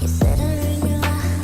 You said I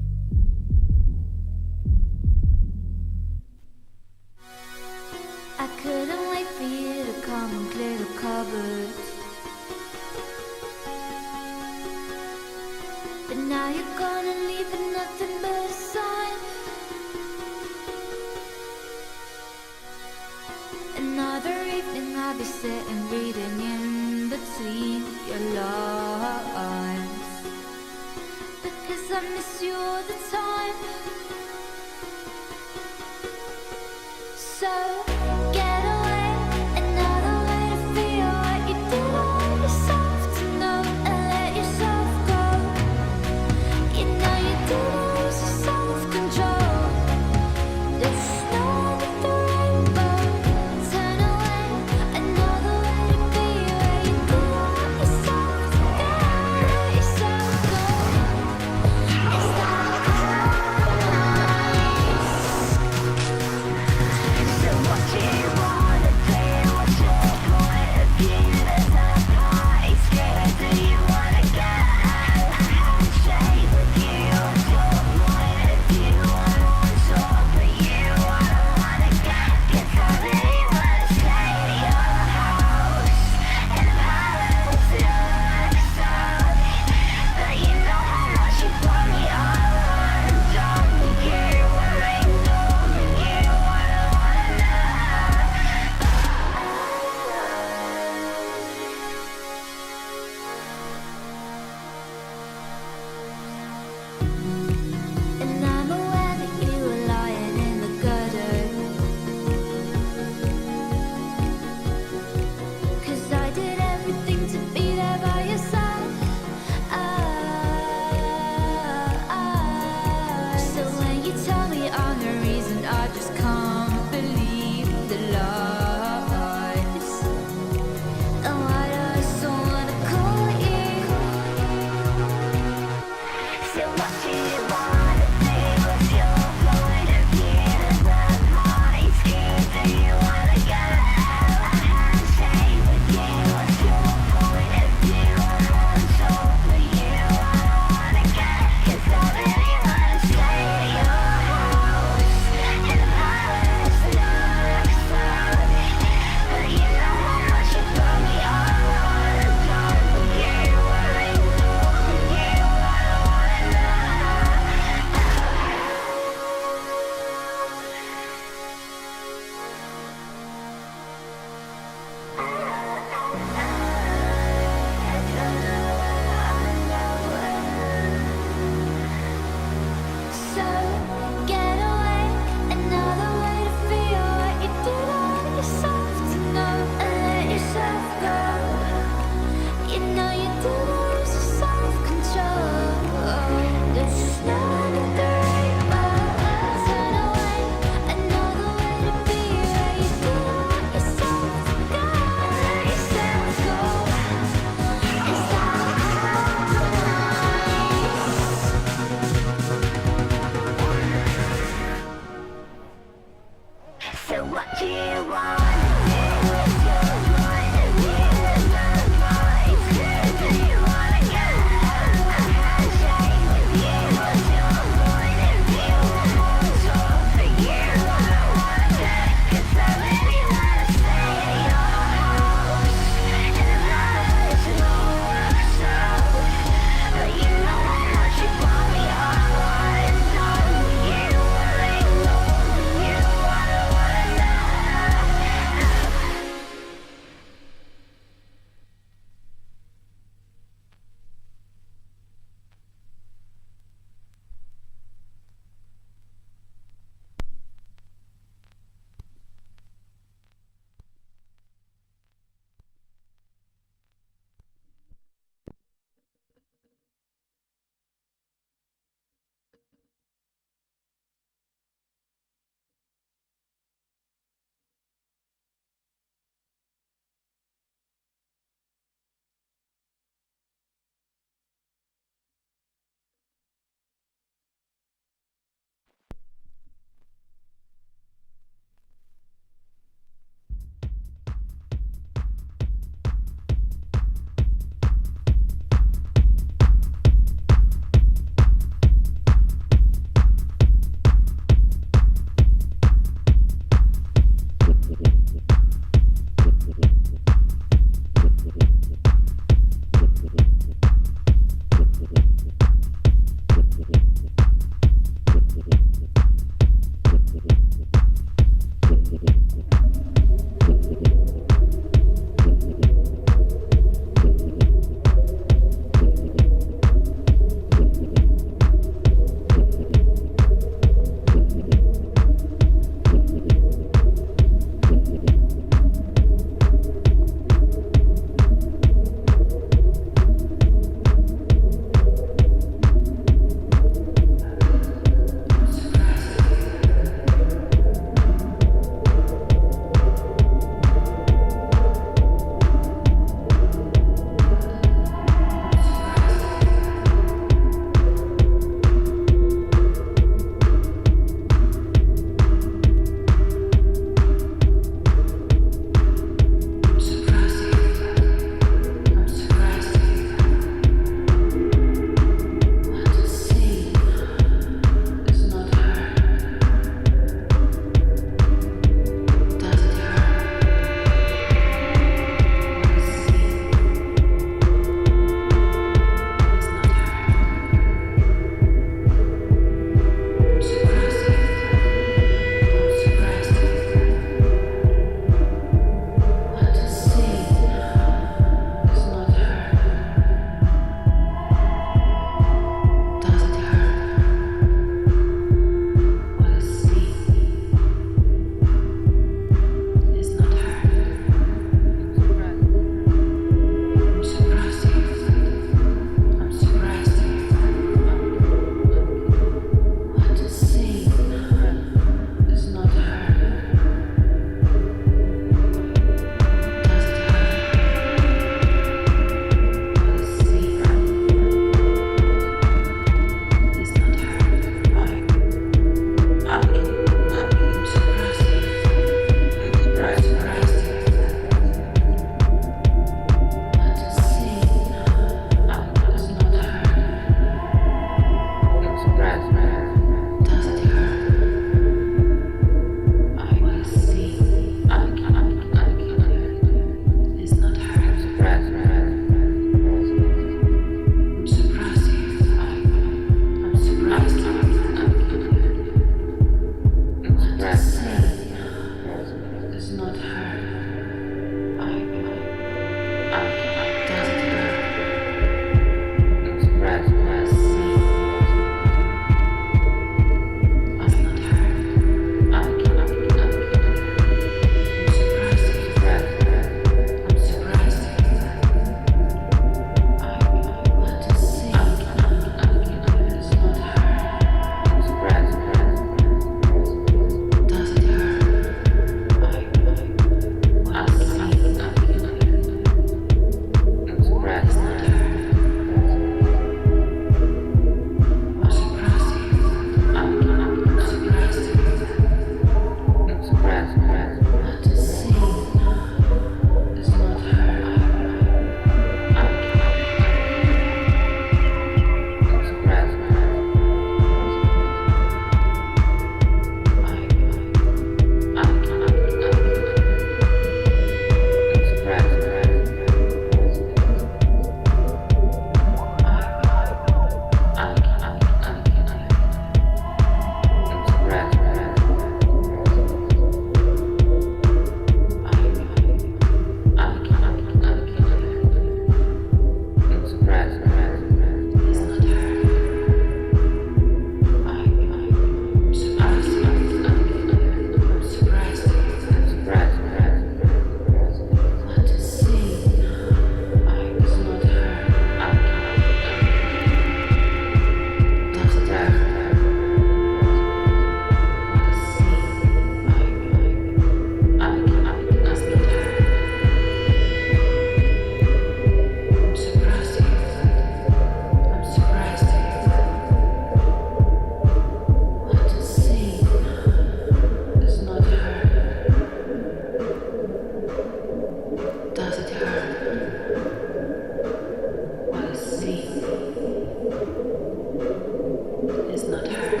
not hurt.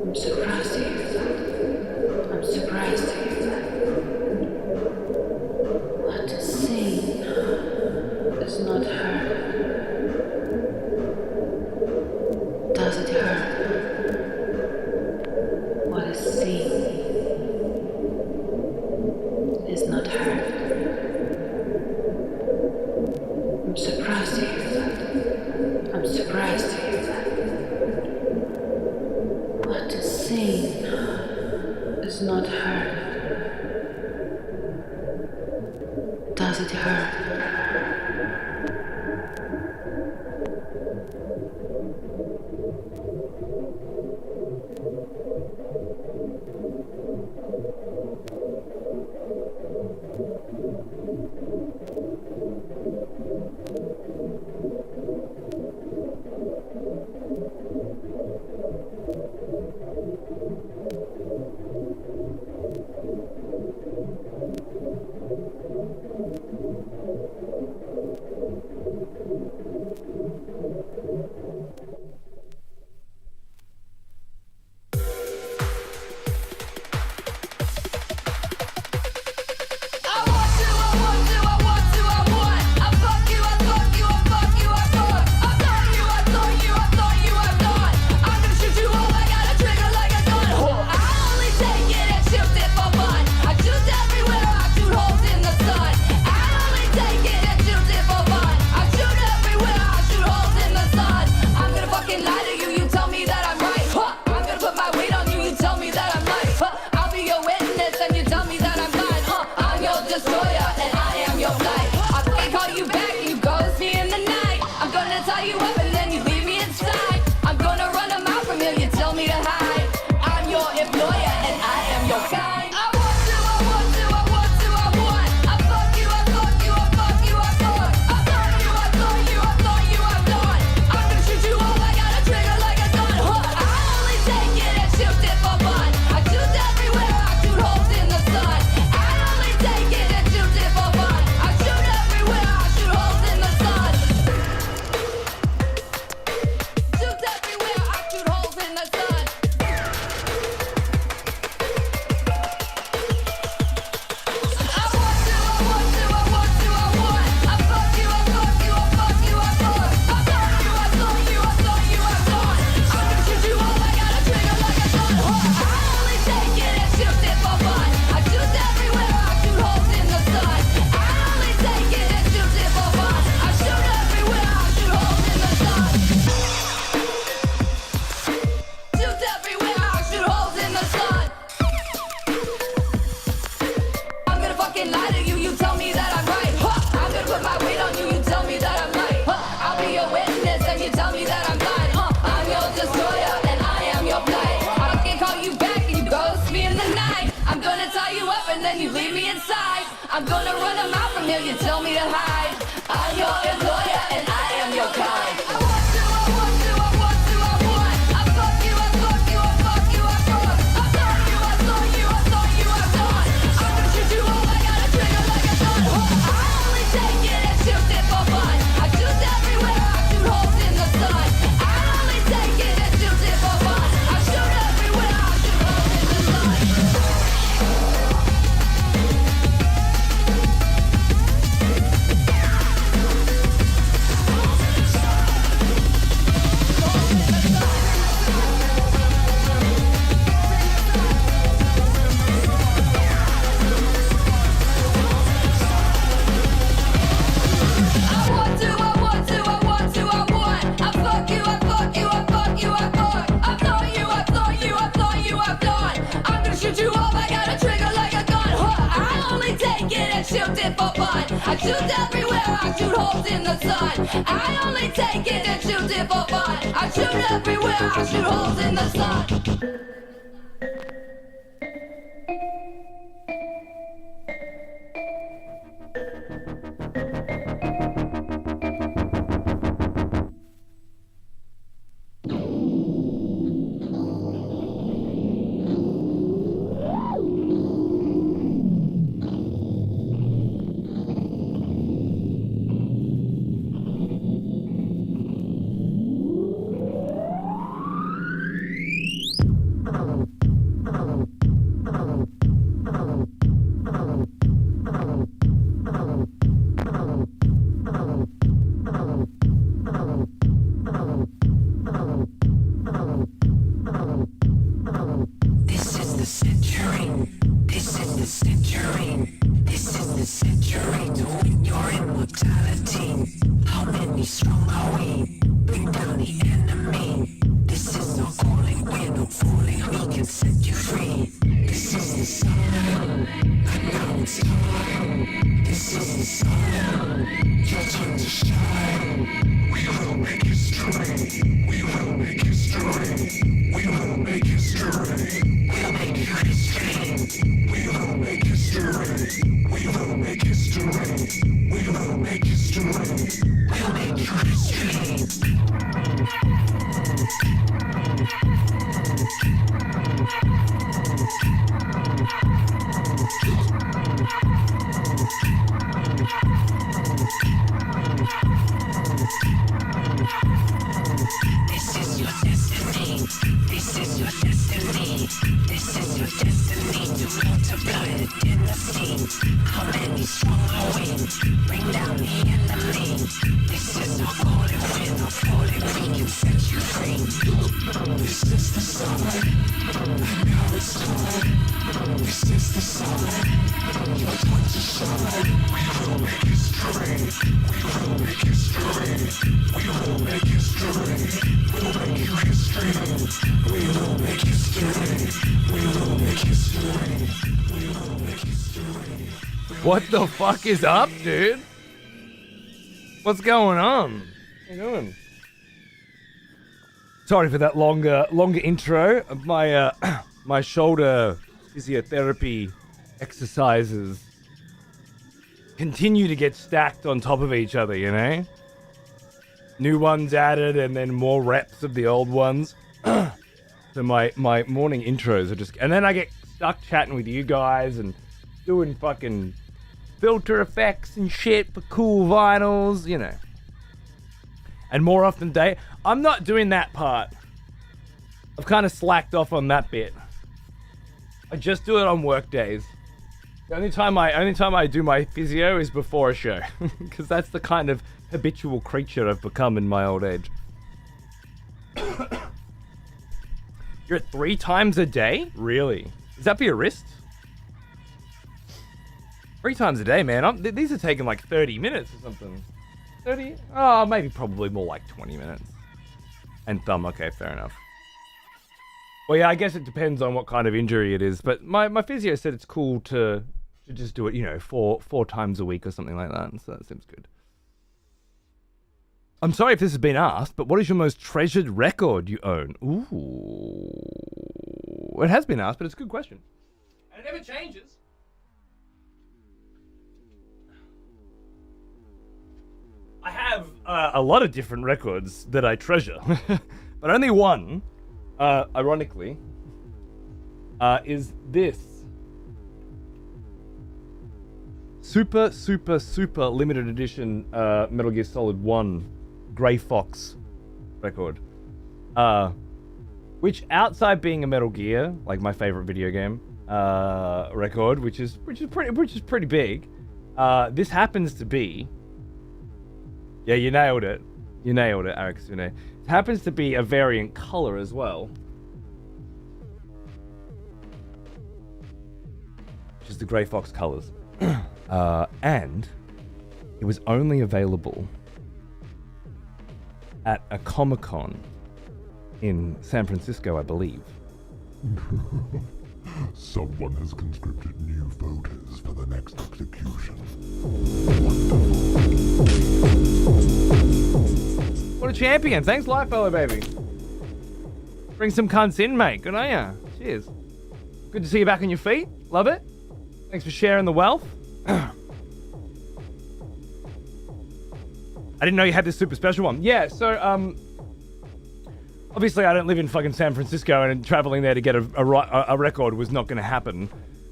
I'm surprised to hear that. I'm surprised to hear that. What is seen is not heard. Does it hurt? What is seen is not heard. I'm surprised to hear that. I'm surprised to hear that. What is seen is not heard. Does it hurt? I'm gonna run them out from here, you tell me to hide. I'm your employer and I am your kind. I want to, I want to, I want to, I want. I fuck you, I fuck you, I fuck you, I fuck. I thought you, I thought you, I thought you, I thought. I'm gonna shoot you all, I got a trigger like a gun. I only take it and shoot it for fun. I shoot everywhere, I shoot holes in the sun. I only take it and shoot it for fun. I shoot everywhere, I shoot holes in the sun. I shoot everywhere, I shoot holes in the sun. I only take it and shoot it for fun. I shoot everywhere, I shoot holes in the sun. What the fuck is up, dude? What's going on? What are you doing? Sorry for that longer intro. My my shoulder physiotherapy exercises continue to get stacked on top of each other, you know? New ones added and then more reps of the old ones. So my morning intros are just... And then I get stuck chatting with you guys and doing fucking filter effects and shit for cool vinyls, you know. And more often than day, I'm not doing that part. I've kind of slacked off on that bit. I just do it on work days. The only time I do my physio is before a show, because that's the kind of habitual creature I've become in my old age. You're at 3 times a day? Really? Is that for your wrist? 3 times a day, man. These are taking like 30 minutes or something. 30? Oh, maybe probably more like 20 minutes. And thumb, okay, fair enough. Well, yeah, I guess it depends on what kind of injury it is. But my physio said it's cool to just do it, you know, four times a week or something like that. So that seems good. I'm sorry if this has been asked, but what is your most treasured record you own? Ooh. It has been asked, but it's a good question. And it never changes. I have a lot of different records that I treasure, but only one, ironically, is this super limited edition Metal Gear Solid 1 Grey Fox record, which outside being a Metal Gear, like my favorite video game, record, which is pretty big, this happens to be. Yeah, you nailed it. You nailed it, Arixune. It happens to be a variant color as well. Which is the Grey Fox colors. And it was only available at a Comic-Con in San Francisco, I believe. Someone has conscripted new voters for the next execution. What a champion. Thanks, Lightfellow, baby. Bring some cunts in, mate. Good on ya. Cheers. Good to see you back on your feet. Love it. Thanks for sharing the wealth. I didn't know you had this super special one. Yeah, so, obviously I don't live in fucking San Francisco, and traveling there to get a record was not going to happen.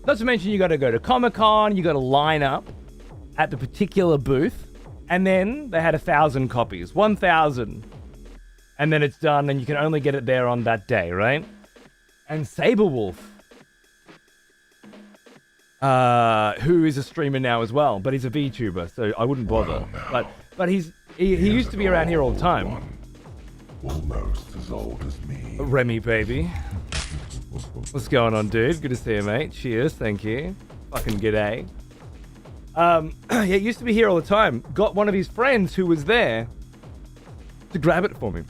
Not to mention you got to go to Comic-Con, you got to line up at the particular booth, and then they had 1,000 copies. 1,000. And then it's done, and you can only get it there on that day, right? And Saberwolf, who is a streamer now as well, but he's a VTuber, so I wouldn't bother. But he used to be around here all the time. Almost as old as me. Remy, baby. What's going on, dude? Good to see you, mate. Cheers, thank you. Fucking g'day. Yeah, he used to be here all the time. Got one of his friends who was there to grab it for me.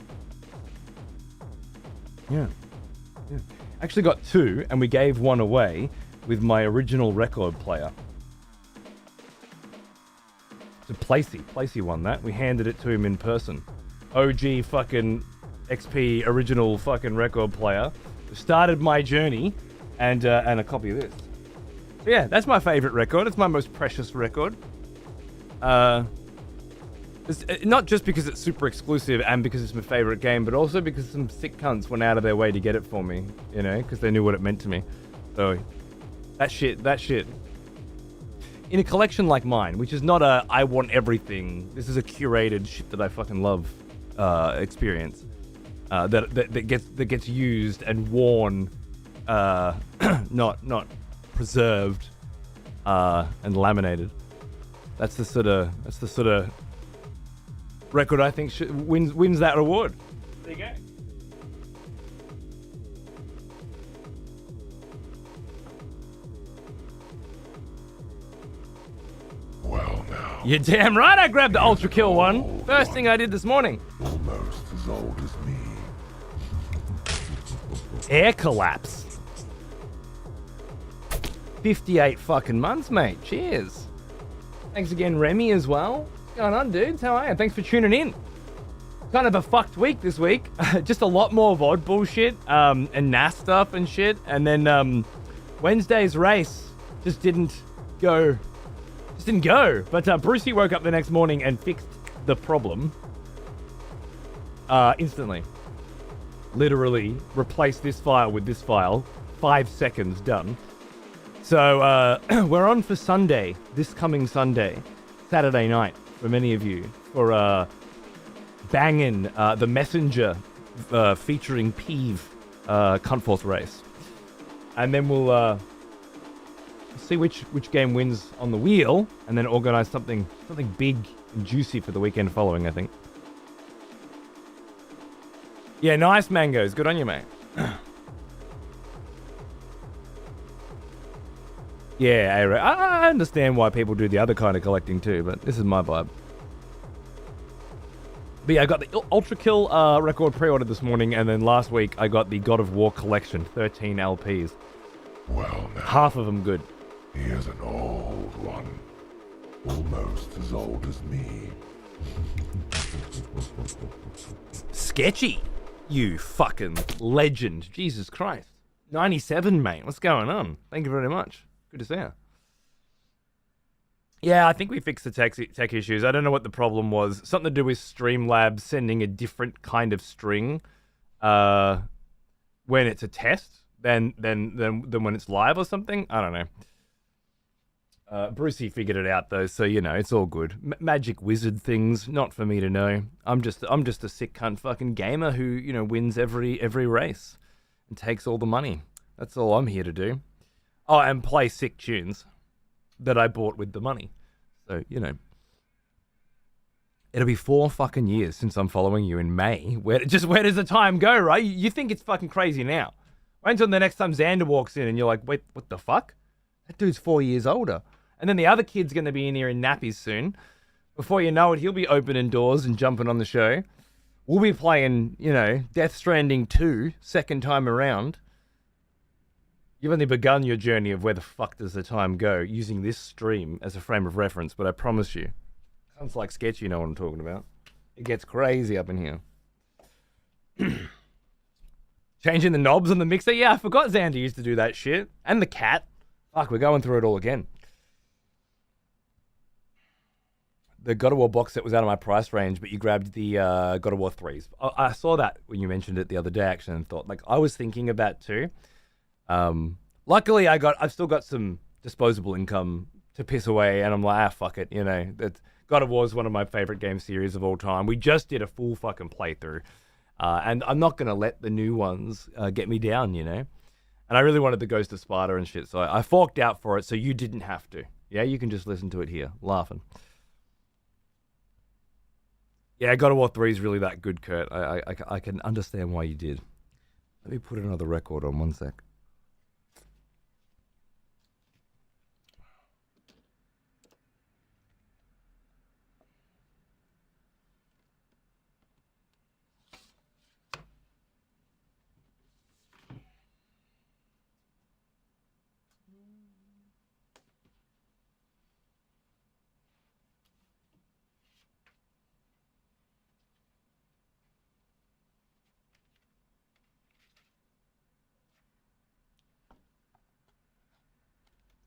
Yeah. Actually got 2, and we gave one away with my original record player. So Placey won that. We handed it to him in person. OG fucking XP original fucking record player. Started my journey, and a copy of this. So yeah, that's my favorite record. It's my most precious record. It's not just because it's super exclusive and because it's my favorite game, but also because some sick cunts went out of their way to get it for me, you know, because they knew what it meant to me. So that shit. In a collection like mine, which is not a I want everything, this is a curated shit that I fucking love experience that gets used and worn, not preserved and laminated. That's the sort of record I think wins that award. There you go. Well now, You're damn right I grabbed the Ultra Kill one. First thing I did this morning. almost as old as me. Air collapse. 58 fucking months, mate. Cheers. Thanks again, Remy, as well. What's going on, dudes? How are you? Thanks for tuning in. Kind of a fucked week this week. Just a lot more VOD bullshit, and NAS stuff and shit. And then Wednesday's race just didn't go. But Brucey woke up the next morning and fixed the problem instantly. Literally replaced this file with this file. 5 seconds done. So we're on for Sunday, this coming Sunday, Saturday night for many of you, for banging the Messenger featuring Peeve Cuntforce race. And then we'll see which game wins on the wheel, and then organize something big and juicy for the weekend following, I think. Yeah, nice mangoes. Good on you, mate. Yeah, I understand why people do the other kind of collecting too, but this is my vibe. But yeah, I got the Ultra Kill record pre-ordered this morning, and then last week I got the God of War collection, 13 LPs. Well now, Half of them good. here's an old one. Almost as old as me. Sketchy, you fucking legend. Jesus Christ. 97, mate. What's going on? Thank you very much. Good to see you. Yeah, I think we fixed the tech issues. I don't know what the problem was. Something to do with Streamlabs sending a different kind of string when it's a test than when it's live or something. I don't know. Brucey figured it out though, so you know it's all good. Magic wizard things, not for me to know. I'm just a sick cunt fucking gamer who wins every race and takes all the money. That's all I'm here to do. Oh, and play sick tunes that I bought with the money. So, it'll be 4 fucking years since I'm following you in May. Where does the time go, right? You think it's fucking crazy now. Wait until the next time Xander walks in and you're like, wait, what the fuck? That dude's 4 years older. And then the other kid's going to be in here in nappies soon. Before you know it, he'll be opening doors and jumping on the show. We'll be playing, Death Stranding 2, second time around. You've only begun your journey of where the fuck does the time go using this stream as a frame of reference, but I promise you, sounds like sketch, you know what I'm talking about. It gets crazy up in here. Changing the knobs on the mixer? Yeah, I forgot Xander used to do that shit. And the cat. Fuck, we're going through it all again. The God of War box set was out of my price range, but you grabbed the God of War 3s. I saw that when you mentioned it the other day, actually, and thought, I was thinking of that too. Luckily I've still got some disposable income to piss away, and I'm like, fuck it, that God of War is one of my favorite game series of all time. We just did a full fucking playthrough, and I'm not gonna let the new ones get me down, And I really wanted the Ghost of Sparta and shit, so I forked out for it, so you didn't have to. Yeah, you can just listen to it here, laughing. Yeah, God of War 3 is really that good, Kurt. I can understand why you did. Let me put another record on, one sec.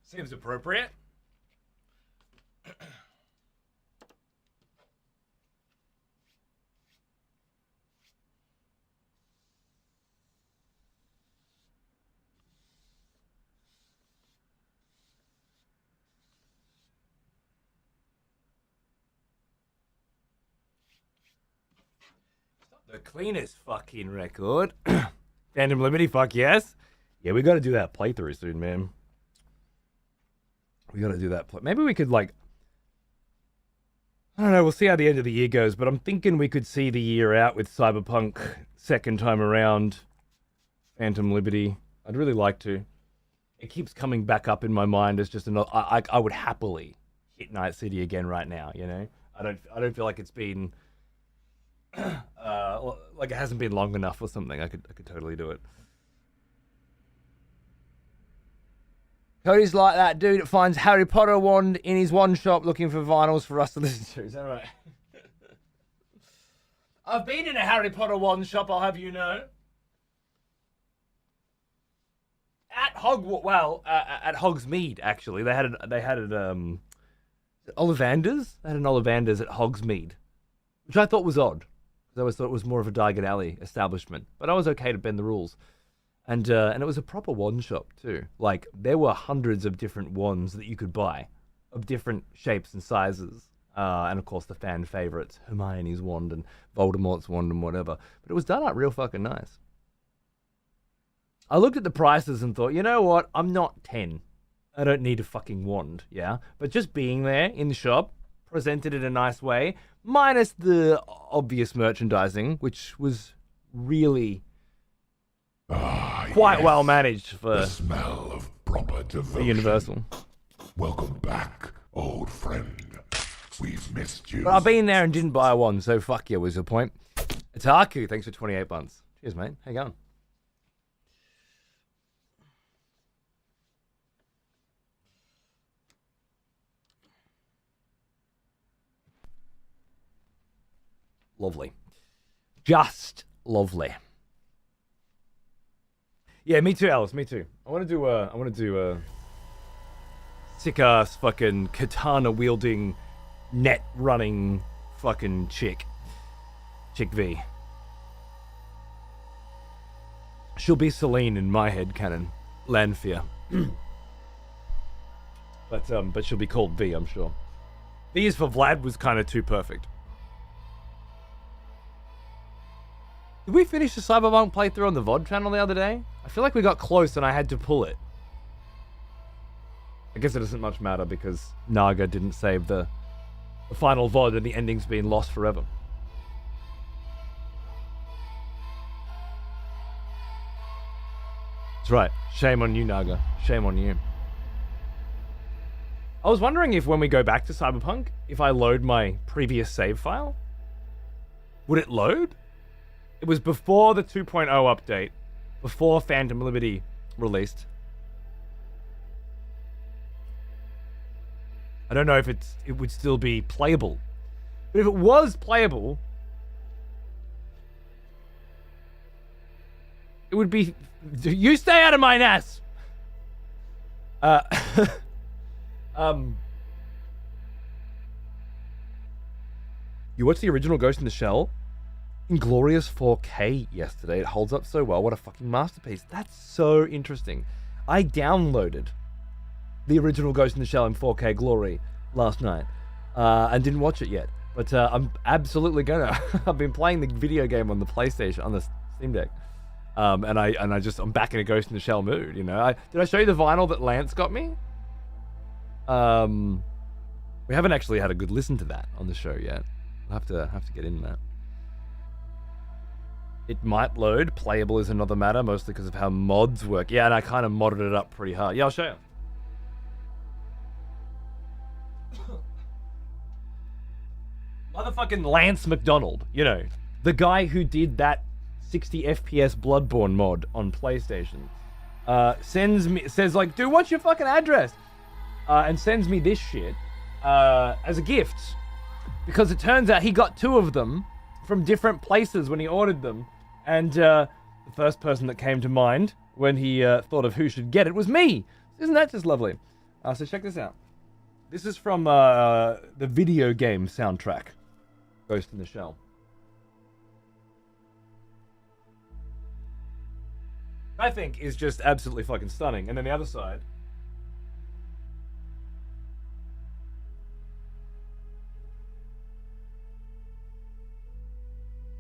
Seems appropriate. The cleanest fucking record. Phantom Liberty, fuck yes. Yeah, we gotta do that playthrough soon, man. We gotta do that. Maybe we could, like... I don't know, we'll see how the end of the year goes, but I'm thinking we could see the year out with Cyberpunk second time around. Phantom Liberty. I'd really like to. It keeps coming back up in my mind as just another... I would happily hit Night City again right now, you know? I don't feel like it's been... like it hasn't been long enough or something. I could totally do it. Cody's like that dude that finds Harry Potter wand in his wand shop looking for vinyls for us to listen to. Is that right? I've been in a Harry Potter wand shop, I'll have you know. At Hogsmeade, actually. They had it Ollivanders? They had an Ollivanders at Hogsmeade, which I thought was odd. I always thought it was more of a Diagon Alley establishment, but I was okay to bend the rules. And it was a proper wand shop too. Like, there were hundreds of different wands that you could buy, of different shapes and sizes. And of course the fan favorites, Hermione's wand and Voldemort's wand and whatever. But it was done up real fucking nice. I looked at the prices and thought, you know what? I'm not 10. I don't need a fucking wand, yeah? But just being there in the shop, presented in a nice way, minus the obvious merchandising, which was really... quite well managed for the smell of proper devotion. Universal. Welcome back, old friend. We've missed you. But I've been there and didn't buy one, so fuck you was the point. Itaku, thanks for 28 months. Cheers, mate. How you going? Lovely. Just lovely. Yeah, me too, Alice. Me too. I want to do a sick ass fucking katana wielding, net running fucking chick V. She'll be Celine in my head canon, Lanfear. But she'll be called V, I'm sure. V is for Vlad was kind of too perfect. Did we finish the Cyberpunk playthrough on the VOD channel the other day? I feel like we got close and I had to pull it. I guess it doesn't much matter because Naga didn't save the final VOD and the ending's been lost forever. That's right. Shame on you, Naga. Shame on you. I was wondering if when we go back to Cyberpunk, if I load my previous save file, would it load? It was before the 2.0 update, before Phantom Liberty released. I don't know if it would still be playable. But if it was playable, it would be... You stay out of my NAS! You watched the original Ghost in the Shell in glorious 4K yesterday. It holds up so well. What a fucking masterpiece. That's so interesting. I downloaded the original Ghost in the Shell in 4K glory last night and didn't watch it yet. But I'm absolutely gonna. I've been playing the video game on the PlayStation, on the Steam Deck. I'm back in a Ghost in the Shell mood, you know. Did I show you the vinyl that Lance got me? We haven't actually had a good listen to that on the show yet. I'll have to get in that. It might load. Playable is another matter, mostly because of how mods work. Yeah, and I kind of modded it up pretty hard. Yeah, I'll show you. Motherfucking Lance McDonald, you know, the guy who did that 60 FPS Bloodborne mod on PlayStation, says like, dude, what's your fucking address? And sends me this shit as a gift. Because it turns out he got 2 of them from different places when he ordered them. And the first person that came to mind when he thought of who should get it was me. Isn't that just lovely? So check this out. This is from the video game soundtrack, Ghost in the Shell. I think is just absolutely fucking stunning. And then the other side.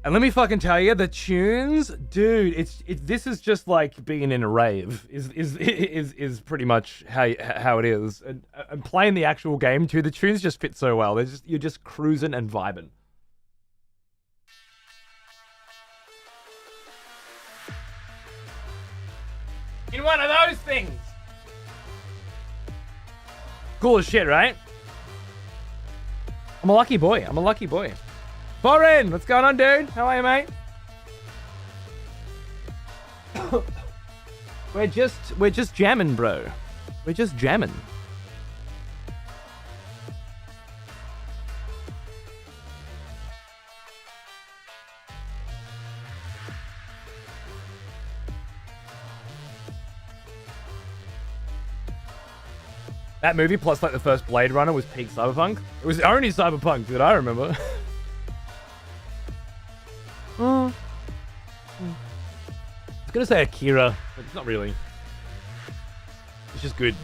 And let me fucking tell you, the tunes, dude, this is just like being in a rave. Is pretty much how it is. And playing the actual game too, the tunes just fit so well. You're just cruising and vibing. In one of those things. Cool as shit, right? I'm a lucky boy. I'm a lucky boy. Foreign, what's going on, dude? How are you, mate? We're just jamming, bro. We're just jamming. That movie, plus like the first Blade Runner, was peak cyberpunk. It was only cyberpunk that I remember. I was gonna say Akira, but it's not really. It's just good.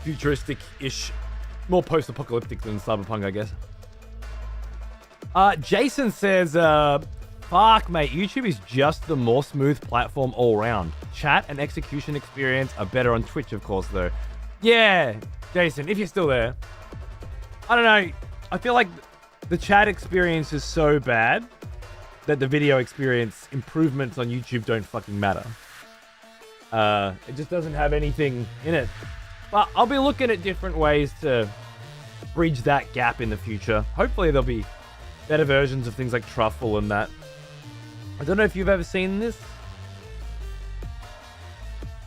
Futuristic-ish. More post-apocalyptic than cyberpunk, I guess. Jason says, fuck, mate, YouTube is just the more smooth platform all round. Chat and execution experience are better on Twitch, of course, though. Yeah, Jason, if you're still there. I don't know. I feel like the chat experience is so bad that the video experience improvements on YouTube don't fucking matter. It just doesn't have anything in it. But I'll be looking at different ways to bridge that gap in the future. Hopefully there'll be better versions of things like Truffle and that. I don't know if you've ever seen this,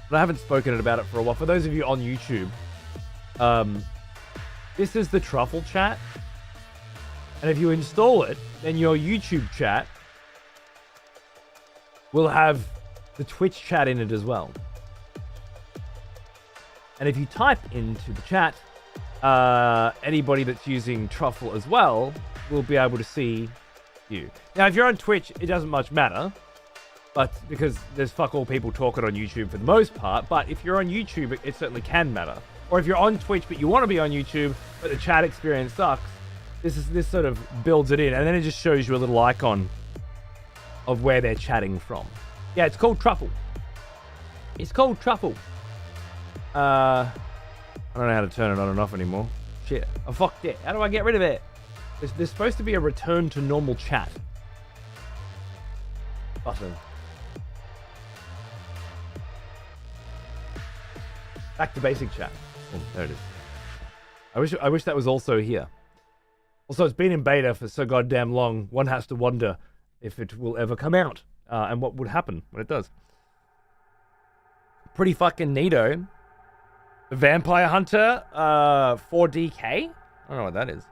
but I haven't spoken about it for a while. For those of you on YouTube, this is the Truffle chat. And if you install it, then your YouTube chat will have the Twitch chat in it as well. And if you type into the chat, anybody that's using Truffle as well will be able to see you. Now, if you're on Twitch, it doesn't much matter, but because there's fuck all people talking on YouTube for the most part. But if you're on YouTube, it certainly can matter. Or if you're on Twitch but you want to be on YouTube, but the chat experience sucks, this sort of builds it in, and then it just shows you a little icon of where they're chatting from. Yeah, it's called Truffle. It's called Truffle. I don't know how to turn it on and off anymore. Shit. Oh, fuck it. How do I get rid of it? There's supposed to be a return to normal chat button. Back to basic chat. Oh, there it is. I wish that was also here. Also, it's been in beta for so goddamn long, one has to wonder if it will ever come out, and what would happen when it does. Pretty fucking neato. The Vampire Hunter 4DK? I don't know what that is.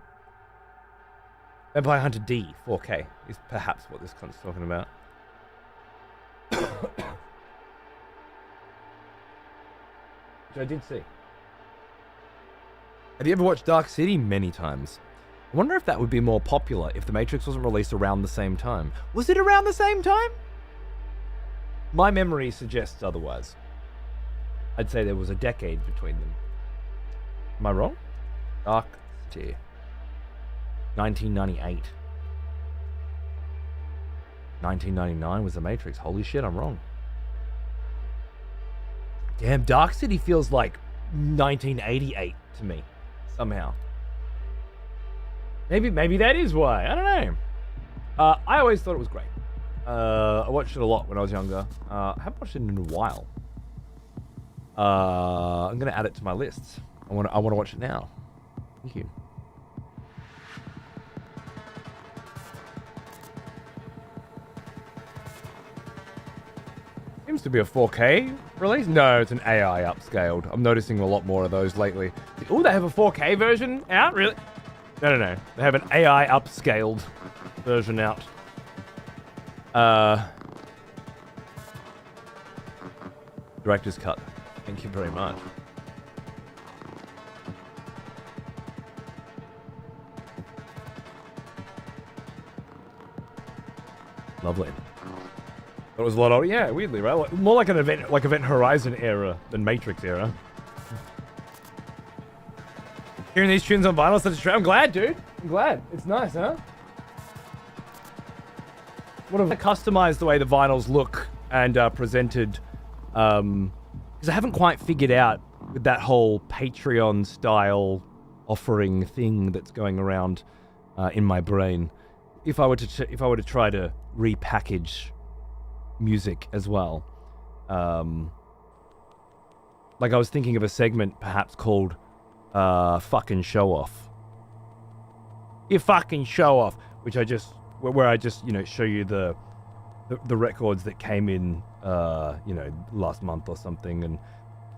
Vampire Hunter D 4K is perhaps what this cunt's talking about. Which I did see. Have you ever watched Dark City? Many times. I wonder if that would be more popular if The Matrix wasn't released around the same time. Was it around the same time? My memory suggests otherwise. I'd say there was a decade between them. Am I wrong? Dark City. 1998. 1999 was The Matrix. Holy shit, I'm wrong. Damn, Dark City feels like 1988 to me, somehow. Maybe that is why. I don't know. I always thought it was great. I watched it a lot when I was younger. I haven't watched it in a while. I'm gonna add it to my lists. I want to watch it now. Thank you. Seems to be a 4K release. No, it's an AI upscaled. I'm noticing a lot more of those lately. Oh, they have a 4K version out? Really? No. They have an AI upscaled version out. Director's cut. Thank you very much. Lovely. That was a lot of, yeah, weirdly, right? More like an Event Horizon era than Matrix era. Hearing these tunes on vinyl such a trip. I'm glad, dude. I'm glad. It's nice, huh? what have I customized the way the vinyls look and presented, because I haven't quite figured out with that whole Patreon style offering thing that's going around in my brain. If I were to try to repackage music as well, like I was thinking of a segment perhaps called "Fucking Show Off." You fucking show off, where I just show you the records that came in last month or something, and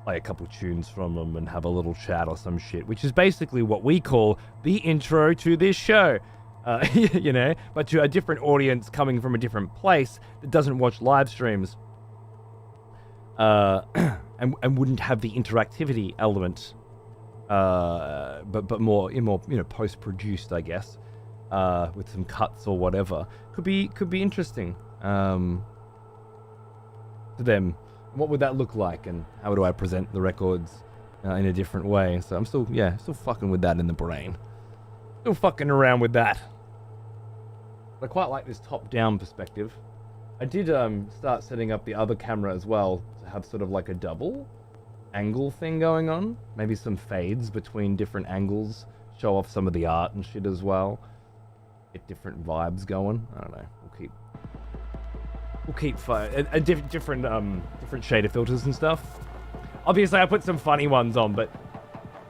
play a couple tunes from them and have a little chat or some shit, which is basically what we call the intro to this show. But to a different audience coming from a different place that doesn't watch live streams, and wouldn't have the interactivity element, but more post-produced, I guess, with some cuts or whatever, could be interesting to them. What would that look like, and how do I present the records in a different way? So I'm still fucking with that in the brain. Still fucking around with that. I quite like this top-down perspective. I did start setting up the other camera as well to have sort of like a double angle thing going on. Maybe some fades between different angles. Show off some of the art and shit as well. Get different vibes going. I don't know. We'll keep different shader filters and stuff. Obviously, I put some funny ones on, but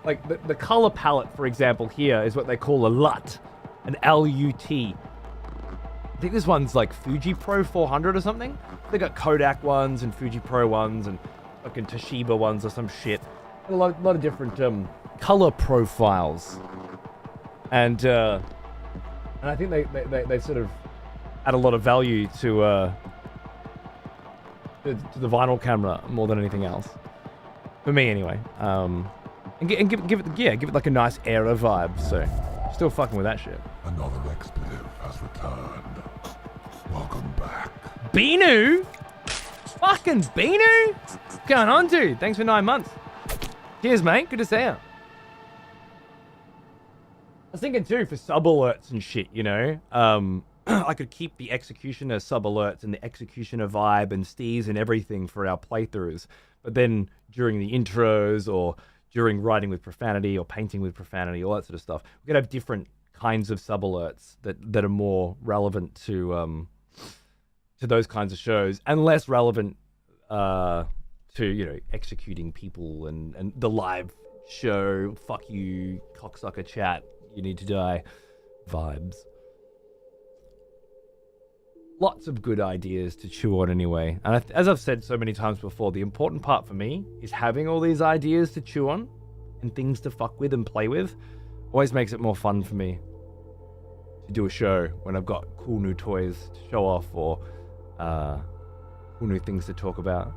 like the color palette, for example, here is what they call a LUT, an LUT. I think this one's like Fuji Pro 400 or something. They got Kodak ones and Fuji Pro ones and fucking Toshiba ones or some shit. A lot of different color profiles, and I think they sort of add a lot of value to the vinyl camera more than anything else, for me anyway. And give it like a nice era vibe. So still fucking with that shit. Another expletive has returned. Welcome back. Binu? Fucking Binu? What's going on, dude? Thanks for 9 months. Cheers, mate. Good to see you. I was thinking too, for sub alerts and shit, I could keep the executioner sub alerts and the executioner vibe and steez and everything for our playthroughs. But then during the intros or during writing with profanity or painting with profanity, all that sort of stuff, we could have different kinds of sub alerts that are more relevant to those kinds of shows and less relevant to executing people and the live show, fuck you, cocksucker chat, you need to die vibes. Lots of good ideas to chew on anyway. And as I've said so many times before, the important part for me is having all these ideas to chew on and things to fuck with and play with. Always makes it more fun for me to do a show when I've got cool new toys to show off or cool new things to talk about.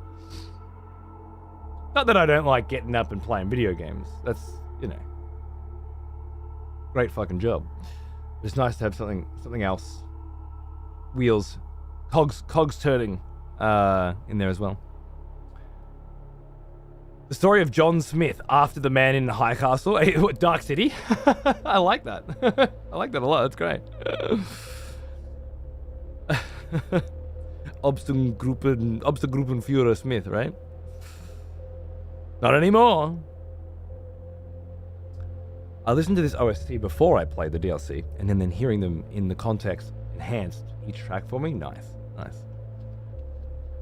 Not that I don't like getting up and playing video games. That's, great fucking job. It's nice to have something else. Wheels, cogs turning in there as well. The story of John Smith after the man in the High Castle. What, Dark City? I like that. I like that a lot. That's great. Obstgruppen Smith, right? Not anymore. I listened to this OST before I played the DLC, and then hearing them in the context enhanced each track for me. Nice.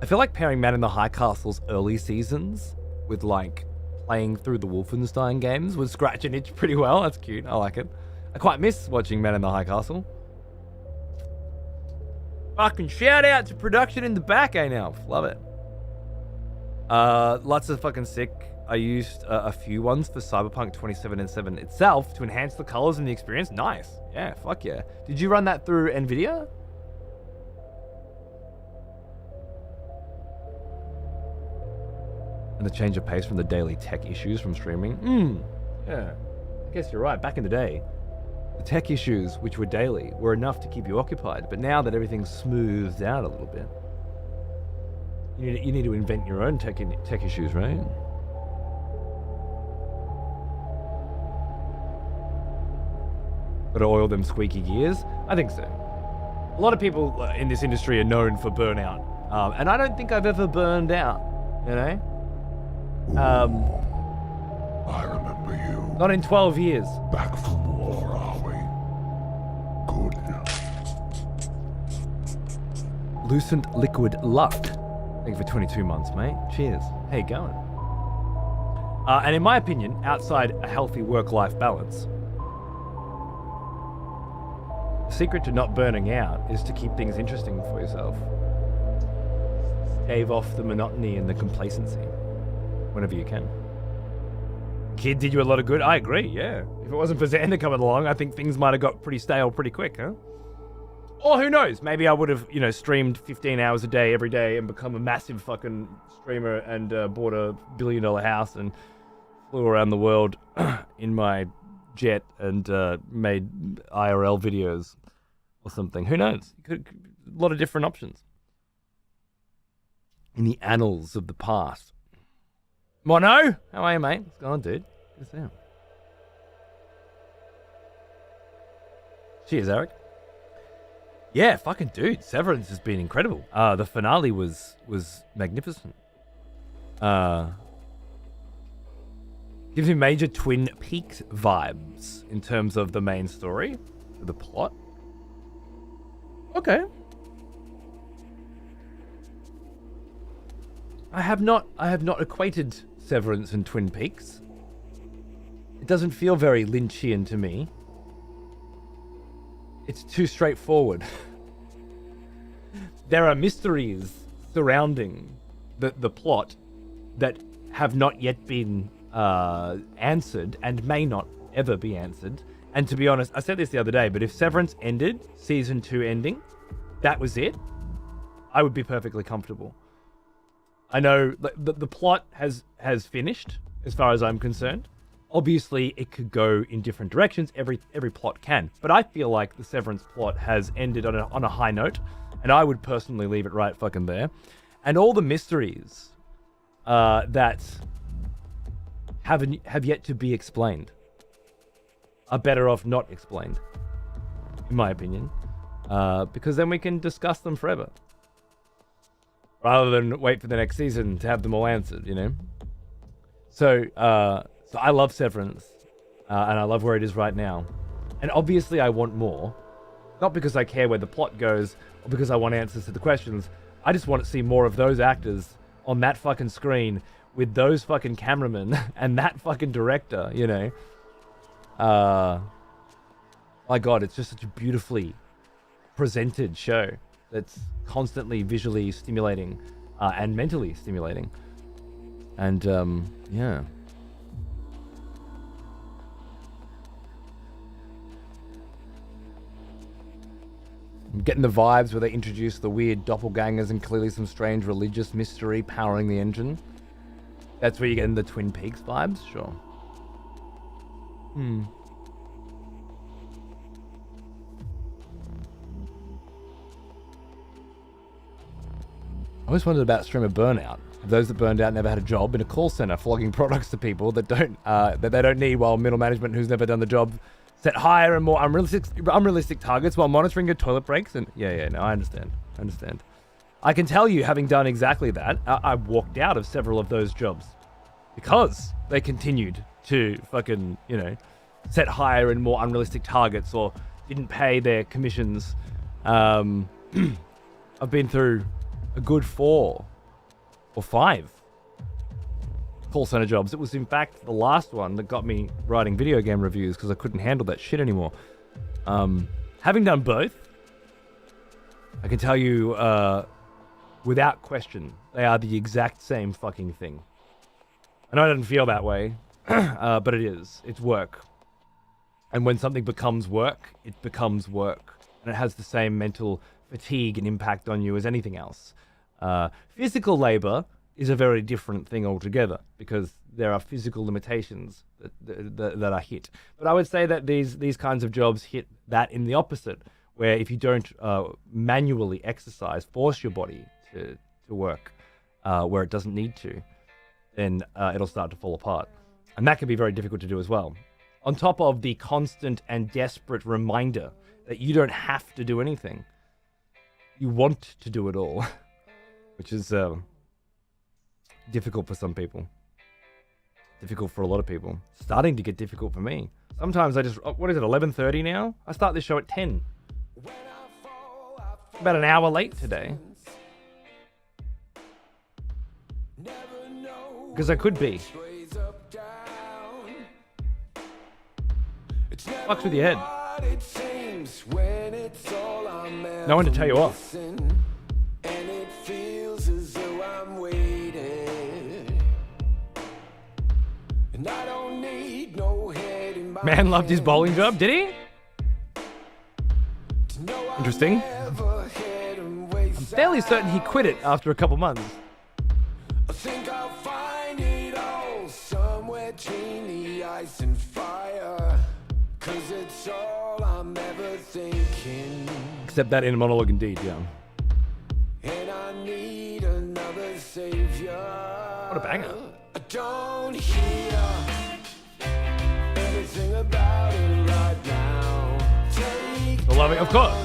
I feel like pairing Man in the High Castle's early seasons with like playing through the Wolfenstein games would scratch an itch pretty well. That's cute. I like it. I quite miss watching Man in the High Castle. Fucking shout out to production in the back, now. Love it. Lots of fucking sick. I used a few ones for Cyberpunk 2077 itself to enhance the colors and the experience. Nice. Yeah, fuck yeah. Did you run that through NVIDIA? And the change of pace from the daily tech issues from streaming? Yeah. I guess you're right. Back in the day, the tech issues, which were daily, were enough to keep you occupied. But now that everything's smoothed out a little bit, you need to invent your own tech issues, right? Gotta oil them squeaky gears? I think so. A lot of people in this industry are known for burnout, and I don't think I've ever burned out. You know, I remember you. not in 12 years. Back from war, are we? Good. Lucent Liquid Luck. Thank you for 22 months, mate. Cheers. How you going? And in my opinion, outside a healthy work-life balance, the secret to not burning out is to keep things interesting for yourself. Stave off the monotony and the complacency whenever you can. Kid did you a lot of good. I agree, yeah. If it wasn't for Xander coming along, I think things might have got pretty stale pretty quick, huh? Or who knows? Maybe I would have, streamed 15 hours a day every day and become a massive fucking streamer and bought a $1 billion house and flew around the world in my jet and made IRL videos or something. Who knows? A lot of different options in the annals of the past. Mono, how are you, mate? What's going on, dude? Good to see you. Cheers, Eric. Yeah, fucking dude, Severance has been incredible. The finale was magnificent. Gives me major Twin Peaks vibes in terms of the main story, the plot. Okay. I have not equated Severance and Twin Peaks. It doesn't feel very Lynchian to me. It's too straightforward. There are mysteries surrounding the plot that have not yet been answered and may not ever be answered. And to be honest, I said this the other day, but if Severance ended, season 2 ending, that was it, I would be perfectly comfortable. I know the plot has finished as far as I'm concerned. Obviously, it could go in different directions. Every plot can. But I feel like the Severance plot has ended on a high note, and I would personally leave it right fucking there. And all the mysteries that have yet to be explained are better off not explained, in my opinion, because then we can discuss them forever, rather than wait for the next season to have them all answered, So I love Severance, and I love where it is right now. And obviously I want more, not because I care where the plot goes, or because I want answers to the questions. I just want to see more of those actors on that fucking screen with those fucking cameramen and that fucking director, My God, it's just such a beautifully presented show that's constantly visually stimulating and mentally stimulating. And, yeah. I'm getting the vibes where they introduce the weird doppelgangers and clearly some strange religious mystery powering the engine. That's where you're getting the Twin Peaks vibes? Sure. I always wondered about streamer burnout. Those that burned out never had a job in a call center flogging products to people that they don't need, while middle management who's never done the job set higher and more unrealistic targets while monitoring your toilet breaks. And no, I understand. I can tell you, having done exactly that, I walked out of several of those jobs because they continued to fucking, set higher and more unrealistic targets or didn't pay their commissions. I've been through a good 4 or 5 call center jobs. It was in fact the last one that got me writing video game reviews because I couldn't handle that shit anymore. Having done both, I can tell you without question, they are the exact same fucking thing. I know it doesn't feel that way, but it is. It's work. And when something becomes work, it becomes work. And it has the same mental fatigue and impact on you as anything else. Physical labor is a very different thing altogether because there are physical limitations that are hit. But I would say that these kinds of jobs hit that in the opposite, where if you don't manually exercise, force your body to work where it doesn't need to, then it'll start to fall apart. And that can be very difficult to do as well. On top of the constant and desperate reminder that you don't have to do anything. You want to do it all, which is difficult for some people. Difficult for a lot of people. Starting to get difficult for me. Sometimes I just, what is it, 11:30 now? I start this show at 10. About an hour late today. Because I could be. Fucks with your head. No one to tell you off. Man loved his bowling job, did he? Interesting. I'm fairly certain he quit it after a couple months. I think I'll find it all somewhere between the ice and fire. 'Cause it's all I'm ever thinking. Except that in monologue indeed, yeah. And I need another savior. What a banger. I don't hear anything about it right now. Take I love it, of course.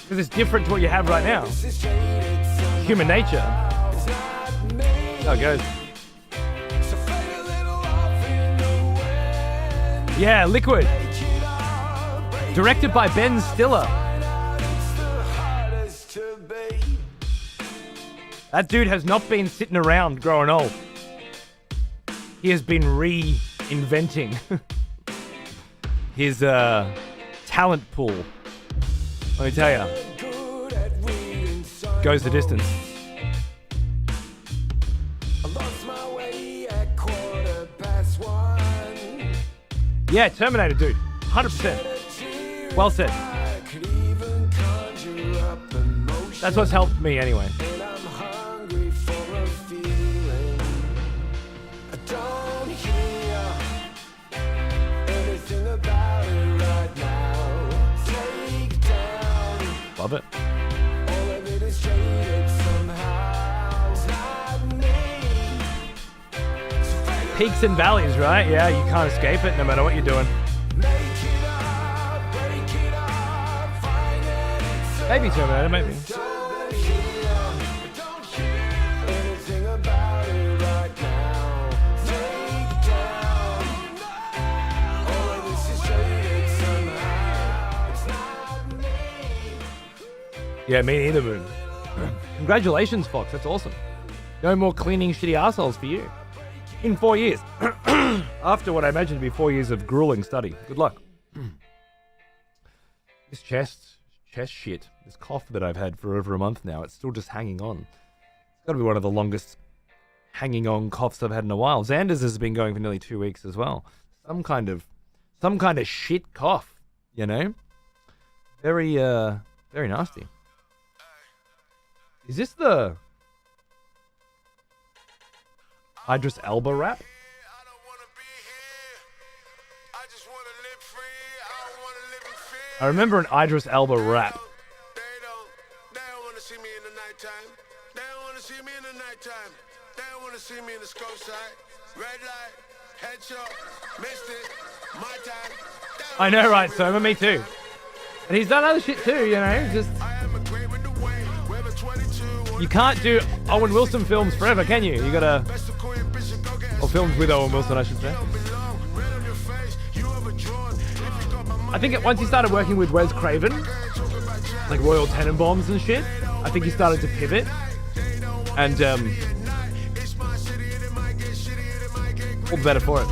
Because it's different to what you have right now. Human nature. How it goes. Yeah, Liquid. Directed by Ben Stiller. That dude has not been sitting around growing old. He has been reinventing his talent pool. Let me tell you. Goes the distance. Yeah, Terminator, dude. 100%. Well said. That's what's helped me anyway. Love it. Peaks and valleys, right? Yeah, you can't escape it no matter what you're doing. Maybe Terminator, maybe. Yeah, me neither, Moon. Congratulations, Fox. That's awesome. No more cleaning shitty assholes for you. In 4 years. After what I imagine to be 4 years of grueling study. Good luck. This chest shit, this cough that I've had for over a month now, it's still just hanging on. It's got to be one of the longest hanging on coughs I've had in a while. Xander's has been going for nearly 2 weeks as well. Some kind of shit cough, you know? Very nasty. Is this the Idris Elba rap? I remember an Idris Elba rap. They don't want to see me in the nighttime. They don't want to see me in the nighttime. They don't want to see me in the scope side. Red light, headshot, missed it, my time. I know, right, Soma? Me too. And he's done other shit too, you know, just... You can't do Owen Wilson films forever, can you? You gotta... Or films with Owen Wilson, I should say. I think once he started working with Wes Craven, like Royal Tenenbaums and shit, I think he started to pivot. And, all the better for it.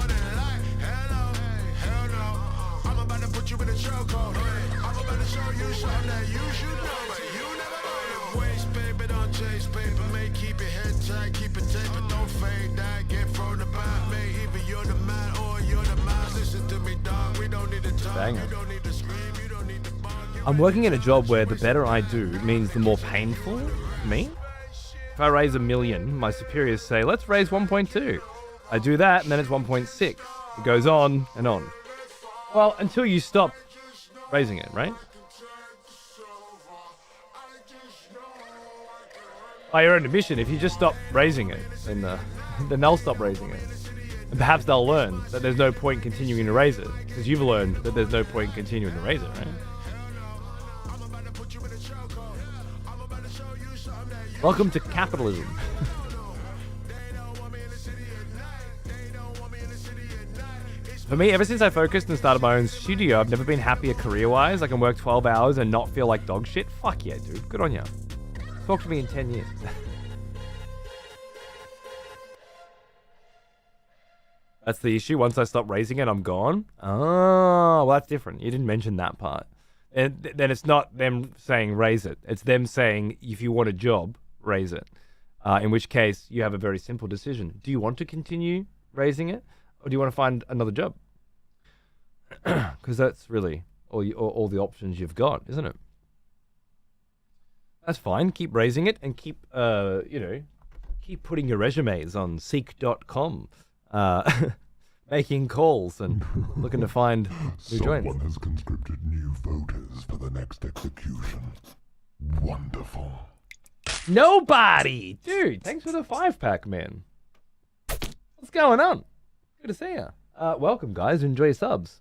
Banger. I'm working in a job where the better I do means the more painful for me. If I raise $1 million, my superiors say, let's raise 1.2. I do that, and then it's 1.6. It goes on and on. Well, until you stop raising it, right? By your own admission, if you just stop raising it, then they'll stop raising it. And perhaps they'll learn that there's no point continuing to raise it, because you've learned that there's no point continuing to raise it, right? Welcome to capitalism. For me, ever since I focused and started my own studio, I've never been happier career-wise. I can work 12 hours and not feel like dog shit. Fuck yeah, dude. Good on you. Talk to me in 10 years. That's the issue. Once I stop raising it, I'm gone. Oh, well, that's different. You didn't mention that part. And then it's not them saying raise it. It's them saying if you want a job, raise it. In which case, you have a very simple decision. Do you want to continue raising it? Or do you want to find another job? Because that's really all the options you've got, isn't it? That's fine. Keep raising it and keep, keep putting your resumes on seek.com. Making calls and looking to find new joints. Someone has conscripted new voters for the next execution. Wonderful. Nobody! Dude, thanks for the 5-pack, man. What's going on? Good to see you. Welcome, guys. Enjoy your subs.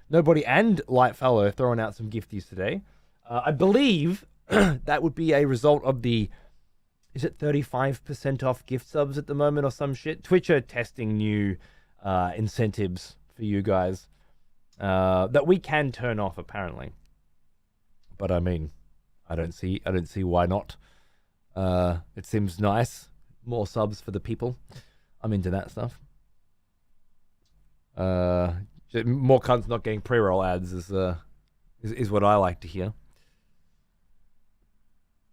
Nobody and Lightfellow throwing out some gifties today. I believe that would be a result of the... Is it 35% off gift subs at the moment or some shit? Twitch are testing new incentives for you guys that we can turn off apparently. But I mean, I don't see why not. It seems nice. More subs for the people. I'm into that stuff. More cunts not getting pre-roll ads is what I like to hear.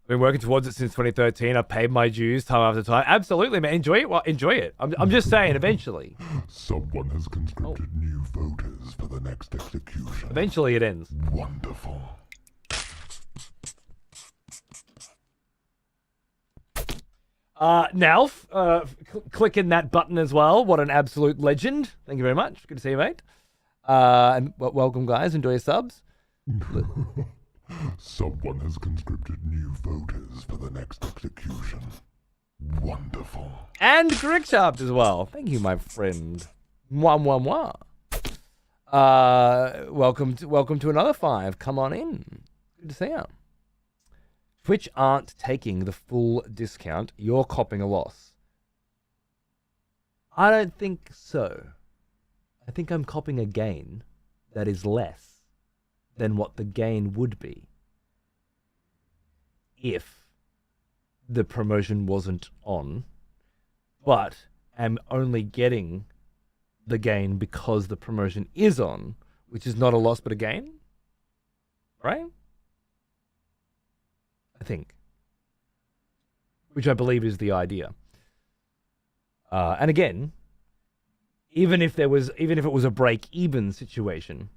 I've been working towards it since 2013. I've paid my dues time after time. Absolutely, man. Enjoy it. Well, enjoy it. I'm just saying, eventually. Someone has conscripted new voters for the next execution. Eventually it ends. Wonderful. Nalf, clicking that button as well. What an absolute legend. Thank you very much. Good to see you, mate. And welcome, guys. Enjoy your subs. Someone has conscripted new voters for the next execution. Wonderful. And Gricksharp as well. Thank you, my friend. Mwah, mwah, mwah. Welcome to another 5. Come on in. Good to see you. Twitch aren't taking the full discount. You're copping a loss. I don't think so. I think I'm copping a gain that is less than what the gain would be if the promotion wasn't on, but am only getting the gain because the promotion is on, which is not a loss but a gain, right? I think, which I believe is the idea. And again, even if it was a break-even situation,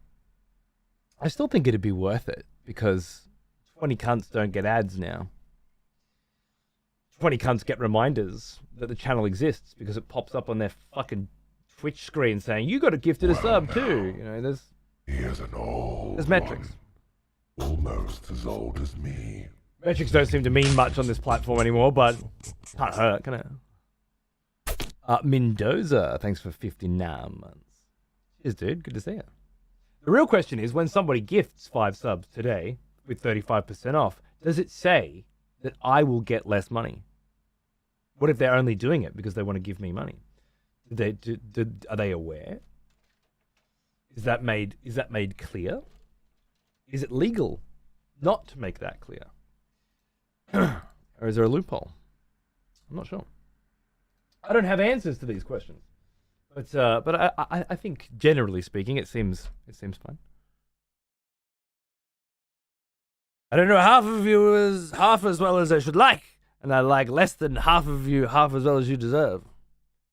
I still think it'd be worth it because 20 cunts don't get ads now. 20 cunts get reminders that the channel exists because it pops up on their fucking Twitch screen saying, you got a gifted a sub too. You know, there's metrics. Almost as old as me. Metrics don't seem to mean much on this platform anymore, but can't hurt, can it? Mendoza, thanks for 59 months. Cheers, dude. Good to see you. The real question is, when somebody gifts 5 subs today with 35% off, does it say that I will get less money? What if they're only doing it because they want to give me money? Are they aware? Is that made clear? Is it legal not to make that clear? Or is there a loophole? I'm not sure. I don't have answers to these questions. But I think generally speaking, it seems fine. I don't know half of you as half as well as I should like, and I like less than half of you half as well as you deserve.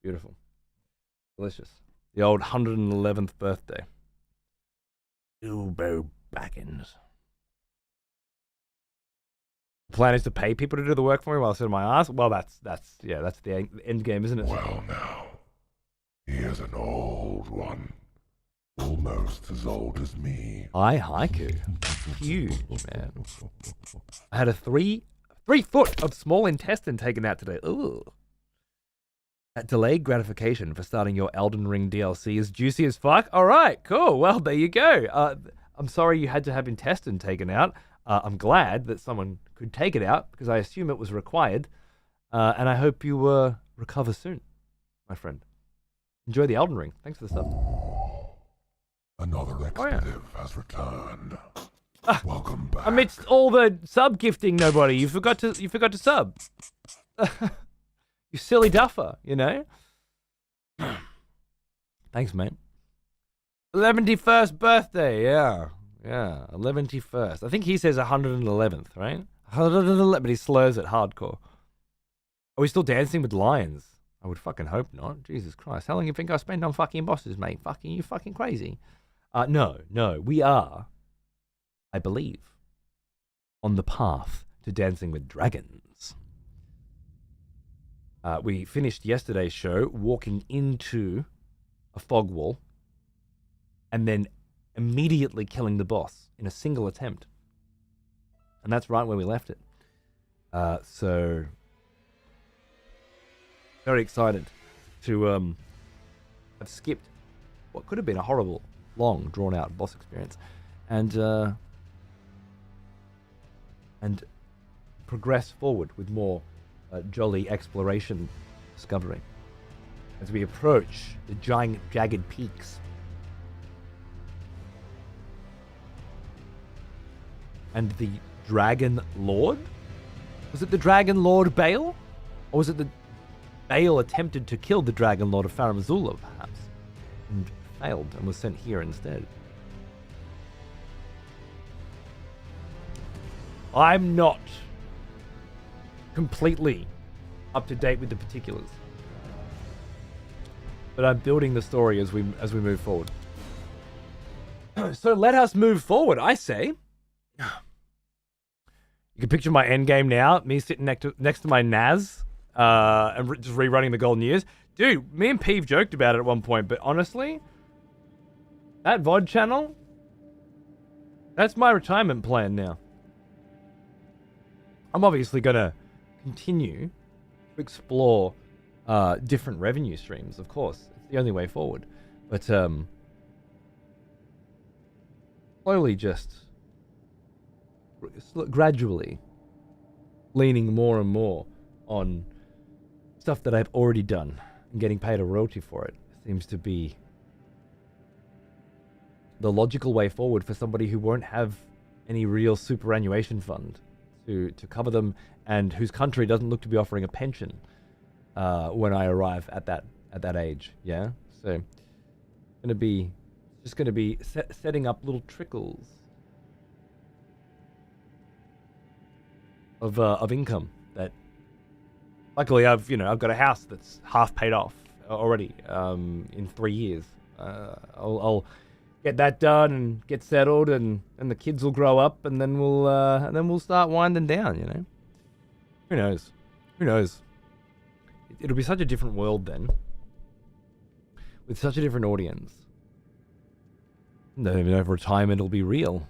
Beautiful, delicious. The old 111th birthday. Bilbo Baggins. The plan is to pay people to do the work for me while I sit on my ass. Well, that's the end game, isn't it? Well, now. Here's an old one. Almost as old as me. Haiku. Huge, man. I had a 3 foot of small intestine taken out today. Ooh. That delayed gratification for starting your Elden Ring DLC is juicy as fuck. All right, cool. Well, there you go. I'm sorry you had to have intestine taken out. I'm glad that someone could take it out because I assume it was required. And I hope you recover soon, my friend. Enjoy the Elden Ring. Thanks for the sub. Another expletive has returned. Welcome back. Amidst all the sub gifting, nobody, you forgot to sub. You silly duffer, you know. Thanks, mate. 11th birthday, yeah, 11th. I think he says 111th, right? 111, but he slurs it hardcore. Are we still dancing with lions? I would fucking hope not. Jesus Christ, how long you think I spend on fucking bosses, mate? You fucking crazy. No, we are, I believe, on the path to dancing with dragons. We finished yesterday's show walking into a fog wall and then immediately killing the boss in a single attempt. And that's right where we left it. So, very excited to have skipped what could have been a horrible, long, drawn-out boss experience and progress forward with more jolly exploration discovery as we approach the giant jagged peaks. And the Dragon Lord? Was it the Dragon Lord Bale? Or was it the Bale attempted to kill the Dragon Lord of Farum Azula, perhaps? And failed and was sent here instead. I'm not completely up to date with the particulars, but I'm building the story as we move forward. So let us move forward, I say. You can picture my end game now, me sitting next to my NAS, and just rerunning the Golden Years. Dude, me and Peeve joked about it at one point, but honestly, that VOD channel, that's my retirement plan now. I'm obviously going to continue to explore different revenue streams, of course. It's the only way forward. But slowly just gradually leaning more and more on stuff that I've already done and getting paid a royalty for it seems to be the logical way forward for somebody who won't have any real superannuation fund to cover them and whose country doesn't look to be offering a pension when I arrive at that age. Yeah, so going to be setting up little trickles of income that luckily I've got a house that's half paid off already in 3 years. I'll get that done and get settled and the kids will grow up and then we'll start winding down, you know. Who knows? It'll be such a different world then with such a different audience. I don't even know if retirement will be real.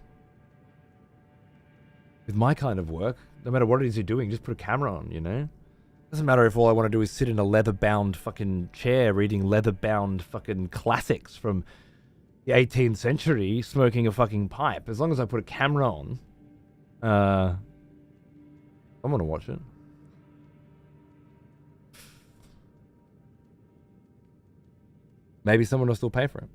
With my kind of work, no matter what it is you're doing, just put a camera on, you know? Doesn't matter if all I want to do is sit in a leather-bound fucking chair reading leather-bound fucking classics from the 18th century, smoking a fucking pipe. As long as I put a camera on, I'm gonna watch it. Maybe someone will still pay for it.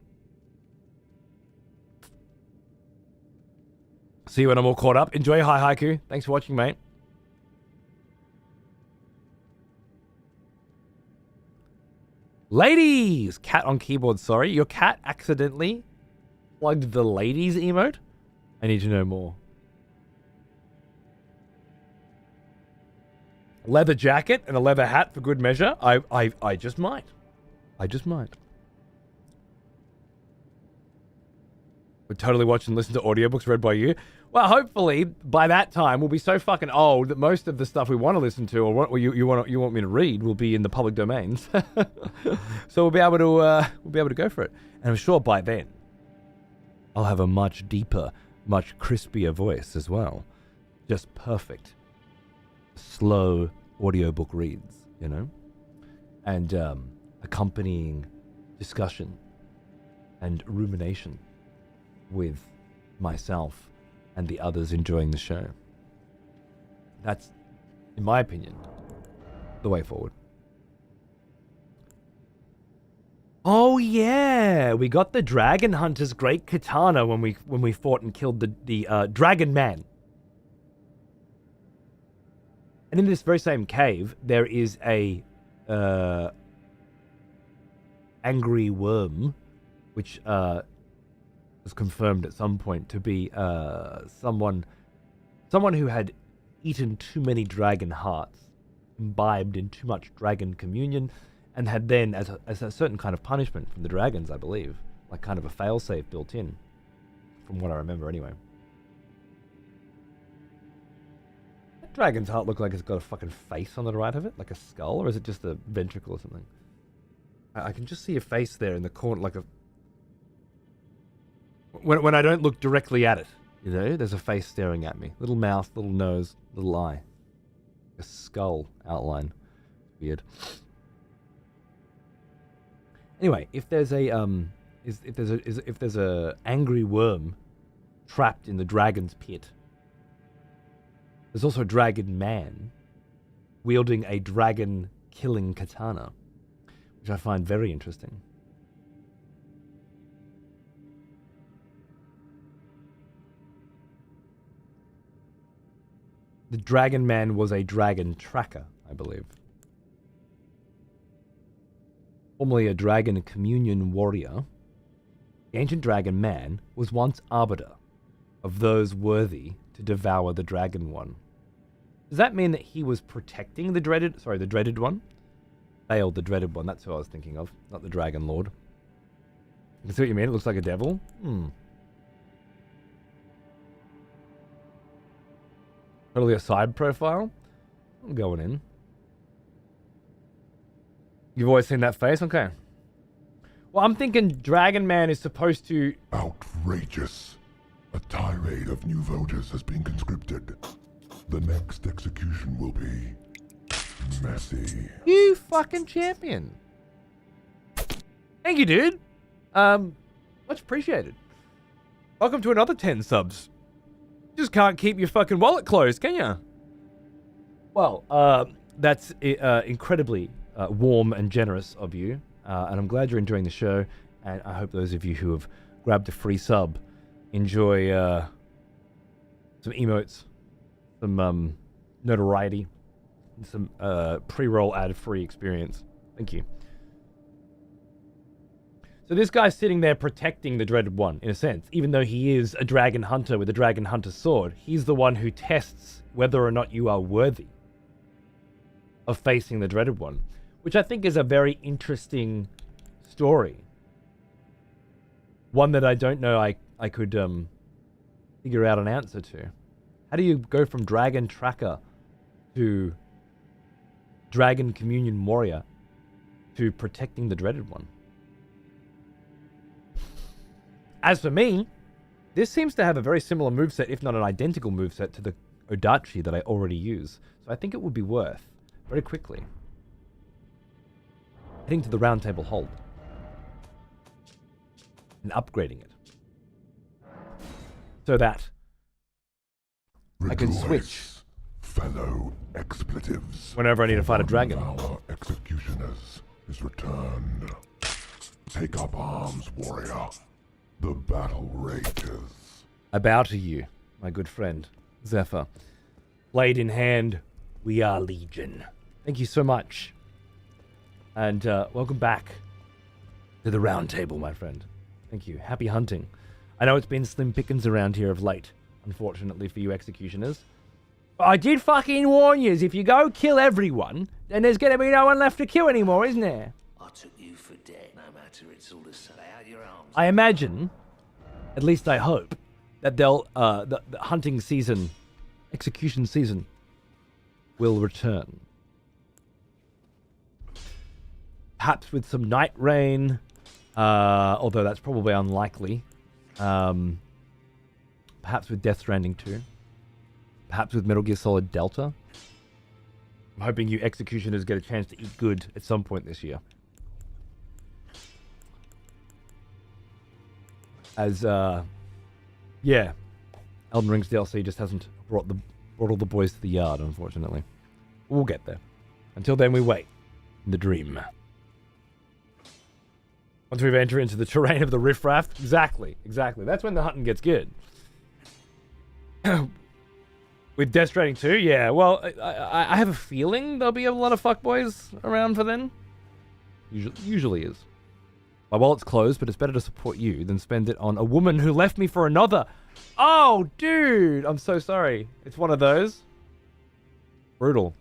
See you when I'm all caught up. Enjoy Hi Haiku. Thanks for watching, mate. Ladies! Cat on keyboard, sorry. Your cat accidentally plugged the ladies emote? I need to know more. Leather jacket and a leather hat for good measure? I just might. Would totally watch and listen to audiobooks read by you. Well, hopefully by that time we'll be so fucking old that most of the stuff we want to listen to or what you want me to read will be in the public domains. So we'll be able to go for it. And I'm sure by then I'll have a much deeper, much crispier voice as well. Just perfect. Slow audiobook reads, you know? And accompanying discussion and rumination with myself and the others enjoying the show. That's, in my opinion, the way forward. Oh yeah, we got the Dragon Hunter's great katana when we fought and killed the Dragon Man. And in this very same cave, there is a angry worm, which was confirmed at some point to be someone who had eaten too many dragon hearts, imbibed in too much dragon communion, and had then, as a certain kind of punishment from the dragons, I believe, like kind of a failsafe built in, from what I remember anyway. That dragon's heart look like it's got a fucking face on the right of it, like a skull, or is it just a ventricle or something? I can just see a face there in the corner, like a... When I don't look directly at it, you know, there's a face staring at me. Little mouth, little nose, little eye. A skull outline. Weird. Anyway, if there's a if there's a angry worm trapped in the dragon's pit, there's also a dragon man wielding a dragon killing katana, which I find very interesting. The dragon man was a dragon tracker, I believe. Formerly a dragon communion warrior, the ancient dragon man was once arbiter of those worthy to devour the dragon one. Does that mean that he was protecting the dreaded one? Baal, the dreaded one, that's who I was thinking of, not the dragon lord. You can see what you mean, it looks like a devil? Totally a side profile? I'm going in. You've always seen that face? Okay. Well, I'm thinking Dragon Man is supposed to... Outrageous. A tirade of new voters has been conscripted. The next execution will be... messy. You fucking champion. Thank you, dude. Much appreciated. Welcome to another 10 subs. Just can't keep your fucking wallet closed, can ya? Well, that's incredibly warm and generous of you, and I'm glad you're enjoying the show, and I hope those of you who have grabbed a free sub enjoy some emotes, some notoriety, and some pre-roll ad-free experience. Thank you. So this guy's sitting there protecting the Dreaded One, in a sense. Even though he is a dragon hunter with a dragon hunter sword, he's the one who tests whether or not you are worthy of facing the Dreaded One, which I think is a very interesting story. One that I don't know I could figure out an answer to. How do you go from Dragon Tracker to Dragon Communion Warrior to protecting the Dreaded One? As for me, this seems to have a very similar moveset, if not an identical moveset, to the Erdtree that I already use. So I think it would be worth, very quickly, heading to the Round Table Hold and upgrading it. So that I can switch fellow expletives. Whenever I need to fight a dragon. Our executioners is returned. Take up arms, warrior. The battle rages. I bow to you, my good friend, Zephyr. Blade in hand, we are legion. Thank you so much. And welcome back to the Round Table, my friend. Thank you. Happy hunting. I know it's been slim pickings around here of late, unfortunately for you executioners. But I did fucking warn you, if you go kill everyone, then there's going to be no one left to kill anymore, isn't there? I took you for dead, no matter it's all the same. Out your arms. I imagine, at least I hope, that they'll the hunting season, execution season, will return. Perhaps with some night rain, although that's probably unlikely. Perhaps with Death Stranding 2. Perhaps with Metal Gear Solid Delta. I'm hoping you executioners get a chance to eat good at some point this year. As, yeah, Elden Ring's DLC just hasn't brought all the boys to the yard, unfortunately. We'll get there. Until then, we wait. In the dream. Once we've entered into the terrain of the riffraff, exactly. That's when the hunting gets good. With Death Stranding 2, yeah. Well, I have a feeling there'll be a lot of fuckboys around for then. Usually is. My wallet's closed, but it's better to support you than spend it on a woman who left me for another. Oh, dude, I'm so sorry. It's one of those. Brutal.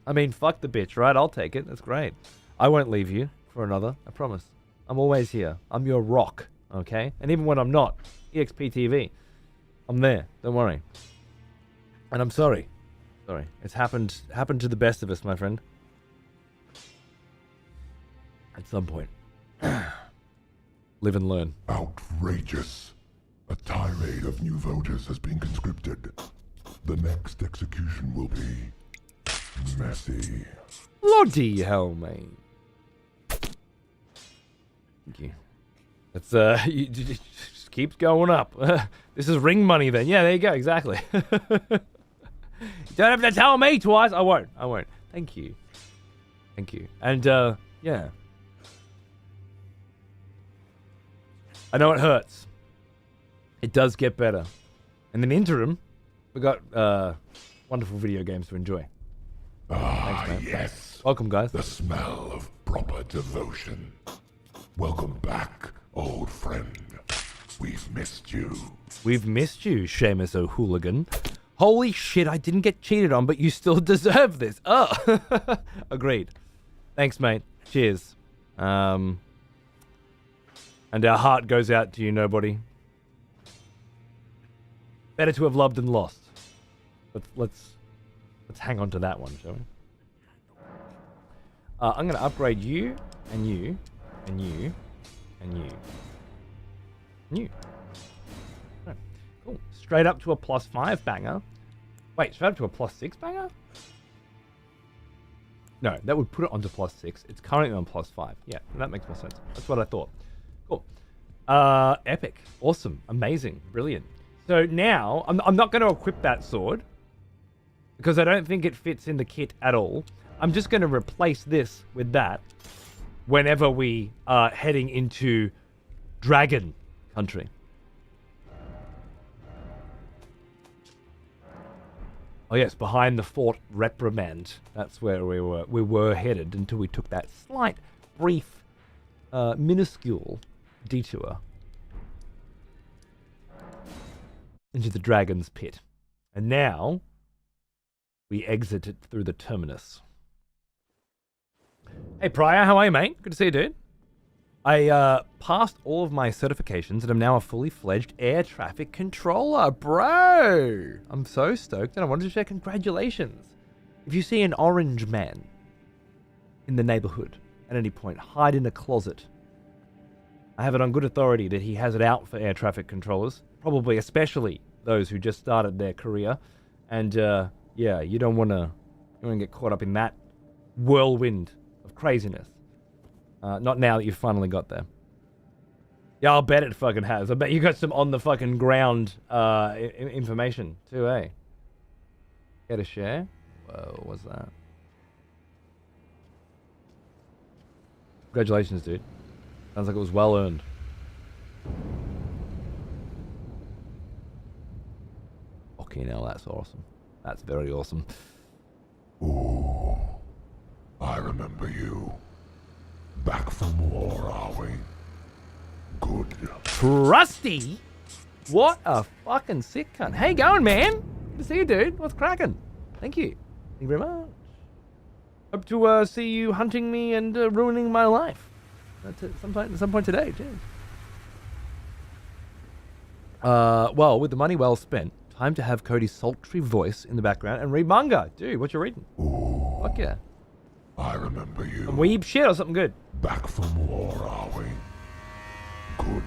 I mean, fuck the bitch, right? I'll take it. That's great. I won't leave you for another. I promise. I'm always here. I'm your rock, okay? And even when I'm not, EXPTV, I'm there. Don't worry. And I'm sorry. Sorry. It's happened to the best of us, my friend. At some point. Live and learn. Outrageous. A tirade of new voters has been conscripted. The next execution will be messy. Bloody hell, mate. Thank you. That's it just keeps going up. This is ring money then. Yeah, there you go, exactly. You don't have to tell me twice. I won't. Thank you. And yeah. I know it hurts. It does get better. And in the interim, we got wonderful video games to enjoy. Ah, Thanks, man. yes. Welcome, guys. The smell of proper devotion. Welcome back, old friend. We've missed you. We've missed you, Seamus O'Hooligan. Holy shit, I didn't get cheated on, but you still deserve this. Oh, agreed. Thanks, mate. Cheers. And our heart goes out to you, nobody. Better to have loved than lost. Let's hang on to that one, shall we? I'm going to upgrade you, and you, and you, and you. And you. Right. Cool. Straight up to a +5 banger. Wait, straight up to a +6 banger? No, that would put it onto +6. It's currently on +5. Yeah, that makes more sense. That's what I thought. Cool. Epic. Awesome. Amazing. Brilliant. So now, I'm not going to equip that sword, because I don't think it fits in the kit at all. I'm just going to replace this with that whenever we are heading into Dragon Country. Oh yes, behind the Fort Reprimand. That's where we were headed until we took that slight, brief, minuscule detour into the Dragon's Pit. And now we exit it through the terminus. Hey Pryor, how are you, mate? Good to see you, dude. I passed all of my certifications and I'm now a fully fledged air traffic controller, bro. I'm so stoked, and I wanted to share congratulations. If you see an orange man in the neighborhood at any point, hide in a closet. I have it on good authority that he has it out for air traffic controllers, probably especially those who just started their career. And yeah, you don't want to get caught up in that whirlwind of craziness. Not now that you've finally got there. Yeah, I'll bet it fucking has. I bet you got some on the fucking ground information too, eh? Get a share? Whoa, what's that? Congratulations, dude. Sounds like it was well earned. Okay, now that's awesome. That's very awesome. Ooh, I remember you. Back from war, are we? Good. Trusty? What a fucking sick cunt. How you going, man? Good to see you, dude. What's cracking? Thank you. Thank you very much. Hope to see you hunting me and ruining my life. That's it. At some point today, cheers. Well, with the money well spent, time to have Cody's sultry voice in the background and read manga. Dude, what you reading? Ooh, Fuck yeah. I remember you. Some weeb shit or something good? Back from war, are we? Good.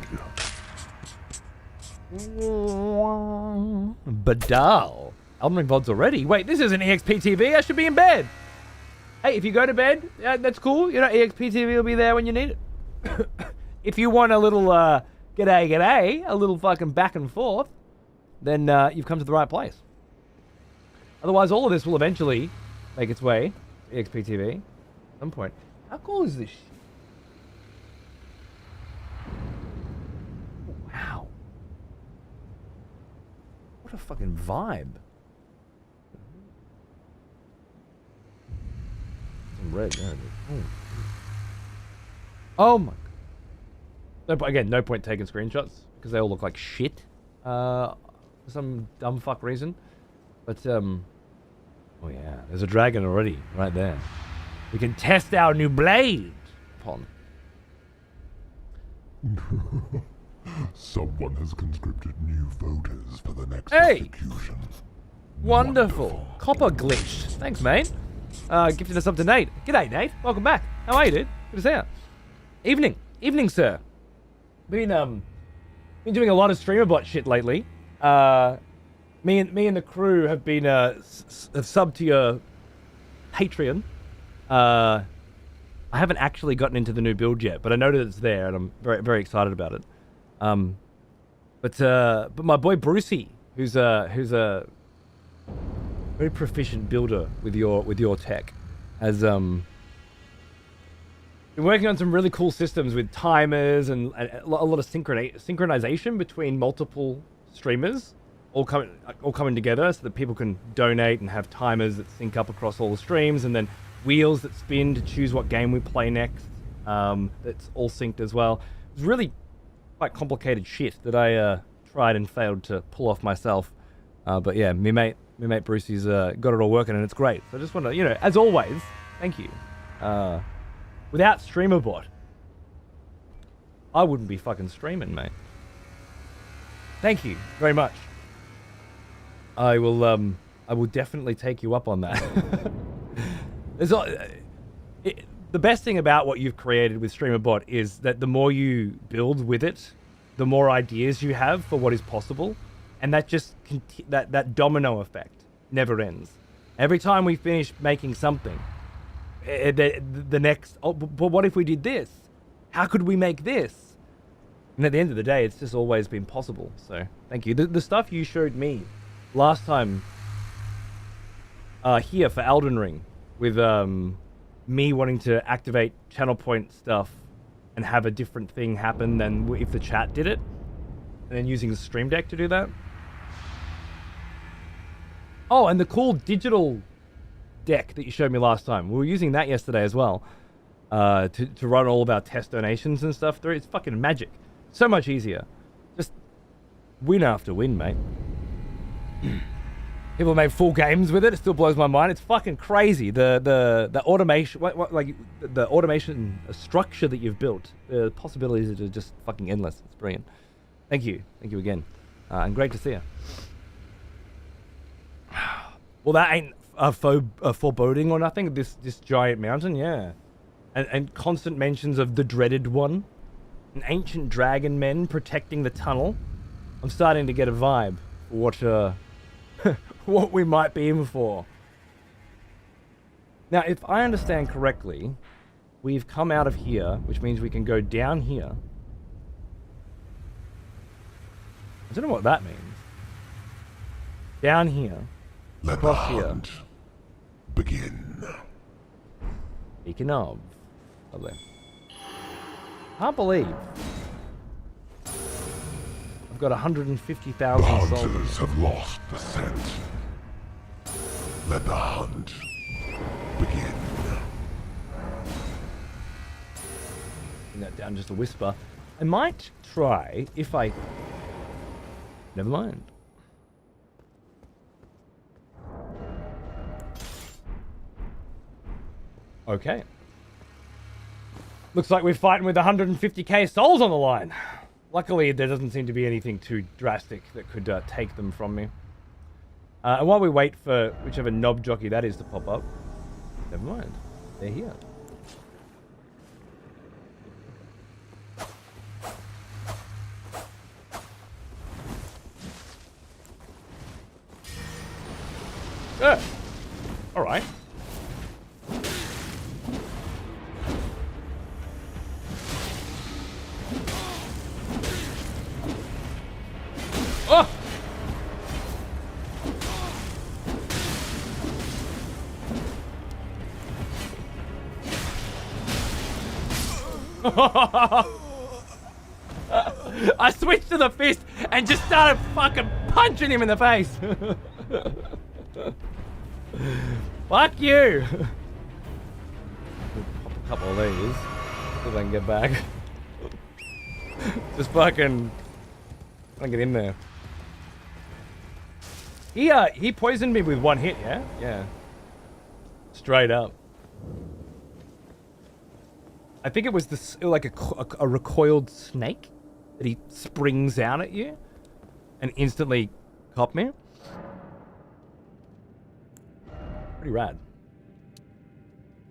Badal. Elden Ring VODs already? Wait, this isn't EXPTV. I should be in bed. Hey, if you go to bed, that's cool. You know, EXPTV will be there when you need it. If you want a little, g'day, a little fucking back and forth, then you've come to the right place. Otherwise, all of this will eventually make its way to EXPTV at some point. How cool is this shit? Wow. What a fucking vibe. Some red. There it is. Oh my. Again, no point taking screenshots because they all look like shit for some dumb fuck reason. But oh yeah, there's a dragon already right there. We can test our new blade upon. Someone has conscripted new voters for the next Hey! execution. Wonderful. Copper glitched. Thanks, mate. Gifted us up to Nate. G'day, Nate. Welcome back. How are you, dude? Good to see you. Evening, sir. Been doing a lot of streamer bot shit lately. Me and the crew have been have subbed to your Patreon. I haven't actually gotten into the new build yet, but I know that it's there, and I'm very, very excited about it. But my boy Brucey, who's a very proficient builder with your tech, has been working on some really cool systems with timers and a lot of synchronization between multiple streamers, all coming together so that people can donate and have timers that sync up across all the streams, and then wheels that spin to choose what game we play next. That's all synced as well. It's really quite complicated shit that I tried and failed to pull off myself. But yeah, me mate Brucey's got it all working, and it's great. So I just want to, as always, thank you. Without StreamerBot, I wouldn't be fucking streaming, mate. Thank you very much. I will definitely take you up on that. The best thing about what you've created with StreamerBot is that the more you build with it, the more ideas you have for what is possible, and that just that domino effect never ends. Every time we finish making something, the next, but what if we did this? How could we make this? And at the end of the day, it's just always been possible. So thank you. The stuff you showed me last time here for Elden Ring with me wanting to activate channel point stuff and have a different thing happen than if the chat did it, and then using the Stream Deck to do that. Oh, and the cool digital deck that you showed me last time. We were using that yesterday as well to run all of our test donations and stuff through. It's fucking magic. So much easier. Just win after win, mate. People made full games with it. It still blows my mind. It's fucking crazy. The automation, like the automation structure that you've built. The possibilities are just fucking endless. It's brilliant. Thank you again, and great to see you. Well, that ain't a foreboding or nothing. This giant mountain, yeah, and constant mentions of the dreaded one, an ancient dragon men protecting the tunnel. I'm starting to get a vibe for what we might be in for. Now, if I understand correctly, we've come out of here, which means we can go down here. I don't know what that means. Down here. Let the Across here. hunt begin. Speaking of. Lovely. Can't believe I've got 150,000 The souls. hunters have lost the scent. Let the hunt begin. Bring that down just a whisper. I might try if I... Never mind. Okay. Looks like we're fighting with 150k souls on the line. Luckily, there doesn't seem to be anything too drastic that could take them from me. And while we wait for whichever knob jockey that is to pop up, never mind. They're here. All right. Oh! I switched to the fist and just started fucking punching him in the face. Fuck you. Pop a couple of these. See if I can get back. Just fucking... Trying to get in there. He poisoned me with one hit, yeah? Yeah. Straight up. I think it was like a recoiled snake that he springs out at you and instantly cop me. Pretty rad.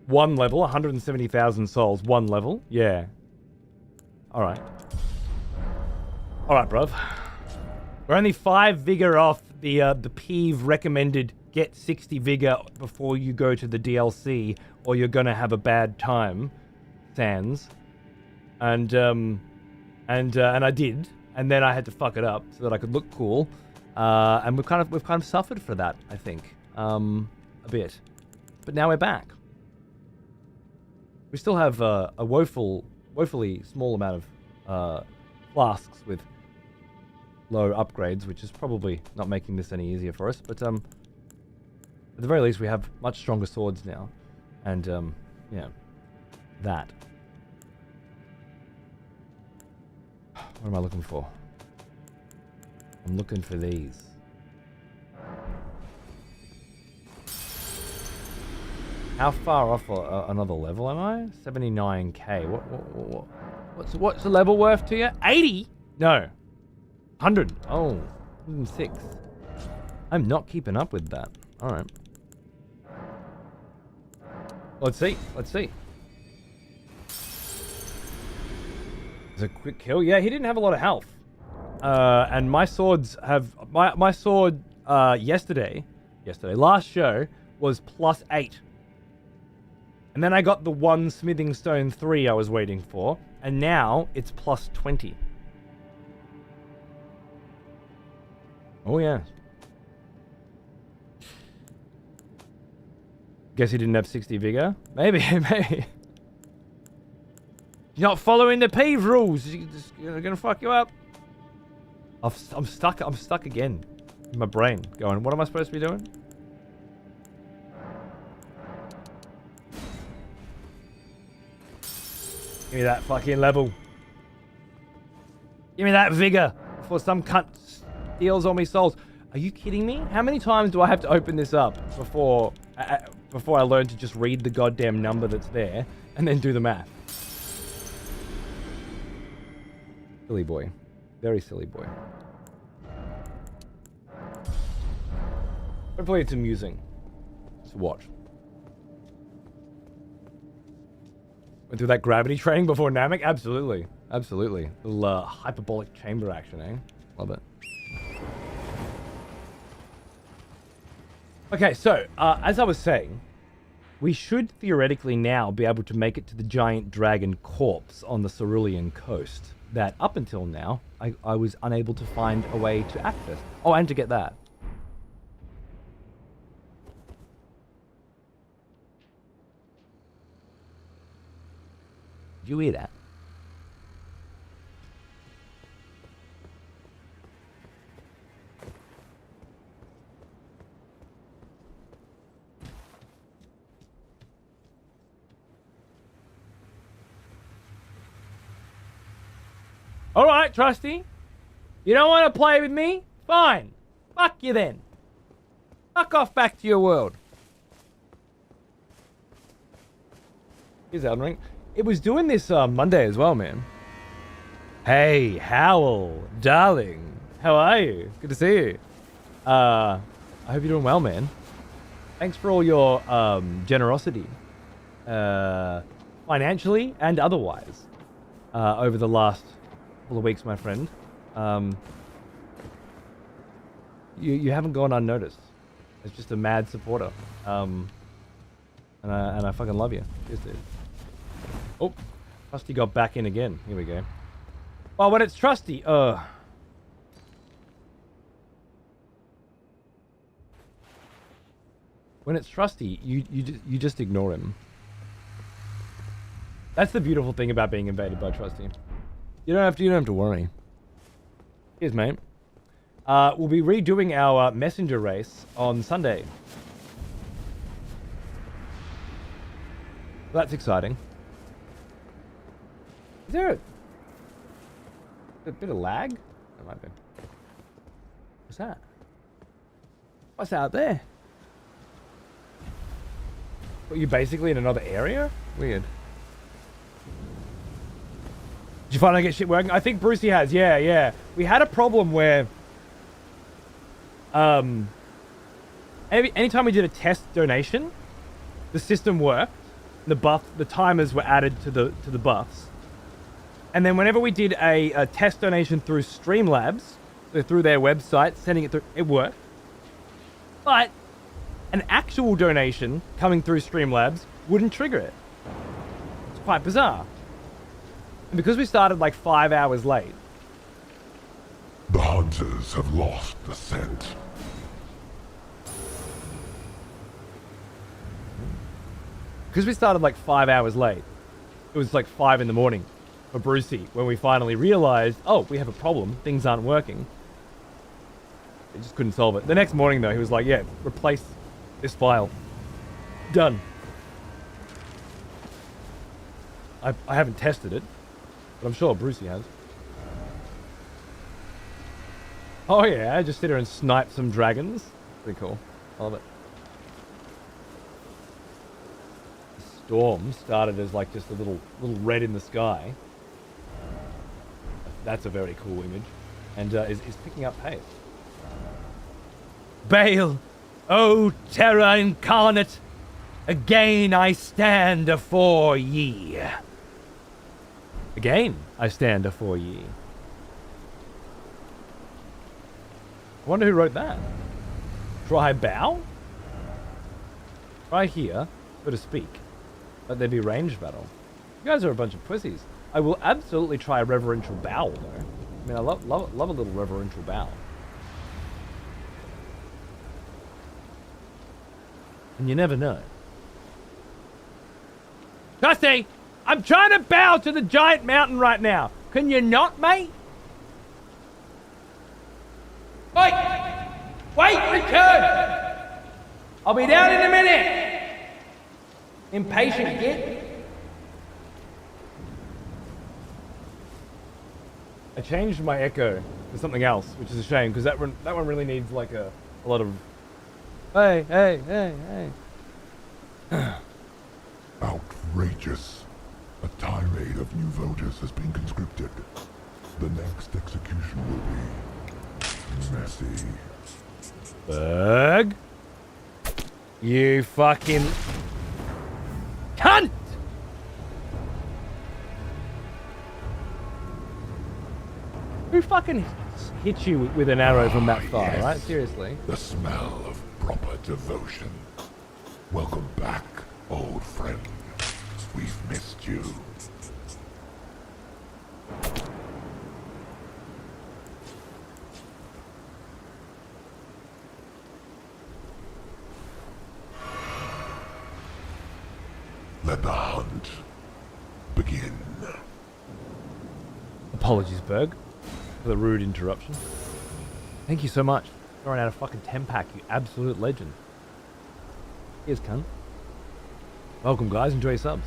One level, 170,000 souls. One level, yeah. All right. All right, bruv. We're only 5 vigor off the Peeve recommended get 60 vigor before you go to the DLC, or you're gonna have a bad time. Sans, and I did, and then I had to fuck it up so that I could look cool, and we've kind of suffered for that, I think, a bit, but now we're back. We still have a woefully small amount of flasks with low upgrades, which is probably not making this any easier for us, but at the very least we have much stronger swords now, and yeah, that. What am I looking for? I'm looking for these. How far off another level am I? 79k. What's the level worth to you? 80? No. 100. Oh, 106. I'm not keeping up with that. All right. Let's see. Let's see. It's a quick kill. Yeah, he didn't have a lot of health. And my swords have... My sword last show, was +8. And then I got the one Smithing Stone 3 I was waiting for. And now it's +20. Oh, yeah. Guess he didn't have 60 vigor? Maybe, maybe. You're not following the Peeve rules. You're gonna fuck you up. I'm stuck again in my brain. Going, what am I supposed to be doing? Give me that fucking level. Give me that vigor before some cunt steals all me souls. Are you kidding me? How many times do I have to open this up before I learn to just read the goddamn number that's there and then do the math? Silly boy. Very silly boy. Hopefully it's amusing to watch. Went through that gravity training before Namek? Absolutely. Absolutely. A little hyperbolic chamber action, eh? Love it. Okay, so, as I was saying, we should theoretically now be able to make it to the giant dragon corpse on the Cerulean coast that up until now I was unable to find a way to access. Oh, and to get that. Did you hear that? All right, Trusty. You don't want to play with me? Fine. Fuck you then. Fuck off back to your world. Here's Elden Ring. It was doing this Monday as well, man. Hey, Howl, darling. How are you? Good to see you. I hope you're doing well, man. Thanks for all your generosity. Financially and otherwise. Over the last couple of weeks, my friend. You haven't gone unnoticed. It's just a mad supporter. And I fucking love you. Cheers, dude. Oh, Trusty got back in again. Here we go. Oh, when it's Trusty, when it's Trusty, you just ignore him. That's the beautiful thing about being invaded by Trusty. You don't have to worry. Here's mate. We'll be redoing our messenger race on Sunday. That's exciting. Is there a bit of lag? There might be. What's that? What's out there? Are you basically in another area? Weird. Did you finally get shit working? I think Brucey has. Yeah. We had a problem where anytime we did a test donation, the system worked. The timers were added to the buffs. And then whenever we did a test donation through Streamlabs, so through their website, sending it through, it worked. But an actual donation coming through Streamlabs wouldn't trigger it. It's quite bizarre. And because we started like 5 hours late. The hunters have lost the scent. Because we started like 5 hours late. It was like 5 in the morning for Brucey when we finally realized, oh, we have a problem. Things aren't working. They just couldn't solve it. The next morning though, he was like, yeah, replace this file. Done. I haven't tested it, but I'm sure Brucey has. Oh yeah, just sit here and snipe some dragons. Pretty cool. I love it. The storm started as like just a little red in the sky. That's a very cool image. And is picking up pace. Baal, O terror incarnate, again I stand afore ye. Again I stand afore ye. I wonder who wrote that. Try bow? Try here, so to speak. Let there be ranged battle. You guys are a bunch of pussies. I will absolutely try a reverential bow though. I mean, I love a little reverential bow. And you never know. Trusty! I'm trying to bow to the giant mountain right now. Can you not, mate? Wait! Wait, return! I'll be down in a minute! Impatient git. I changed my echo to something else, which is a shame, because that one really needs like a lot of... Hey. Outrageous. A tirade of new voters has been conscripted. The next execution will be messy. Berg? You fucking... cunt! Who fucking hit you with an arrow from that far, Yes. right? Seriously. The smell of proper devotion. Welcome back, old friend. We've missed you. Let the hunt begin. Apologies, Berg, for the rude interruption. Thank you so much. Throwing out a fucking 10-pack, you absolute legend. Here's cunt. Welcome, guys. Enjoy your subs.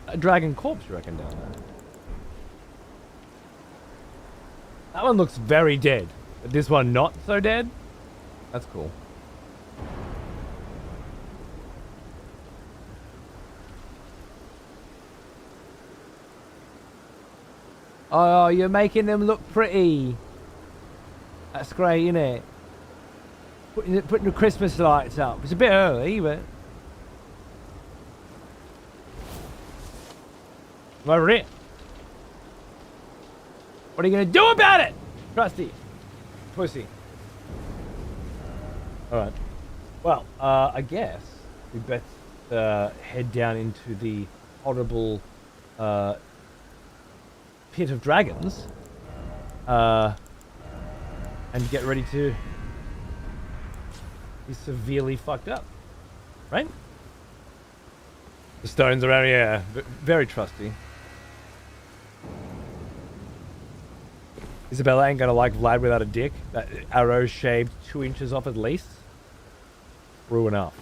A dragon corpse, you reckon, down there? That one looks very dead. But this one not so dead? That's cool. Oh, you're making them look pretty. That's great, isn't it? Putting the Christmas lights up. It's a bit early, but... I'm over here. What are you going to do about it? Trusty. Pussy. Alright. Well, I guess we better head down into the horrible pit of dragons and get ready to be severely fucked up. right? The stones around here, very trusty. Isabella ain't gonna like Vlad without a dick. That arrow shaved 2 inches off at least. True enough.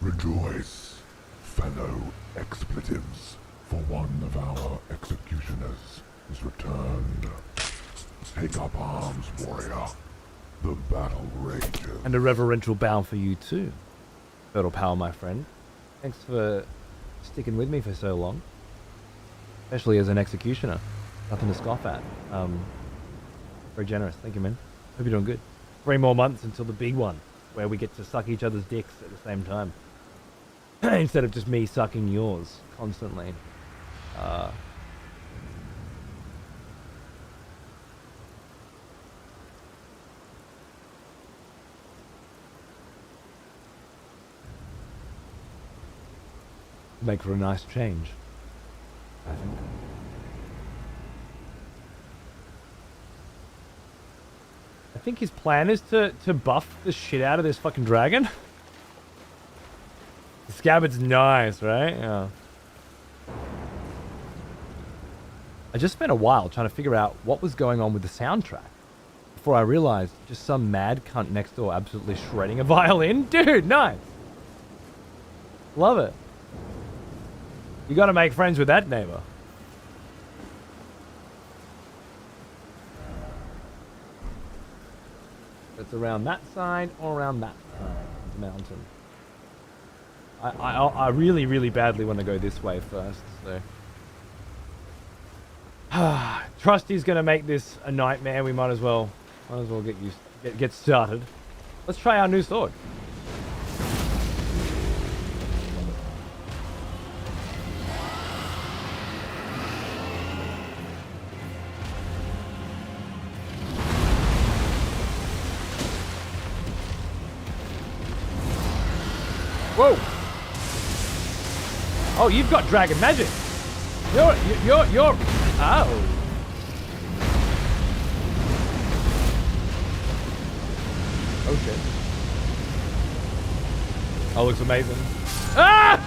Rejoice, fellow expletives, for one of our executioners is returned. Take up arms, warrior. The battle rages. And a reverential bow for you too, Turtle Power, my friend. Thanks for sticking with me for so long. Especially as an executioner. Nothing to scoff at. Very generous. Thank you, man. Hope you're doing good. 3 more months until the big one, where we get to suck each other's dicks at the same time. Instead of just me sucking yours constantly. Make for a nice change, I think. I think his plan is to buff the shit out of this fucking dragon. The scabbard's nice, right? Yeah. I just spent a while trying to figure out what was going on with the soundtrack before I realized just some mad cunt next door absolutely shredding a violin. Dude, nice. Love it. You gotta make friends with that neighbor. It's around that side or around that side of the mountain. I really, really badly want to go this way first, so. Trusty's gonna make this a nightmare. We might as well get started. Let's try our new sword. Whoa! Oh, you've got dragon magic. You're. Oh. Oh shit. Oh, looks amazing. Ah!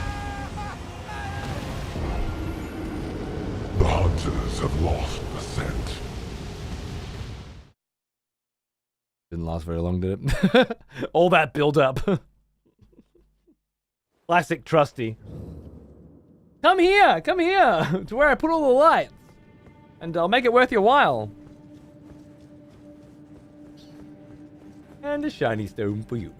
The hunters have lost the scent. Didn't last very long, did it? All that build up. Classic Trusty. Come here to where I put all the lights, and I'll make it worth your while. And a shiny stone for you.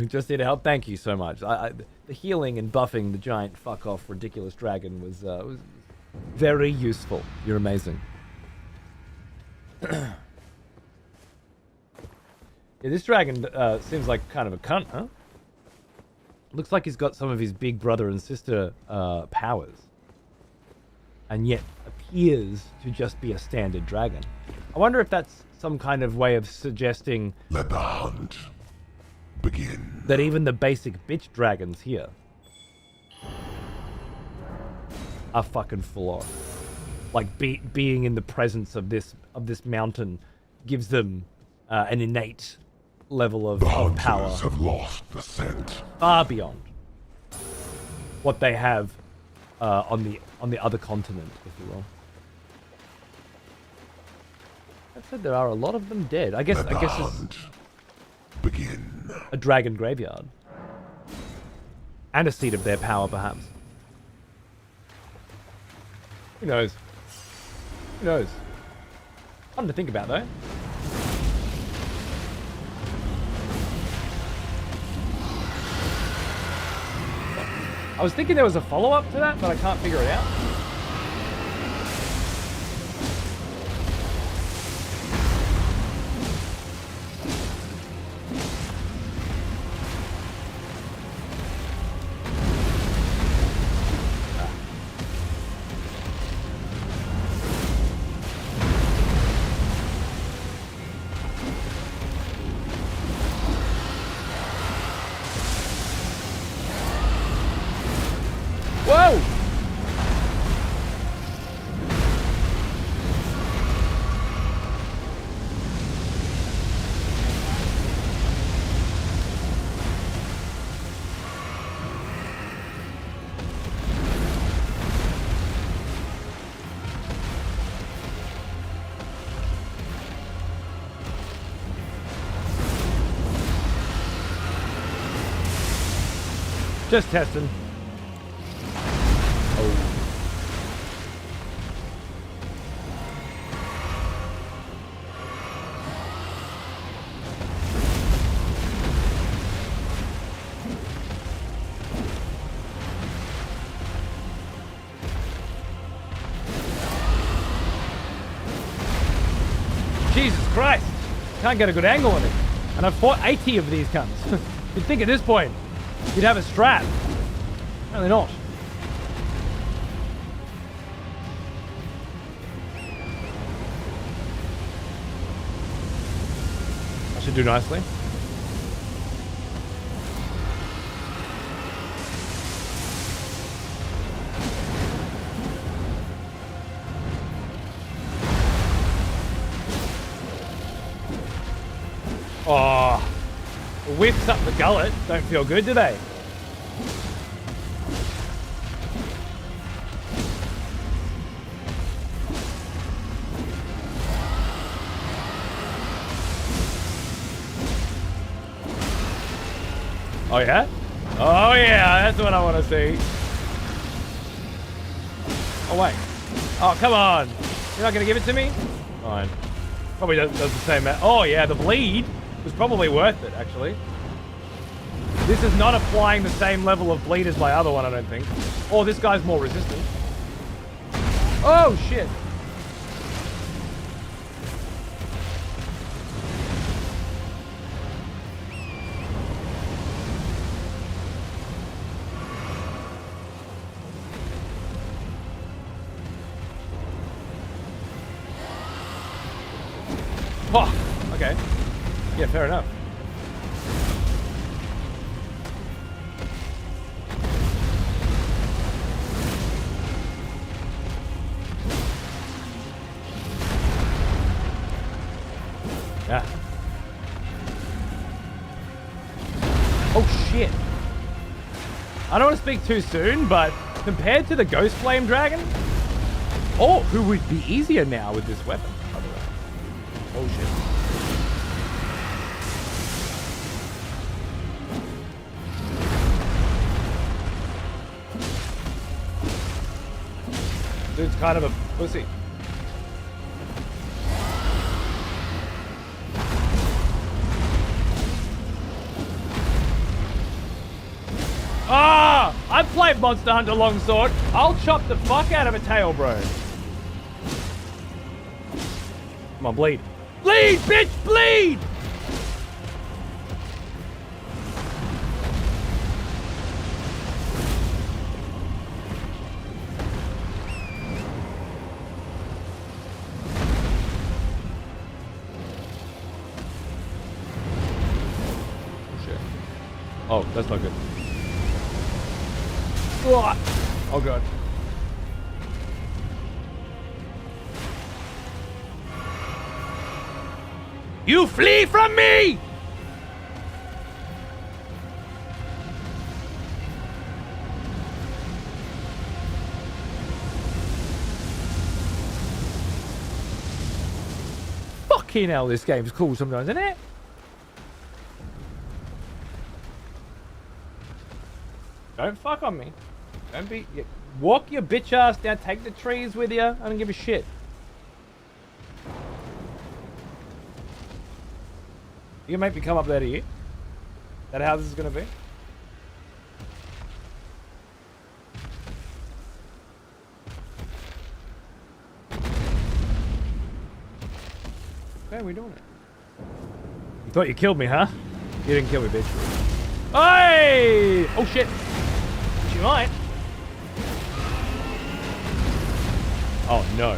Just here to help. Thank you so much. The healing and buffing the giant fuck off ridiculous dragon was very useful. You're amazing. Yeah, this dragon seems like kind of a cunt, huh? Looks like he's got some of his big brother and sister powers. And yet appears to just be a standard dragon. I wonder if that's some kind of way of suggesting... Let the hunt begin. ...that even the basic bitch dragons here are fucking full on. Like being in the presence of this mountain gives them an innate level of power. The hunters have lost the scent. Far beyond what they have on the other continent, if you will. That said, there are a lot of them dead. I guess it's begin. A dragon graveyard and a seat of their power, perhaps. Who knows? Who knows? Fun to think about, though. I was thinking there was a follow-up to that, but I can't figure it out. Whoa! Just testing. Oh. Jesus Christ! Can't get a good angle on it. And I've fought 80 of these cunts. You'd think at this point, you'd have a strat. Apparently not. I should do nicely. Oh, whips up the gullet. Don't feel good, do they? Oh yeah? Oh yeah, that's what I want to see. Oh wait. Oh, come on. You're not going to give it to me? Fine. Probably does the same. Oh yeah, the bleed was probably worth it, actually. This is not applying the same level of bleed as my other one, I don't think. Oh, this guy's more resistant. Oh, shit. Oh, okay. Yeah, fair enough. Yeah. Oh shit. I don't want to speak too soon, but compared to the Ghost Flame Dragon, oh, who would be easier now with this weapon, by the way. Oh shit. Dude's kind of a pussy. Ah! I've played Monster Hunter Longsword. I'll chop the fuck out of a tail, bro. Come on, bleed. Bleed, bitch, bleed! Oh, shit. Oh, that's not good. Oh god. You flee from me! Fucking hell, this game's cool sometimes, isn't it? Don't fuck on me. Don't be... Walk your bitch ass down. Take the trees with you. I don't give a shit. You can make me come up there to you. Is that how this is going to be? Okay, we're doing it. You thought you killed me, huh? You didn't kill me, bitch. Hey! Oh, shit. She might. Oh, no.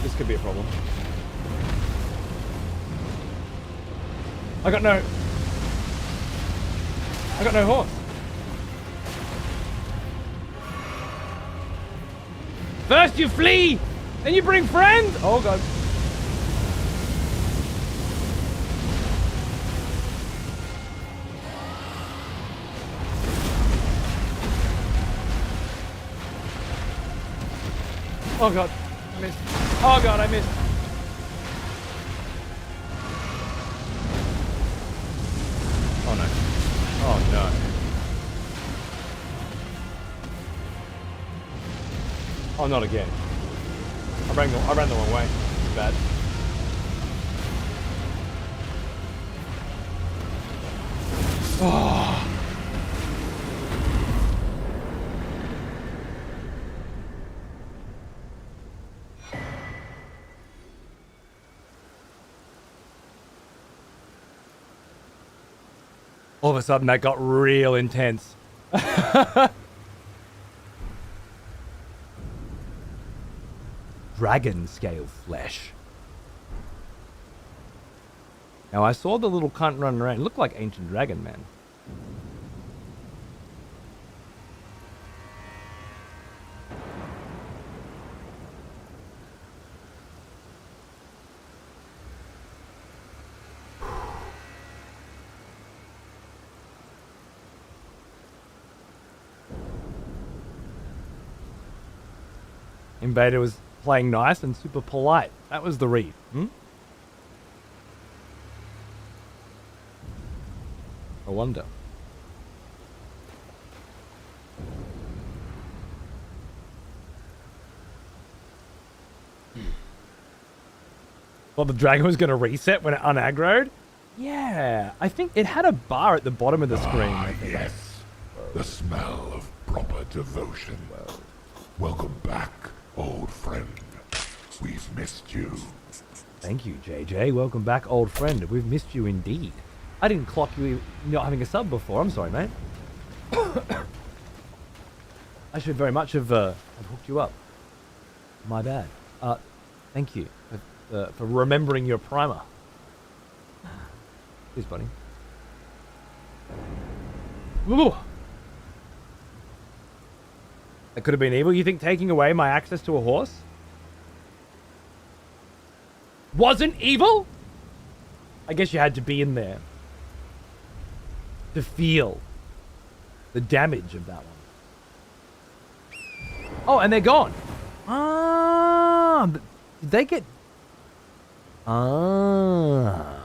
This could be a problem. I got no horse. First you flee, then you bring friends. Oh, God. Oh god, I missed. Oh god, I missed. Oh no. Oh no. Oh, not again. I ran the wrong way. Too bad. Oh. All of a sudden, that got real intense. Dragon scale flesh. Now, I saw the little cunt running around. It looked like Ancient Dragon, man. Invader was playing nice and super polite. That was the read. I wonder. Well, the dragon was going to reset when it unaggroed? Yeah, I think it had a bar at the bottom of the screen. Yes, the smell of proper devotion. Welcome back, old friend. We've missed you. Thank you, JJ. Welcome back, old friend. We've missed you indeed. I didn't clock you not having a sub before. I'm sorry, mate. I should very much have hooked you up. My bad. Thank you for remembering your primer. Cheers, buddy. Ooh. That could have been evil. You think taking away my access to a horse wasn't evil? I guess you had to be in there to feel the damage of that one. Oh, and they're gone. Ah, did they get... Ah.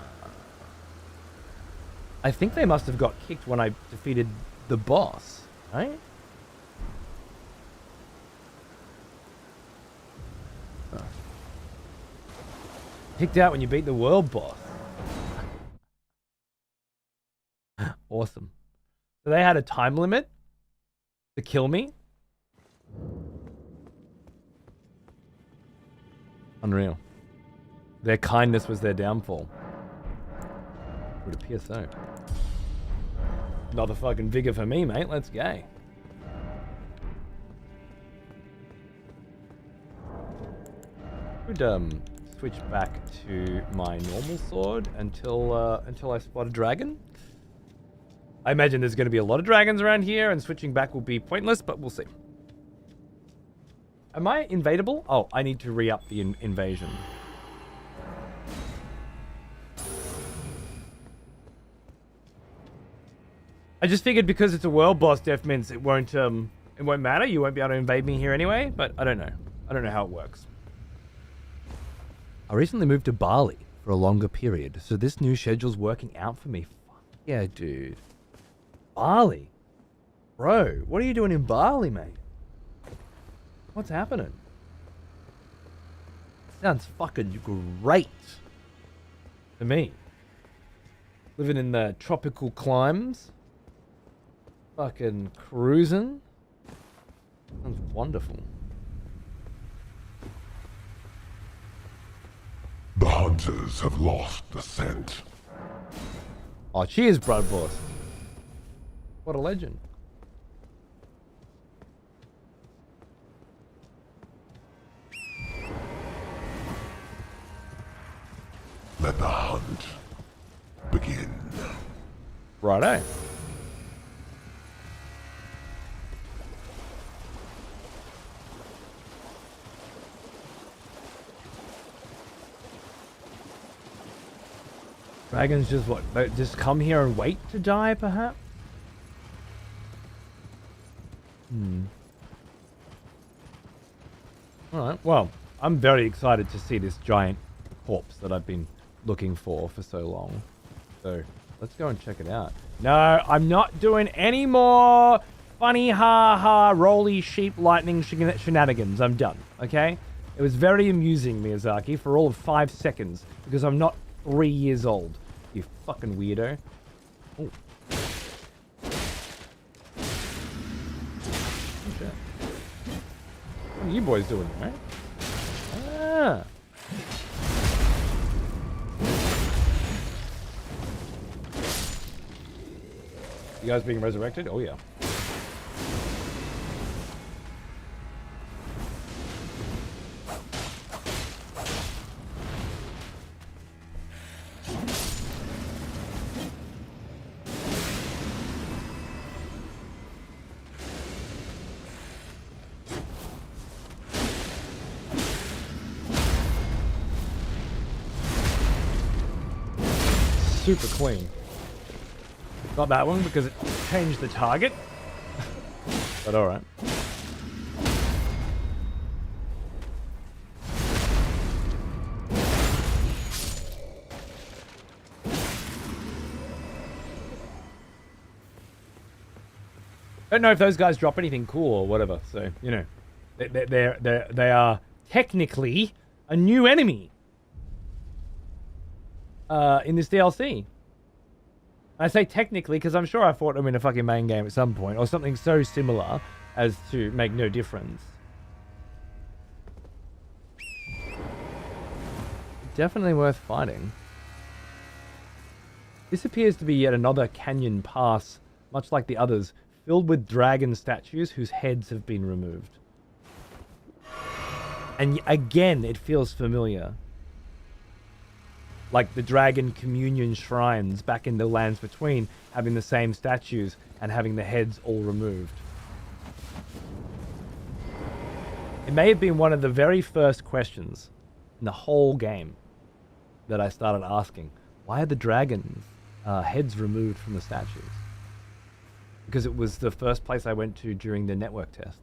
I think they must have got kicked when I defeated the boss, right? Kicked out when you beat the world boss. Awesome. So they had a time limit to kill me? Unreal. Their kindness was their downfall. It would appear so. Another fucking vigor for me, mate. Let's go. Would switch back to my normal sword until I spot a dragon. I imagine there's going to be a lot of dragons around here, and switching back will be pointless, but we'll see. Am I invadable? Oh, I need to re-up the invasion. I just figured because it's a world boss, Def means it won't matter. You won't be able to invade me here anyway, but I don't know. I don't know how it works. I recently moved to Bali for a longer period, so this new schedule's working out for me. Fuck yeah, dude. Bali? Bro, what are you doing in Bali, mate? What's happening? Sounds fucking great to me. Living in the tropical climes. Fucking cruising. Sounds wonderful. The hunters have lost the scent. Oh, cheers, Blood Boss. What a legend. Let the hunt begin. Righto. Dragons just what? Just come here and wait to die, perhaps? Alright, well, I'm very excited to see this giant corpse that I've been looking for so long. So, let's go and check it out. No, I'm not doing any more funny, ha, rolly sheep lightning shenanigans. I'm done, okay? It was very amusing, Miyazaki, for all of 5 seconds, because I'm not 3 years old. You fucking weirdo. Oh. Shit. What are you boys doing, right? Ah. You guys being resurrected? Oh, yeah. Super clean. Not that one because it changed the target. But alright. Don't know if those guys drop anything cool or whatever, so, you know. They are technically a new enemy. In this DLC. I say technically because I'm sure I fought them in a fucking main game at some point, or something so similar as to make no difference. Definitely worth fighting. This appears to be yet another canyon pass, much like the others, filled with dragon statues whose heads have been removed. And again, it feels familiar. Like the dragon communion shrines back in the lands between, having the same statues and having the heads all removed. It may have been one of the very first questions in the whole game that I started asking. Why are the dragons' heads removed from the statues? Because it was the first place I went to during the network test.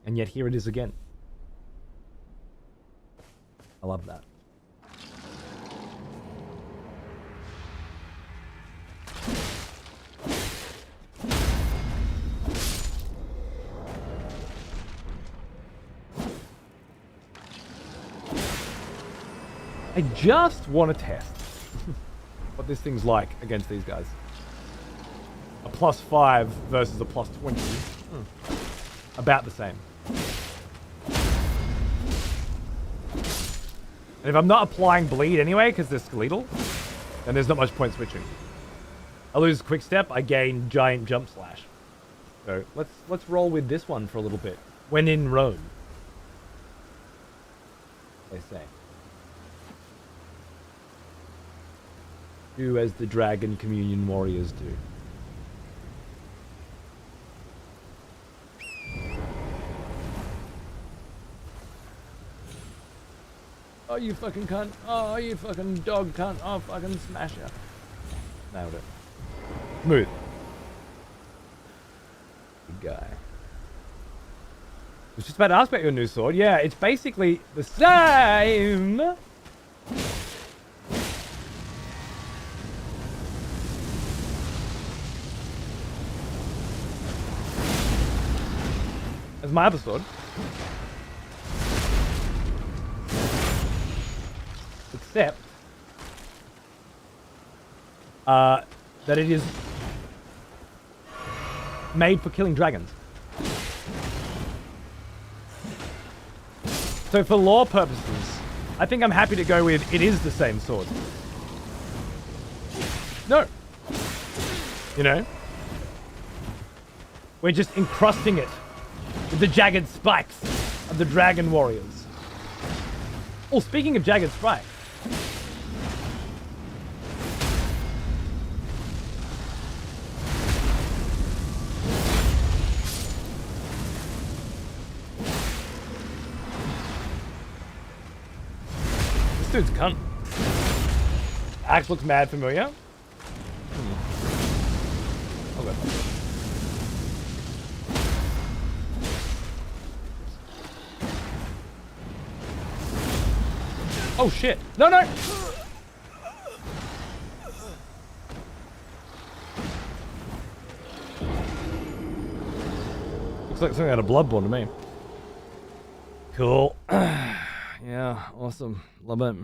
And yet here it is again. I love that. I just want to test what this thing's like against these guys. A +5 versus a +20. About the same. And if I'm not applying bleed anyway, because they're skeletal, then there's not much point switching. I lose quick step, I gain giant jump slash. So let's roll with this one for a little bit. When in Rome, they say. Do as the Dragon Communion Warriors do. Oh, you fucking cunt. Oh, you fucking dog cunt. Oh, fucking smash ya. Nailed it. Smooth. Good guy. I was just about to ask about your new sword. Yeah, it's basically the same. As my other sword. Except that it is made for killing dragons. So for lore purposes, I think I'm happy to go with it is the same sword. No. You know? We're just encrusting it with the jagged spikes of the dragon warriors. Oh, speaking of jagged spikes. This dude's cunt. Axe looks mad familiar. Okay. Oh shit. No, no! Looks like something out of Bloodborne to me. Cool. Yeah, awesome. Love it.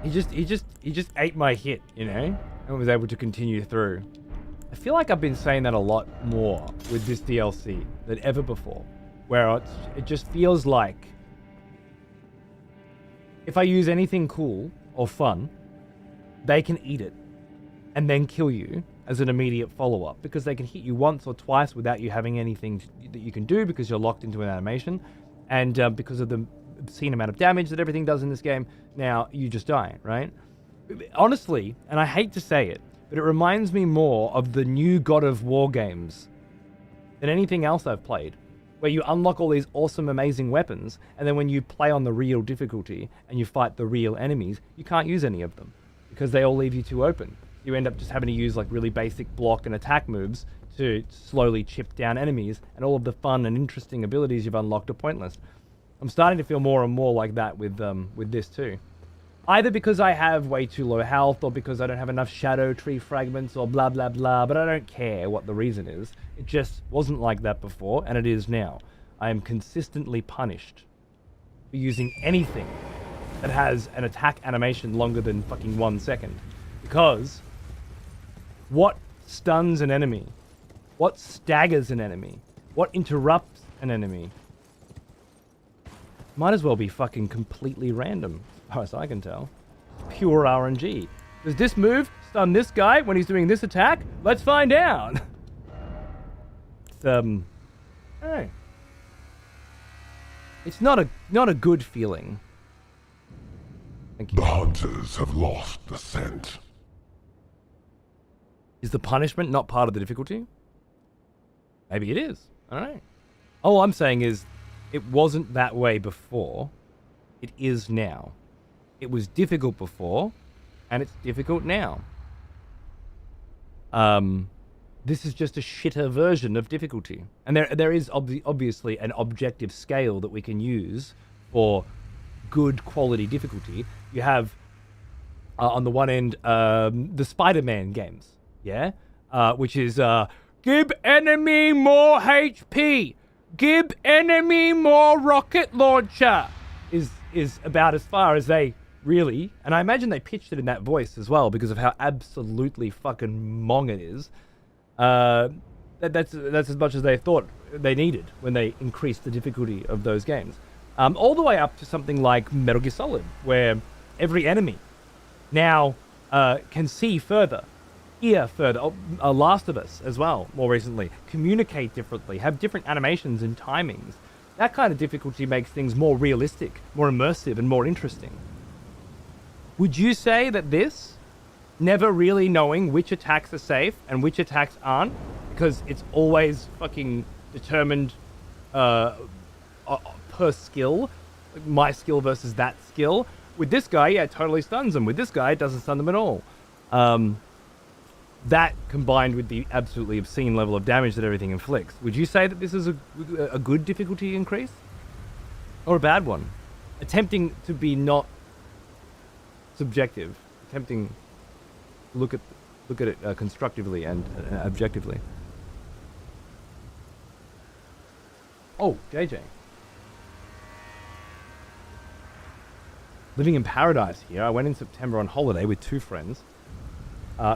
He just ate my hit, you know, and was able to continue through. I feel like I've been saying that a lot more with this DLC than ever before, where it just feels like if I use anything cool or fun, they can eat it and then kill you as an immediate follow-up, because they can hit you once or twice without you having anything that you can do because you're locked into an animation, and because of the obscene amount of damage that everything does in this game, now you just die, right? Honestly, and I hate to say it, but it reminds me more of the new God of War games than anything else I've played, where you unlock all these awesome, amazing weapons, and then when you play on the real difficulty and you fight the real enemies, you can't use any of them because they all leave you too open. You end up just having to use like really basic block and attack moves to slowly chip down enemies, and all of the fun and interesting abilities you've unlocked are pointless. I'm starting to feel more and more like that with this too. Either because I have way too low health, or because I don't have enough shadow tree fragments, or blah blah blah, but I don't care what the reason is. It just wasn't like that before, and it is now. I am consistently punished for using anything that has an attack animation longer than fucking 1 second. Because what stuns an enemy? What staggers an enemy? What interrupts an enemy? Might as well be fucking completely random, as far as I can tell. Pure RNG. Does this move stun this guy when he's doing this attack? Let's find out. It's hey. It's not a good feeling. Thank you. The hunters have lost the scent. Is the punishment not part of the difficulty? Maybe it is. I don't know. All I'm saying is, it wasn't that way before. It is now. It was difficult before, and it's difficult now. This is just a shitter version of difficulty. And there is obviously an objective scale that we can use for good quality difficulty. You have, on the one end, the Spider-Man games, yeah? Which is, give enemy more HP! Give enemy more rocket launcher! Is about as far as they really, and I imagine they pitched it in that voice as well because of how absolutely fucking mong it is. That's as much as they thought they needed when they increased the difficulty of those games. All the way up to something like Metal Gear Solid, where every enemy now can see further, hear further. Last of Us as well, more recently, communicate differently, have different animations and timings. That kind of difficulty makes things more realistic, more immersive, and more interesting. Would you say that this, never really knowing which attacks are safe and which attacks aren't, because it's always fucking determined per skill, like my skill versus that skill. With this guy, yeah, it totally stuns them. With this guy, it doesn't stun them at all. That combined with the absolutely obscene level of damage that everything inflicts, would you say that this is a good difficulty increase? Or a bad one? Attempting to be not subjective. Attempting to look at it constructively and objectively. Oh, JJ. Living in paradise here. I went in September on holiday with 2 friends.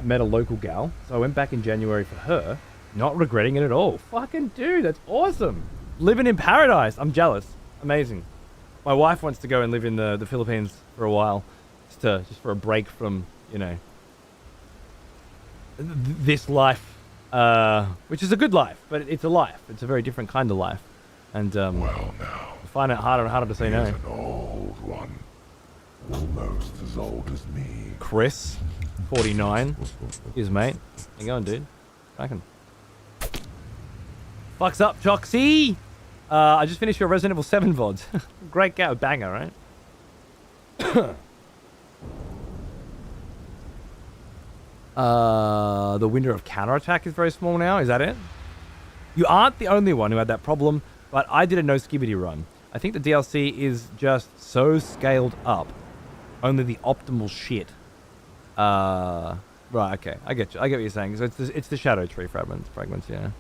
Met a local gal, so I went back in January for her. Not regretting it at all. Fucking dude, that's awesome. Living in paradise. I'm jealous. Amazing. My wife wants to go and live in the Philippines for a while, just for a break from, you know, this life, which is a good life, but it's a life. It's a very different kind of life, and Well, now, I find it harder and harder to say no. here's an old one. Almost as old as me. Chris, 49. Here's mate. How you going, dude? Cracking. Fucks up, Choxy! I just finished your Resident Evil 7 VODs. Great guy, banger, right? The window of counterattack is very small now. Is that it? You aren't the only one who had that problem, but I did a no skibbity run. I think the DLC is just so scaled up. Only the optimal shit Right, okay. I get you. I get what you're saying. So it's the Shadow Tree fragments, yeah. Have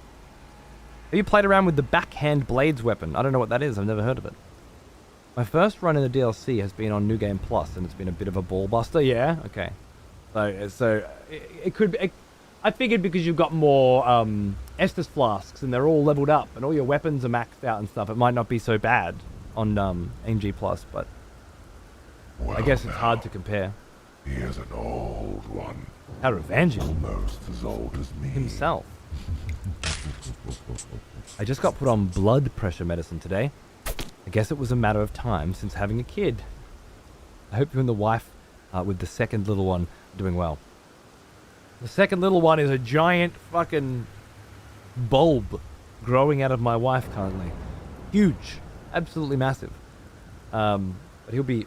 you played around with the backhand blades weapon? I don't know what that is. I've never heard of it. My first run in the DLC has been on New Game Plus, and it's been a bit of a ball buster. Yeah, okay. So it could be... I figured because you've got more Estus flasks, and they're all leveled up, and all your weapons are maxed out and stuff, it might not be so bad on NG Plus, but Well, I guess it's now, hard to compare. He is an old one. How revenge Almost as old as me. himself. I just got put on blood pressure medicine today. I guess it was a matter of time since having a kid. I hope you and the wife with the second little one are doing well. The second little one is a giant fucking bulb growing out of my wife currently. Huge. Absolutely massive. But he'll be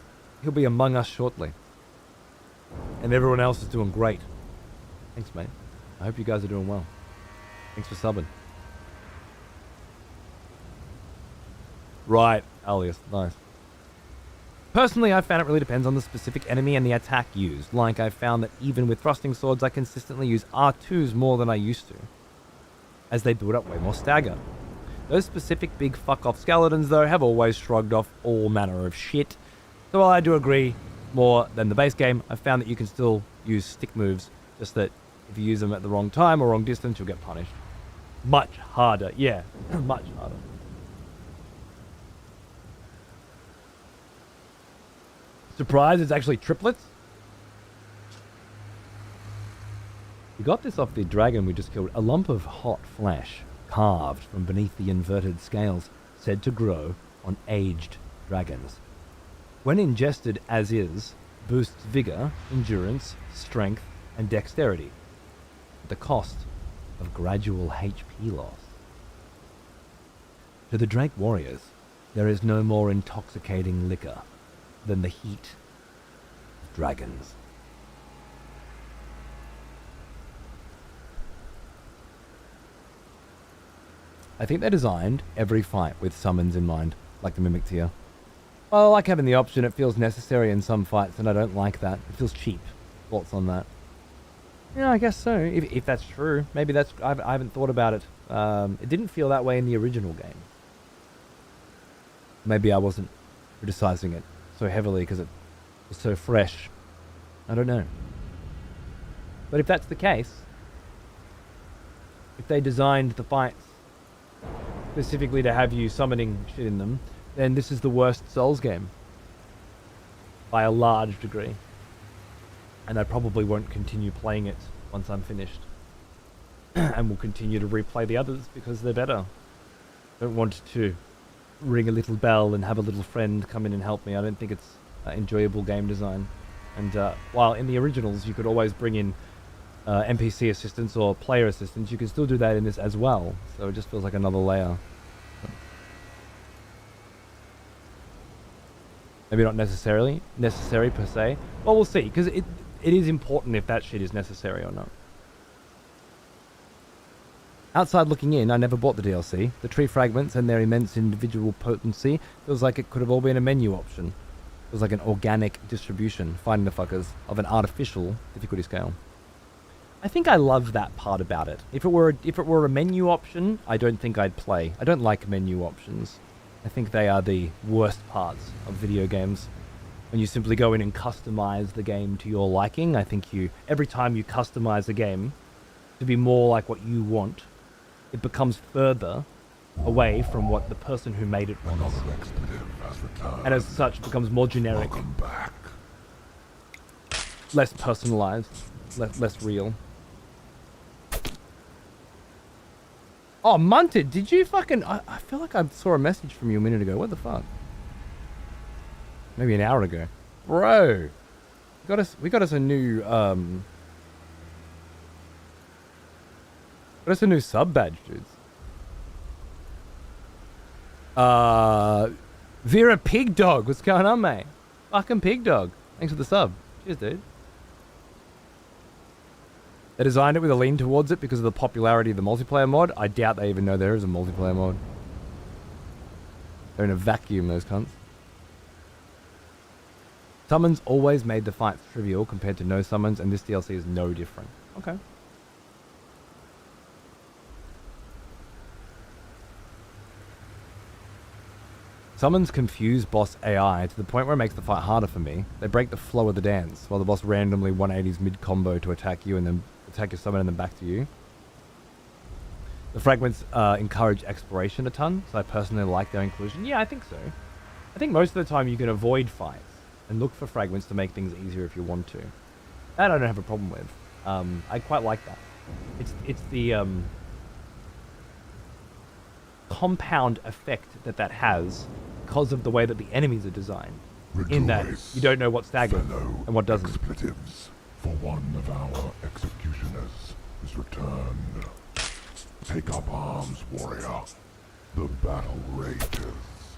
among us shortly. And everyone else is doing great. Thanks, mate. I hope you guys are doing well. Thanks for subbing. Right, alias. Nice. Personally, I found it really depends on the specific enemy and the attack used. Like, I found that even with thrusting swords, I consistently use R2s more than I used to, as they build up way more stagger. Those specific big fuck-off skeletons, though, have always shrugged off all manner of shit. So while I do agree more than the base game, I've found that you can still use stick moves, just that if you use them at the wrong time or wrong distance, you'll get punished. Much harder, yeah, much harder. Surprise, it's actually triplets? We got this off the dragon we just killed. A lump of hot flesh, carved from beneath the inverted scales, said to grow on aged dragons. When ingested as is, boosts vigor, endurance, strength, and dexterity, at the cost of gradual HP loss. To the Drake warriors, there is no more intoxicating liquor than the heat of dragons. I think they designed every fight with summons in mind, like the Mimic tier. Well, I like having the option. It feels necessary in some fights, and I don't like that. It feels cheap. Thoughts on that? Yeah, I guess so. If that's true. Maybe that's... I haven't thought about it. It didn't feel that way in the original game. Maybe I wasn't criticizing it so heavily because it was so fresh. I don't know. But if that's the case, if they designed the fights specifically to have you summoning shit in them, then this is the worst Souls game. By a large degree. And I probably won't continue playing it once I'm finished. And will continue to replay the others because they're better. Don't want to ring a little bell and have a little friend come in and help me. I don't think it's enjoyable game design. And while in the originals you could always bring in NPC assistance or player assistance, you can still do that in this as well. So it just feels like another layer. Maybe not necessary per se. Well, we'll see, because it is important if that shit is necessary or not. Outside looking in, I never bought the DLC. The tree fragments and their immense individual potency feels like it could have all been a menu option. It was like an organic distribution, finding the fuckers, of an artificial difficulty scale. I think I love that part about it. If it were a menu option, I don't think I'd play. I don't like menu options. I think they are the worst parts of video games. When you simply go in and customize the game to your liking, I think every time you customize a game to be more like what you want, it becomes further away from what the person who made it wants. Another expletive has returned. And as such, becomes more generic, Welcome back. less personalized, less real. Oh, Munted, did you fucking... I feel like I saw a message from you a minute ago. What the fuck? Maybe an hour ago. Bro! We got us a new, got us a new sub badge, dudes. Vera Pig Dog, what's going on, mate? Fucking Pig Dog. Thanks for the sub. Cheers, dude. They designed it with a lean towards it because of the popularity of the multiplayer mod. I doubt they even know there is a multiplayer mod. They're in a vacuum, those cunts. Summons always made the fights trivial compared to no summons, and this DLC is no different. Okay. Summons confuse boss AI to the point where it makes the fight harder for me. They break the flow of the dance, while the boss randomly 180s mid-combo to attack you and then attack your summon and then back to you. The fragments encourage exploration a ton, so I personally like their inclusion. Yeah, I think so. I think most of the time you can avoid fights and look for fragments to make things easier if you want to. That I don't have a problem with. I quite like that. It's the compound effect that has because of the way that the enemies are designed. In that you don't know what staggers and what doesn't. Expletives, for one of our executioners is returned. Take up arms, warrior. The battle rages.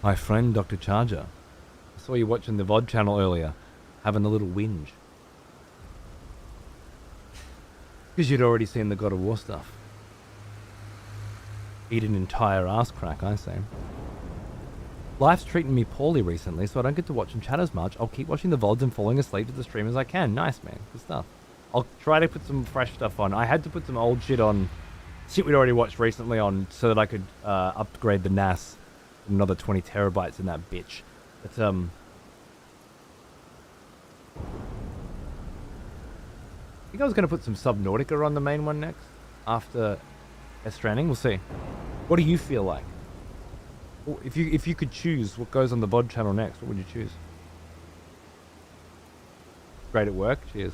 My friend Dr. Charger. I saw you watching the VOD channel earlier, having a little whinge. Because you'd already seen the God of War stuff. Eat an entire ass crack, I say. Life's treating me poorly recently, so I don't get to watch and chat as much. I'll keep watching the VODs and falling asleep to the stream as I can. Nice, man. Good stuff. I'll try to put some fresh stuff on. I had to put some old shit on. Shit we'd already watched recently on so that I could upgrade the NAS. Another 20 terabytes in that bitch. But, I think I was going to put some Subnautica on the main one next. After Death Stranding. We'll see. What do you feel like? If you could choose what goes on the VOD channel next, what would you choose? Great at work. Cheers.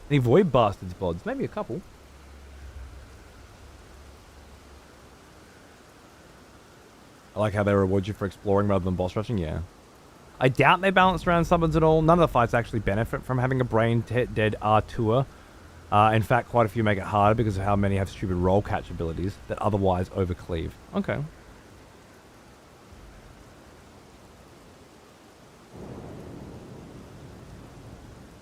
Any Void Bastards VODs? Maybe a couple. I like how they reward you for exploring rather than boss rushing, yeah. I doubt they balance around summons at all. None of the fights actually benefit from having a brain-dead R2er. In fact, quite a few make it harder because of how many have stupid roll catch abilities that otherwise overcleave. Okay.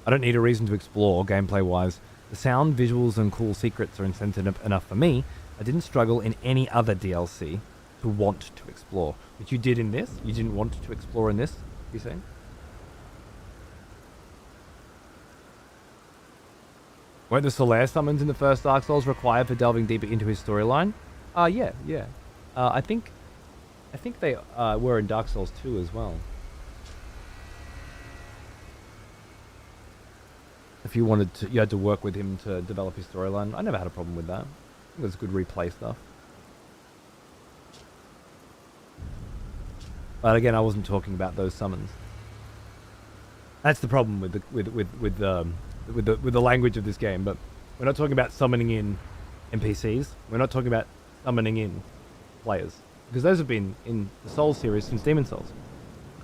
I don't need a reason to explore, gameplay-wise. The sound, visuals, and cool secrets are incentive enough for me. I didn't struggle in any other DLC to want to explore. Which you did in this? You didn't want to explore in this, you saying? Weren't the Solaire summons in the first Dark Souls required for delving deeper into his storyline? Yeah. I think they were in Dark Souls 2 as well. If you wanted to, you had to work with him to develop his storyline. I never had a problem with that. I think it was good replay stuff. But again, I wasn't talking about those summons. That's the problem with the language of this game. But we're not talking about summoning in NPCs. We're not talking about summoning in players, because those have been in the Souls series since Demon Souls.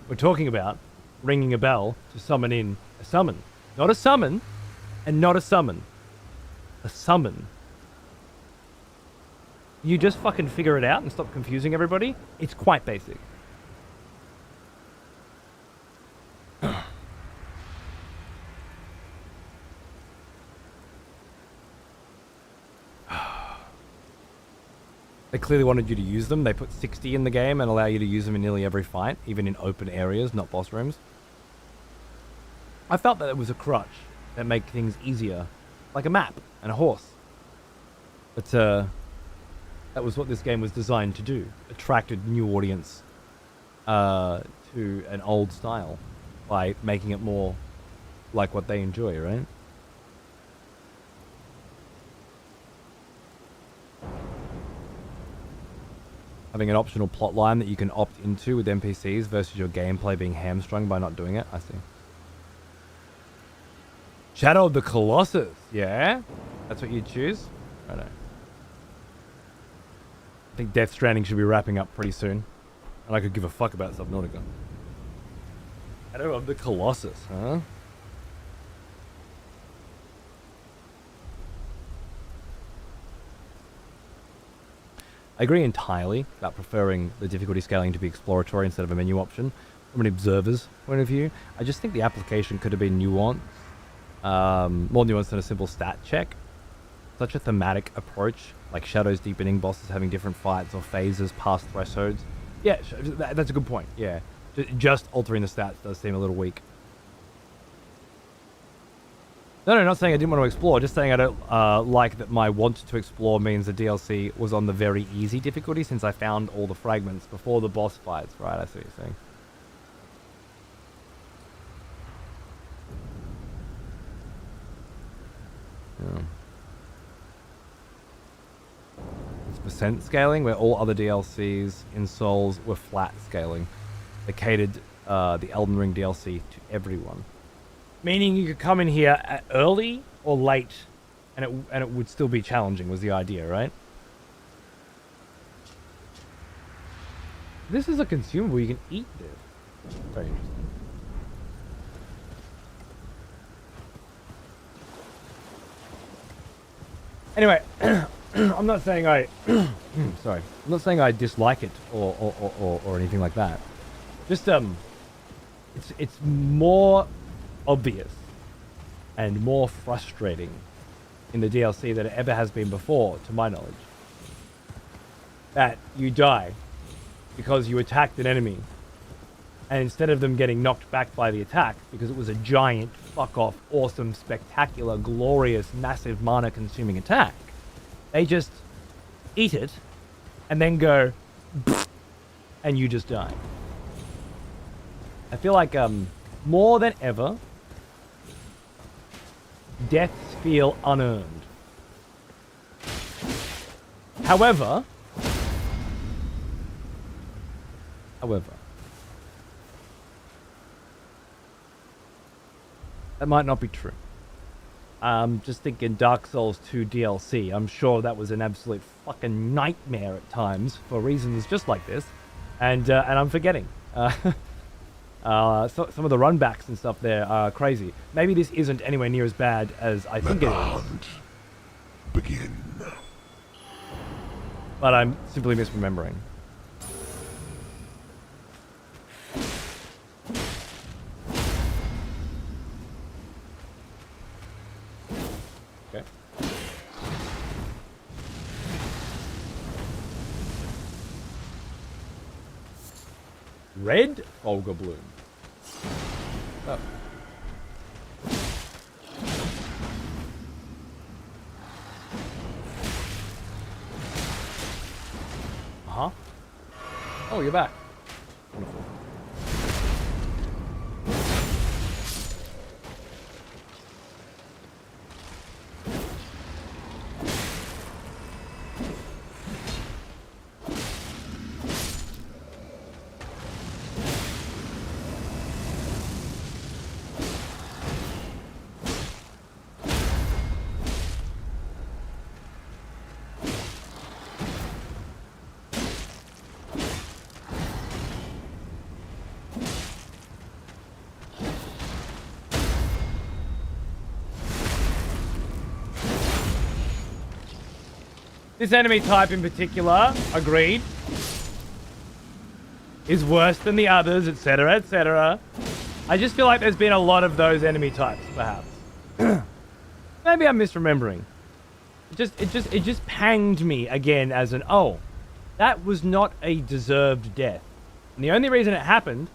We're talking about ringing a bell to summon in a summon, not a summon, and not a summon. A summon. You just fucking figure it out and stop confusing everybody. It's quite basic. They clearly wanted you to use them. They put 60 in the game and allow you to use them in nearly every fight, even in open areas, not boss rooms. I felt that it was a crutch that made things easier, like a map and a horse. But that was what this game was designed to do. Attracted new audience to an old style by making it more like what they enjoy, right? Having an optional plot line that you can opt into with NPCs versus your gameplay being hamstrung by not doing it. I see. Shadow of the Colossus. Yeah? That's what you choose? I know. I think Death Stranding should be wrapping up pretty soon. And I could give a fuck about Subnautica. Shadow of the Colossus, huh? I agree entirely about preferring the difficulty scaling to be exploratory instead of a menu option. From an observer's point of view, I just think the application could have been nuanced. More nuanced than a simple stat check. Such a thematic approach, like shadows deepening, bosses having different fights or phases past thresholds. Yeah, that's a good point, yeah. Just altering the stats does seem a little weak. No, not saying I didn't want to explore. Just saying I don't like that my want to explore means the DLC was on the very easy difficulty since I found all the fragments before the boss fights. Right, I see what you're saying. Yeah. It's percent scaling where all other DLCs in Souls were flat scaling. They catered the Elden Ring DLC to everyone. Meaning you could come in here early or late, and it would still be challenging. Was the idea, right? This is a consumable. You can eat this. Very interesting. Anyway, I'm not saying I. Sorry, I'm not saying I dislike it or anything like that. Just it's more obvious and more frustrating in the DLC than it ever has been before, to my knowledge. That you die because you attacked an enemy, and instead of them getting knocked back by the attack, because it was a giant, fuck-off, awesome, spectacular, glorious, massive mana-consuming attack, they just eat it, and then go, and you just die. I feel like, more than ever, deaths feel unearned. However, that might not be true. Just thinking Dark Souls 2 DLC. I'm sure that was an absolute fucking nightmare at times for reasons just like this, and I'm forgetting. So, some of the runbacks and stuff there are crazy. Maybe this isn't anywhere near as bad as I think it is. Begin. But I'm simply misremembering. Okay. Red Olga Bloom. Oh. Uh-huh. Oh, you're back. Wonderful. This enemy type in particular, agreed, is worse than the others, etc., etc. I just feel like there's been a lot of those enemy types, perhaps. Maybe I'm misremembering. It just panged me again as an, oh, that was not a deserved death. And the only reason it happened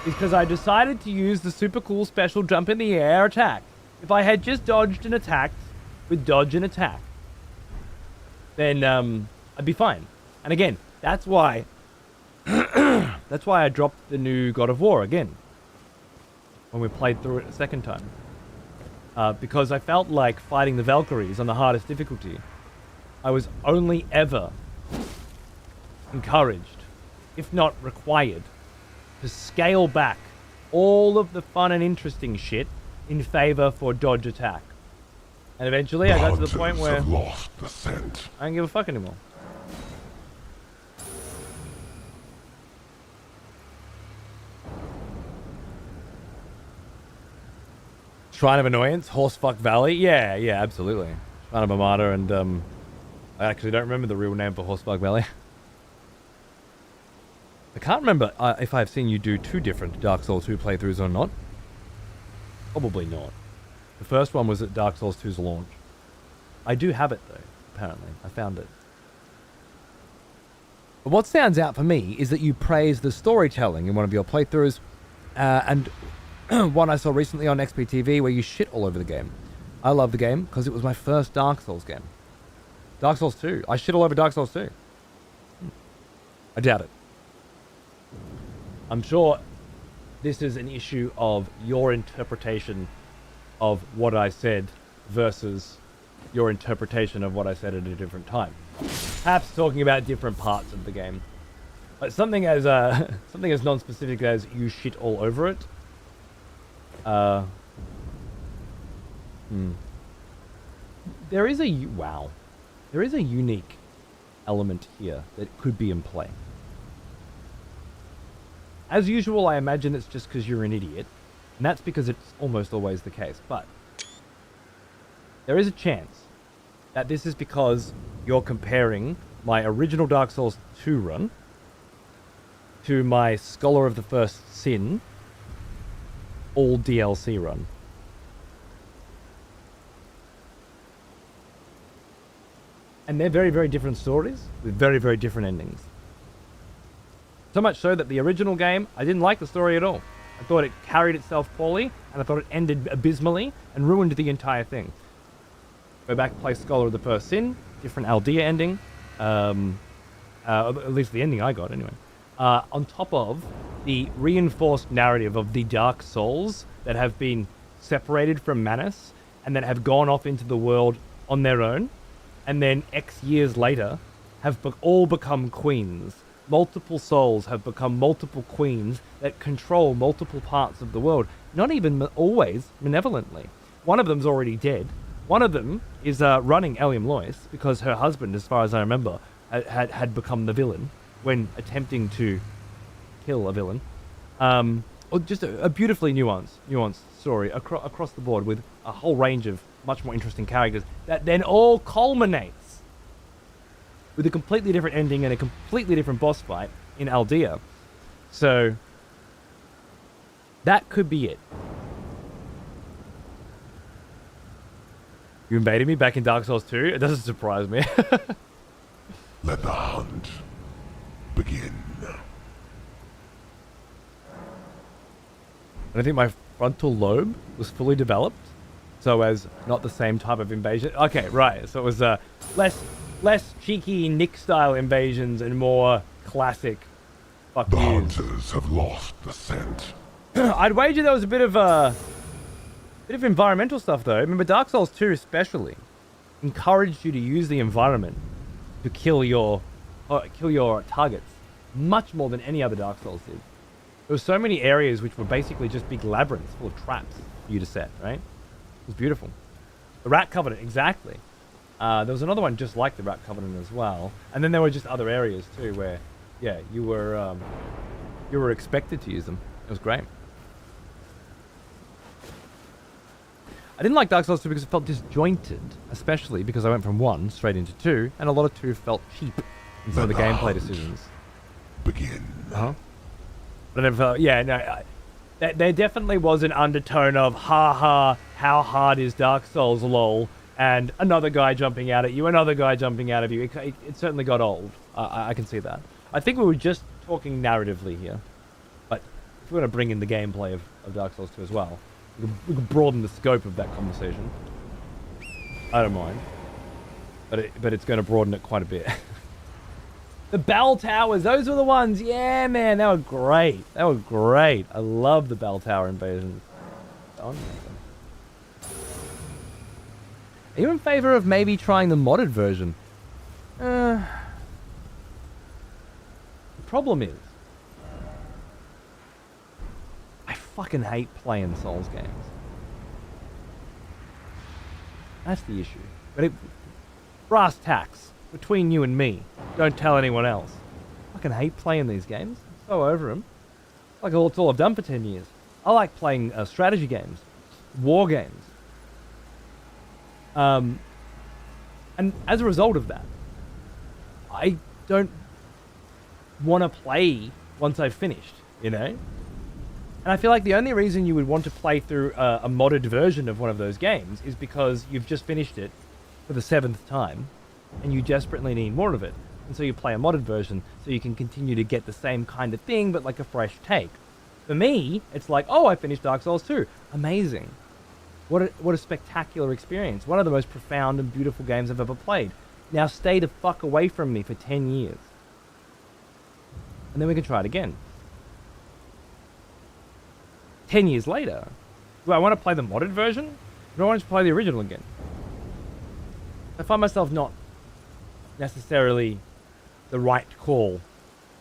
is because I decided to use the super cool special jump in the air attack. If I had just dodged and attacked with dodge and attack, then I'd be fine. And again, that's why I dropped the new God of War again when we played through it a second time. Because I felt like fighting the Valkyries on the hardest difficulty, I was only ever encouraged, if not required, to scale back all of the fun and interesting shit in favor for dodge attack. And eventually I got to the point where lost the scent. I don't give a fuck anymore. Shrine of Annoyance, Horsefuck Valley. Yeah, absolutely. Shrine of Armada, and I actually don't remember the real name for Horsefuck Valley. I can't remember if I've seen you do two different Dark Souls 2 playthroughs or not. Probably not. The first one was at Dark Souls 2's launch. I do have it though, apparently. I found it. But what stands out for me is that you praise the storytelling in one of your playthroughs, and one I saw recently on XPTV where you shit all over the game. I love the game because it was my first Dark Souls game. Dark Souls 2. I shit all over Dark Souls 2. I doubt it. I'm sure this is an issue of your interpretation of what I said versus your interpretation of what I said at a different time. Perhaps talking about different parts of the game. But something as non-specific as you shit all over it. There is a unique element here that could be in play. As usual, I imagine it's just because you're an idiot, and that's because it's almost always the case. But there is a chance that this is because you're comparing my original Dark Souls 2 run to my Scholar of the First Sin all DLC run. And they're very, very different stories with very, very different endings. So much so that the original game, I didn't like the story at all. I thought it carried itself poorly, and I thought it ended abysmally and ruined the entire thing. Go back, play Scholar of the First Sin, different Aldea ending. At least the ending I got, anyway. On top of the reinforced narrative of the Dark Souls that have been separated from Manus and that have gone off into the world on their own, and then X years later have all become queens. Multiple souls have become multiple queens that control multiple parts of the world, not even always malevolently. One of them's already dead. One of them is running Eliam Lois because her husband, as far as I remember, had become the villain when attempting to kill a villain. Or just a beautifully nuanced story across the board with a whole range of much more interesting characters that then all culminates with a completely different ending and a completely different boss fight in Aldea. So that could be it. You invaded me back in Dark Souls 2? It doesn't surprise me. Let the hunt begin. And I think my frontal lobe was fully developed, so as not the same type of invasion. Okay, right. So it was less cheeky Nick-style invasions and more classic fuck The yous. hunters have lost the scent. I'd wager there was a bit of environmental stuff though. Remember, Dark Souls 2 especially encouraged you to use the environment to kill your targets much more than any other Dark Souls did. There were so many areas which were basically just big labyrinths full of traps for you to set, right? It was beautiful. The Rat Covenant, exactly. There was another one just like the Rat Covenant as well. And then there were just other areas too where, yeah, you were expected to use them. It was great. I didn't like Dark Souls 2 because it felt disjointed, especially because I went from 1 straight into 2, and a lot of 2 felt cheap in some of the gameplay decisions. Begin. But I never felt, yeah, no, there definitely was an undertone of, ha, how hard is Dark Souls, lol, and another guy jumping out at you, another guy jumping out of you. It certainly got old. I can see that. I think we were just talking narratively here, but if we're going to bring in the gameplay of Dark Souls 2 as well, we can broaden the scope of that conversation. I don't mind, but it's going to broaden it quite a bit. The bell towers, those were the ones. Yeah, man, they were great. I love the bell tower invasions. Are you in favor of maybe trying the modded version? The problem is, I fucking hate playing Souls games. That's the issue. But brass tacks, between you and me, don't tell anyone else. I fucking hate playing these games. I'm so over them. Like it's all I've done for 10 years. I like playing strategy games, war games. And as a result of that, I don't want to play once I've finished, you know? And I feel like the only reason you would want to play through a modded version of one of those games is because you've just finished it for the 7th time and you desperately need more of it. And so you play a modded version so you can continue to get the same kind of thing but like a fresh take. For me, it's like, oh, I finished Dark Souls 2. Amazing. What a spectacular experience. One of the most profound and beautiful games I've ever played. Now stay the fuck away from me for 10 years. And then we can try it again. 10 years later, do I want to play the modded version? Or do I want to play the original again? I find myself not necessarily the right call.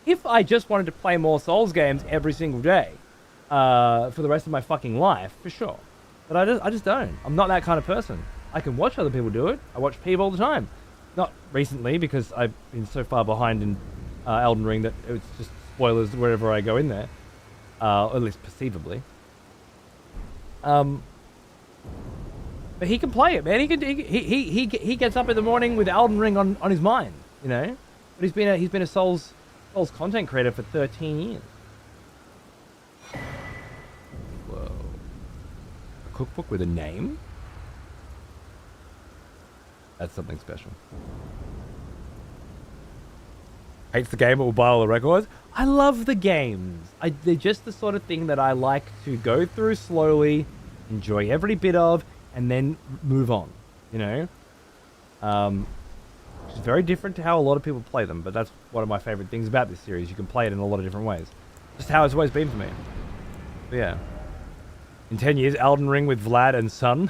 If I just wanted to play more Souls games every single day, for the rest of my fucking life, for sure. But I just don't. I'm not that kind of person. I can watch other people do it. I watch people all the time. Not recently, because I've been so far behind in Elden Ring that it's just spoilers wherever I go in there. Or at least perceivably. But he can play it, man. He gets up in the morning with Elden Ring on his mind, you know? But he's been a Souls content creator for 13 years. Whoa. A cookbook with a name? That's something special. Hates the game but will buy all the records. I love the games. They're just the sort of thing that I like to go through slowly, enjoy every bit of, and then move on, you know? Which is very different to how a lot of people play them, but that's one of my favorite things about this series. You can play it in a lot of different ways. Just how it's always been for me. But yeah. In 10 years, Elden Ring with Vlad and Son.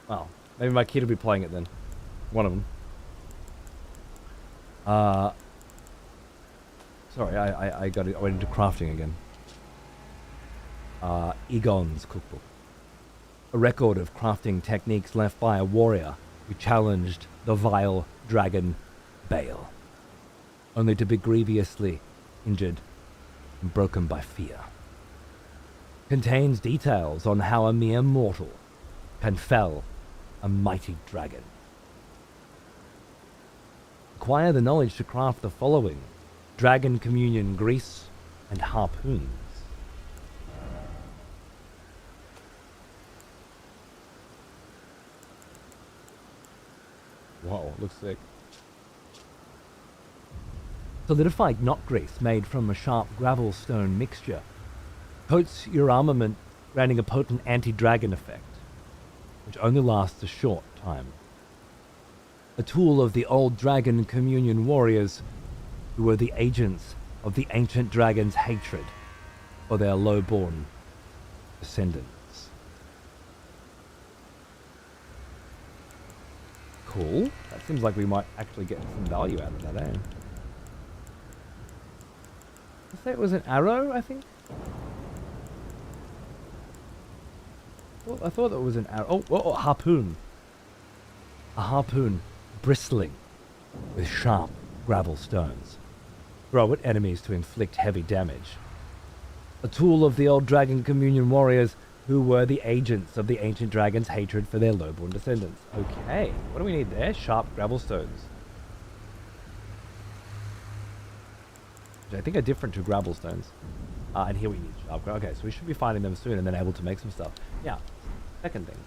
Well, maybe my kid will be playing it then. One of them. Sorry, I went into crafting again. Egon's cookbook. A record of crafting techniques left by a warrior who challenged the vile dragon Bale, only to be grievously injured and broken by fear. Contains details on how a mere mortal can fell a mighty dragon. Acquire the knowledge to craft the following: dragon communion grease and harpoons. Whoa, looks sick. Solidified knot grease made from a sharp gravel stone mixture coats your armament, granting a potent anti-dragon effect, which only lasts a short time. A tool of the old dragon communion warriors who were the agents of the ancient dragon's hatred for their low-born descendants. Cool. That seems like we might actually get some value out of that, eh? Let's say it was an arrow, I think? I thought it was an arrow. Oh, harpoon. A harpoon bristling with sharp gravel stones. Throw at enemies to inflict heavy damage. A tool of the old dragon communion warriors who were the agents of the ancient dragon's hatred for their lowborn descendants. Okay, what do we need there? Sharp gravel stones. Which I think are different to gravel stones. And here we need sharp gravel. Okay, so we should be finding them soon and then able to make some stuff. Yeah, second thing.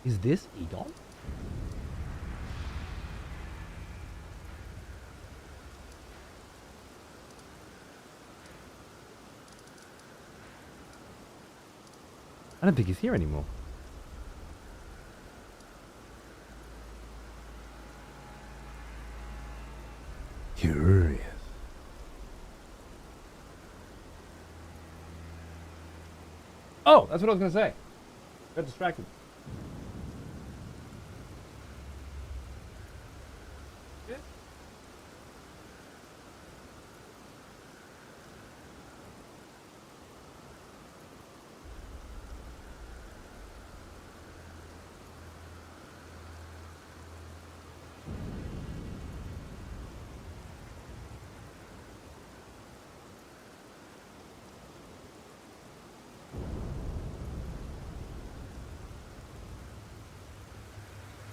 Is this Egon? I don't think he's here anymore. Curious. Oh, that's what I was going to say. Got distracted.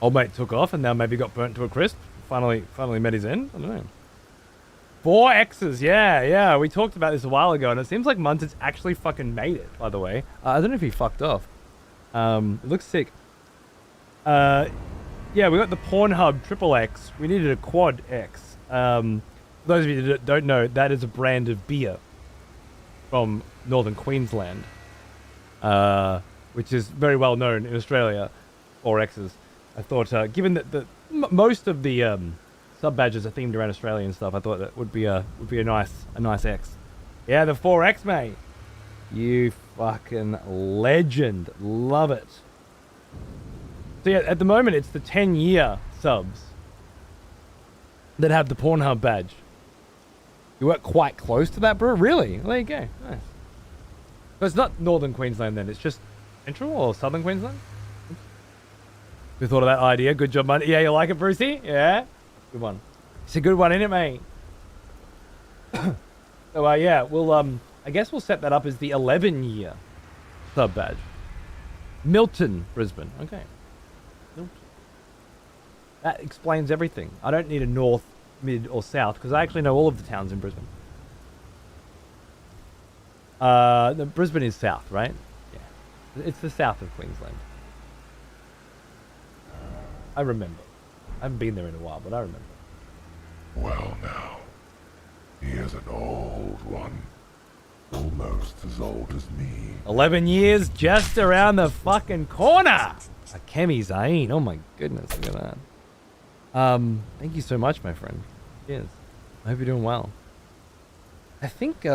Old mate took off and now maybe got burnt to a crisp. Finally met his end. I don't know. 4 X's, yeah. We talked about this a while ago, and it seems like Muntet's actually fucking made it. By the way, I don't know if he fucked off. It looks sick. Yeah, we got the Pornhub triple X. We needed a quad X. For those of you that don't know, that is a brand of beer from northern Queensland. which is very well known in Australia, 4Xs. I thought, given that most of the sub badges are themed around Australia and stuff, I thought that would be a nice X. Yeah, the 4X, mate. You fucking legend. Love it. So yeah, at the moment it's the 10-year subs that have the Pornhub badge. You work quite close to that, bro. Really? Well, there you go. Nice. So it's not Northern Queensland then. It's just Central or Southern Queensland. Who thought of that idea? Good job, man. Yeah, you like it, Brucey? Yeah. Good one. It's a good one, isn't it, mate? So yeah, we'll I guess we'll set that up as the 11-year sub badge. Milton, Brisbane. Okay. Milton. That explains everything. I don't need a north, mid, or south because I actually know all of the towns in Brisbane. No, Brisbane is south, right? Yeah. It's the south of Queensland. I remember. I haven't been there in a while, but I remember. Well now, he is an old one. Almost as old as me. 11 years just around the fucking corner. A Kemi's Ain. Oh my goodness, look at that. Thank you so much, my friend. Cheers. I hope you're doing well. I think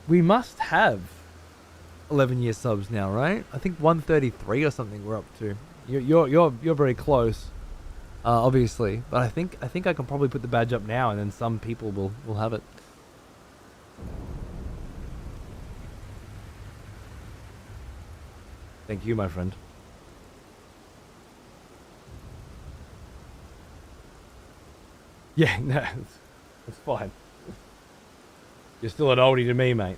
we must have 11-year subs now, right? I think 133 or something we're up to. You're very close, obviously. But I think I can probably put the badge up now, and then some people will have it. Thank you, my friend. Yeah, no, it's fine. You're still an oldie to me, mate.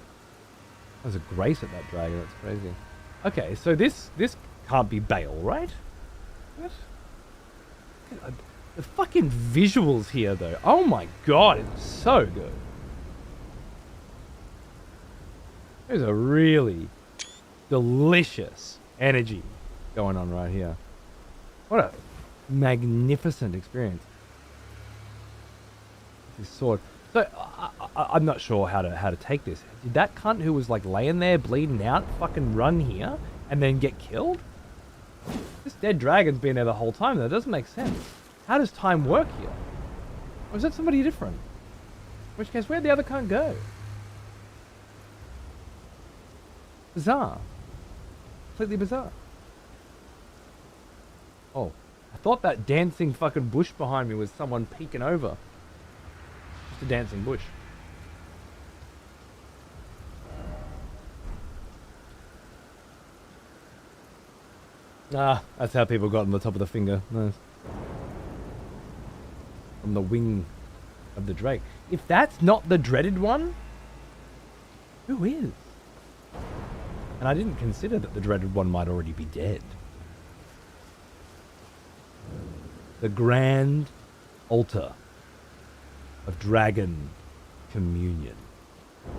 There's a grace at that dragon. That's crazy. Okay, so this can't be Bale, right? What? The fucking visuals here, though. Oh my god, it's so good. There's a really delicious energy going on right here. What a magnificent experience. This sword. So I'm not sure how to take this. Did that cunt who was like laying there bleeding out fucking run here and then get killed? This dead dragon's been there the whole time. That doesn't make sense. How does time work here? Or is that somebody different? In which case, where'd the other cunt go? Bizarre. Completely bizarre. Oh, I thought that dancing fucking bush behind me was someone peeking over. Just a dancing bush. Ah, that's how people got on the top of the finger. Nice. From the wing of the Drake. If that's not the dreaded one, who is? And I didn't consider that the dreaded one might already be dead. The Grand Altar of Dragon Communion.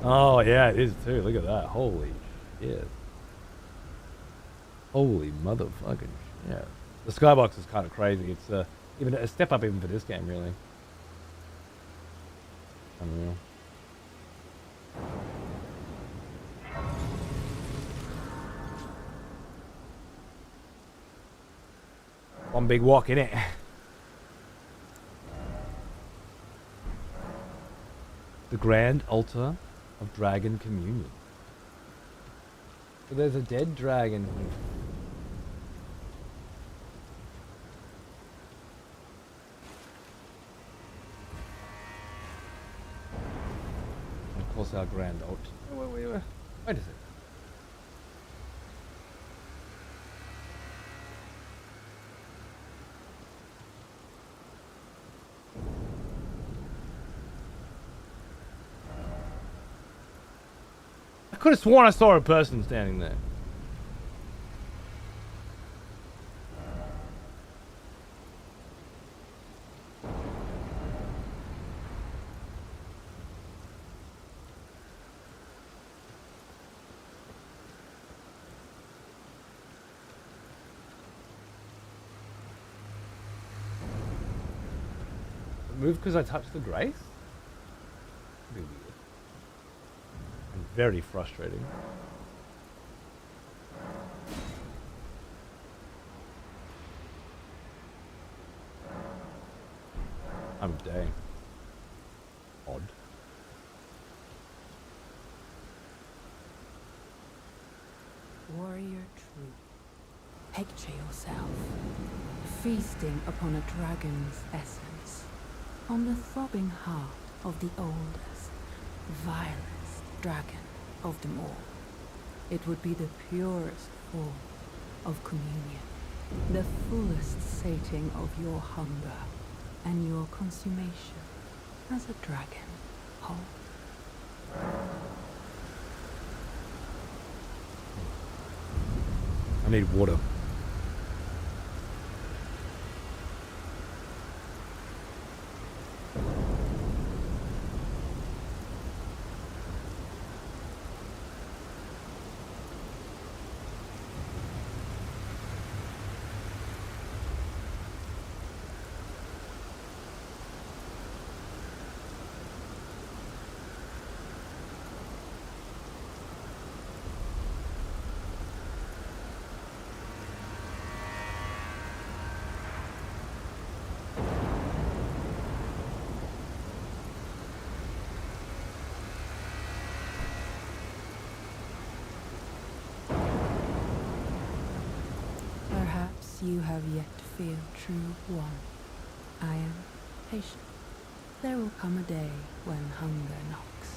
Oh, yeah, it is too. Look at that. Holy shit. Holy motherfucking shit. The skybox is kind of crazy. It's even a step up even for this game, really. Unreal. One big walk in it. The Grand Altar of Dragon Communion. So there's a dead dragon here. And of course our Grand Altar. Wait a second. I could have sworn I saw a person standing there. Move because I touched the grace? That'd be weird. And very frustrating. time of day. Odd. Warrior true, picture yourself feasting upon a dragon's essence, on the throbbing heart of the oldest, vilest dragon of them all. It would be the purest form of communion, the fullest sating of your hunger and your consummation as a dragon whole. I need water. Perhaps you have yet to feel true one. I am patient. There will come a day when hunger knocks.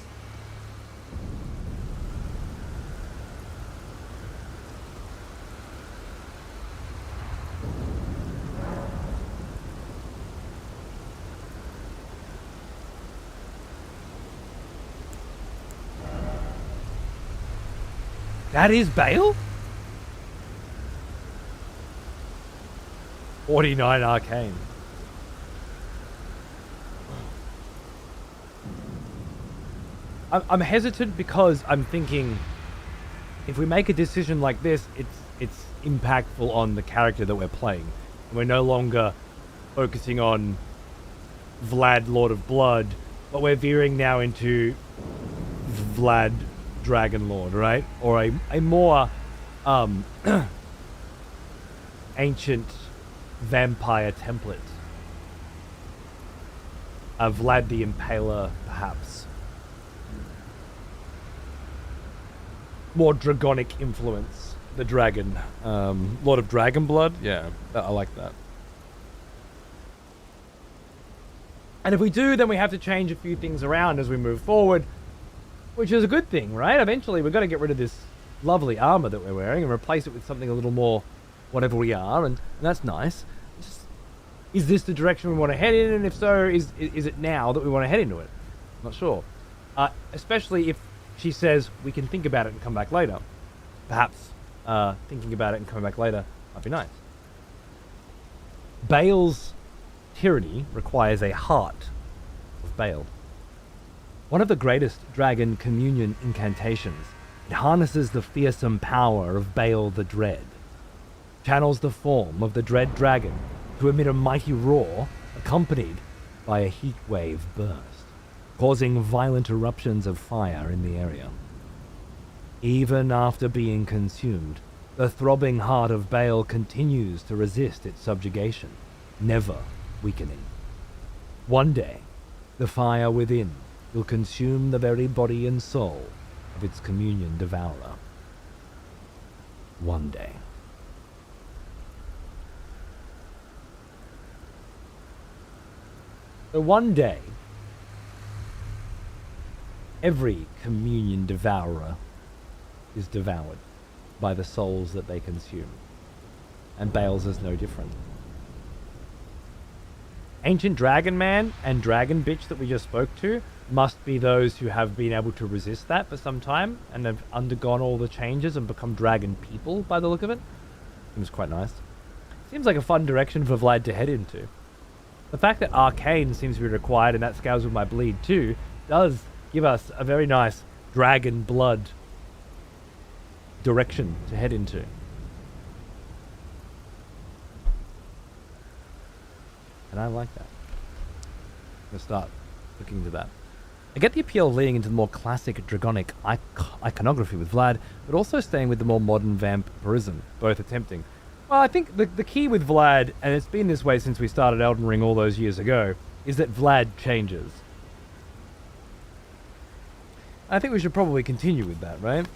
That is Bale? 49 Arcane. I'm hesitant because I'm thinking if we make a decision like this, it's impactful on the character that we're playing. And we're no longer focusing on Vlad, Lord of Blood, but we're veering now into Vlad, Dragon Lord, right? Or a more ancient vampire template. Vlad the Impaler, perhaps. More dragonic influence. The dragon. Lord of Dragon Blood? Yeah, I like that. And if we do, then we have to change a few things around as we move forward, which is a good thing, right? Eventually, we've got to get rid of this lovely armor that we're wearing and replace it with something a little more whatever we are, and that's nice. Just, is this the direction we want to head in? And if so, is it now that we want to head into it? I'm not sure. Especially if she says we can think about it and come back later. Perhaps thinking about it and coming back later might be nice. Bale's tyranny requires a heart of Bale. One of the greatest dragon communion incantations, it harnesses the fearsome power of Bale the Dread, channels the form of the dread dragon to emit a mighty roar accompanied by a heat wave burst, causing violent eruptions of fire in the area. Even after being consumed, the throbbing heart of Bale continues to resist its subjugation, never weakening. One day, the fire within will consume the very body and soul of its communion devourer. One day. So one day, every communion devourer is devoured by the souls that they consume. And Bale's is no different. Ancient Dragon Man and Dragon Bitch that we just spoke to must be those who have been able to resist that for some time and have undergone all the changes and become dragon people by the look of it. Seems quite nice. Seems like a fun direction for Vlad to head into. The fact that Arcane seems to be required and that scales with my bleed too does give us a very nice dragon blood direction to head into. And I like that. I'm going to start looking into that. I get the appeal of leaning into the more classic dragonic iconography with Vlad, but also staying with the more modern vampirism, both attempting. Well, I think the key with Vlad, and it's been this way since we started Elden Ring all those years ago, is that Vlad changes. I think we should probably continue with that, right?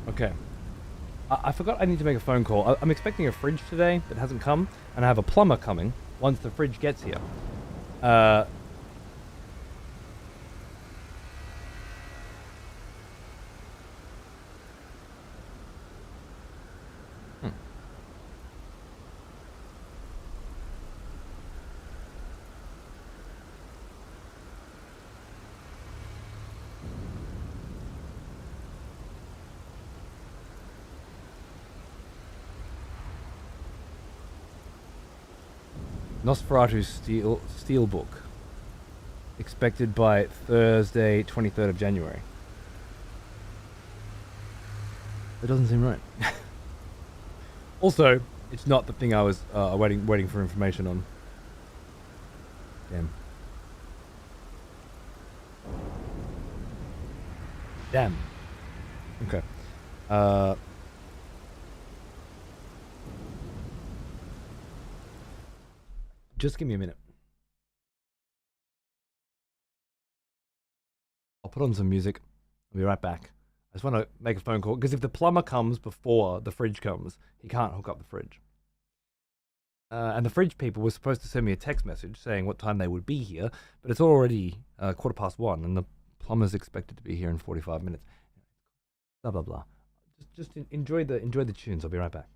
Okay. I forgot I need to make a phone call. I'm expecting a fridge today that hasn't come, and I have a plumber coming once the fridge gets here. Nosferatu's Steelbook. Expected by Thursday, 23rd of January. That doesn't seem right. Also, it's not the thing I was waiting for information on. Damn. Damn. Okay. Just give me a minute. I'll put on some music. I'll be right back. I just want to make a phone call, because if the plumber comes before the fridge comes, he can't hook up the fridge. And the fridge people were supposed to send me a text message saying what time they would be here, but it's already 1:15, and the plumber's expected to be here in 45 minutes. Blah blah blah. Just enjoy the tunes. I'll be right back.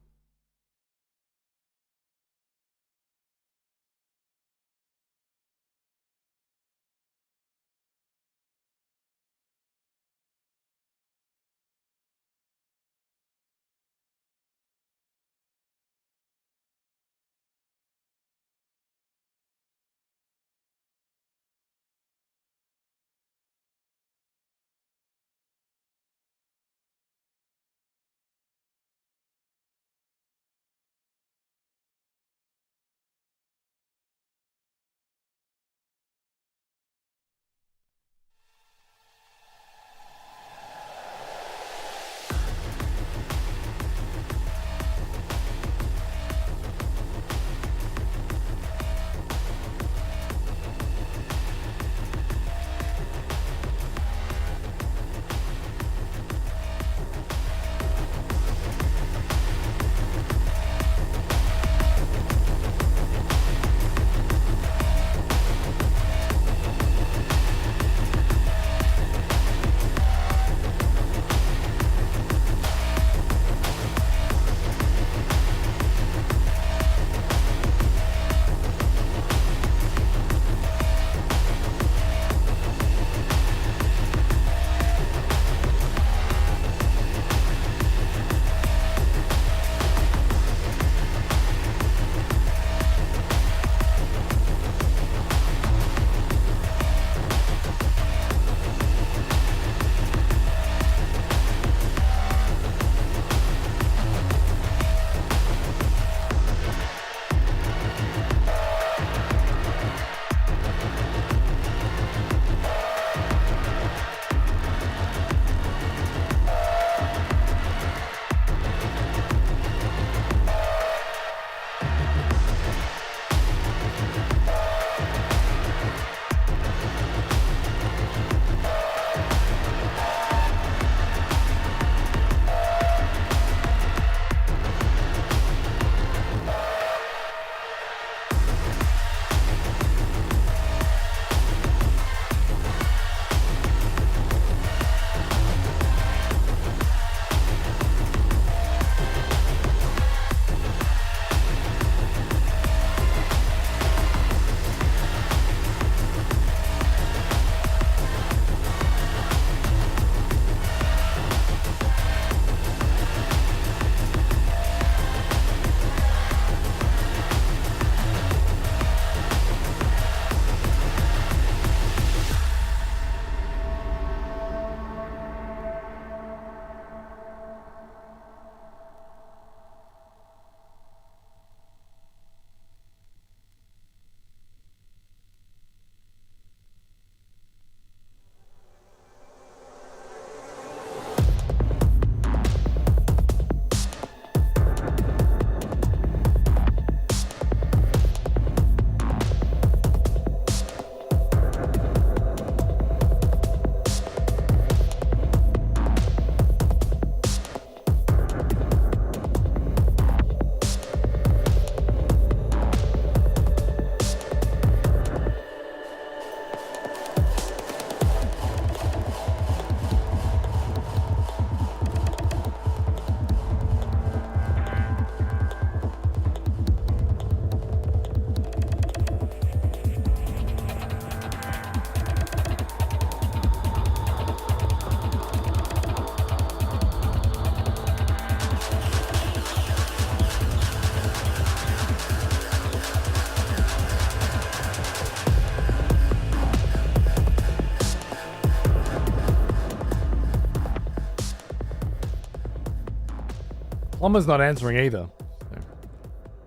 Plumber's not answering either. So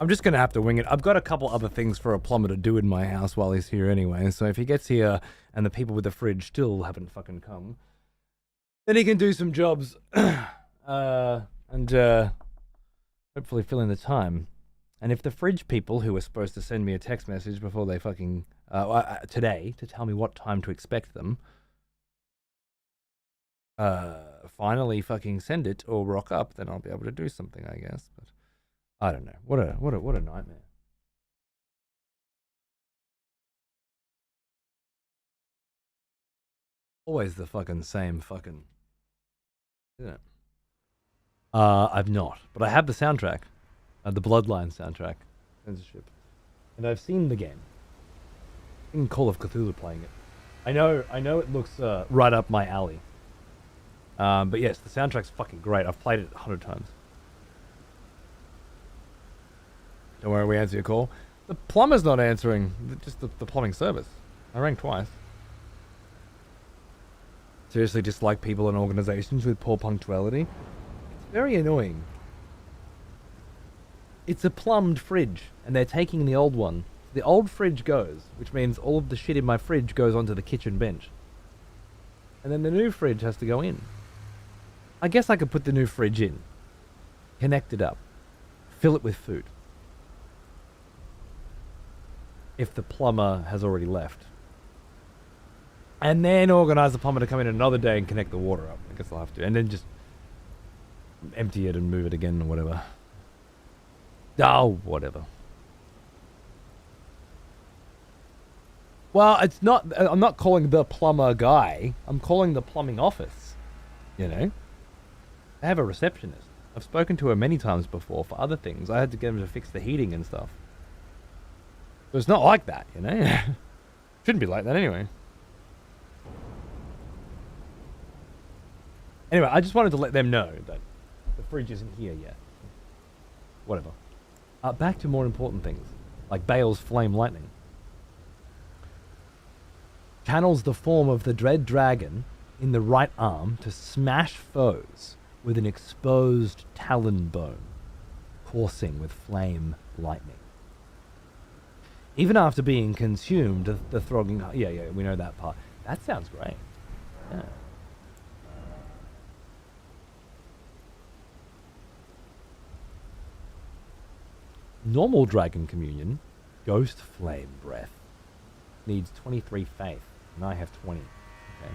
I'm just gonna have to wing it. I've got a couple other things for a plumber to do in my house while he's here anyway. So if he gets here and the people with the fridge still haven't fucking come, then he can do some jobs and hopefully fill in the time. And if the fridge people who were supposed to send me a text message before they fucking today to tell me what time to expect them finally fucking send it or rock up, then I'll be able to do something, I guess. But I don't know. What a nightmare. Always the fucking same fucking, isn't it? I've not, but I have the soundtrack, the Bloodline soundtrack, censorship, and I've seen the game. In Call of Cthulhu playing it. I know it looks right up my alley. But yes, the soundtrack's fucking great. I've played it 100 times. Don't worry, we answer your call. The plumber's not answering, just the plumbing service. I rang twice. Seriously dislike people and organizations with poor punctuality. It's very annoying. It's a plumbed fridge, and they're taking the old one. The old fridge goes, which means all of the shit in my fridge goes onto the kitchen bench. And then the new fridge has to go in. I guess I could put the new fridge in, connect it up, fill it with food. If the plumber has already left. And then organize the plumber to come in another day and connect the water up. I guess I'll have to. And then just empty it and move it again or whatever. Oh, whatever. Well, it's not, I'm not calling the plumber guy. I'm calling the plumbing office. You know? They have a receptionist. I've spoken to her many times before for other things. I had to get them to fix the heating and stuff. But it's not like that, you know? Shouldn't be like that anyway. Anyway, I just wanted to let them know that the fridge isn't here yet. Whatever. Back to more important things, like Bale's flame lightning. Channels the form of the dread dragon in the right arm to smash foes with an exposed talon bone, coursing with flame lightning. Even after being consumed, the throbbing... Yeah, we know that part. That sounds great. Yeah. Normal dragon communion, ghost flame breath, needs 23 faith, and I have 20. Okay.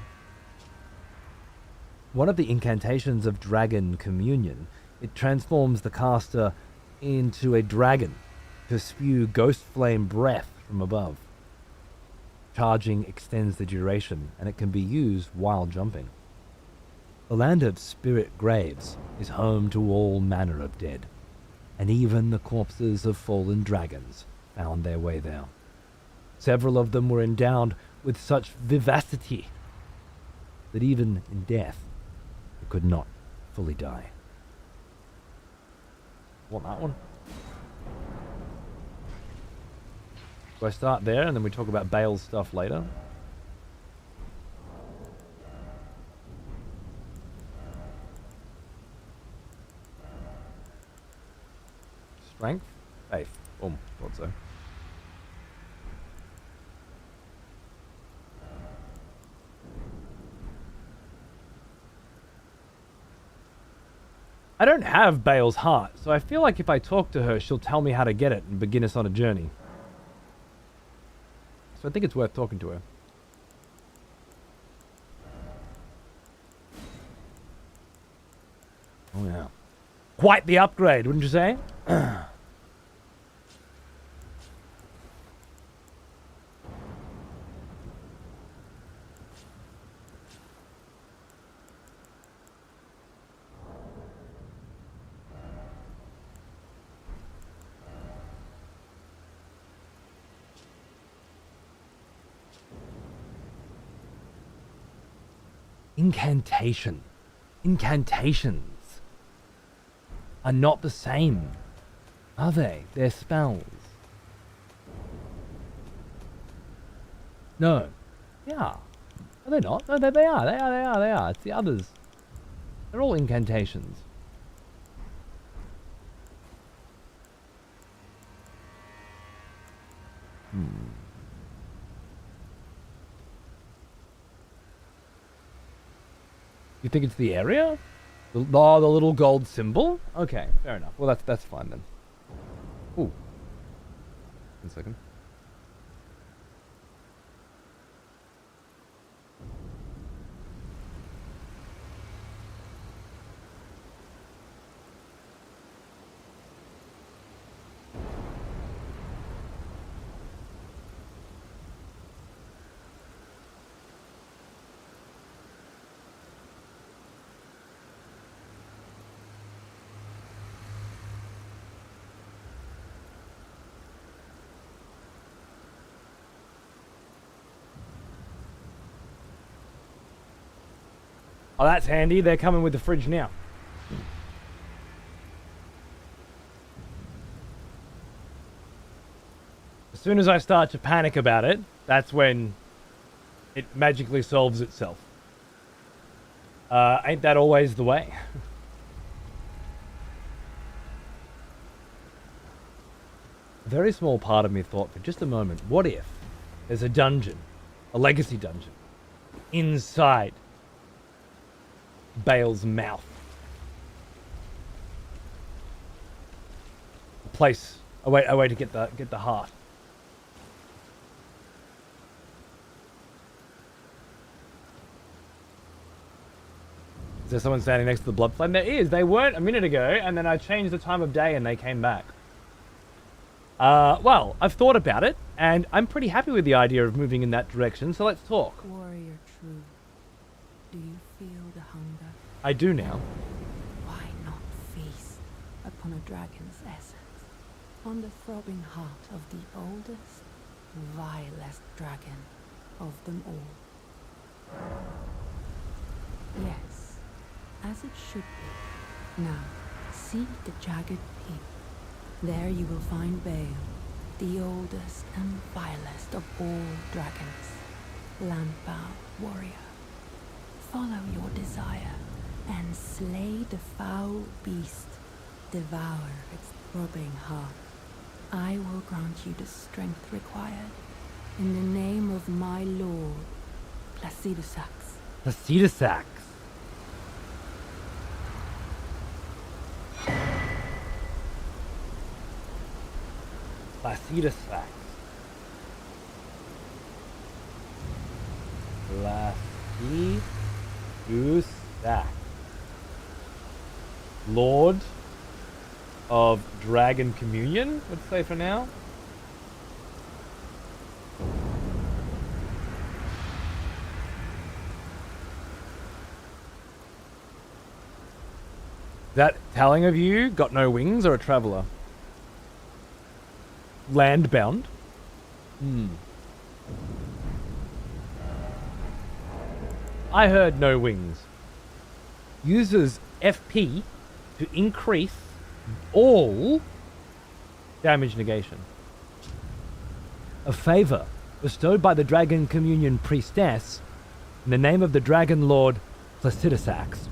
One of the incantations of dragon communion, it transforms the caster into a dragon to spew ghost flame breath from above. Charging extends the duration, and it can be used while jumping. The land of spirit graves is home to all manner of dead, and even the corpses of fallen dragons found their way there. Several of them were endowed with such vivacity that even in death they could not fully die. Want that one? Do I start there and then we talk about Bale's stuff later? Strength? Faith. Boom. Thought so. I don't have Bale's heart, so I feel like if I talk to her, she'll tell me how to get it and begin us on a journey. So I think it's worth talking to her. Oh yeah. Quite the upgrade, wouldn't you say? Incantations are not the same, are they? They're spells. No. Yeah. Are they not? No, they are. They are. It's the others. They're all incantations. You think it's the area? The little gold symbol? Okay, fair enough. Well, that's fine then. Ooh. 1 second. Oh, that's handy. They're coming with the fridge now. As soon as I start to panic about it, that's when it magically solves itself. Ain't that always the way? A very small part of me thought for just a moment, what if there's a dungeon, a legacy dungeon, inside Bale's mouth? A place, a way to get the heart. Is there someone standing next to the blood flame? There is. They weren't a minute ago, and then I changed the time of day and they came back. Well, I've thought about it, and I'm pretty happy with the idea of moving in that direction, so let's talk. Warrior true, do you feel the hunger? I do now. Why not feast upon a dragon's essence, on the throbbing heart of the oldest, vilest dragon of them all? Yes, as it should be. Now, seek the jagged peak. There you will find Bale, the oldest and vilest of all dragons, land-bound warrior. Follow your desire and slay the foul beast. Devour its throbbing heart. I will grant you the strength required. In the name of my lord, Placidusax. Placidusax. Placidusax. Placidusax. Lord of Dragon Communion, let's say for now. That telling of you got no wings or a traveler? Landbound? I heard no wings. Uses FP to increase all damage negation. A favor bestowed by the Dragon Communion Priestess in the name of the Dragon Lord Placidusax.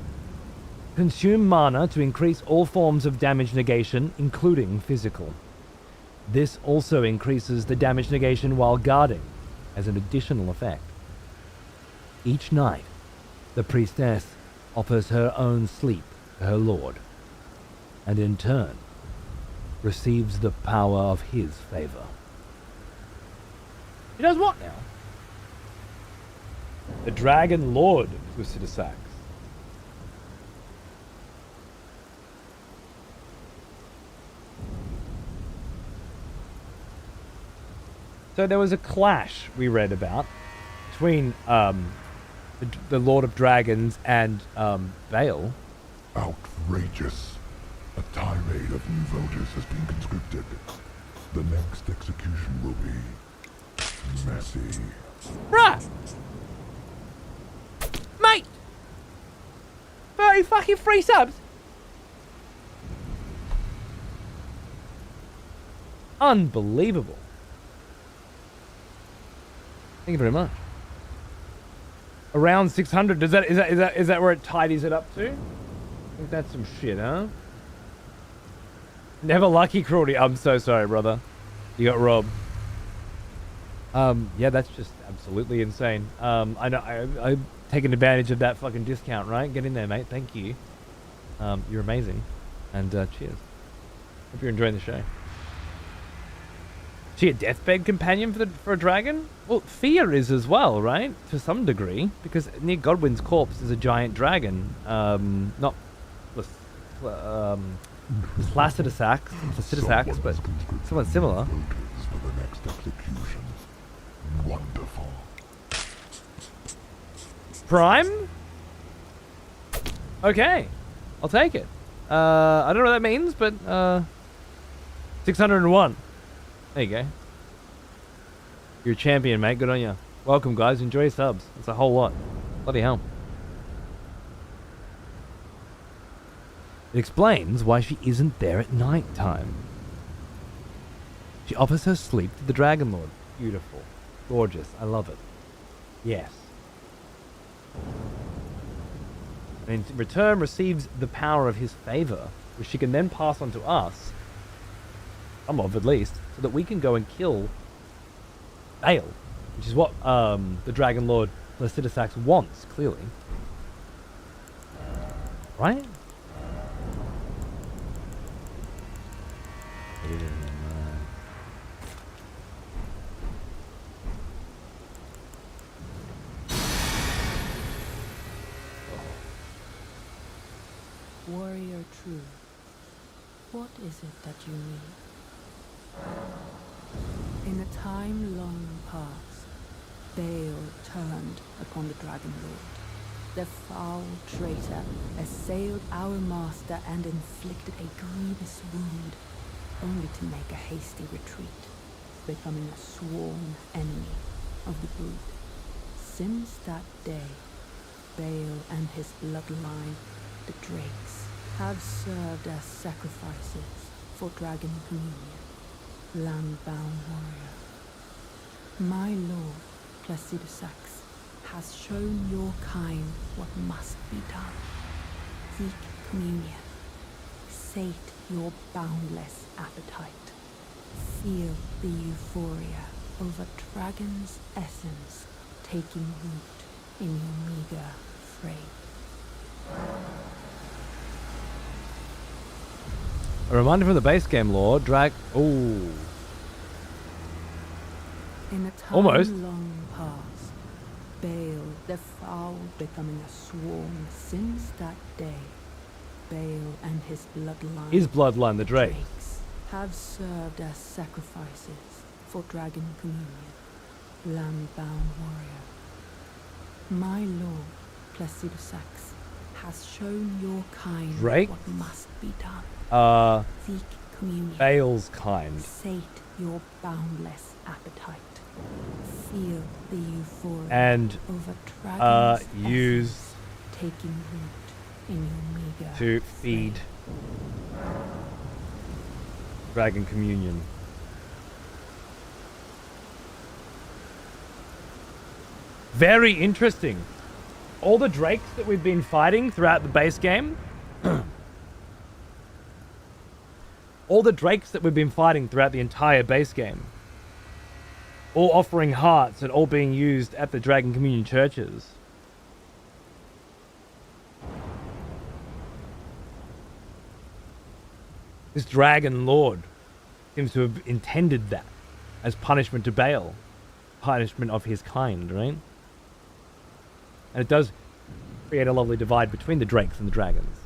Consume mana to increase all forms of damage negation, including physical. This also increases the damage negation while guarding, as an additional effect. Each night, the priestess offers her own sleep to her lord, and in turn, receives the power of his favor. He does what now? The Dragon Lord Placidusax. So there was a clash we read about between the Lord of Dragons and Bale. Outrageous. A tirade of new voters has been conscripted. The next execution will be messy. Bruh! Mate! 30 fucking free subs? Unbelievable. Thank you very much. Around 600. Is that where it tidies it up to? I think that's some shit, huh? Never lucky cruelty. I'm so sorry, brother. You got robbed. Yeah, that's just absolutely insane. I know. taking advantage of that fucking discount, right? Get in there, mate. Thank you. You're amazing. And cheers. Hope you're enjoying the show. Is she a deathbed companion for a dragon? Well, Fear is as well, right? To some degree, because near Godwin's corpse is a giant dragon. Not Placidusax, but somewhat similar. Voters for the next execution. Wonderful. Prime? Okay, I'll take it. I don't know what that means, but 601. There you go. You're a champion, mate. Good on you. Welcome, guys. Enjoy your subs. It's a whole lot. Bloody hell. It explains why she isn't there at night time. She offers her sleep to the Dragon Lord. Beautiful. Gorgeous. I love it. Yes. And in return receives the power of his favor, which she can then pass on to us, some of at least, so that we can go and kill Bale, which is what the Dragon Lord Placidusax wants, clearly. Right? Warrior true, what is it that you need? In a time long past, Bale turned upon the Dragon Lord. The foul traitor assailed our master and inflicted a grievous wound, only to make a hasty retreat, becoming a sworn enemy of the brood. Since that day, Bale and his bloodline, the Drakes, have served as sacrifices for Dragon Communion, land-bound warrior. My lord, Placidusax, has shown your kind what must be done. Seek communion. Sate your boundless appetite. Feel the euphoria over Dragon's essence taking root in your meager frame. A reminder from the base game lore, In a time Almost. long past, Bale the foul becoming a sworn since that day. Bale and his bloodline, His bloodline, the Drake. Drakes, have served as sacrifices for Dragon Communion, land-bound warrior. My lord, Placidusax, has shown your kind Drake? what must be done. Seek communion. Bale's kind. Sate your boundless appetite. Feel the euphoria And over Dragon's use essence taking root in your meager to feed Dragon Communion. Very interesting. All the Drakes that we've been fighting throughout the base game. All the Drakes that we've been fighting throughout the entire base game. All offering hearts and all being used at the Dragon Communion churches. This Dragon Lord seems to have intended that as punishment to Bale. Punishment of his kind, right? And it does create a lovely divide between the Drakes and the Dragons.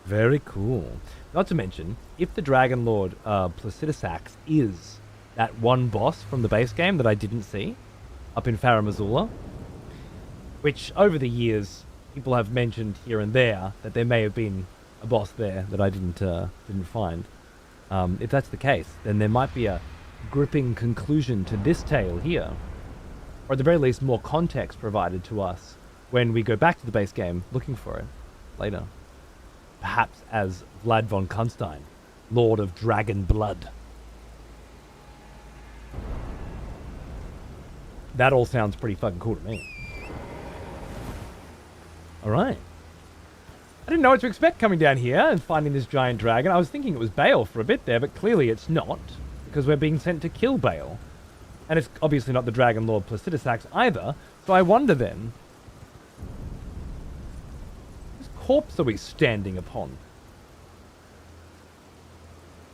Very cool. Not to mention, if the Dragon Lord Placidusax is that one boss from the base game that I didn't see up in Farum Azula, which over the years people have mentioned here and there that there may have been a boss there that I didn't find. If that's the case, then there might be a gripping conclusion to this tale here, or at the very least more context provided to us when we go back to the base game looking for it later. Perhaps as Vlad von Kuntstein, Lord of Dragon Blood. That all sounds pretty fucking cool to me. Alright. I didn't know what to expect coming down here and finding this giant dragon. I was thinking it was Bale for a bit there, but clearly it's not, because we're being sent to kill Bale. And it's obviously not the Dragon Lord Placidusax either. So I wonder then, whose corpse are we standing upon?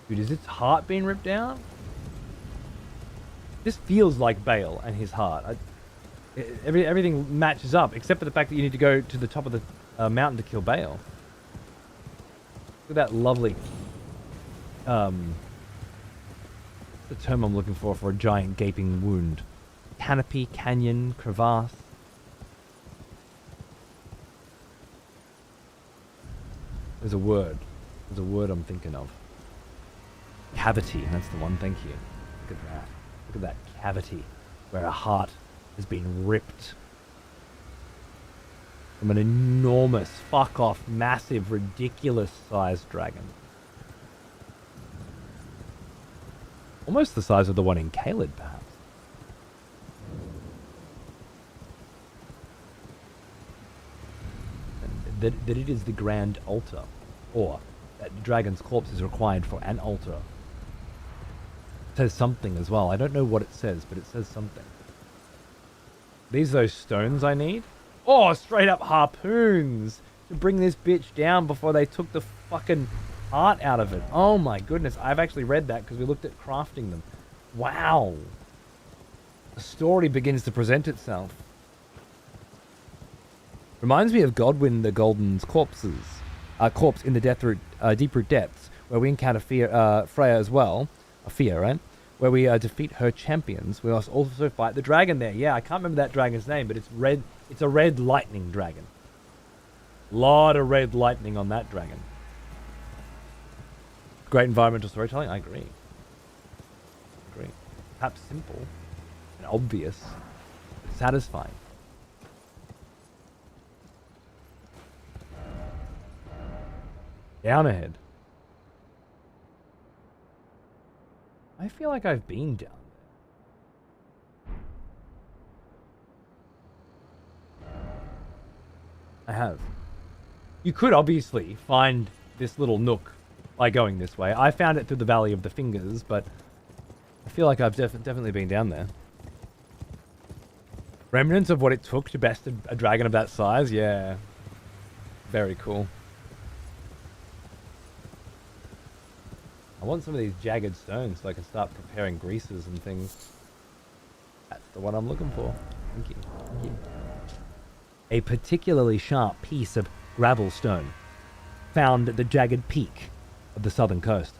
Dude, is its heart being ripped out? This feels like Bale and his heart. Everything matches up, except for the fact that you need to go to the top of the mountain to kill Bale. Look at that lovely... the term I'm looking for a giant gaping wound. Canopy, canyon, crevasse. There's a word. There's a word I'm thinking of. Cavity, that's the one, thank you. Look at that. Look at that cavity where a heart has been ripped from an enormous, fuck off, massive, ridiculous sized dragon. Almost the size of the one in Caelid, perhaps. And that it is the grand altar, or that the dragon's corpse is required for an altar. It says something as well. I don't know what it says, but it says something. These are those stones I need. Oh, straight up harpoons to bring this bitch down before they took the fucking heart out of it. Oh my goodness. I've actually read that because we looked at crafting them. Wow. The story begins to present itself. Reminds me of Godwyn the Golden's corpse in the Deeproot Depths, where we encounter Freya as well. Fia, right? Where we defeat her champions. We must also fight the dragon there. Yeah, I can't remember that dragon's name, but it's red. It's a red lightning dragon. Lot of red lightning on that dragon. Great environmental storytelling. I agree. Perhaps simple and obvious, but satisfying. Down ahead. I feel like I've been down there. I have. You could obviously find this little nook by going this way. I found it through the Valley of the Fingers, but I feel like I've definitely been down there. Remnants of what it took to best a dragon of that size? Yeah. Very cool. I want some of these jagged stones so I can start preparing greases and things. That's the one I'm looking for. Thank you. Thank you. A particularly sharp piece of gravel stone found at the jagged peak of the southern coast.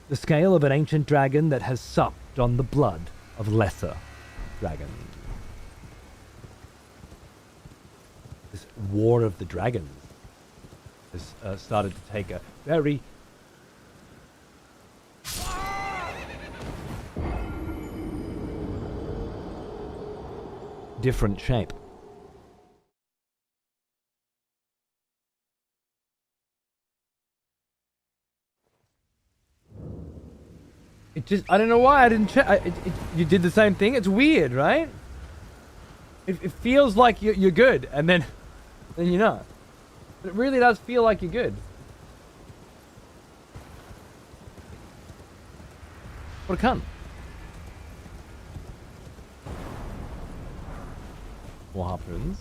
The scale of an ancient dragon that has supped on the blood of lesser dragons. This war of the dragons has started to take a very different shape. It just, I don't know why I didn't check. You did the same thing. It's weird, right? It feels like you're good, and then you're not. But it really does feel like you're good. What a cunt. More harpoons.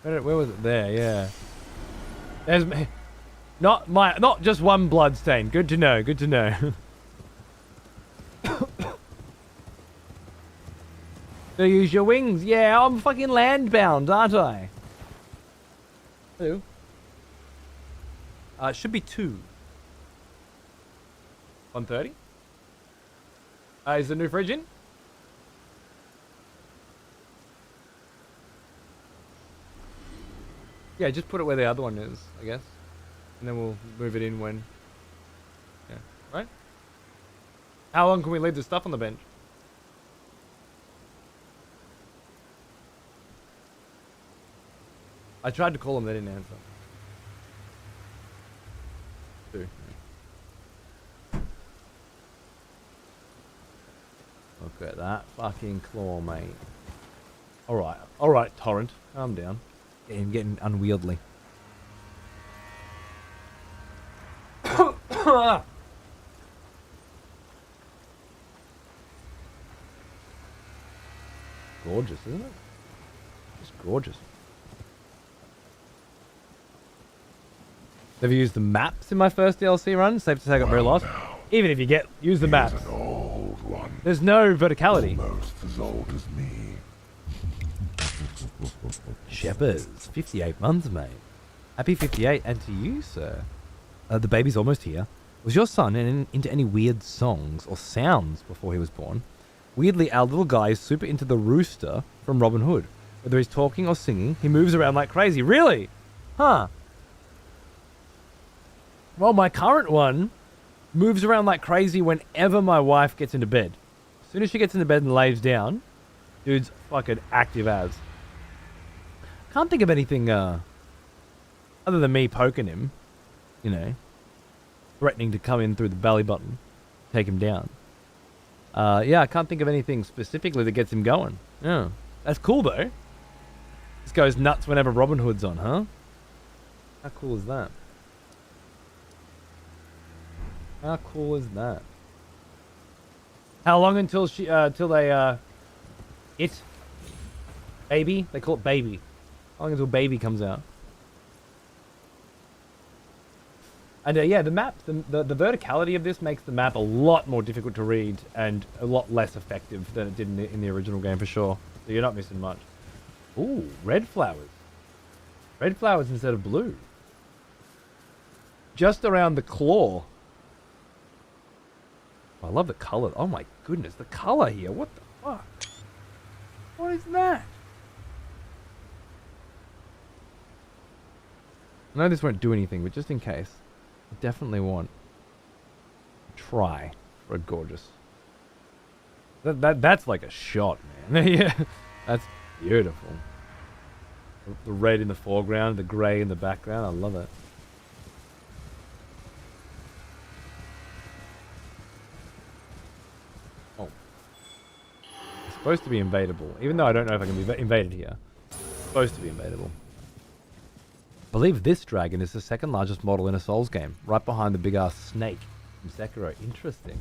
Where was it? There, yeah. There's not just one blood stain. Good to know. Good to know. So use your wings. Yeah, I'm fucking landbound, aren't I? Hello. It should be 2. 1:30. Is the new fridge in? Yeah, just put it where the other one is, I guess. And then we'll move it in when... Yeah, right? How long can we leave the stuff on the bench? I tried to call them, they didn't answer. 2. Look at that fucking claw, mate. Alright, Torrent. Calm down. Getting unwieldy. Gorgeous, isn't it? Just gorgeous. Never used the maps in my first DLC run. Safe to say I got very lost. Even if you use the maps, An old one. there's no verticality. Almost as old as me. Shepherds, 58 months, mate. Happy 58, and to you, sir. The baby's almost here. Was your son into any weird songs or sounds before he was born? Weirdly, our little guy is super into the rooster from Robin Hood. Whether he's talking or singing, he moves around like crazy. Really? Huh. Well, my current one moves around like crazy whenever my wife gets into bed. As soon as she gets into bed and lays down, dude's fucking active as. Can't think of anything other than me poking him, you know, threatening to come in through the belly button, take him down. Yeah, I can't think of anything specifically that gets him going. Yeah, that's cool though. This goes nuts whenever Robin Hood's on, huh? How cool is that? How cool is that? How long until baby? They call it baby. How long until baby comes out? And yeah, the map, the verticality of this makes the map a lot more difficult to read and a lot less effective than it did in the original game for sure. So you're not missing much. Ooh, red flowers. Red flowers instead of blue. Just around the claw. I love the color. Oh my goodness, the color here. What the fuck? What is that? I know this won't do anything, but just in case, I definitely want to try for a gorgeous. That's like a shot, man. Yeah, that's beautiful. The red in the foreground, the grey in the background. I love it. Oh, it's supposed to be invadable, even though I don't know if I can be invaded here. It's supposed to be invadable. I believe this dragon is the second largest model in a Souls game, right behind the big ass snake from Sekiro. Interesting.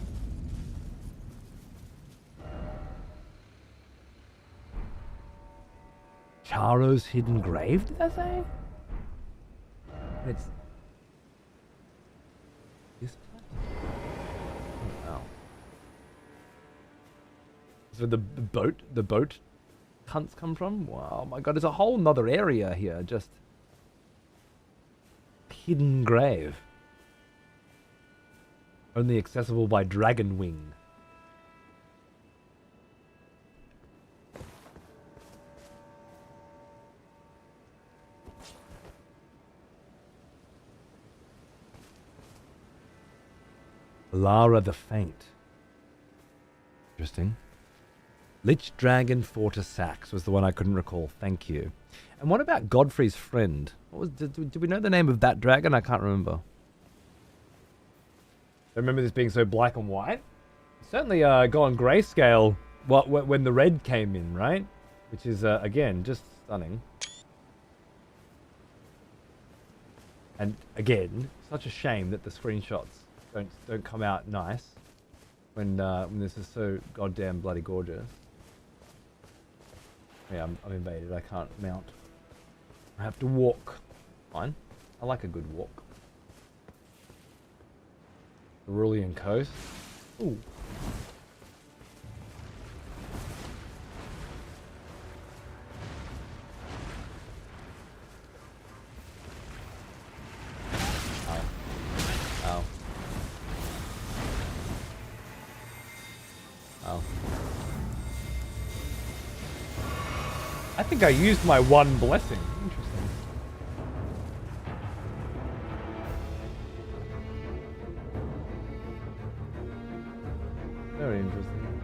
Charo's hidden grave, did I say? It's this place? Oh, wow. So the boat cunts come from? Wow, my god, there's a whole nother area here, just hidden grave. Only accessible by dragon wing. Lara the Faint. Interesting. Lich Dragon Fortis Sax was the one I couldn't recall. Thank you. And what about Godfrey's friend? What was? Did we know the name of that dragon? I can't remember. I remember this being so black and white. Certainly gone grayscale when the red came in, right? Which is, again, just stunning. And again, such a shame that the screenshots don't come out nice when this is so goddamn bloody gorgeous. Yeah, I'm invaded. I can't mount. I have to walk. Fine. I like a good walk. Cerulean Coast. Ooh. Ow. Ow. Ow. I think I used my one blessing. Interesting. Very interesting.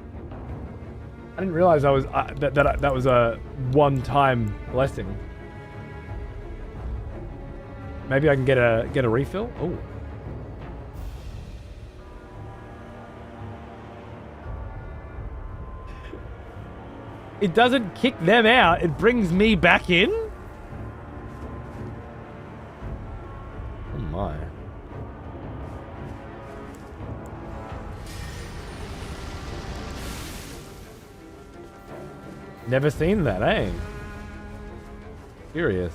I didn't realize I was that was a one-time blessing. Maybe I can get a refill. Oh. It doesn't kick them out, it brings me back in? Oh my. Never seen that, eh? Curious.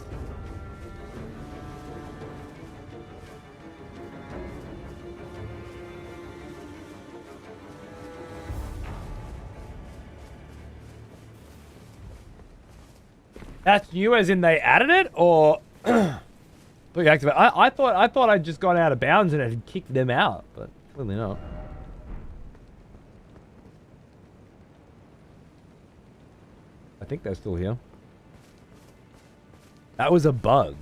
That's new as in they added it, or I thought I'd just gone out of bounds and it had kicked them out, but clearly not. I think they're still here. That was a bug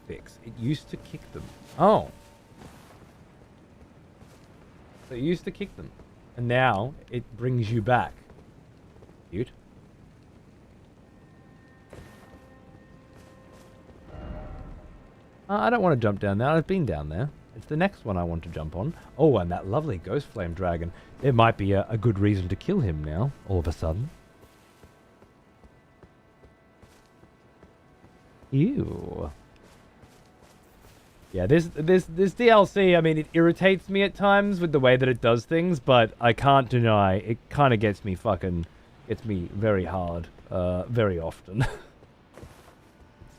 fix. It used to kick them. Oh. So it used to kick them. And now it brings you back. Cute. I don't want to jump down there. I've been down there. It's the next one I want to jump on. Oh, and that lovely ghost flame dragon. There might be a good reason to kill him now, all of a sudden. Ew. Yeah, this DLC, I mean, it irritates me at times with the way that it does things, but I can't deny it kind of gets me very hard, very often.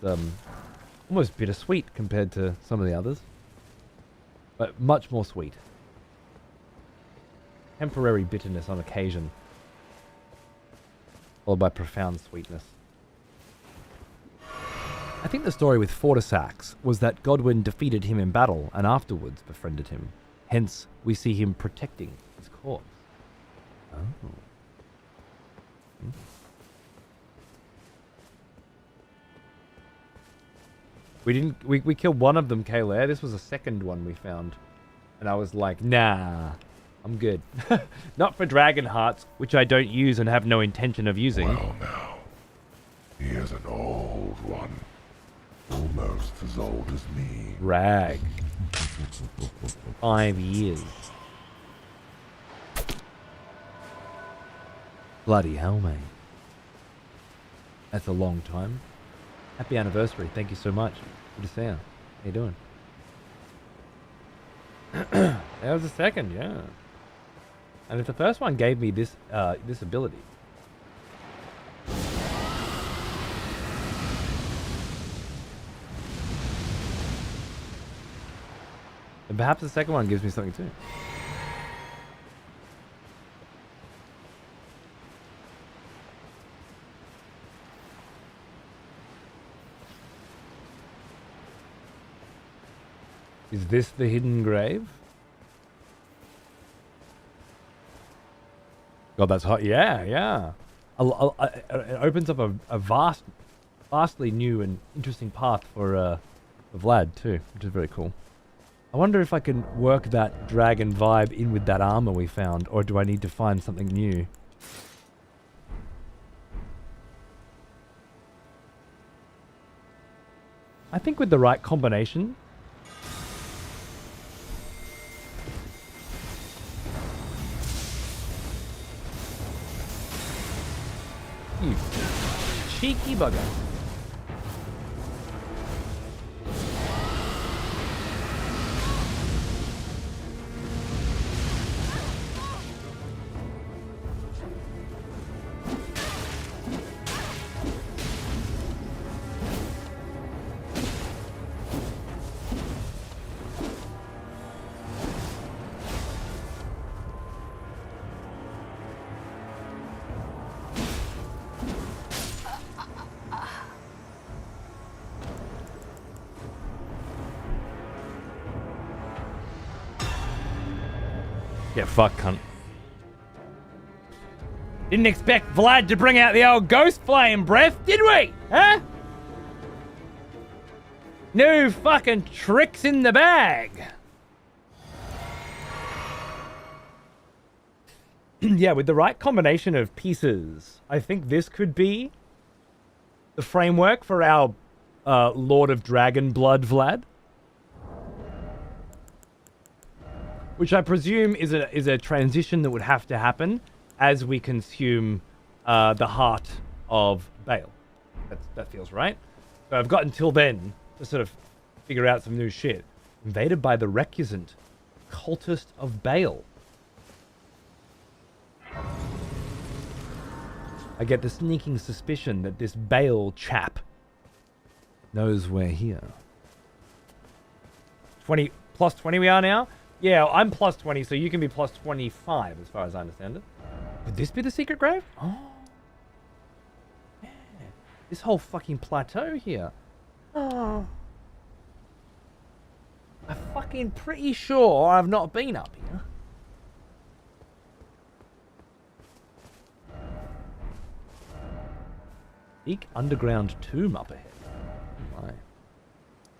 It's almost bittersweet compared to some of the others, but much more sweet. Temporary bitterness on occasion, followed by profound sweetness. I think the story with Fortisax was that Godwyn defeated him in battle and afterwards befriended him. Hence, we see him protecting his corpse. Oh. Hmm. We killed one of them, Kayla. This was the second one we found. And I was like, nah, I'm good. Not for dragon hearts, which I don't use and have no intention of using. Well now, he is an old one. Almost as old as me. Rag. 5 years. Bloody hell, mate. That's a long time. Happy anniversary. Thank you so much. Good to see you. How you doing? That was the second, yeah. And if the first one gave me this this ability. And perhaps the second one gives me something too. Is this the hidden grave? God, that's hot. Yeah, yeah. It opens up a vastly new and interesting path for Vlad too, which is very cool. I wonder if I can work that dragon vibe in with that armor we found, or do I need to find something new? I think with the right combination. You cheeky bugger. Yeah, fuck, cunt. Didn't expect Vlad to bring out the old ghost flame breath, did we? Huh? No fucking tricks in the bag. Yeah, with the right combination of pieces, I think this could be the framework for our Lord of Dragon Blood Vlad. Which I presume is a transition that would have to happen as we consume the heart of Bale. That feels right. So I've got until then to sort of figure out some new shit. Invaded by the recusant cultist of Bale. I get the sneaking suspicion that this Bale chap knows we're here. 20 plus 20 we are now? Yeah, I'm plus 20, so you can be plus 25 as far as I understand it. Could this be the secret grave? Oh. Yeah. This whole fucking plateau here. Oh. I'm fucking pretty sure I've not been up here. Big underground tomb up ahead. Oh my.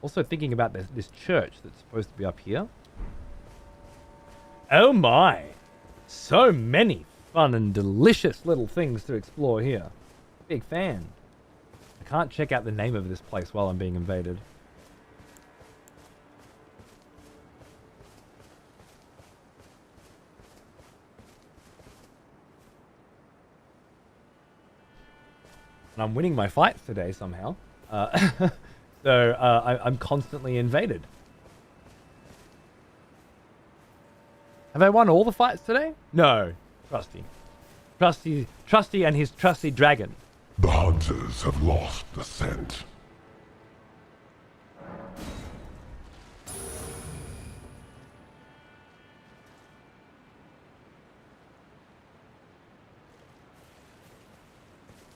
Also thinking about this church that's supposed to be up here. Oh my. So many fun and delicious little things to explore here. Big fan. I can't check out the name of this place while I'm being invaded. And I'm winning my fights today somehow. So I'm constantly invaded. Have I won all the fights today? No. Trusty and his trusty dragon. The hunters have lost the scent.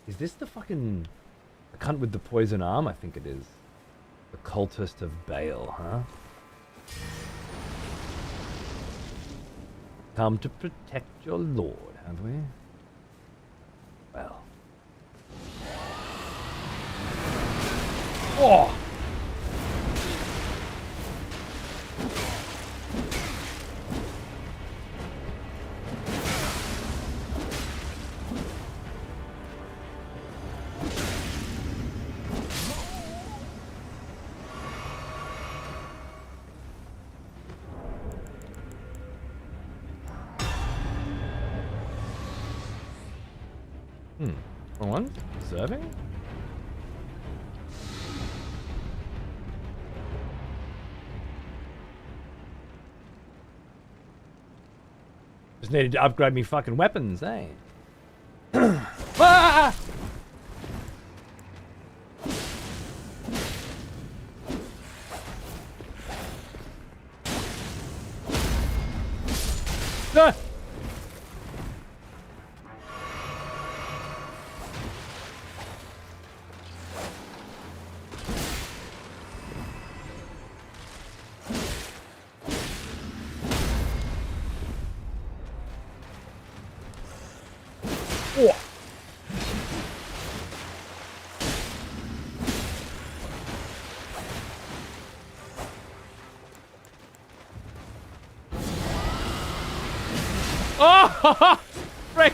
Is this the fucking... the cunt with the poison arm? I think it is. The cultist of Bale, huh? Come to protect your lord, have we? Well. Oh! Wrong one? Observing? Just needed to upgrade me fucking weapons, eh? Ah! Ah! Oh, frick!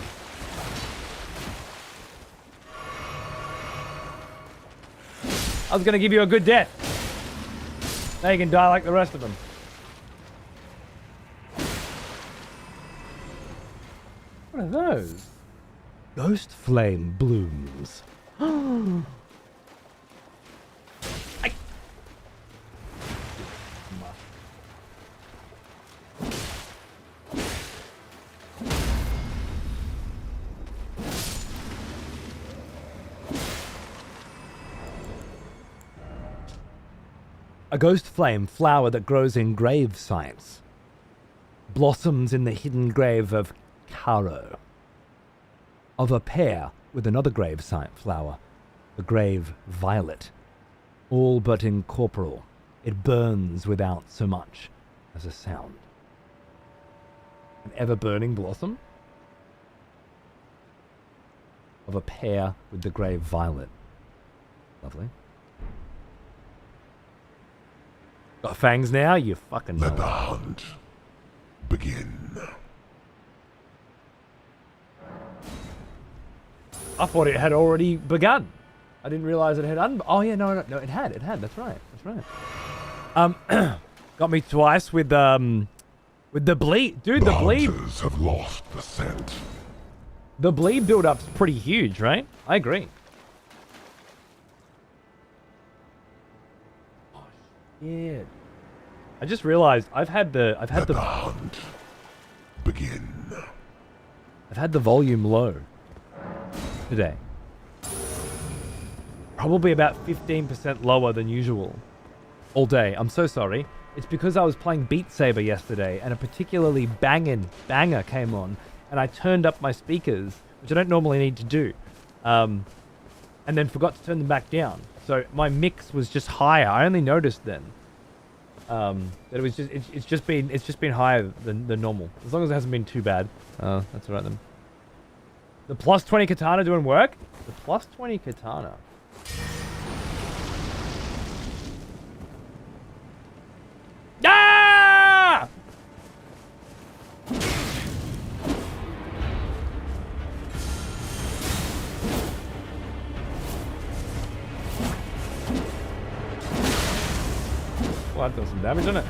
I was gonna give you a good death. Now you can die like the rest of them. What are those? Ghost flame blooms. A ghost flame flower that grows in grave sites. Blossoms in the hidden grave of Caro. Of a pair with another grave site flower, the grave violet. All but incorporeal. It burns without so much as a sound. An ever-burning blossom? Of a pair with the grave violet. Lovely. Got fangs now? You fucking know. Let the hunt begin. I thought it had already begun. I didn't realize it had oh yeah, no, it had, that's right. Got me twice with the bleed. Dude, the bleed. Hunters have lost the scent. The bleed build-up's pretty huge, right? I agree. Oh shit. I just realized I've had the hunt begin. I've had the volume low. today. Probably about 15% lower than usual. All day. I'm so sorry. It's because I was playing Beat Saber yesterday and a particularly banger came on, and I turned up my speakers, which I don't normally need to do, and then forgot to turn them back down. So my mix was just higher. I only noticed then that it was it's just been higher than normal. As long as it hasn't been too bad. That's alright then. The plus 20 katana doing work? The plus 20 katana. Ah! Well, that does some damage, doesn't it?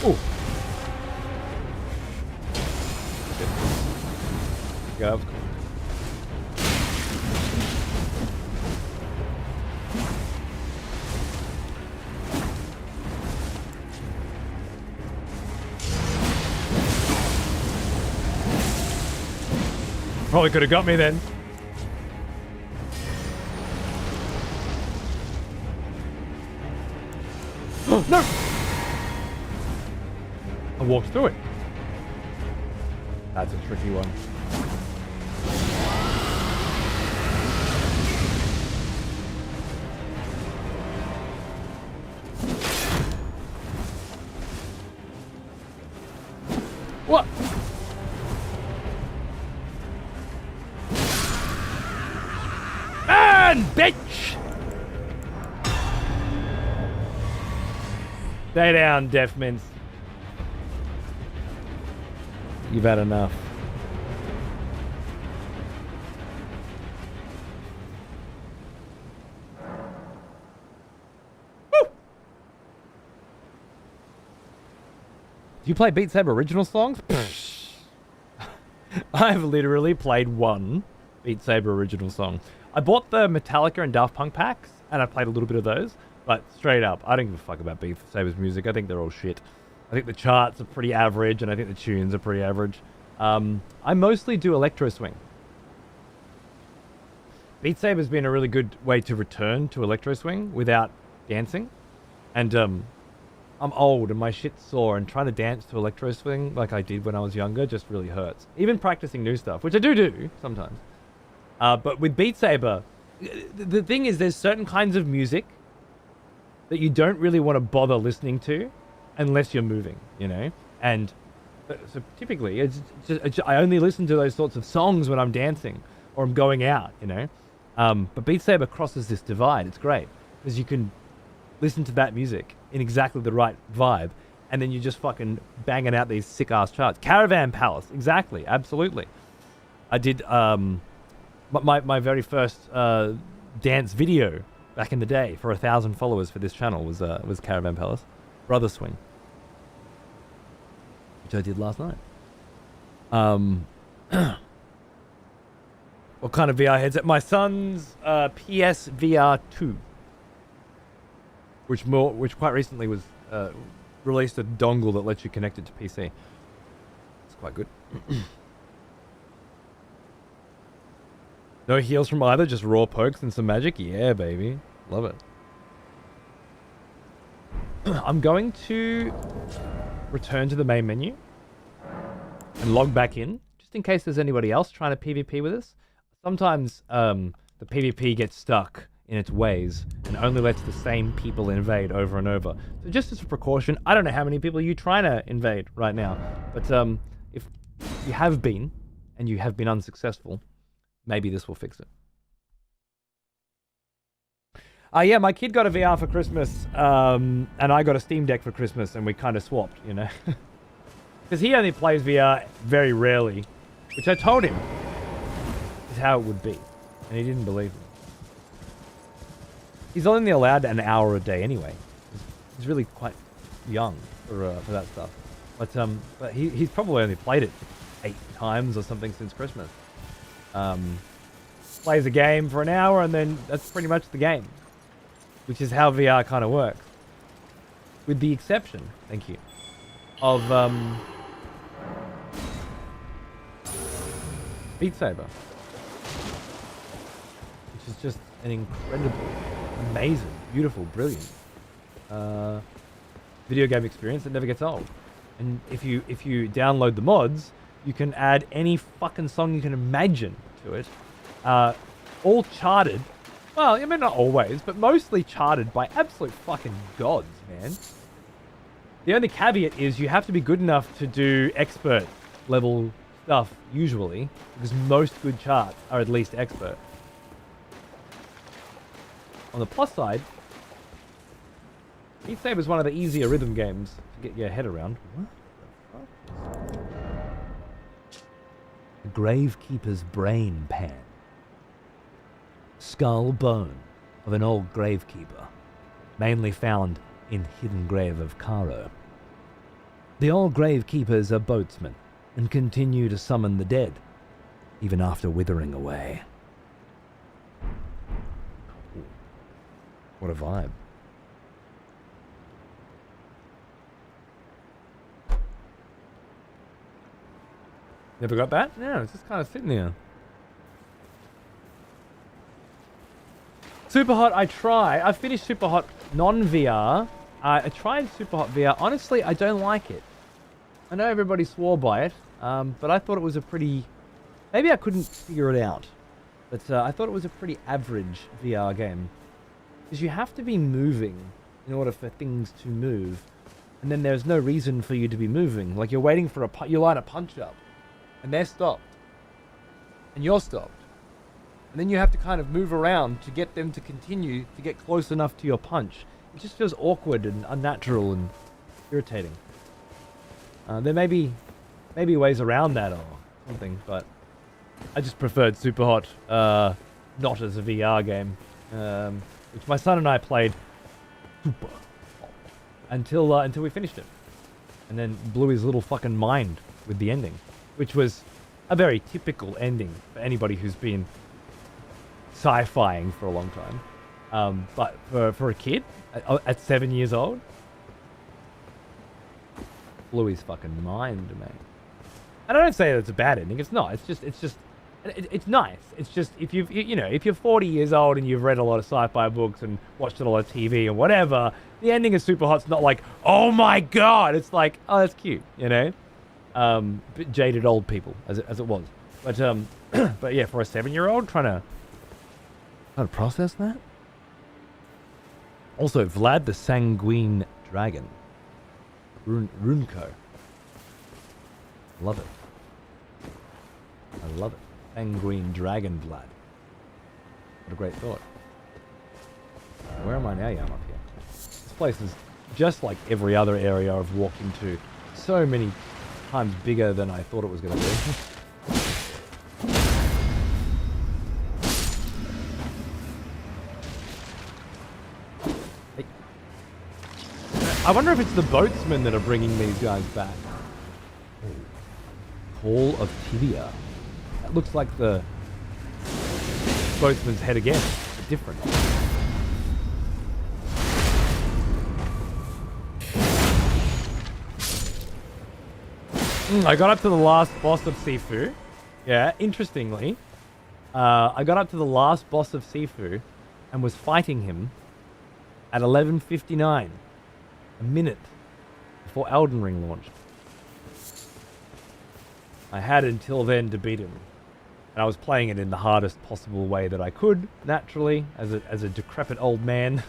Ooh. Yeah, that was cool. Probably could have got me then. Oh, no! I walked through it. That's a tricky one. What? Man, bitch! Stay down, Deafmins. You've had enough. Woo! Do you play Beat Saber original songs? I've literally played one Beat Saber original song. I bought the Metallica and Daft Punk packs, and I played a little bit of those. But straight up, I don't give a fuck about Beat Saber's music. I think they're all shit. I think the charts are pretty average, and I think the tunes are pretty average. I mostly do electro swing. Beat Saber's been a really good way to return to electro swing without dancing. And I'm old and my shit's sore, and trying to dance to electro swing like I did when I was younger just really hurts. Even practicing new stuff, which I do sometimes. But with Beat Saber, the thing is there's certain kinds of music that you don't really want to bother listening to unless you're moving, you know? And so typically, I only listen to those sorts of songs when I'm dancing or I'm going out, you know? But Beat Saber crosses this divide. It's great because you can listen to that music in exactly the right vibe, and then you're just fucking banging out these sick-ass charts. Caravan Palace, exactly, absolutely. I did my very first dance video back in the day for 1,000 followers for this channel was Caravan Palace, Brother Swing, which I did last night. What kind of VR headset? My son's PS VR 2, which quite recently was released a dongle that lets you connect it to PC. It's quite good. No heals from either, just raw pokes and some magic. Yeah, baby. Love it. I'm going to return to the main menu and log back in, just in case there's anybody else trying to PvP with us. Sometimes the PvP gets stuck in its ways and only lets the same people invade over and over. So just as a precaution, I don't know how many people you're trying to invade right now, but if you have been, and you have been unsuccessful, maybe this will fix it. Yeah, my kid got a VR for Christmas, and I got a Steam Deck for Christmas, and we kind of swapped, you know? Because he only plays VR very rarely, which I told him is how it would be, and he didn't believe me. He's only allowed an hour a day anyway. He's really quite young for that stuff. But he's probably only played it 8 times or something since Christmas. Plays a game for an hour, and then that's pretty much the game. which is how VR kind of works. With the exception, thank you, of Beat Saber, which is just an incredible, amazing, beautiful, brilliant video game experience that never gets old. And if you download the mods, you can add any fucking song you can imagine to it, all charted. Well, I mean, not always, but mostly charted by absolute fucking gods, man. The only caveat is you have to be good enough to do expert level stuff, usually, because most good charts are at least expert. On the plus side, Beat Saber is one of the easier rhythm games to get your head around. What? The Gravekeeper's Brain Pan. Skull bone of an old gravekeeper, mainly found in hidden grave of Karo. The old gravekeepers are boatsmen and continue to summon the dead, even after withering away. What a vibe. Never got that? No, it's just kind of sitting there. Superhot, I finished Superhot non-VR. I tried Superhot VR. Honestly, I don't like it. I know everybody swore by it, but I thought it was a pretty... Maybe I couldn't figure it out. But I thought it was a pretty average VR game. Because you have to be moving in order for things to move. And then there's no reason for you to be moving. Like you're waiting for you line a punch up. And they're stopped. And you're stopped. And then you have to kind of move around to get them to continue to get close enough to your punch. It just feels awkward and unnatural and irritating. There may be ways around that or something, but I just preferred Superhot not as a VR game, which my son and I played super until we finished it, and then blew his little fucking mind with the ending, which was a very typical ending for anybody who's been sci-fiing for a long time. But for a kid at 7 years old, blew his fucking mind, mate. And I don't say that it's a bad ending. It's not. It's nice. It's just if if you're 40 years old and you've read a lot of sci-fi books and watched a lot of TV and whatever, the ending of Superhot's not like, oh my god. It's like, oh, that's cute, Bit jaded old people as it was. But but yeah, for a 7-year-old trying to process that. Also, Vlad the Sanguine Dragon. Runko. Love it. I love it. Sanguine Dragon Vlad. What a great thought. Where am I now? Yeah, I'm up here. This place is just like every other area I've walked into. So many times bigger than I thought it was going to be. I wonder if it's the boatsmen that are bringing these guys back. Hall of Tibia. That looks like the boatsman's head again. But different. I got up to the last boss of Sifu. Yeah, interestingly. I got up to the last boss of Sifu and was fighting him at 11:59. A minute before Elden Ring launched. I had until then to beat him. And I was playing it in the hardest possible way that I could, naturally, as a decrepit old man.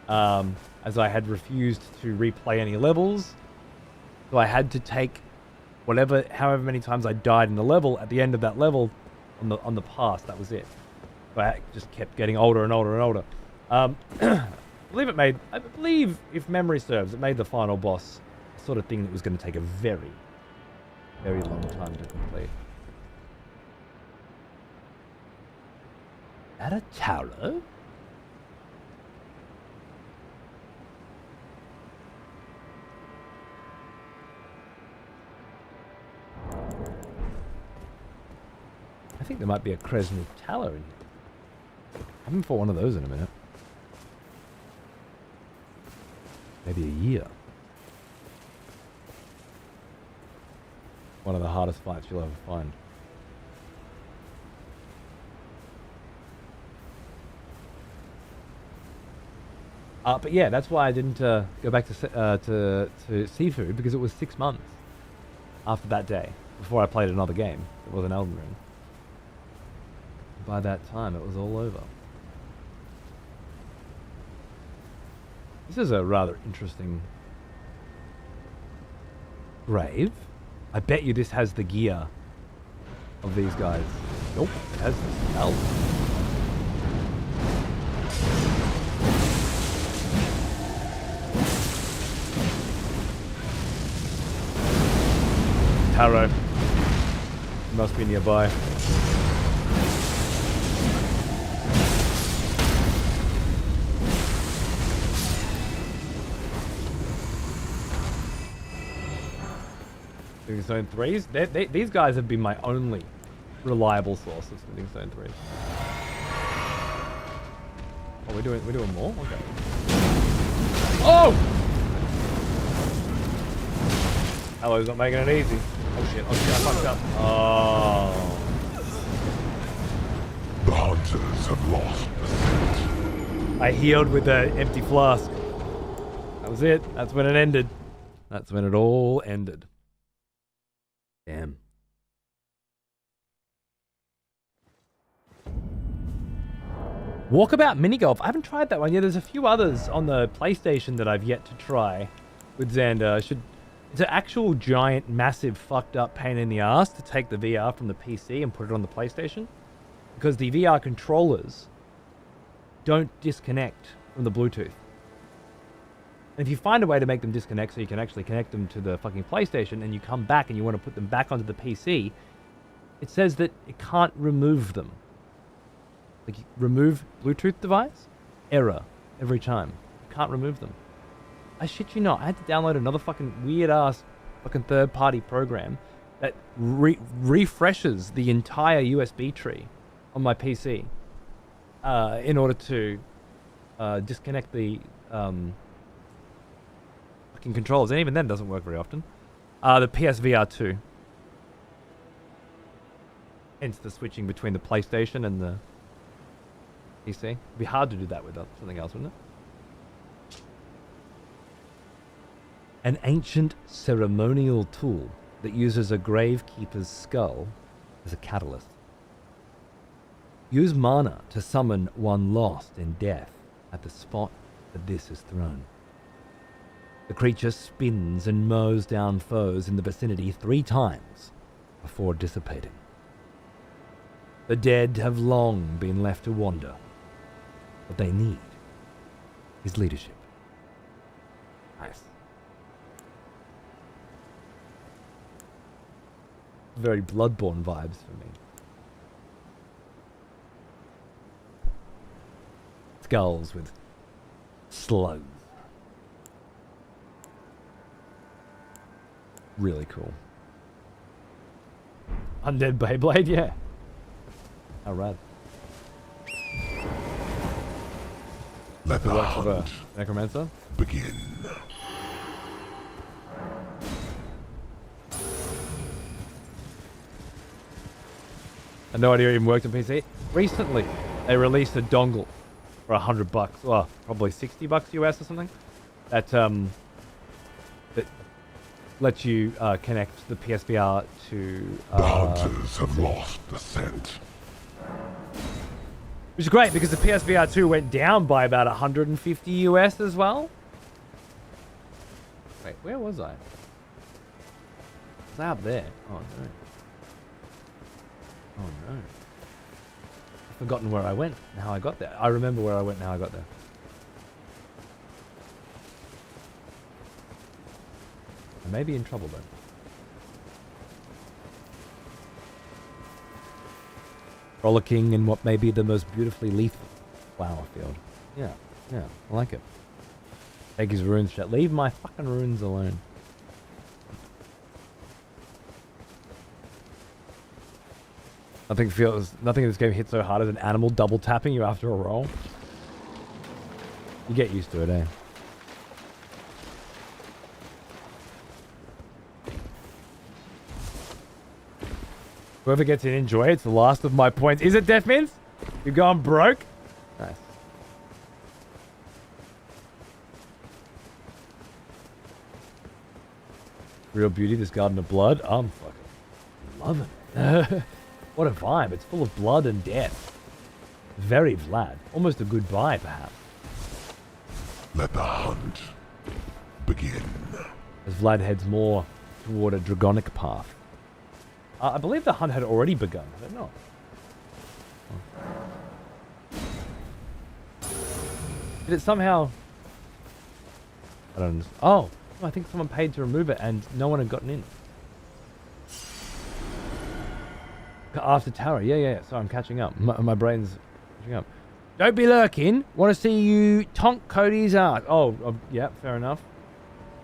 As I had refused to replay any levels. So I had to take however many times I died in the level, at the end of that level, on the pass, that was it. But I just kept getting older and older and older. I believe, if memory serves, it made the final boss the sort of thing that was going to take a very, very long time to complete. Is that a tower? I think there might be a Kresny Tower in here. I haven't fought one of those in a minute. maybe a year. One of the hardest fights you'll ever find. But yeah, that's why I didn't go back to Sifu, because it was 6 months after that day before I played another game. It was an Elden Ring. By that time, it was all over. This is a rather interesting grave. I bet you this has the gear of these guys. Nope, it has the spell. Tarot. Must be nearby. Smithing Stone 3s? These guys have been my only reliable source of Smithing Stone 3s. Oh, we're doing more? Okay. Oh! Hello's not making it easy. Oh shit, I fucked up. Oh. The hunters have lost the scent. I healed with an empty flask. That was it. That's when it ended. That's when it all ended. Damn. Walkabout mini golf. I haven't tried that one yet. There's a few others on the PlayStation that I've yet to try with Xander. It's an actual giant, massive, fucked up pain in the ass to take the VR from the PC and put it on the PlayStation, because the VR controllers don't disconnect from the Bluetooth. And if you find a way to make them disconnect so you can actually connect them to the fucking PlayStation, and you come back and you want to put them back onto the PC, it says that it can't remove them. Like, remove Bluetooth device? Error. Every time. You can't remove them. I shit you not. I had to download another fucking weird-ass fucking third-party program that refreshes the entire USB tree on my PC in order to disconnect the fucking controllers. And even then, it doesn't work very often. The PSVR 2. Hence the switching between the PlayStation and the PC. It'd be hard to do that with something else, wouldn't it? An ancient ceremonial tool that uses a gravekeeper's skull as a catalyst. Use mana to summon one lost in death at the spot that this is thrown. The creature spins and mows down foes in the vicinity 3 times before dissipating. The dead have long been left to wander. What they need is leadership. Nice. Very Bloodborne vibes for me. Skulls with slugs. Really cool. Undead Beyblade, yeah. How rad. Let the The works of a hunt necromancer. begin. I had no idea it even worked on PC. Recently, they released a dongle for $100. Well, probably $60 US or something. That that lets you connect the PSVR to. The hunters have lost the scent. Which is great because the PSVR 2 went down by about 150 US as well. Wait, where was I? Was I up there? Oh no. Oh no. I've forgotten where I went and how I got there. I remember where I went and how I got there. I may be in trouble though. Frolicking in what may be the most beautifully lethal flower field. Yeah, I like it. Take his runes shut. Leave my fucking runes alone. Nothing in this game hits so hard as an animal double tapping you after a roll. You get used to it, eh? Whoever gets in, enjoy it. It's the last of my points. Is it, Death Mints? You've gone broke? Nice. Real beauty, this Garden of Blood. I'm fucking loving it. What a vibe. It's full of blood and death. Very Vlad. Almost a goodbye, perhaps. Let the hunt begin. As Vlad heads more toward a dragonic path. I believe the hunt had already begun, had it not? Did it somehow... I don't understand. Oh! I think someone paid to remove it and no one had gotten in. After Tara. Yeah. So I'm catching up. My brain's catching up. Don't be lurking. Want to see you tonk Cody's ass. Oh, yeah, fair enough.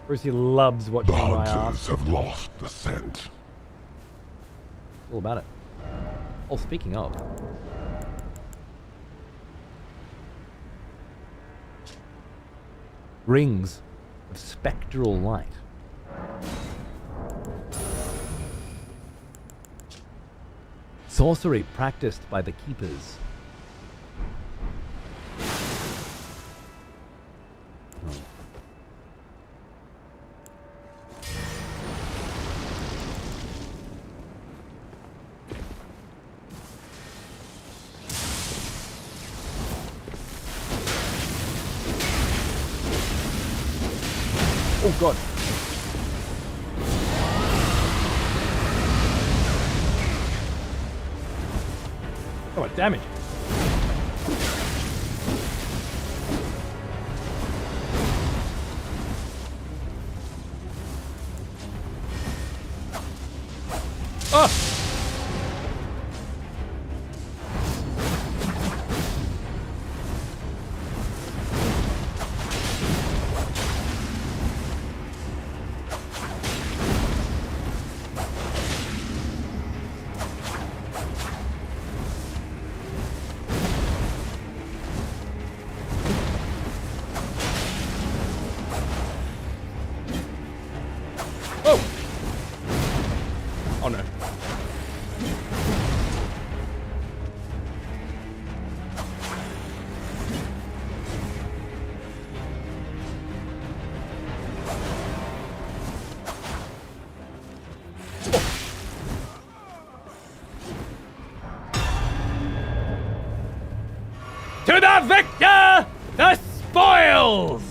Brucey loves watching The my hunters ass. have lost the scent. All about it. Oh, speaking of. Rings of spectral light. Sorcery practiced by the keepers. Oh god. Oh, what damage. Oh! Oh no. To the victor, the spoils!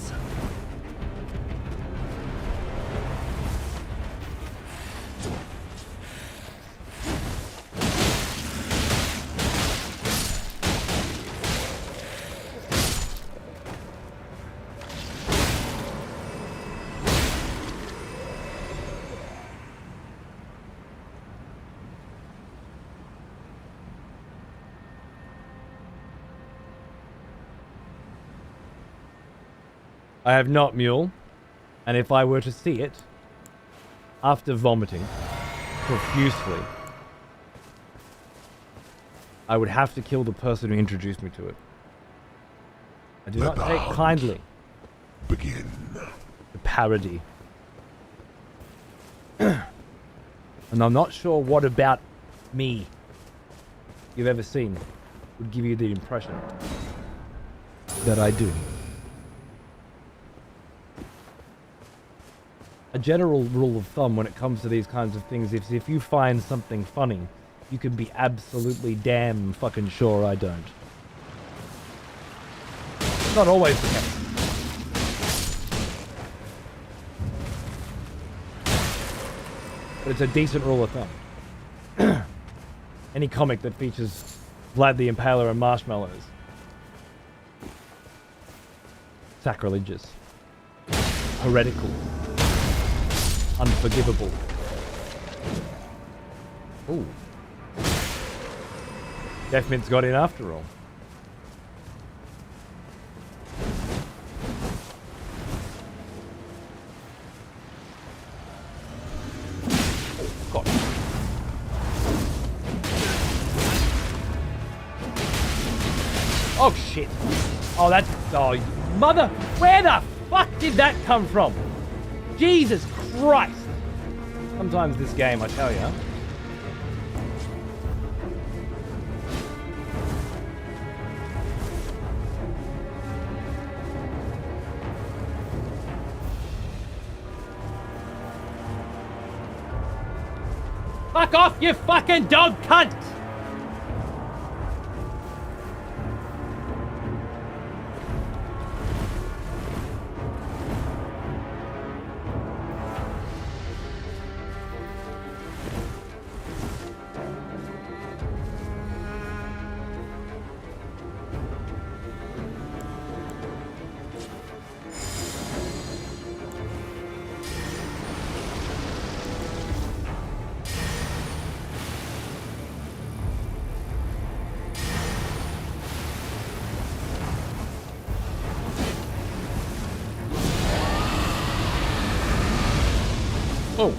I have not, Mule, and if I were to see it, after vomiting profusely, I would have to kill the person who introduced me to it. I do Let not the take hunt kindly begin. to parody. And I'm not sure what about me you've ever seen would give you the impression that I do. A general rule of thumb when it comes to these kinds of things is if you find something funny, you can be absolutely damn fucking sure I don't. Not always the case. But it's a decent rule of thumb. Any comic that features Vlad the Impaler and marshmallows. Sacrilegious. Heretical. Unforgivable. Ooh. Death Mint's got in after all. Oh, God. Oh, shit. Oh, that's... Oh, mother... Where the fuck did that come from? Jesus Christ! Sometimes this game, I tell ya. Fuck off, you fucking dog cunt! Oh.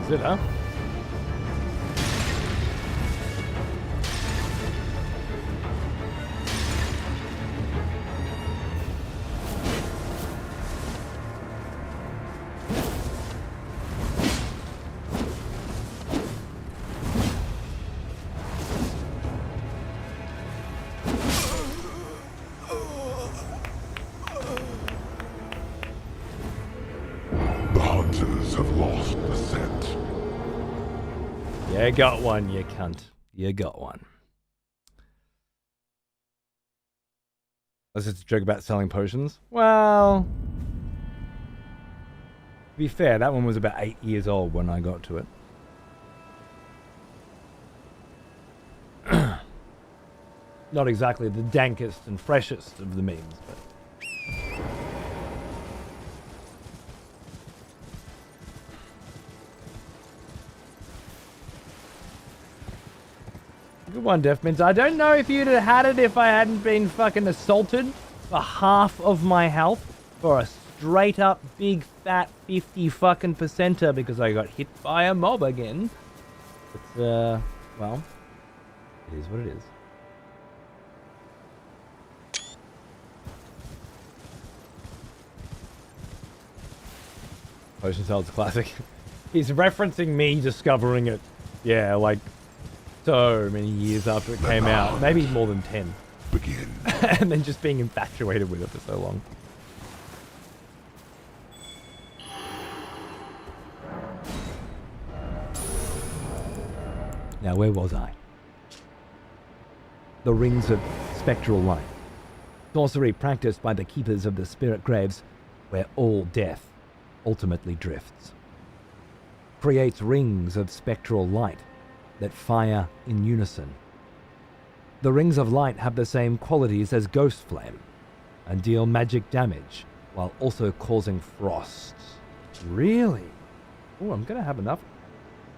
Is it, huh? The hunters have lost the scent. You got one, you cunt. You got one. Was it a joke about selling potions? Well, to be fair, that one was about 8 years old when I got to it. Not exactly the dankest and freshest of the memes, but... Good one, Deathmins. I don't know if you'd have had it if I hadn't been fucking assaulted for half of my health for a straight up big fat 50 fucking percenter because I got hit by a mob again. But, well, it is what it is. Potion Sal's classic. He's referencing me discovering it. Yeah, like so many years after it came out. Maybe more than 10. Begin. And then just being infatuated with it for so long. Now, where was I? The rings of spectral light. Sorcery practiced by the keepers of the spirit graves, where all death ultimately drifts. Creates rings of spectral light that fire in unison. The rings of light have the same qualities as Ghost Flame and deal magic damage while also causing frost. Really? Oh, I'm gonna have enough.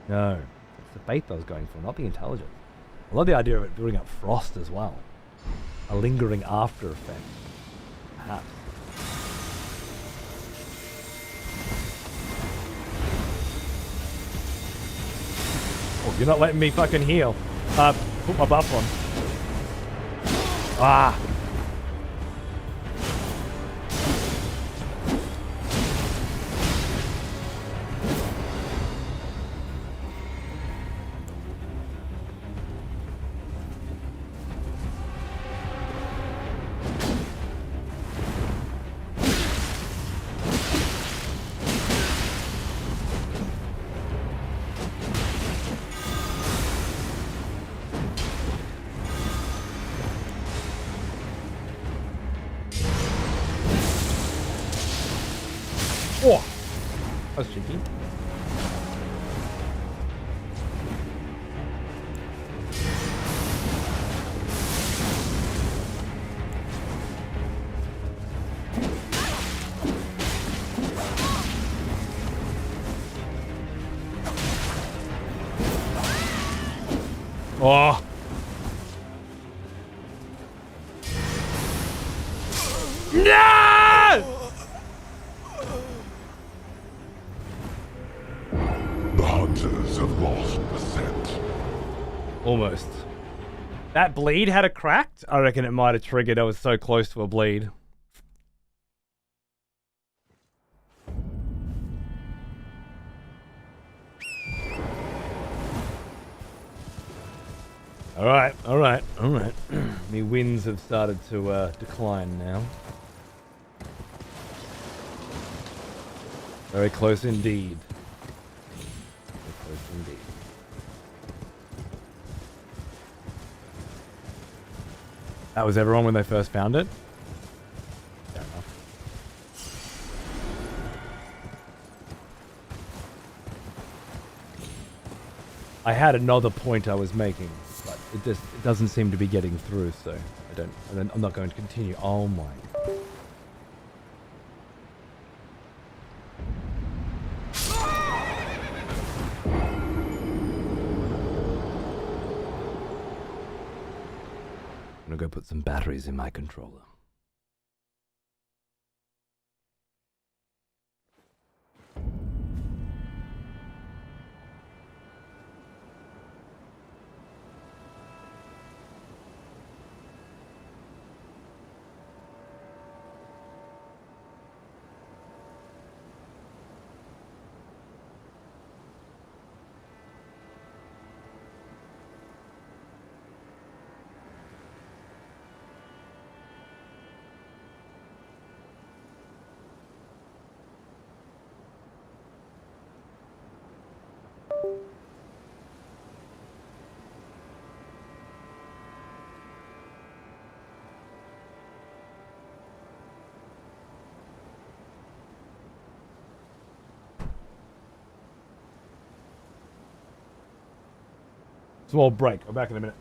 No, it's the faith I was going for, not the intelligence. I love the idea of it building up frost as well. A lingering after effect. Perhaps. Oh, you're not letting me fucking heal. Put my buff on. Ah! Oh! That was cheeky. Oh! No! The hunters have lost the scent. Almost. That bleed had it cracked? I reckon it might have triggered. I was so close to a bleed. Alright. The winds have started to decline now. Very close indeed. Indeed. That was everyone when they first found it? Fair enough. I had another point I was making, but it doesn't seem to be getting through, so I'm not going to continue. Oh my. I'm gonna go put some batteries in my controller. Small break. I'm back in a minute.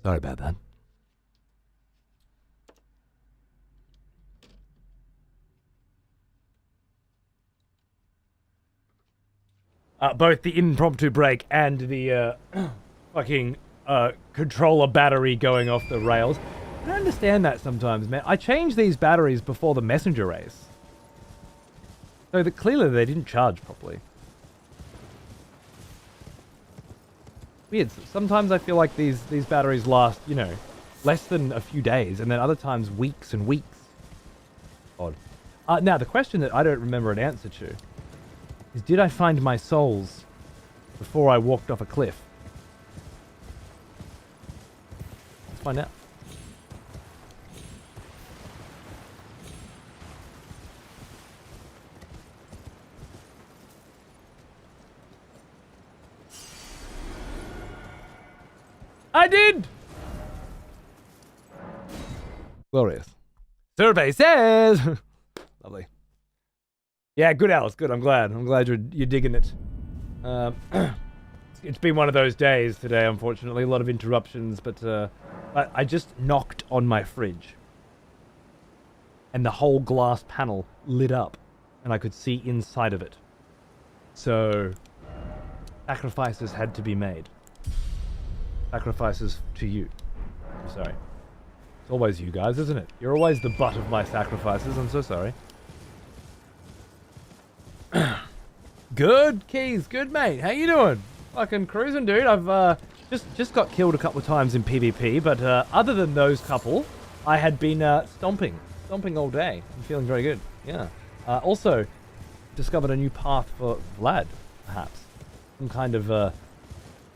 Sorry about that. Both the impromptu break and the fucking controller battery going off the rails. I don't understand that sometimes, man. I changed these batteries before the messenger race. So that clearly they didn't charge properly. Weird. Sometimes I feel like these batteries last, you know, less than a few days, and then other times weeks and weeks. Odd. Now, the question that I don't remember an answer to is, did I find my souls before I walked off a cliff? Let's find out. I did! Glorious. Survey says! Lovely. Yeah, good, Alice. Good. I'm glad. I'm glad you're digging it. It's been one of those days today, unfortunately. A lot of interruptions, but I just knocked on my fridge, and the whole glass panel lit up, and I could see inside of it. So, sacrifices had to be made. Sacrifices to you. I'm sorry. It's always you guys, isn't it? You're always the butt of my sacrifices. I'm so sorry. Good, Keys. Good, mate. How you doing? Fucking cruising, dude. I've just got killed a couple of times in PvP, but other than those couple, I had been stomping all day. I'm feeling very good. Yeah. Also, discovered a new path for Vlad, perhaps. Some kind of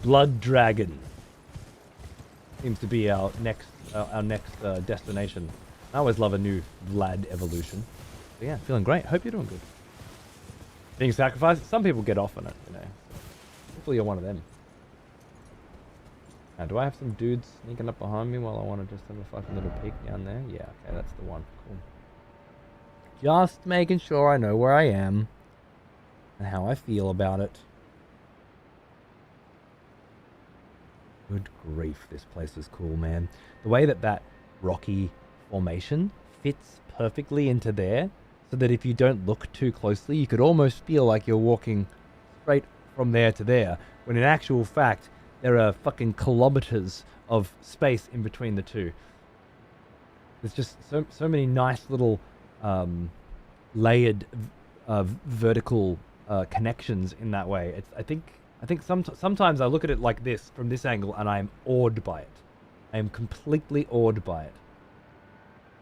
blood dragon. Seems to be our next destination. I always love a new Vlad evolution. But yeah, feeling great. Hope you're doing good. Being sacrificed, some people get off on it, you know. Hopefully you're one of them. Now, do I have some dudes sneaking up behind me while I want to just have a fucking little peek down there? Yeah, okay, that's the one. Cool. Just making sure I know where I am and how I feel about it. Good grief, this place is cool, man. The way that rocky formation fits perfectly into there, so that if you don't look too closely, you could almost feel like you're walking straight from there to there, when in actual fact, there are fucking kilometers of space in between the two. There's just so many nice little layered vertical connections in that way. I think sometimes I look at it like this from this angle, and I am awed by it. I am completely awed by it.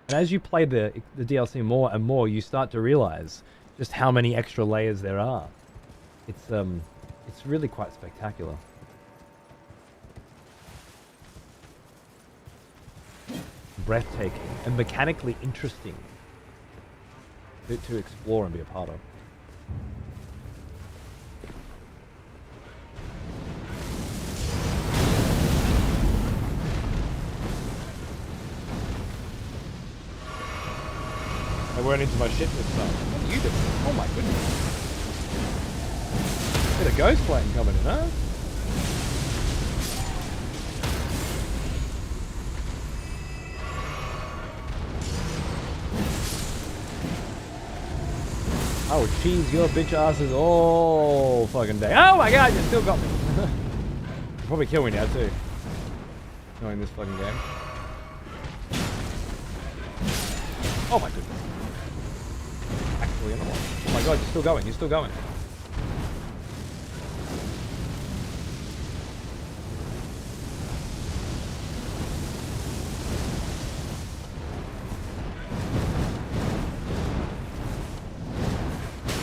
And as you play the DLC more and more, you start to realize just how many extra layers there are. It's really quite spectacular. Breathtaking and mechanically interesting to explore and be a part of. I went into my shit this time. What are you doing? Oh my goodness. Bit of ghost flame coming in, huh? I will cheese your bitch asses all fucking day. Oh my god, you still got me. You'll probably kill me now too. Knowing this fucking game. Oh my goodness. Actually, another one. Oh my god, you're still going, you're still going.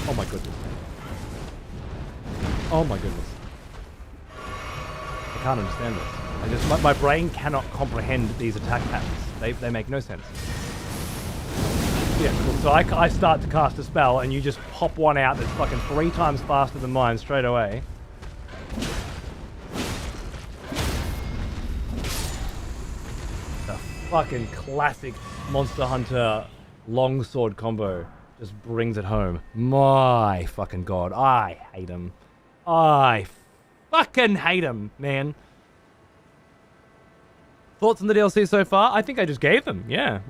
Oh my goodness. Oh my goodness. I can't understand this. My brain cannot comprehend these attack patterns. They make no sense. Yeah, cool. So I start to cast a spell and you just pop one out that's fucking 3 times faster than mine straight away. The fucking classic Monster Hunter longsword combo just brings it home. My fucking god. I hate him. I fucking hate him, man. Thoughts on the DLC so far? I think I just gave them. Yeah.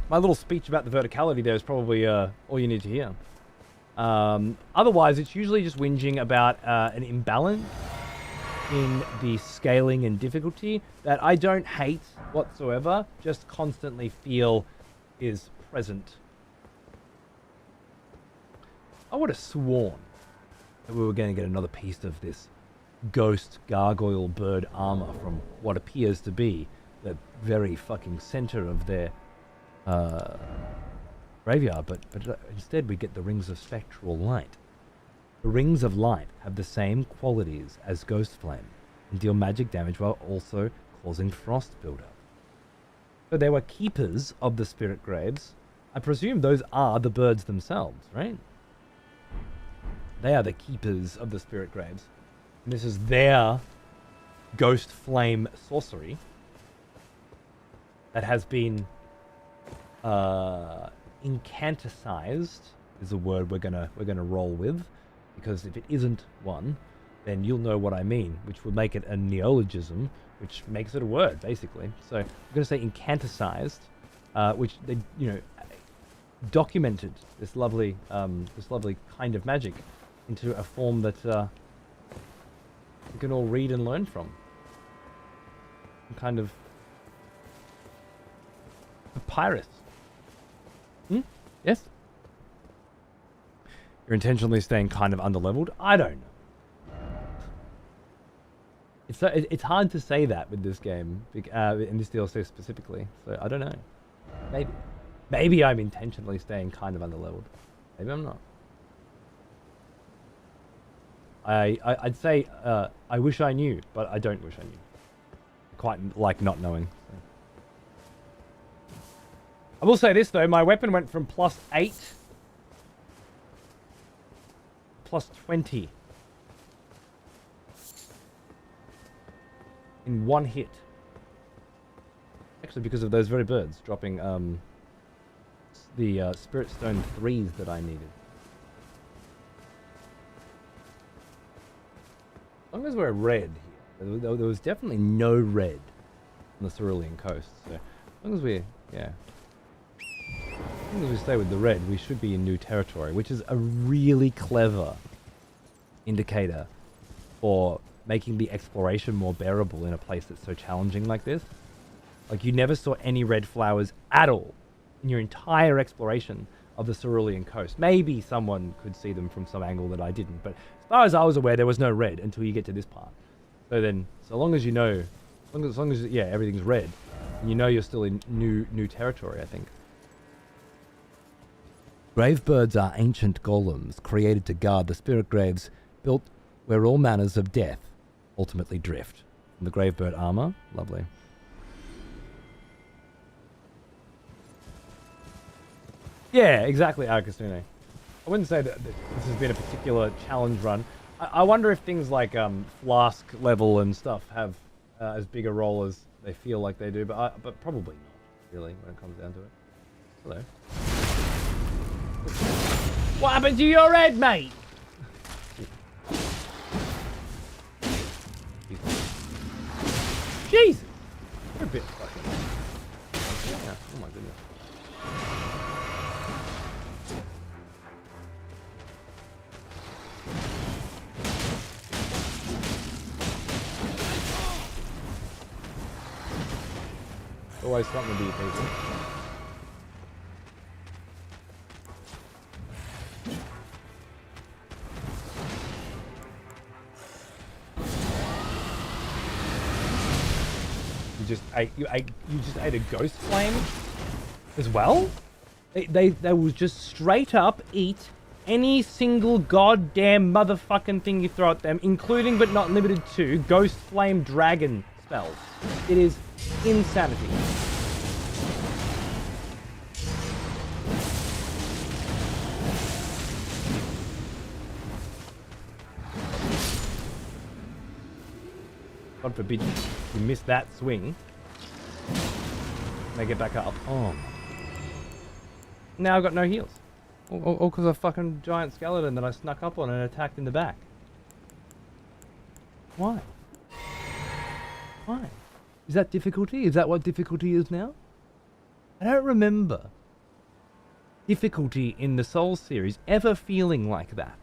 My little speech about the verticality there is probably all you need to hear. Otherwise, it's usually just whinging about an imbalance in the scaling and difficulty that I don't hate whatsoever, just constantly feel is present. I would have sworn that we were going to get another piece of this ghost gargoyle bird armor from what appears to be the very fucking center of their graveyard, but instead we get the rings of spectral light. The rings of light have the same qualities as ghost flame and deal magic damage while also causing frost buildup. So they were keepers of the spirit graves. I presume those are the birds themselves, right? They are the keepers of the spirit graves. And this is their ghost flame sorcery that has been incanticized is a word we're gonna roll with, because if it isn't one, then you'll know what I mean, which would make it a neologism, which makes it a word basically. So I'm gonna say incanticized, which they documented this lovely kind of magic into a form that we can all read and learn from. Some kind of papyrus. Yes? You're intentionally staying kind of underleveled? I don't know. It's hard to say that with this game, in this DLC specifically. So I don't know. Maybe I'm intentionally staying kind of underleveled. Maybe I'm not. I'd say I wish I knew, but I don't wish I knew. I quite like not knowing. So. I will say this though, my weapon went from +8 +20 in one hit. Actually, because of those very birds dropping the Spirit Stone 3s that I needed. As long as we're red here, there was definitely no red on the Cerulean coast. So as long as we, as long as we stay with the red, we should be in new territory, which is a really clever indicator for making the exploration more bearable in a place that's so challenging like this. Like, you never saw any red flowers at all in your entire exploration of the Cerulean coast. Maybe someone could see them from some angle that I didn't, but as far as I was aware, there was no red until you get to this part. So then, so long as you know, as long as everything's red, and you know you're still in new territory, I think. Gravebirds are ancient golems created to guard the spirit graves built where all manners of death ultimately drift. And the Gravebird armor, lovely. Yeah, exactly, Arcasune. I wouldn't say that this has been a particular challenge run. I wonder if things like flask level and stuff have as big a role as they feel like they do, but probably not, really, when it comes down to it. Hello. What happened to your head, mate? Jesus! You're a bit fucking... Yeah. Oh my goodness. Always something to be people. You just ate a ghost flame as well? They will just straight up eat any single goddamn motherfucking thing you throw at them, including but not limited to ghost flame dragon spells. It is insanity. God forbid you miss that swing. They get back up. Oh. Now I've got no heals. All because of a fucking giant skeleton that I snuck up on and attacked in the back. Why? Why? Is that difficulty? Is that what difficulty is now? I don't remember difficulty in the Souls series ever feeling like that.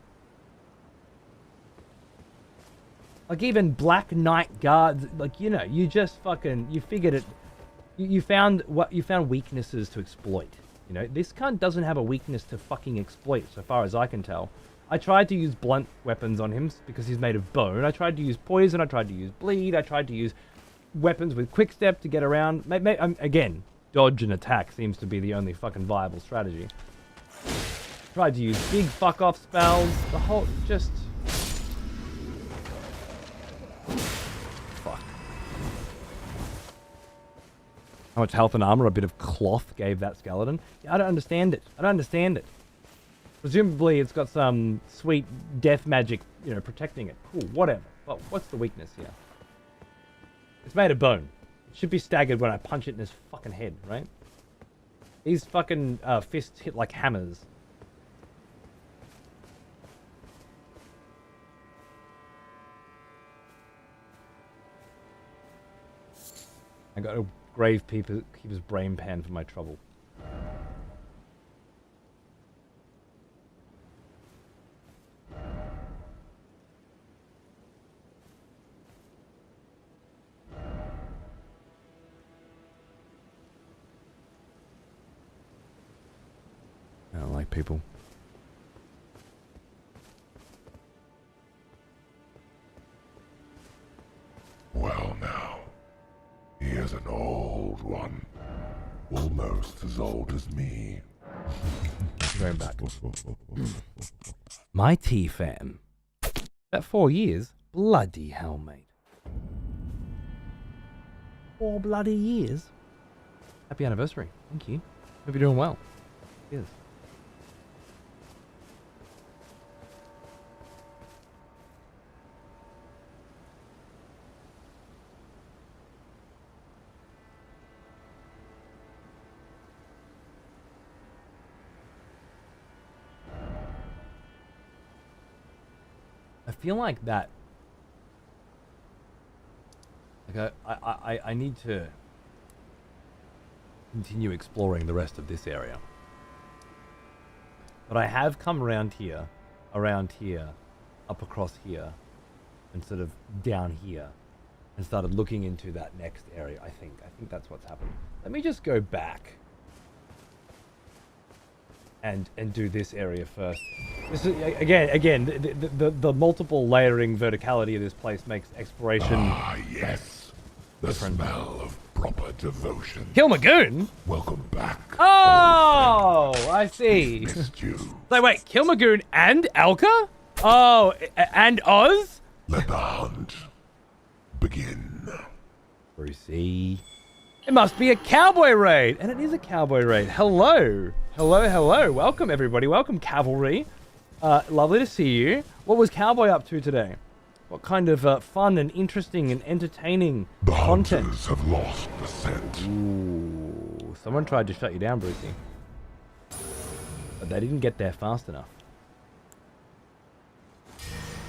Like, even Black Knight guards, like, you know, you just fucking, you figured it, you found weaknesses to exploit. You know, this cunt doesn't have a weakness to fucking exploit, so far as I can tell. I tried to use blunt weapons on him because he's made of bone. I tried to use poison, I tried to use bleed, I tried to use weapons with quick step to get around. Again, dodge and attack seems to be the only fucking viable strategy. Tried to use big fuck off spells, the whole, just... Fuck. How much health and armor a bit of cloth gave that skeleton? Yeah, I don't understand it. I don't understand it. Presumably it's got some sweet death magic, you know, protecting it. Cool, whatever. But what's the weakness here? It's made of bone. It should be staggered when I punch it in his fucking head, right? These fucking fists hit like hammers. I got a Gravekeeper's brain pan for my trouble. I don't like people. Well now, he is an old one. Almost as old as me. Going back. My tea, fam. That 4 years? Bloody hell, mate. 4 bloody years? Happy anniversary. Thank you. Hope you're doing well. Cheers. I feel like that. Like I need to continue exploring the rest of this area. But I have come around here, up across here, and sort of down here, and started looking into that next area. I think that's what's happening. Let me just go back and do this area first. This is again the multiple layering verticality of this place makes exploration. Ah, yes. The different. smell of proper devotion. Kilmagoon? Welcome back. Oh, I see. Missed you. So wait, Kilmagoon and Alka? Oh, and Oz? Let the hunt begin. Brucey. It must be a cowboy raid, and it is a cowboy raid. Hello. Welcome, everybody. Welcome, Cavalry. Lovely to see you. What was Cowboy up to today? What kind of fun and interesting and entertaining The content? hunters have lost the scent. Ooh, someone tried to shut you down, Brucey. But they didn't get there fast enough.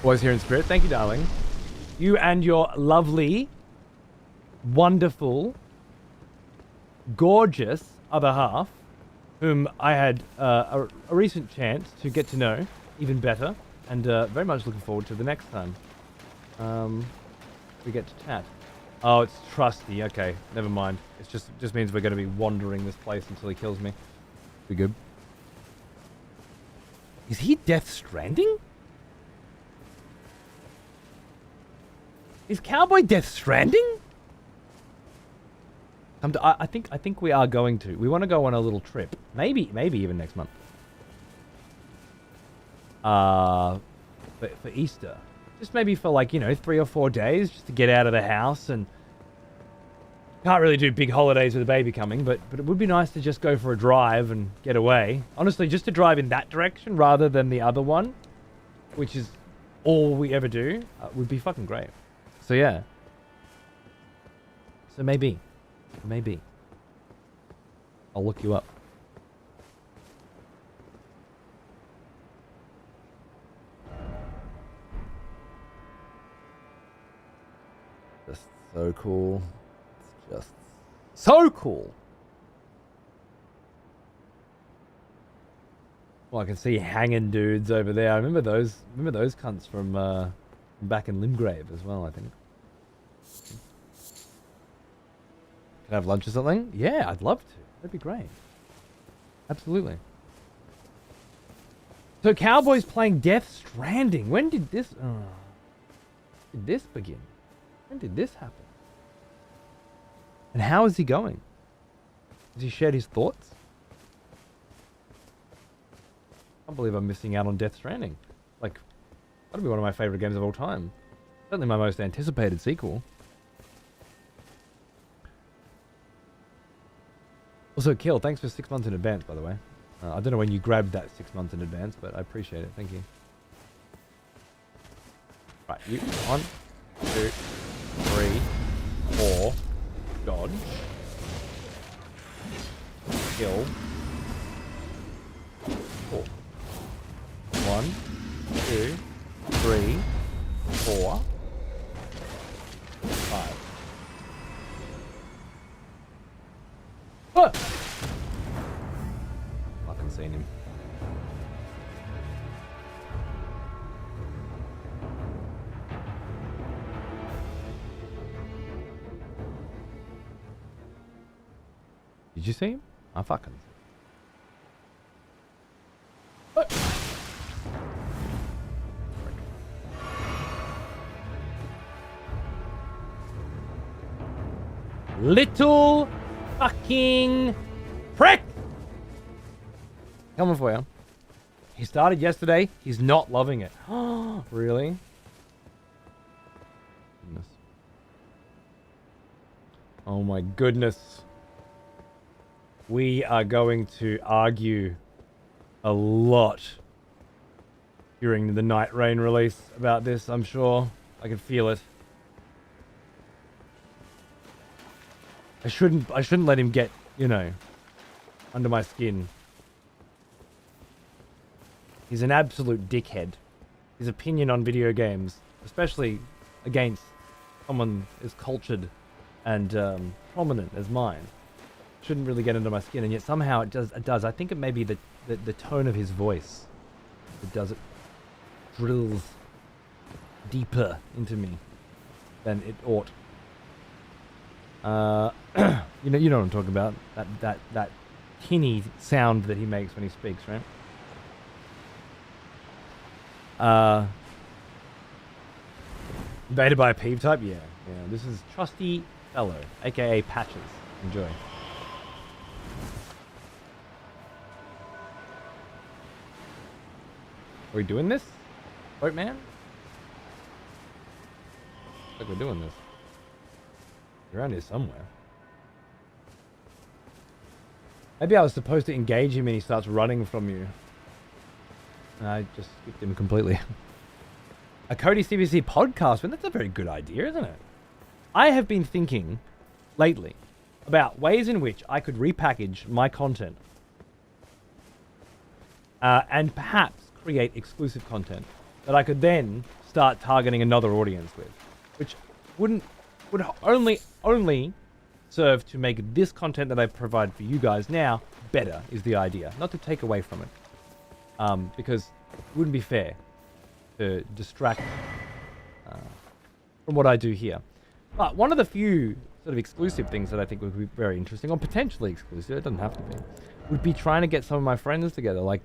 Always here in spirit. Thank you, darling. You and your lovely, wonderful, gorgeous other half, whom I had a recent chance to get to know even better, and very much looking forward to the next time we get to chat. Oh, it's trusty. Okay, never mind. It just means we're going to be wandering this place until he kills me. Be good. Is he Death Stranding? Is Cowboy Death Stranding? I think we are going to. We want to go on a little trip. Maybe even next month. For Easter. Just maybe for 3 or 4 days, just to get out of the house. And can't really do big holidays with a baby coming, but it would be nice to just go for a drive and get away. Honestly, just to drive in that direction rather than the other one, which is all we ever do, would be fucking great. So yeah. So maybe. I'll look you up. Just so cool. It's just so cool. Well, I can see hanging dudes over there. I remember those cunts from back in Limgrave as well, I think. Can I have lunch or something? Yeah, I'd love to. That'd be great. Absolutely. So Cowboy's playing Death Stranding. When did this... did this begin? When did this happen? And how is he going? Has he shared his thoughts? I can't believe I'm missing out on Death Stranding. Like, that'll be one of my favorite games of all time. Certainly my most anticipated sequel. Also, Kill, thanks for 6 months in advance, by the way. I don't know when you grabbed that 6 months in advance, but I appreciate it. Thank you. Right, you 1, 2, 3, 4. Dodge. Kill. 4. 1, 2, 3, 4, 5. What? Fucking seen him. Did you see him? I fucking. What? Little fucking prick! Coming for you. He started yesterday. He's not loving it. Really? Goodness. Oh my goodness. We are going to argue a lot during the Night Rain release about this, I'm sure. I can feel it. I shouldn't let him get, you know, under my skin. He's an absolute dickhead. His opinion on video games, especially against someone as cultured and prominent as mine, shouldn't really get under my skin, and yet somehow it does. I think it may be the tone of his voice that does it. Drills deeper into me than it ought. You know what I'm talking about. That tinny sound that he makes when he speaks, right? Beta by a peeve type? Yeah. This is Trusty Fellow, aka Patches. Enjoy. Are we doing this? Boatman? Looks like we're doing this. You're around here somewhere. Maybe I was supposed to engage him and he starts running from you. And I just skipped him completely. A Cody CBC podcast, but that's a very good idea, isn't it? I have been thinking lately about ways in which I could repackage my content and perhaps create exclusive content that I could then start targeting another audience with, which would only serve to make this content that I provide for you guys now better, is the idea. Not to take away from it, because it wouldn't be fair to distract from what I do here. But one of the few sort of exclusive things that I think would be very interesting, or potentially exclusive, it doesn't have to be, would be trying to get some of my friends together, like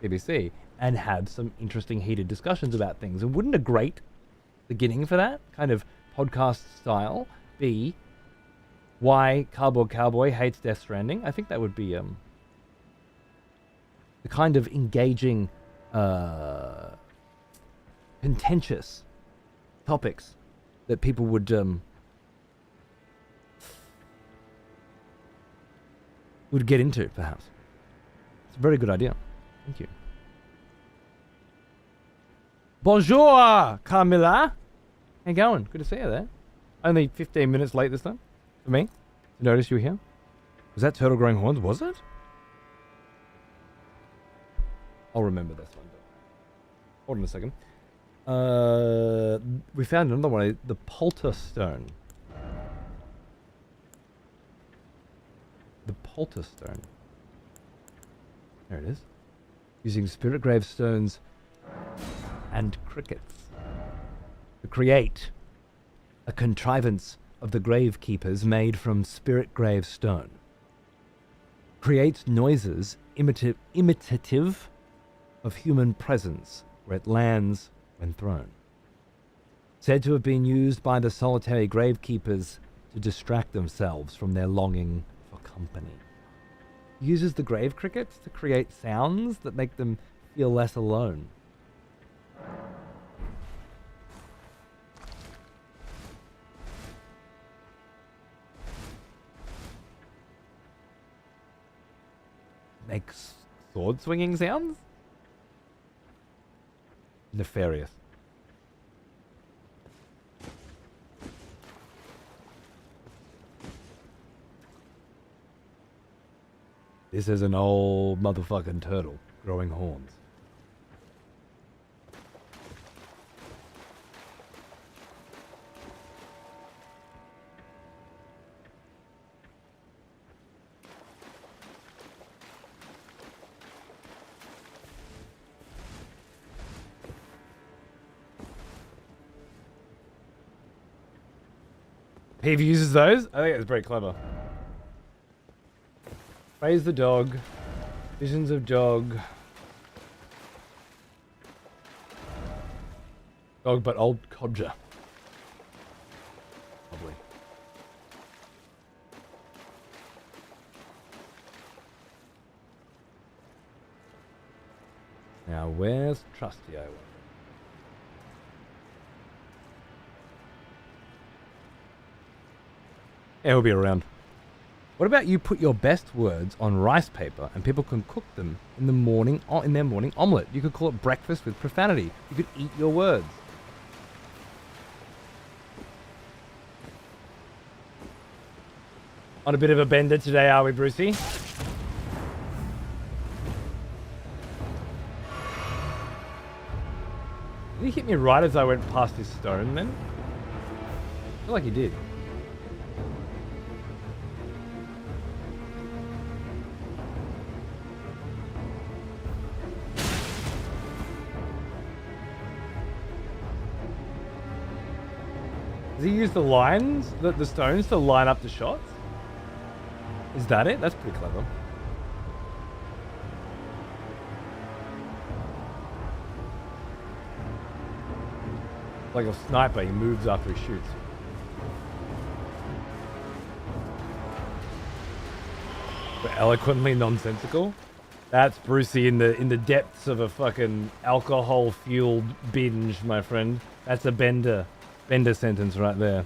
CBC, and have some interesting heated discussions about things. And wouldn't a great beginning for that kind of podcast style be why Cardboard Cowboy hates Death Stranding? I think that would be the kind of engaging, contentious topics that people would get into, perhaps. It's a very good idea. Thank you. Bonjour, Carmilla. How you going? Good to see you there. Only 15 minutes late this time for me to notice you were here. Was that turtle growing horns? Was it? I'll remember this one. Hold on a second. We found another one, the Polterstone. The Polterstone. There it is. Using spirit gravestones and crickets to create a contrivance of the gravekeepers made from spirit gravestone. Creates noises imitative of human presence where it lands when thrown. Said to have been used by the solitary gravekeepers to distract themselves from their longing for company. Uses the grave crickets to create sounds that make them feel less alone. Makes sword swinging sounds? Nefarious. This is an old motherfucking turtle growing horns. Peeve uses those? I think it's very clever. Praise the dog. Visions of dog. Dog but old codger. Lovely. Now where's Trusty? Yeah, he'll be around. What about you put your best words on rice paper and people can cook them in the morning in their morning omelette? You could call it breakfast with profanity. You could eat your words. On a bit of a bender today, are we, Brucey? Did he hit me right as I went past his stone then? I feel like he did. Does he use the lines, the stones to line up the shots? Is that it? That's pretty clever. Like a sniper, he moves after he shoots. But eloquently nonsensical. That's Brucey in the depths of a fucking alcohol-fueled binge, my friend. That's a bender sentence right there.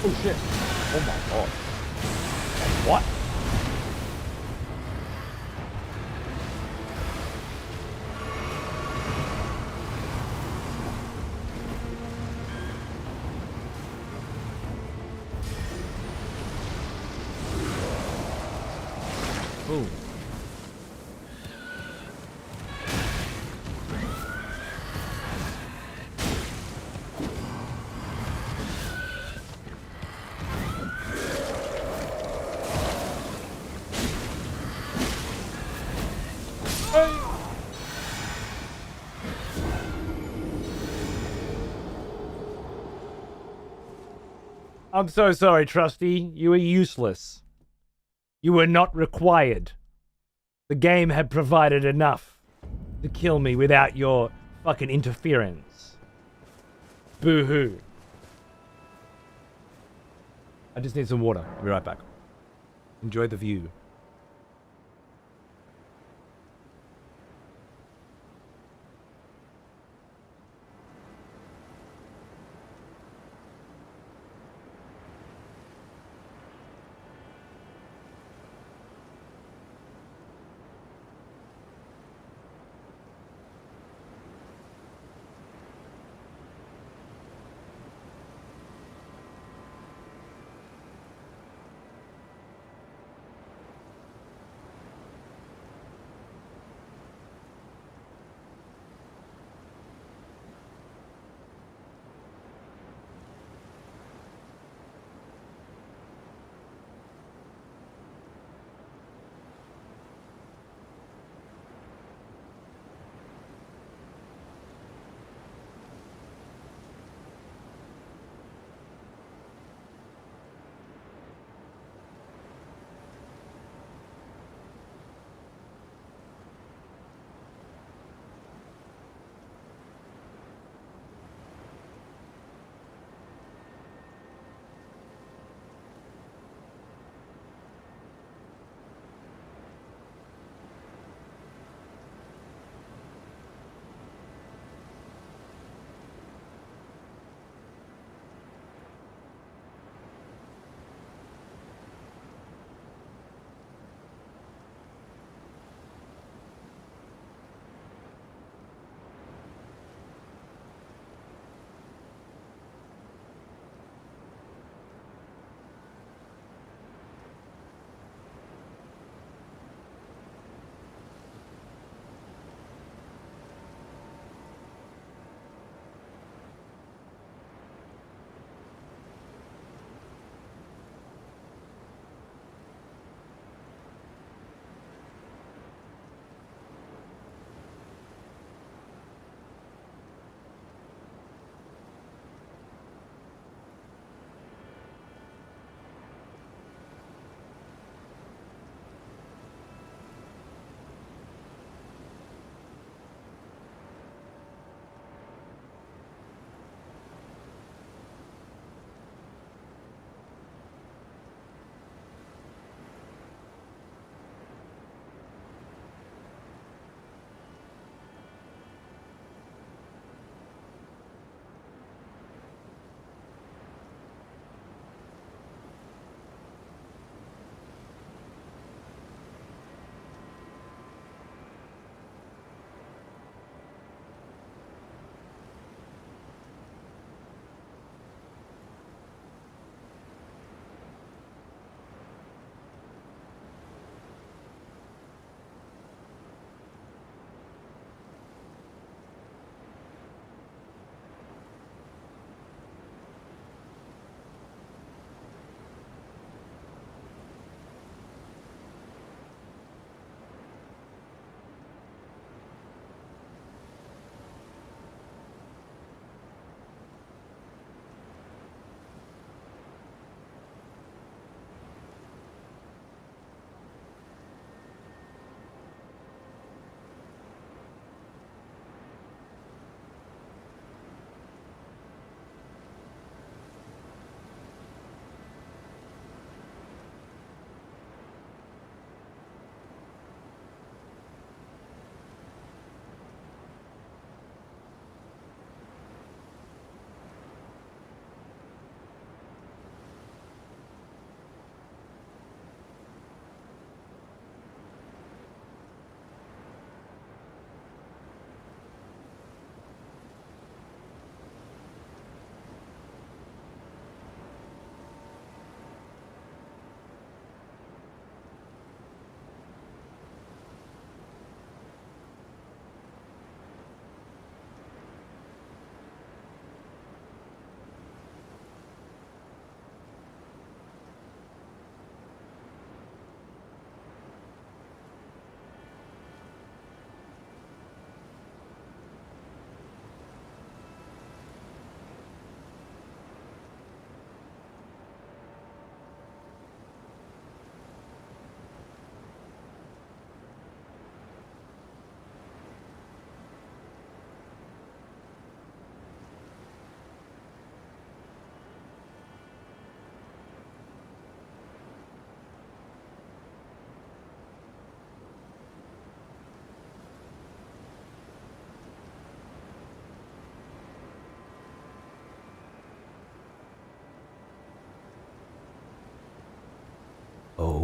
Oh shit. Oh my god. What? Boom. I'm so sorry, Trusty. You were useless. You were not required. The game had provided enough to kill me without your fucking interference. Boo-hoo. I just need some water. I'll be right back. Enjoy the view.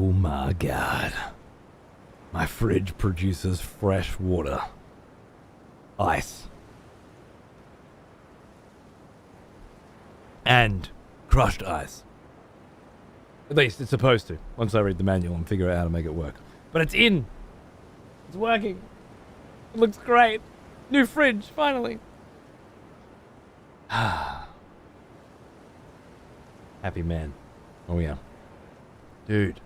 Oh my god. My fridge produces fresh water. Ice. And crushed ice. At least it's supposed to. Once I read the manual and figure out how to make it work. But it's in. It's working. It looks great. New fridge, finally. Happy man. Oh yeah. Dude.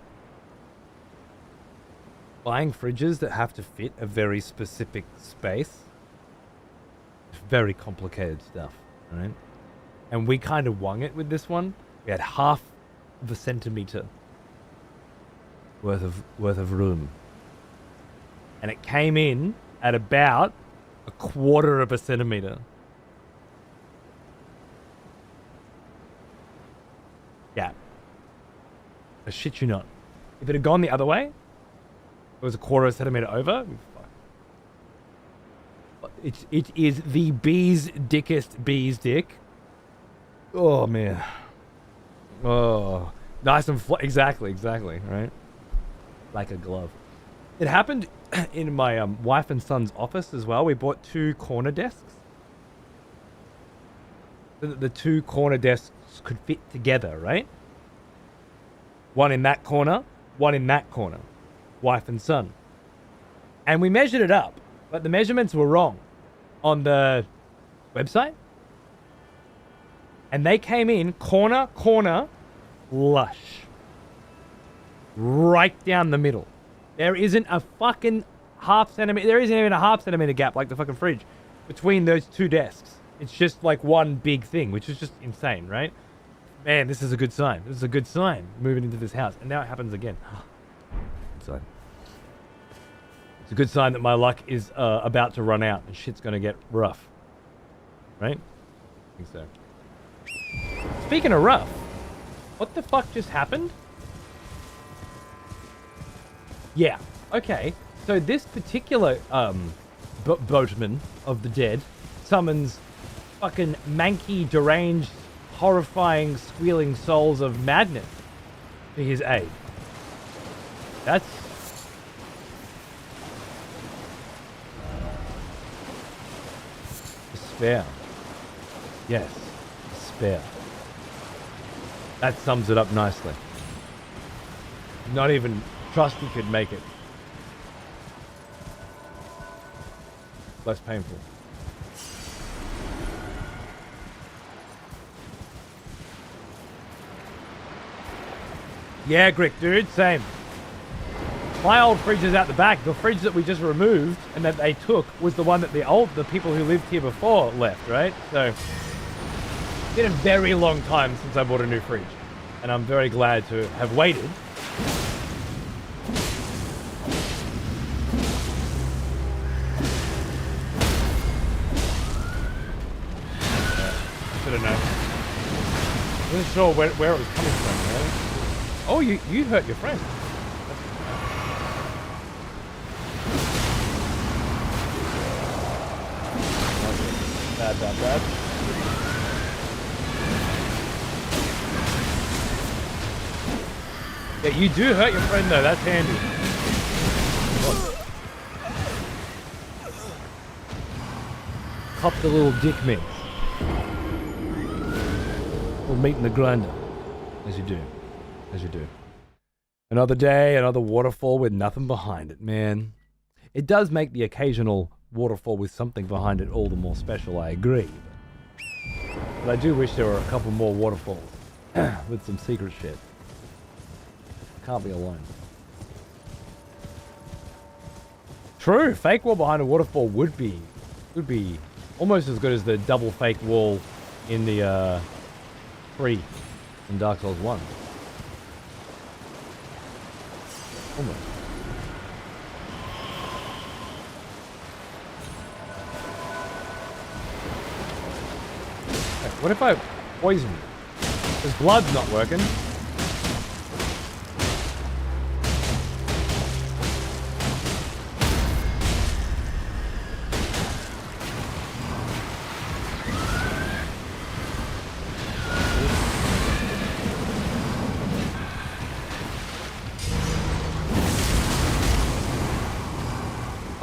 Buying fridges that have to fit a very specific space. Very complicated stuff, right? And we kind of wung it with this one. We had half of a centimeter worth of room. And it came in at about a quarter of a centimeter. Yeah. I shit you not. If it had gone the other way, it was a quarter of a centimeter over. It is the bee's dickest bee's dick. Oh man. Oh, nice and exactly, right? Like a glove. It happened in my wife and son's office as well. We bought 2 corner desks. The 2 corner desks could fit together, right? One in that corner, one in that corner. Wife and son. And we measured it up, but the measurements were wrong on the website. And they came in corner, lush. Right down the middle. There isn't a fucking half centimeter, there isn't even a half centimeter gap like the fucking fridge between those 2 desks. It's just like one big thing, which is just insane, right? Man, this is a good sign. This is a good sign moving into this house. And now it happens again. Good sign. It's a good sign that my luck is about to run out and shit's gonna get rough. Right? I think so. Speaking of rough, what the fuck just happened? Yeah, okay. So this particular boatman of the dead summons fucking manky, deranged, horrifying, squealing souls of madness to his aid. That's... despair. Yes, despair. That sums it up nicely. Not even Trusty could make it less painful. Yeah, Grick, dude, same. My old fridge is out the back. The fridge that we just removed and that they took was the one that the people who lived here before left, right? So it's been a very long time since I bought a new fridge, and I'm very glad to have waited. I should have known. I wasn't sure where it was coming from, right? Oh, you hurt your friend. Bad. Yeah, you do hurt your friend though, that's handy. Cop the little dick mix. Little meat in the grinder. As you do. Another day, another waterfall with nothing behind it, man. It does make the occasional waterfall with something behind it all the more special, I agree. But I do wish there were a couple more waterfalls with some secret shit. Can't be alone. True, fake wall behind a waterfall would be almost as good as the double fake wall in the free in Dark Souls 1. Almost. Hey, what if I poison you? His blood's not working.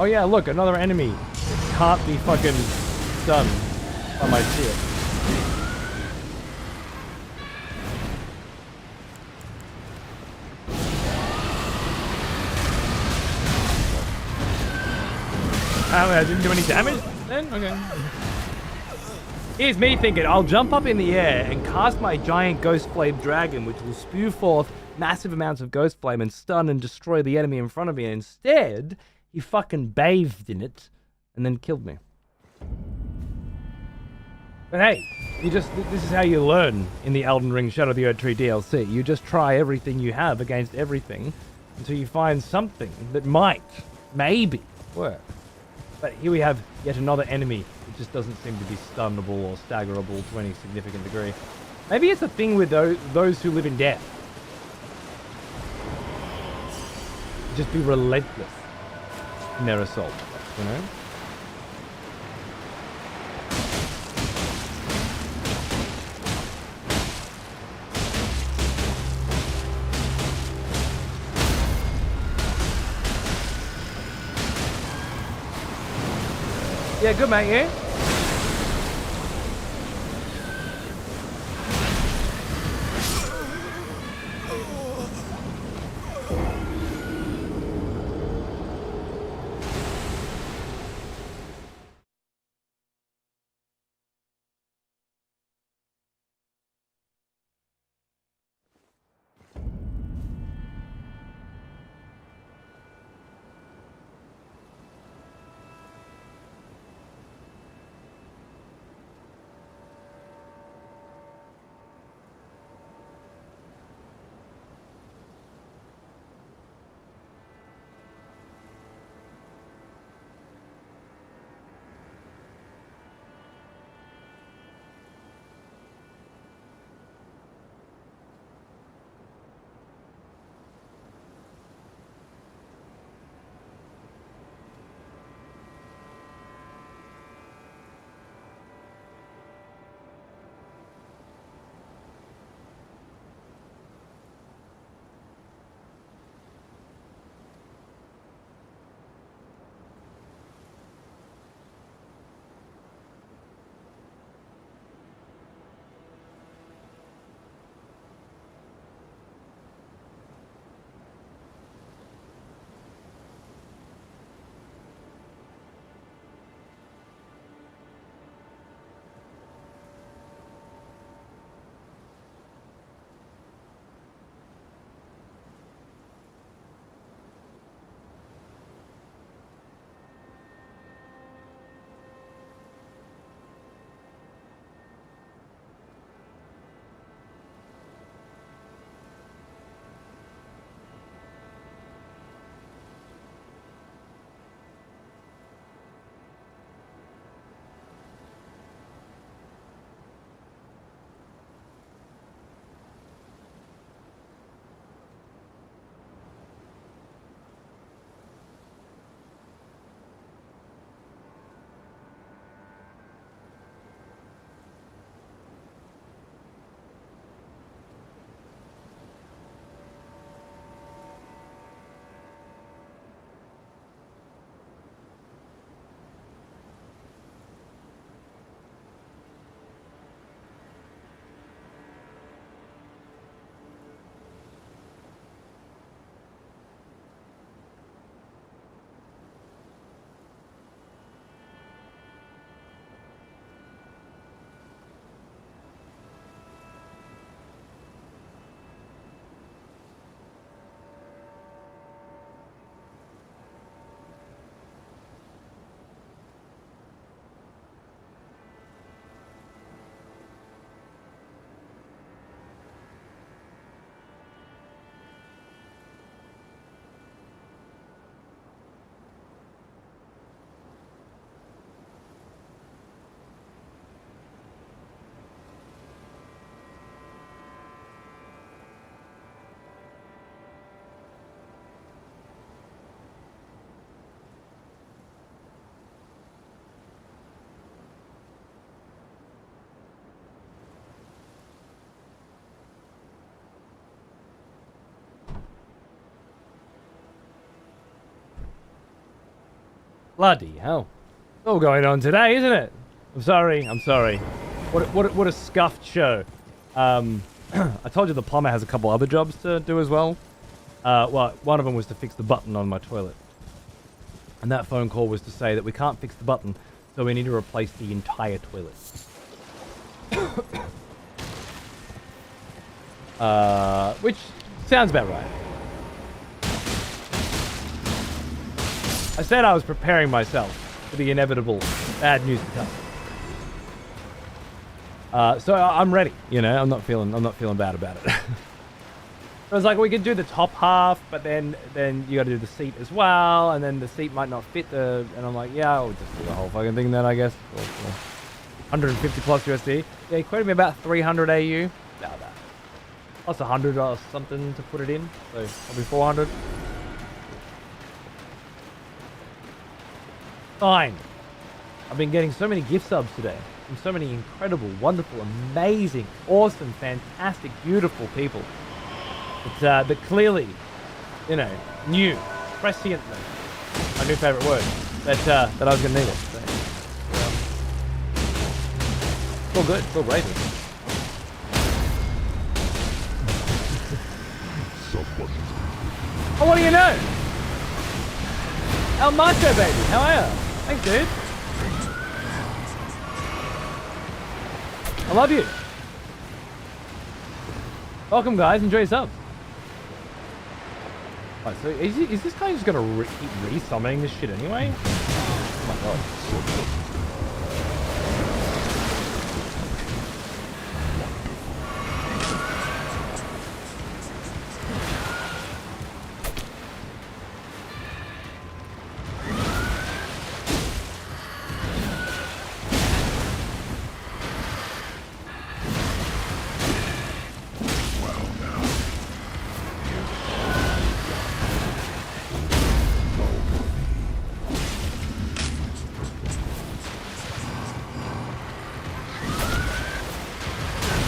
Oh yeah, look, another enemy. Can't be fucking stunned by my shit. Apparently I didn't do any damage then? Okay. Here's me thinking, I'll jump up in the air and cast my giant ghost flame dragon, which will spew forth massive amounts of ghost flame and stun and destroy the enemy in front of me. And instead, he fucking bathed in it and then killed me. But hey, this is how you learn in the Elden Ring Shadow of the Erdtree DLC. You just try everything you have against everything until you find something that might, maybe, work. But here we have yet another enemy that just doesn't seem to be stunnable or staggerable to any significant degree. Maybe it's a thing with those who live in death. Just be relentless in their assault, you know? Yeah, good mate, yeah? Bloody hell. It's all going on today, isn't it? I'm sorry. What a scuffed show. I told you the plumber has a couple other jobs to do as well. Well, one of them was to fix the button on my toilet. And that phone call was to say that we can't fix the button, so we need to replace the entire toilet. Which sounds about right. I said I was preparing myself for the inevitable bad news to come. So I'm ready, you know. I'm not feeling bad about it. I was like, we could do the top half, but then you got to do the seat as well, and then the seat might not fit the. And I'm like, yeah, I'll just do the whole fucking thing then, I guess. 150 plus USD. Yeah, he quoted me about 300 AU. About that. Plus $100 or something to put it in, so probably 400. Fine. I've been getting so many gift subs today from so many incredible, wonderful, amazing, awesome, fantastic, beautiful people. That clearly, you know, knew, presciently, my new favourite word, that I was going to need it. So, it's all good. It's all gravy. Oh, what do you know? El Macho, baby. How are you? Thanks, dude. I love you. Welcome, guys. Enjoy your subs. Right, so is this guy just gonna keep re-summoning this shit anyway? Oh my god.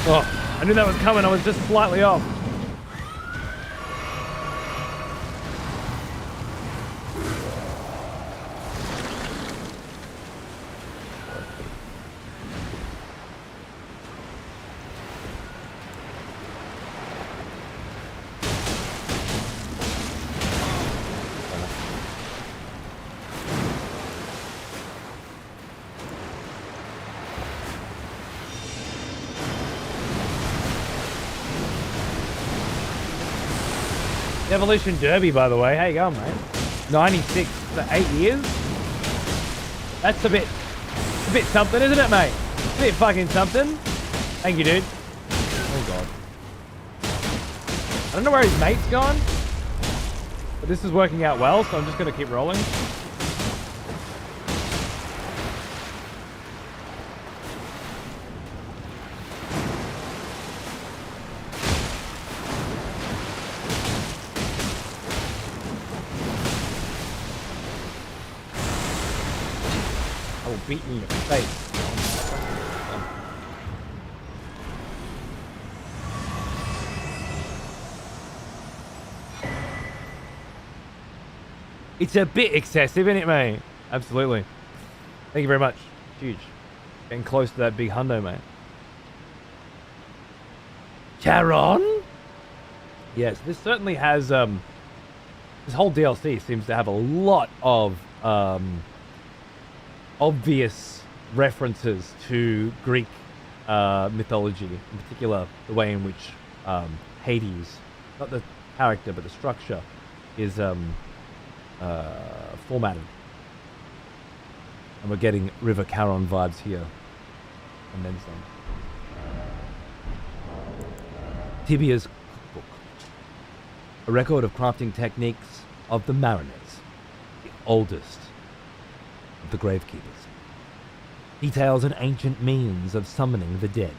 Oh, I knew that was coming. I was just slightly off. Evolution Derby, by the way. How you going, mate? 96 for 8 years? That's a bit something, isn't it, mate? A bit fucking something. Thank you, dude. Oh, God. I don't know where his mate's gone, but this is working out well, so I'm just going to keep rolling. Beat in your face. It's a bit excessive, isn't it, mate? Absolutely. Thank you very much. Huge. Getting close to that big hundo, mate. Charon? Yes, this certainly has, this whole DLC seems to have a lot of, obvious references to Greek mythology, in particular the way in which Hades, not the character but the structure, is formatted. And we're getting River Charon vibes here, and then some. Tibia's Cookbook, a record of crafting techniques of the mariners, the oldest of the gravekeepers. Details an ancient means of summoning the dead.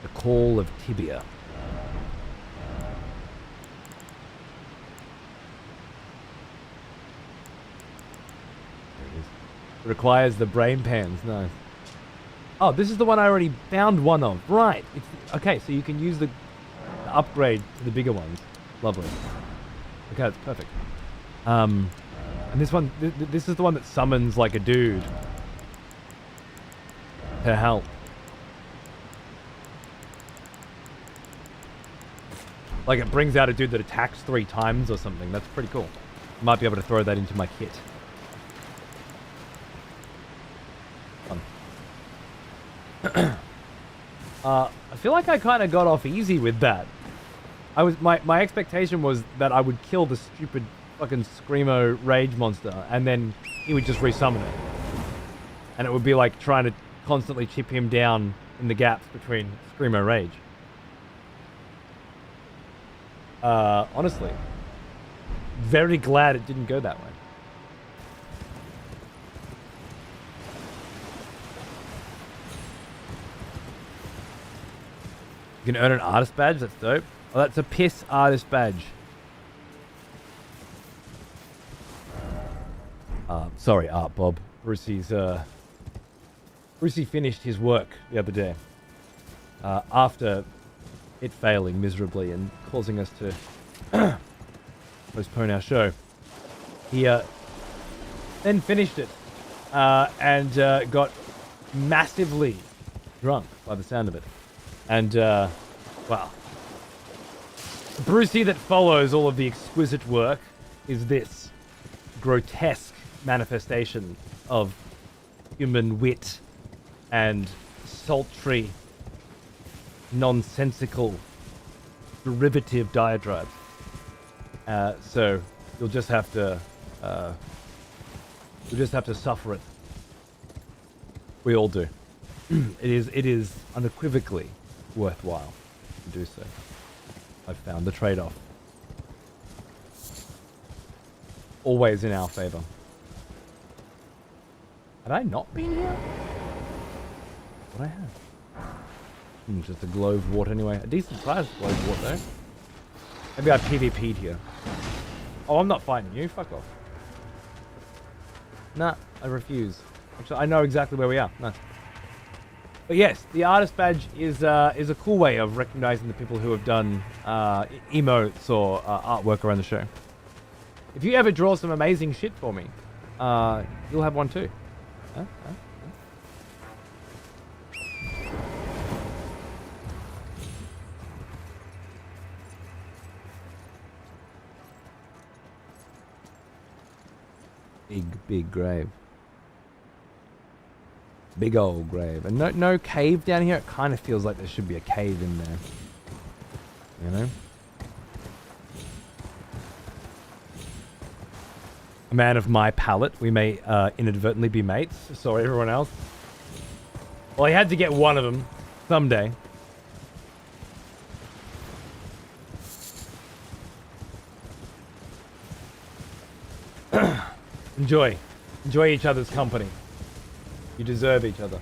The Call of Tibia. There it is. It requires the brain pans. Nice. Oh, this is the one I already found one of. Right. Okay, so you can use the upgrade to the bigger ones. Lovely. Okay, that's perfect. And this one, this is the one that summons like a dude to help. Like it brings out a dude that attacks 3 times or something. That's pretty cool. Might be able to throw that into my kit. Fun. I feel like I kind of got off easy with that. My expectation was that I would kill the stupid fucking Screamo rage monster and then he would just resummon it. And it would be like trying to constantly chip him down in the gaps between Screamo rage. Honestly, very glad it didn't go that way. You can earn an artist badge, that's dope. Oh, that's a piss artist badge. Sorry, Art Bob. Brucey finished his work the other day. After it failing miserably and causing us to postpone our show. He then finished it and got massively drunk by the sound of it. And, well, the Brucey that follows all of the exquisite work is this grotesque manifestation of human wit and sultry, nonsensical, derivative diatribes. So you'll just have to suffer it. We all do. It is unequivocally worthwhile to do so. I've found the trade-off. Always in our favor. Had I not been here? What I have? Just a glove wart anyway. A decent sized glove wart though. Maybe I PvP'd here. Oh, I'm not fighting you. Fuck off. Nah, I refuse. Actually, I know exactly where we are. No. But yes, the artist badge is a cool way of recognizing the people who have done emotes or artwork around the show. If you ever draw some amazing shit for me, you'll have one too. Huh? Big grave. Big old grave. And no cave down here. It kind of feels like there should be a cave in there. You know? A man of my palate. We may inadvertently be mates. Sorry, everyone else. Well, I had to get one of them someday. Enjoy each other's company. You deserve each other.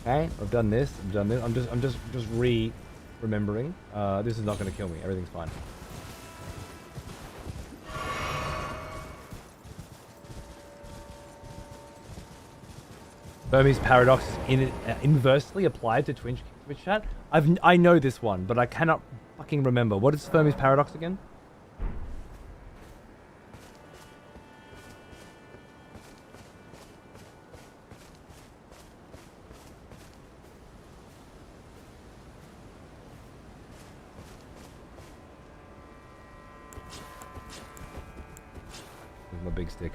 Okay, I've done this. I'm just remembering. This is not going to kill me. Everything's fine. Burmese paradox is inversely applied to Twitch chat. I know this one, but I cannot fucking remember. What is Fermi's paradox again? With my big stick.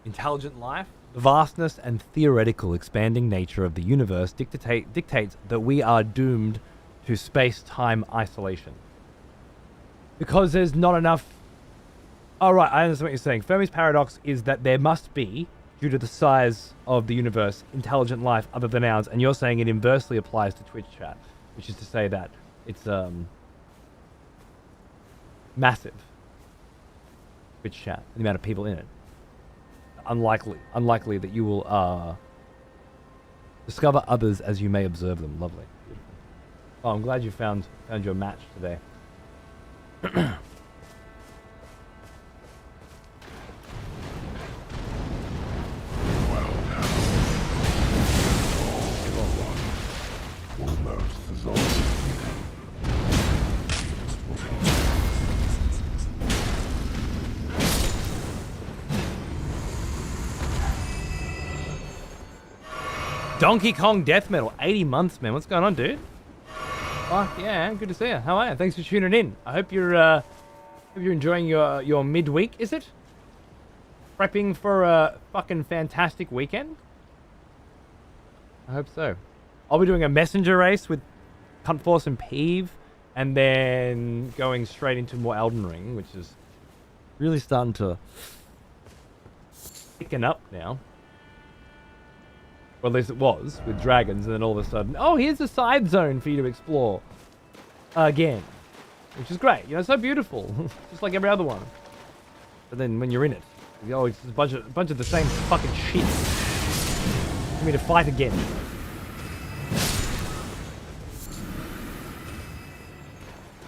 Intelligent life, the vastness and theoretical expanding nature of the universe dictates that we are doomed to space-time isolation. Because there's not enough... Oh, right, I understand what you're saying. Fermi's paradox is that there must be, due to the size of the universe, intelligent life other than ours, and you're saying it inversely applies to Twitch chat, which is to say that it's massive. Twitch chat, the amount of people in it. Unlikely that you will discover others as you may observe them. Lovely. Oh, I'm glad you found your match today. Donkey Kong Death Metal, 80 months, man. What's going on, dude? Fuck yeah, good to see you. How are you? Thanks for tuning in. I hope you're enjoying your midweek, is it? Prepping for a fucking fantastic weekend? I hope so. I'll be doing a messenger race with Cuntforce and Peeve, and then going straight into more Elden Ring, which is really starting to thicken up now. Or at least it was, with dragons, and then all of a sudden, oh, here's a side zone for you to explore again. Which is great, you know, so beautiful. Just like every other one. But then when you're in it, oh, it's just a bunch of the same fucking shit. For me to fight again.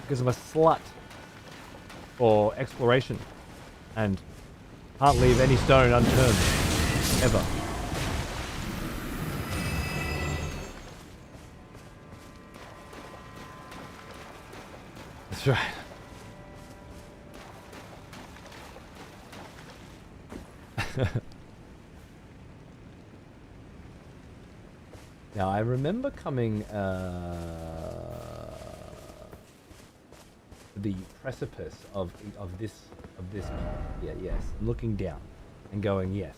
Because I'm a slut for exploration. And can't leave any stone unturned. Ever. That's right. Now I remember coming the precipice of this yeah, yes, looking down and going, yes,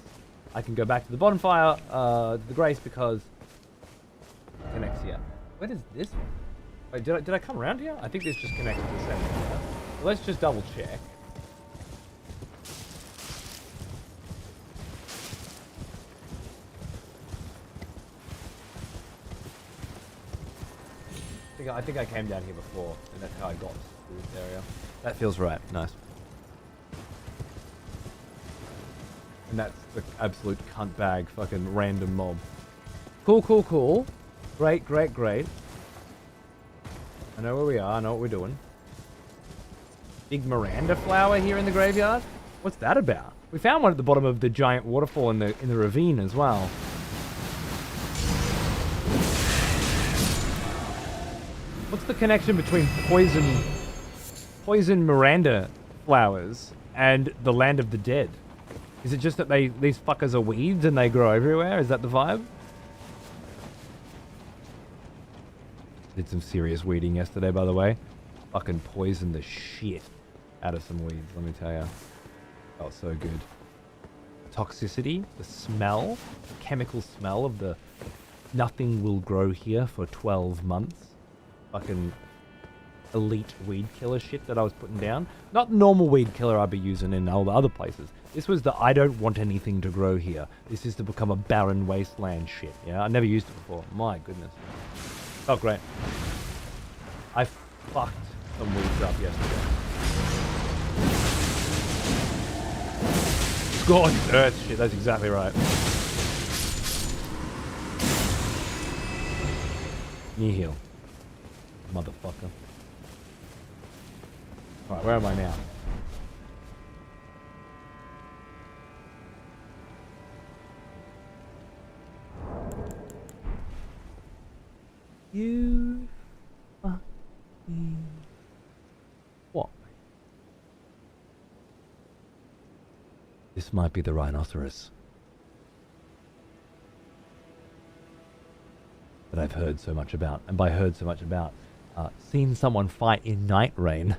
I can go back to the bonfire, the grace, because it connects here. Where does this one? Wait, did I come around here? I think this just connects to the same one. Well, let's just double check. I think I came down here before, and that's how I got to this area. That feels right. Nice. And that's the absolute cunt bag, fucking random mob. Cool, cool, cool. Great, great, great. I know where we are. I know what we're doing. Big Miranda flower here in the graveyard. What's that about? We found one at the bottom of the giant waterfall in the ravine as well. What's the connection between poison Miranda flowers and the land of the dead? Is it just that these fuckers are weeds and they grow everywhere? Is that the vibe? Did some serious weeding yesterday, by the way. Fucking poisoned the shit out of some weeds, let me tell you. Felt so good. Toxicity, the smell, the chemical smell of the nothing will grow here for 12 months. Fucking elite weed killer shit that I was putting down. Not normal weed killer I'd be using in all the other places. This was the I don't want anything to grow here. This is to become a barren wasteland shit. Yeah, I never used it before. My goodness. Felt great. I fucked some weeds up yesterday. Gorgeous earth shit, that's exactly right. Knee heel. Motherfucker. Alright, where am I now? You fucking what? This might be the rhinoceros that I've heard so much about. And by heard so much about, seen someone fight in Night Rain.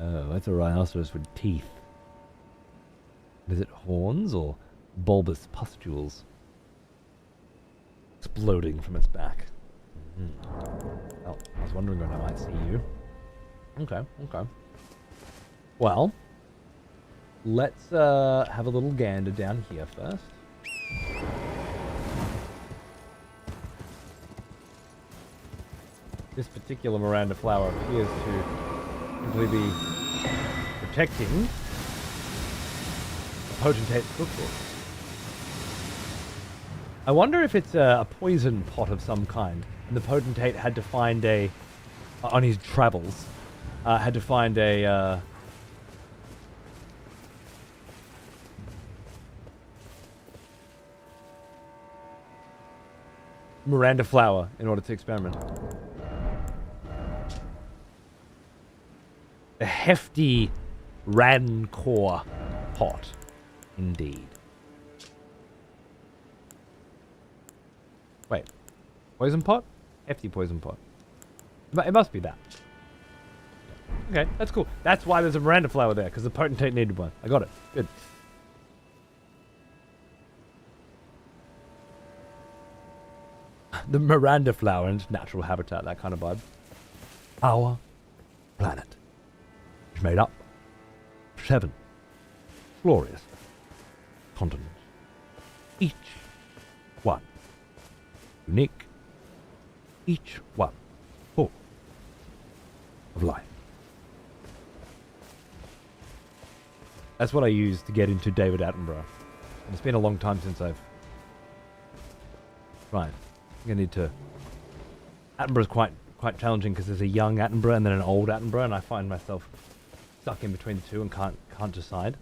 Oh, that's a rhinoceros with teeth. Is it horns or bulbous pustules exploding from its back? Well, I was wondering when I might see you. Okay, okay. Well, let's have a little gander down here first. This particular Miranda flower appears to simply be protecting a potentate's cookbook. I wonder if it's a poison pot of some kind, and the potentate had to find on his travels, had to find a Miranda flower in order to experiment. A hefty Rancore pot. Indeed. Wait. Poison pot? Hefty poison pot. It must be that. Okay, that's cool. That's why there's a Miranda flower there, because the potentate needed one. I got it. Good. The Miranda flower in its natural habitat, that kind of vibe. Our planet is made up of 7 glorious continents. Each one unique. Each one full of life. That's what I use to get into David Attenborough. And it's been a long time since I've tried. I'm gonna need to. Attenborough's quite challenging because there's a young Attenborough and then an old Attenborough, and I find myself stuck in between the two and can't decide.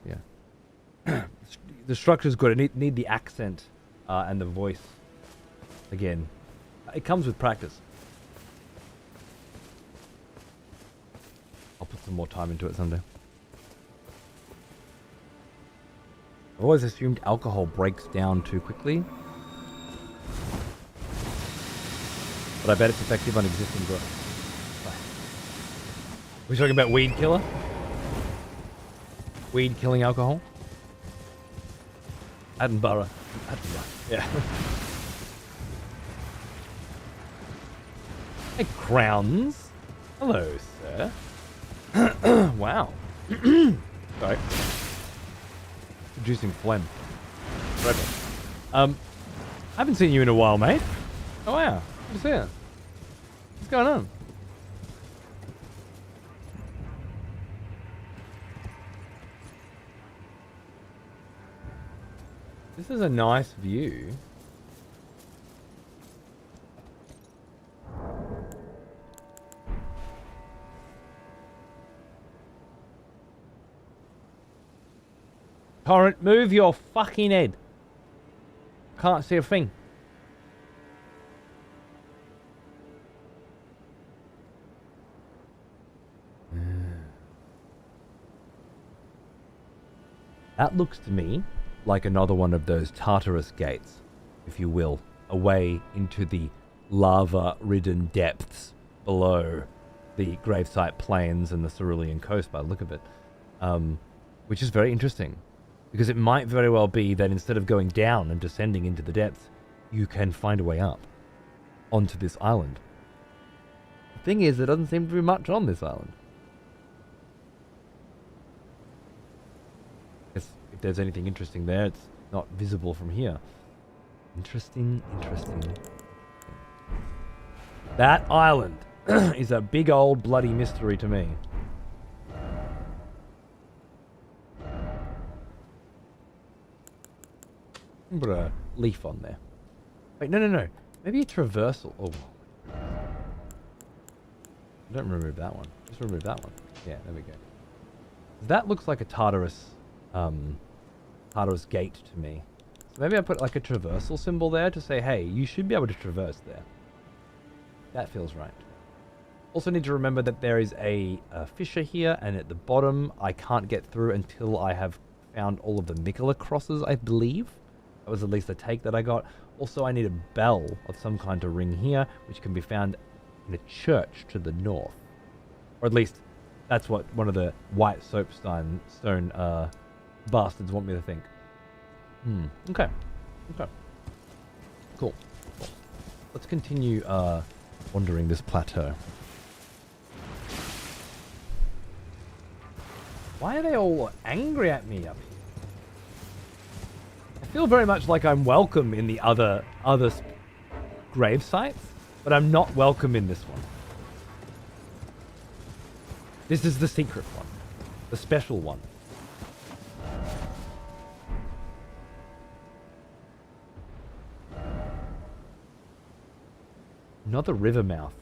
Yeah. The structure's good. I need the accent and the voice. Again, it comes with practice. I'll put some more time into it someday. I've always assumed alcohol breaks down too quickly. But I bet it's effective on existing drugs. We're talking about weed killer? Weed killing alcohol? Attenborough. Yeah. Hey, Crowns. Hello, sir. Wow. Sorry. Producing phlegm. I haven't seen you in a while, mate. Oh, wow. Good to see you. What's going on? This is a nice view. Torrent, move your fucking head. Can't see a thing. That looks to me like another one of those Tartarus gates, if you will, away into the lava-ridden depths below the gravesite plains and the Cerulean coast by the look of it, which is very interesting, because it might very well be that instead of going down and descending into the depths, you can find a way up onto this island. The thing is, there doesn't seem to be much on this island. If there's anything interesting there, it's not visible from here. Interesting. That island is a big old bloody mystery to me. Put a leaf on there. Wait, no. Maybe a traversal. Oh. Don't remove that one. Just remove that one. Yeah, there we go. That looks like a Tartarus gate to me. So maybe I put like a traversal symbol there to say, hey, you should be able to traverse there. That feels right. Also need to remember that there is a fissure here, and at the bottom I can't get through until I have found all of the Mikola crosses, I believe. That was at least a take that I got. Also, I need a bell of some kind to ring here, which can be found in a church to the north. Or at least, that's what one of the white soapstone bastards want me to think. Okay. Cool. Let's continue wandering this plateau. Why are they all angry at me up here? I feel very much like I'm welcome in the other grave sites, but I'm not welcome in this one. This is the secret one. The special one. Another river mouth.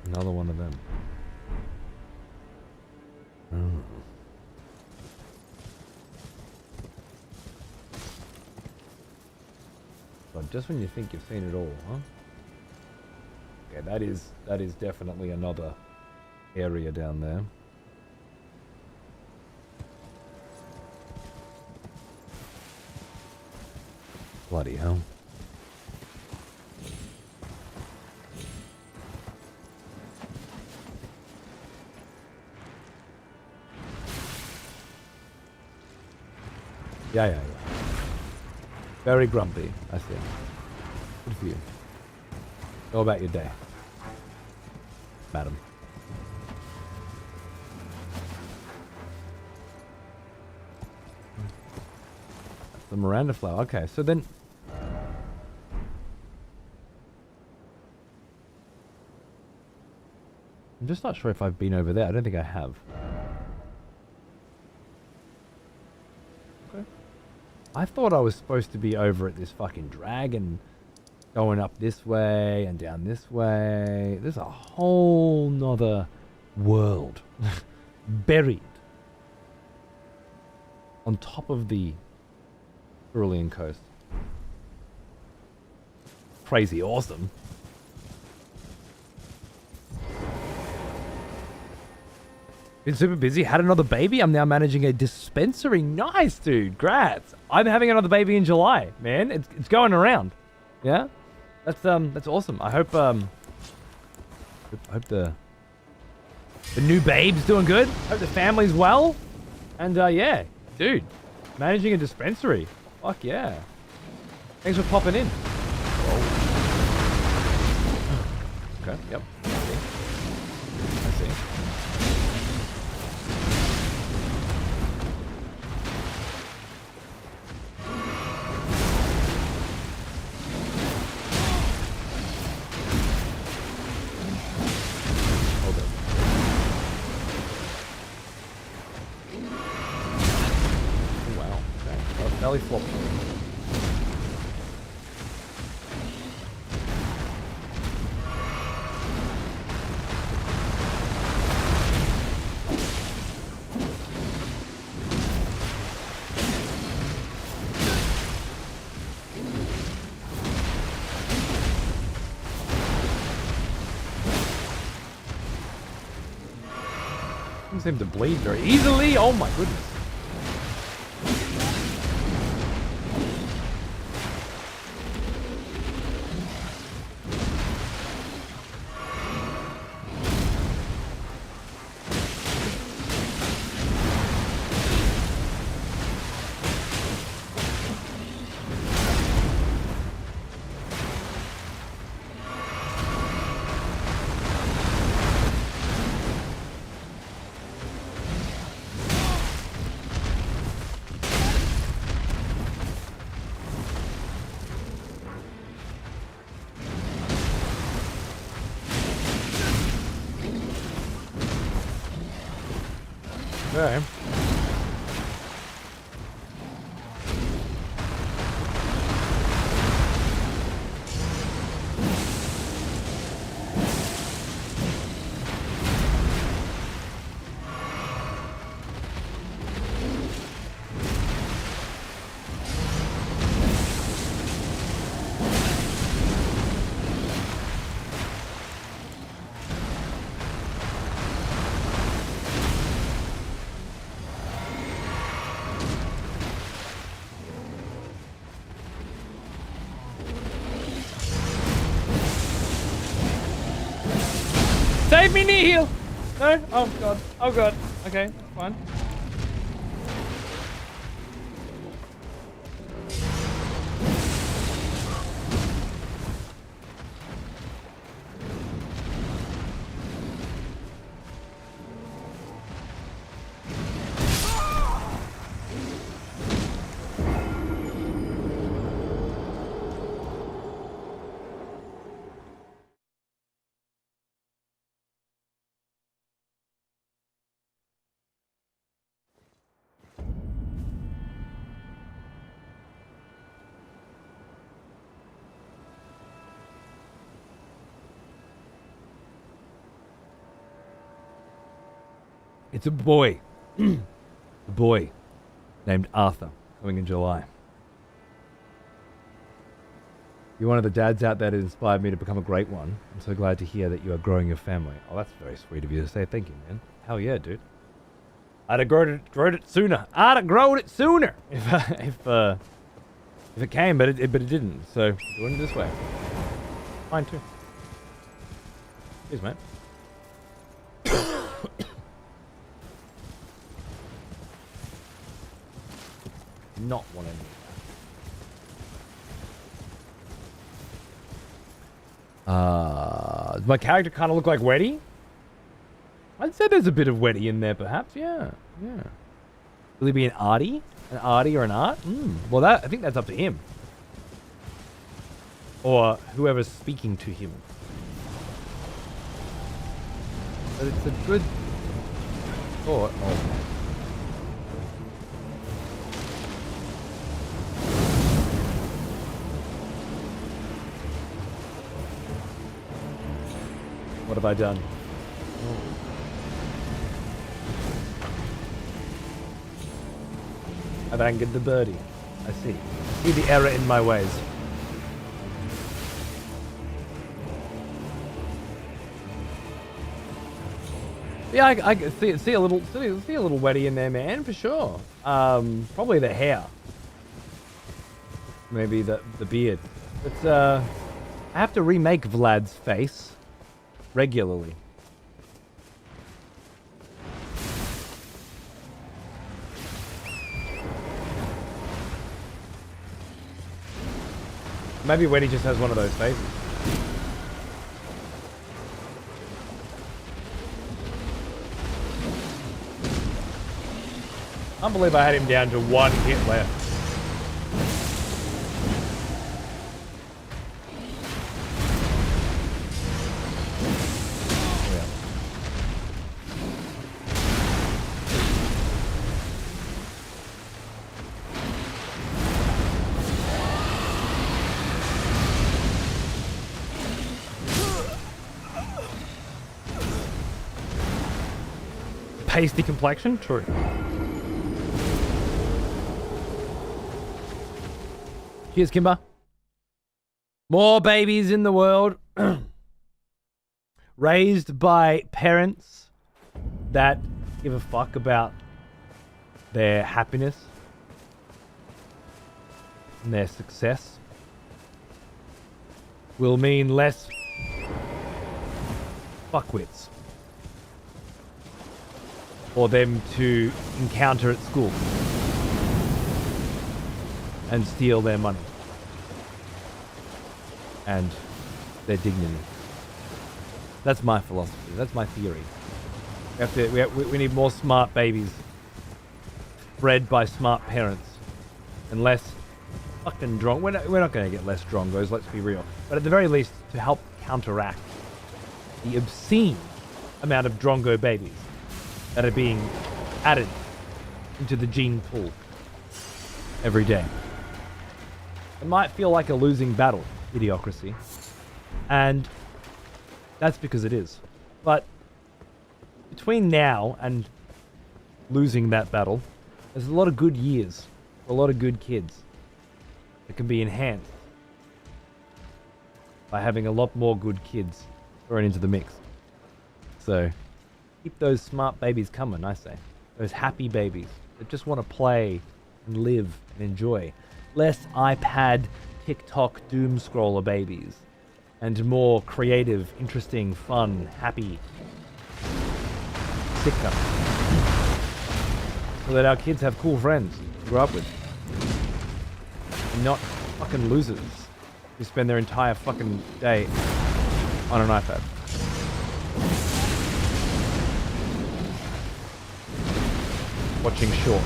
Another one of them. But just when you think you've seen it all, huh? Okay, that is definitely another area down there. Bloody hell. Yeah. Very grumpy, I see. Good for you. Go about your day, madam. That's the Miranda flower. Okay, so then... I'm just not sure if I've been over there. I don't think I have. Okay. I thought I was supposed to be over at this fucking dragon, going up this way and down this way. There's a whole nother world buried on top of the Cerulean coast. Crazy awesome. Been super busy. Had another baby. I'm now managing a dispensary. Nice, dude. Grats. I'm having another baby in July, man. It's going around. Yeah, that's awesome. I hope the new babe's doing good. Hope the family's well. And yeah, dude, managing a dispensary. Fuck yeah. Thanks for popping in. Okay. Yep. I see. Belly flop. Doesn't seem to bleed very easily. Oh my goodness. Okay. Save me, knee heal! No? Oh god. Oh god. Okay, fine. It's a boy. A boy named Arthur, coming in July. You're one of the dads out there that inspired me to become a great one. I'm so glad to hear that you are growing your family. Oh, that's very sweet of you to say. Thank you, man. Hell yeah, dude. I'd have grown it sooner. I'd have grown it sooner if If it came, but it didn't. So doing it this way. Fine too. Cheers, mate. Not want any. Does my character kind of look like Weddy? I'd say there's a bit of Weddy in there, perhaps. Yeah, yeah. Will he be an arty? An arty or an art? Well, I think that's up to him. Or whoever's speaking to him. But it's a good thought. Oh. What have I done? I've angered the birdie. I see. See the error in my ways. Yeah, I see a little Weddy in there, man, for sure. Probably the hair. Maybe the beard. But I have to remake Vlad's face regularly. Maybe Weddy just has one of those faces. I can't believe I had him down to one hit left. Pasty complexion? True. Cheers, Kimber. More babies in the world. Raised by parents that give a fuck about their happiness and their success will mean less fuckwits for them to encounter at school and steal their money and their dignity. That's my philosophy. That's my theory. We need more smart babies bred by smart parents and less fucking drong. We're not going to get less drongos, let's be real. But at the very least, to help counteract the obscene amount of drongo babies that are being added into the gene pool every day. It might feel like a losing battle, idiocracy, and that's because it is. But between now and losing that battle, there's a lot of good years, a lot of good kids that can be enhanced by having a lot more good kids thrown into the mix. So keep those smart babies coming, I say. Those happy babies that just want to play and live and enjoy. Less iPad, TikTok, doom scroller babies. And more creative, interesting, fun, happy, sicker. So that our kids have cool friends to grow up with. And not fucking losers who spend their entire fucking day on an iPad. Watching shorts.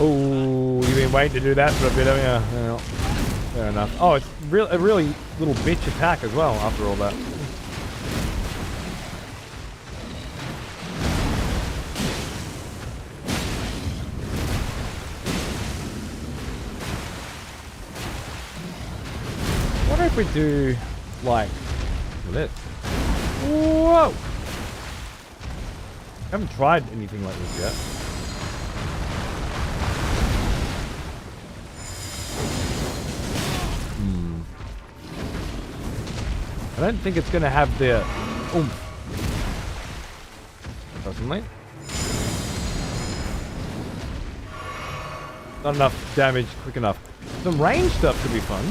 Oh, you've been waiting to do that for a bit, haven't you? Yeah, fair enough. Oh, it's a really little bitch attack as well after all that. I wonder if we do, like, this. Whoa! I haven't tried anything like this yet. I don't think it's going to have the oomph. Personally. Not enough damage quick enough. Some range stuff could be fun.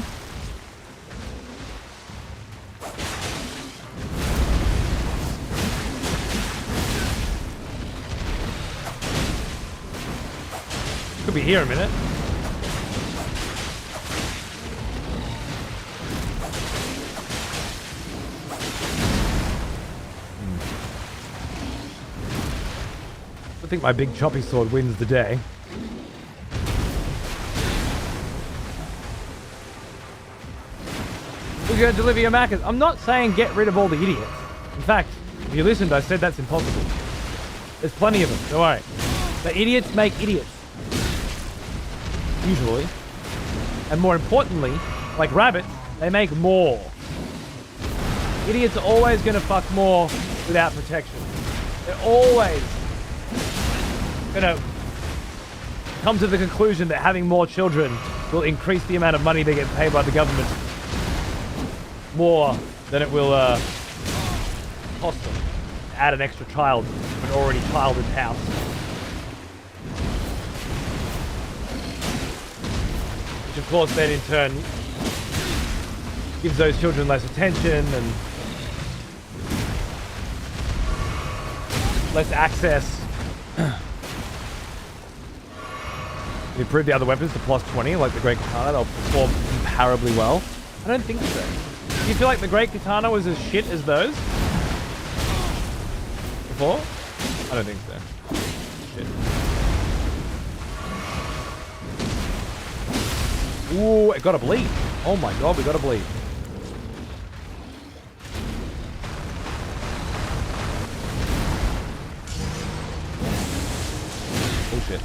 Could be here a minute. I think my big choppy sword wins the day. We're going to deliver your Macca's. I'm not saying get rid of all the idiots. In fact, if you listened, I said that's impossible. There's plenty of them, don't worry. The idiots make idiots. Usually. And more importantly, like rabbits, they make more. Idiots are always going to fuck more without protection. They're always going to come to the conclusion that having more children will increase the amount of money they get paid by the government more than it will cost them to add an extra child to an already childed house. Which of course then in turn gives those children less attention and less access. You improve the other weapons to plus 20, like the Great Katana, they'll perform comparably well. I don't think so. Do you feel like the Great Katana was as shit as those? Before? I don't think so. Shit. Ooh, it got a bleed. Oh my god, we got a bleed. Oh shit.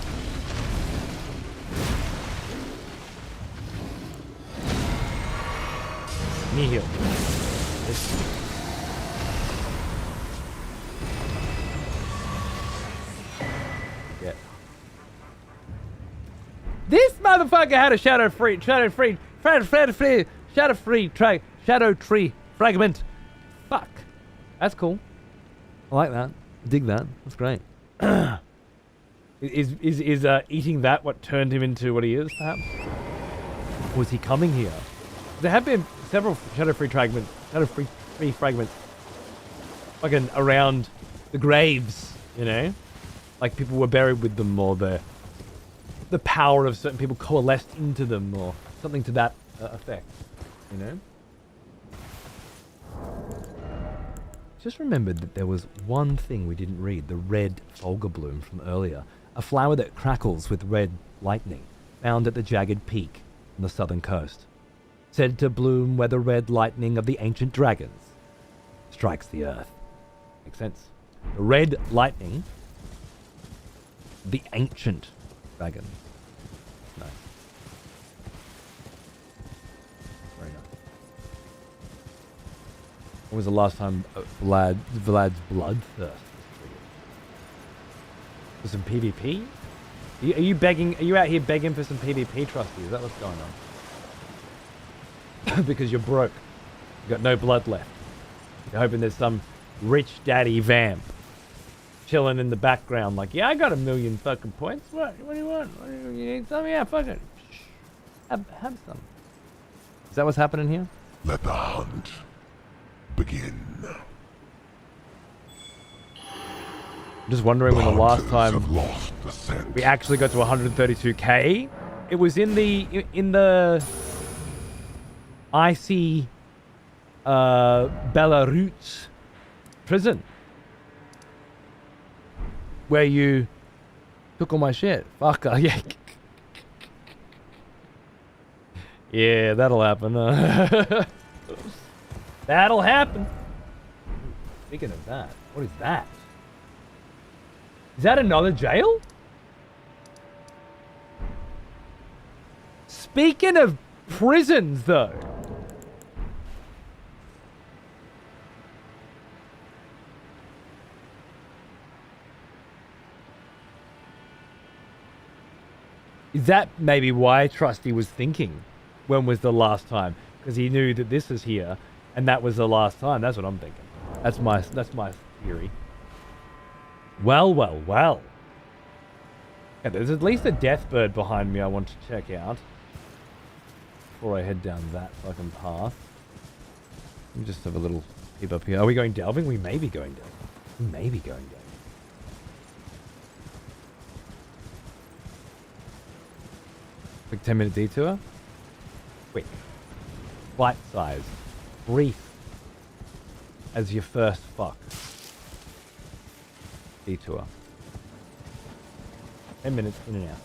Knee heal. Yeah. This motherfucker had a shadow tree fragment. Fuck. That's cool. I like that. Dig that. That's great. Is eating that what turned him into what he is, perhaps? Or was he coming here? There have been several shadow-free fragments, fucking around the graves, you know? Like people were buried with them, or the power of certain people coalesced into them, or something to that effect, you know? Just remembered that there was one thing we didn't read, the red Folger bloom from earlier. A flower that crackles with red lightning, found at the jagged peak on the southern coast. Said to bloom where the red lightning of the ancient dragons strikes the earth. Makes sense. The red lightning of the ancient dragons. Nice. Very nice. When was the last time Vlad's bloodthirst? For some PvP? Are you begging? Are you out here begging for some PvP, Trusty? Is that what's going on? Because you're broke. You got no blood left. You're hoping there's some rich daddy vamp chilling in the background, like, yeah, I got 1,000,000 fucking points. What do you want? You need some? Yeah, fuck it. Have some. Is that what's happening here? Let the hunt begin. I'm just wondering when the last time have lost the scent. we actually got to 132k. It was in the icy Belarus prison where you took all my shit. Fucker, yeah. Yeah, that'll happen. That'll happen. Speaking of that, what is that? Is that another jail? Speaking of prisons, though. Is that maybe why Trusty was thinking when was the last time? Because he knew that this is here. And that was the last time. That's what I'm thinking. That's my theory. Well. Yeah, there's at least a death bird behind me I want to check out before I head down that fucking path. Let me just have a little peep up here. Are we going delving? We may be going delving. We may be going delving. Quick 10-minute detour. Quick. Bite size. Brief. As your first fuck. Detour. 10 minutes in and out.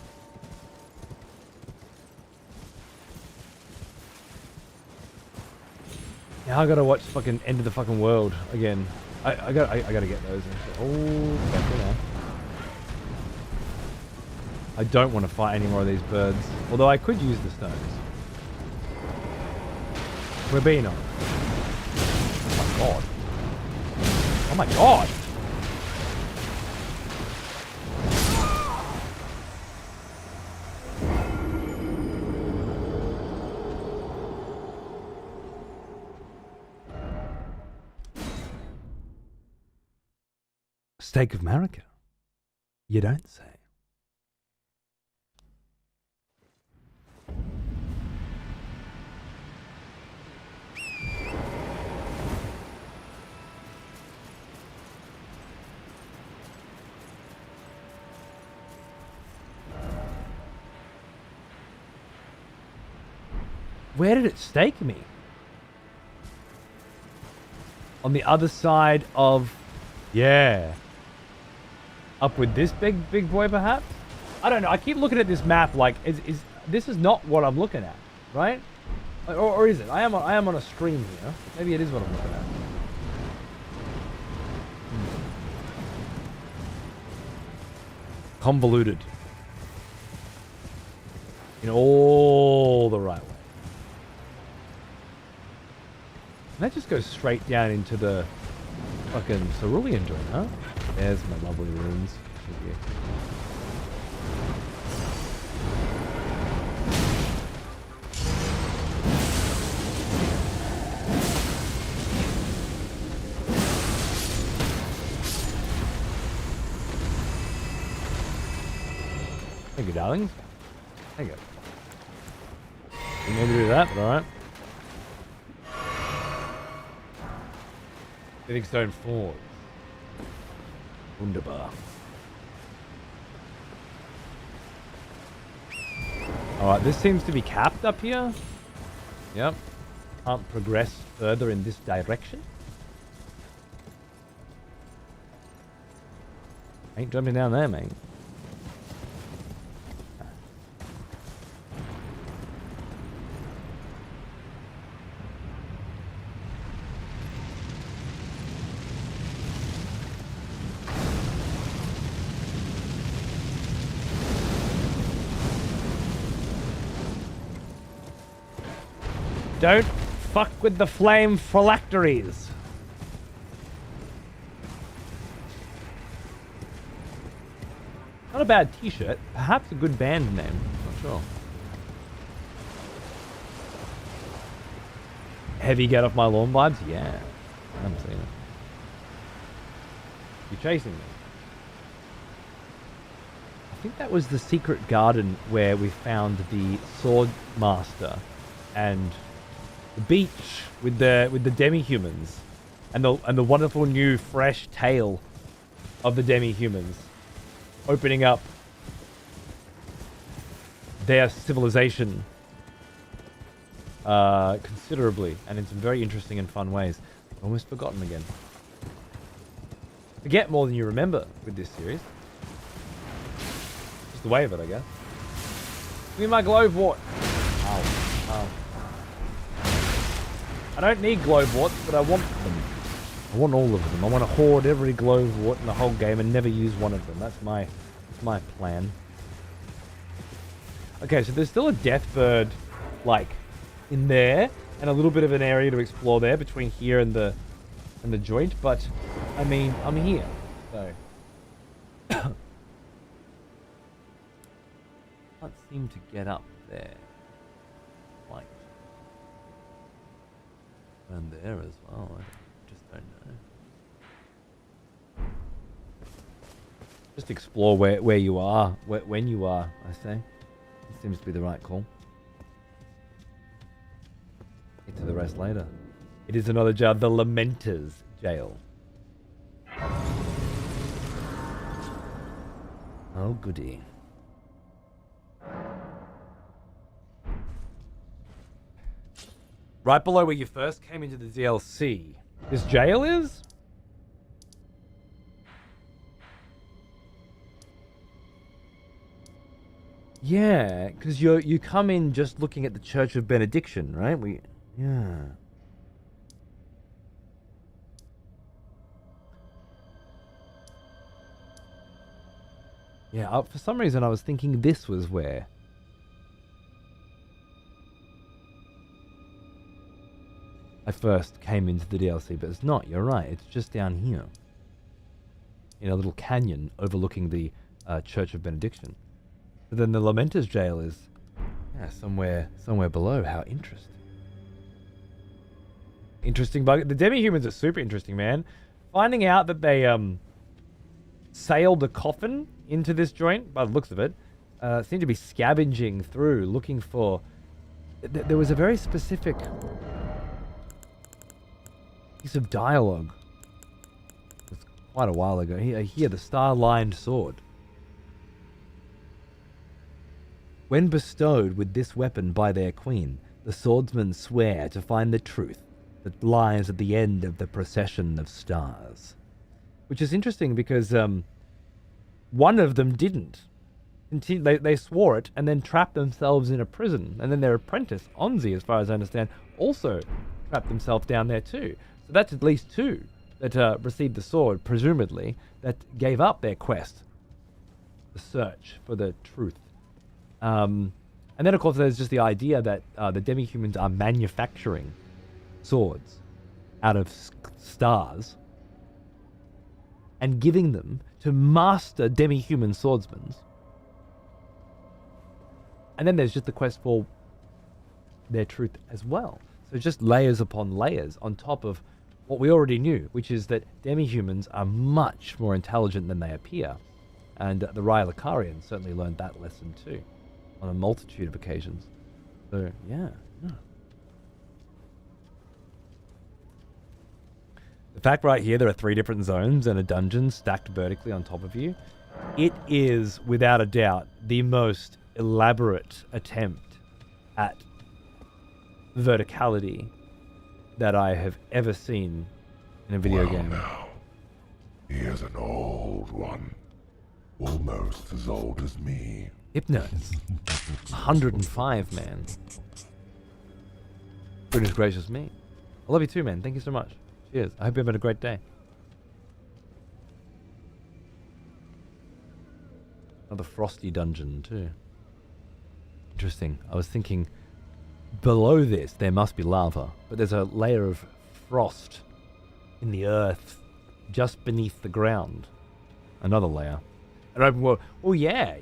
Now I gotta watch fucking End of the Fucking World again. I gotta get those. Oh, careful now. I don't want to fight any more of these birds. Although I could use the stones. We're being on. Oh my god. Oh my god! Steak of Marika? You don't say. Where did it stake me? On the other side of... Yeah. Up with this big boy, perhaps? I don't know. I keep looking at this map like, this is not what I'm looking at, right? Or is it? I am on a stream here. Maybe it is what I'm looking at. Convoluted. In all the right way. And that just goes straight down into the fucking cerulean joint, huh? There's my lovely runes. Thank you, darlings. Thank you. Didn't mean to do that, but alright. Living Stone 4. Wunderbar. Alright, this seems to be capped up here. Yep. Can't progress further in this direction. Ain't jumping down there, mate. Don't fuck with the flame phylacteries. Not a bad t-shirt. Perhaps a good band name. Not sure. Heavy get off my lawn vibes? Yeah. I'm seeing it. You're chasing me. I think that was the secret garden where we found the sword master and the beach with the demi-humans and the wonderful new fresh tale of the demi-humans opening up their civilization considerably and in some very interesting and fun ways. Almost forgotten again. Forget more than you remember with this series. Just the way of it, I guess. Give me my glowwort. Ow. I don't need glowworts, but I want them. I want all of them. I want to hoard every glowwort in the whole game and never use one of them. That's my plan. Okay, so there's still a deathbird, like, in there, and a little bit of an area to explore there between here and the joint. But I mean, I'm here, so can't seem to get up there. Like, around there as well. I just don't know. Just explore where you are, when you are, I say. It seems to be the right call. Get to the rest later. It is another jail, the Lamenter's jail. Oh, goody. Right below where you first came into the DLC, this jail is? Yeah, because you come in just looking at the Church of Benediction, right? Yeah. Yeah, for some reason I was thinking this was where. I first came into the DLC, but it's not. You're right. It's just down here. In a little canyon overlooking the Church of Benediction. But then the Lamenter's jail is somewhere below. How interesting. Interesting bug. The demi-humans are super interesting, man. Finding out that they sailed a coffin into this joint, by the looks of it, seemed to be scavenging through, looking for... There was a very specific piece of dialogue. It was quite a while ago. Here, the star-lined sword. When bestowed with this weapon by their queen, the swordsmen swear to find the truth that lies at the end of the procession of stars. Which is interesting because one of them didn't. They swore it and then trapped themselves in a prison. And then their apprentice, Onzi, as far as I understand, also trapped themselves down there too. So that's at least two that received the sword, presumably, that gave up their quest. The search for the truth. And then, of course, there's just the idea that the demi-humans are manufacturing swords out of stars and giving them to master demi-human swordsmen. And then there's just the quest for their truth as well. So just layers upon layers on top of what we already knew, which is that demi-humans are much more intelligent than they appear. And the Rylacarians certainly learned that lesson too, on a multitude of occasions. So, yeah. The fact right here, there are 3 different zones and a dungeon stacked vertically on top of you. It is, without a doubt, the most elaborate attempt at verticality that I have ever seen in a video game. Now, he is an old one. Almost as old as me. Hypnos. 105, man. Goodness gracious me. I love you too, man. Thank you so much. Cheers. I hope you're having a great day. Another frosty dungeon too. Interesting. I was thinking below this there must be lava, but there's a layer of frost in the earth just beneath the ground. Another layer. An open world. Oh yeah.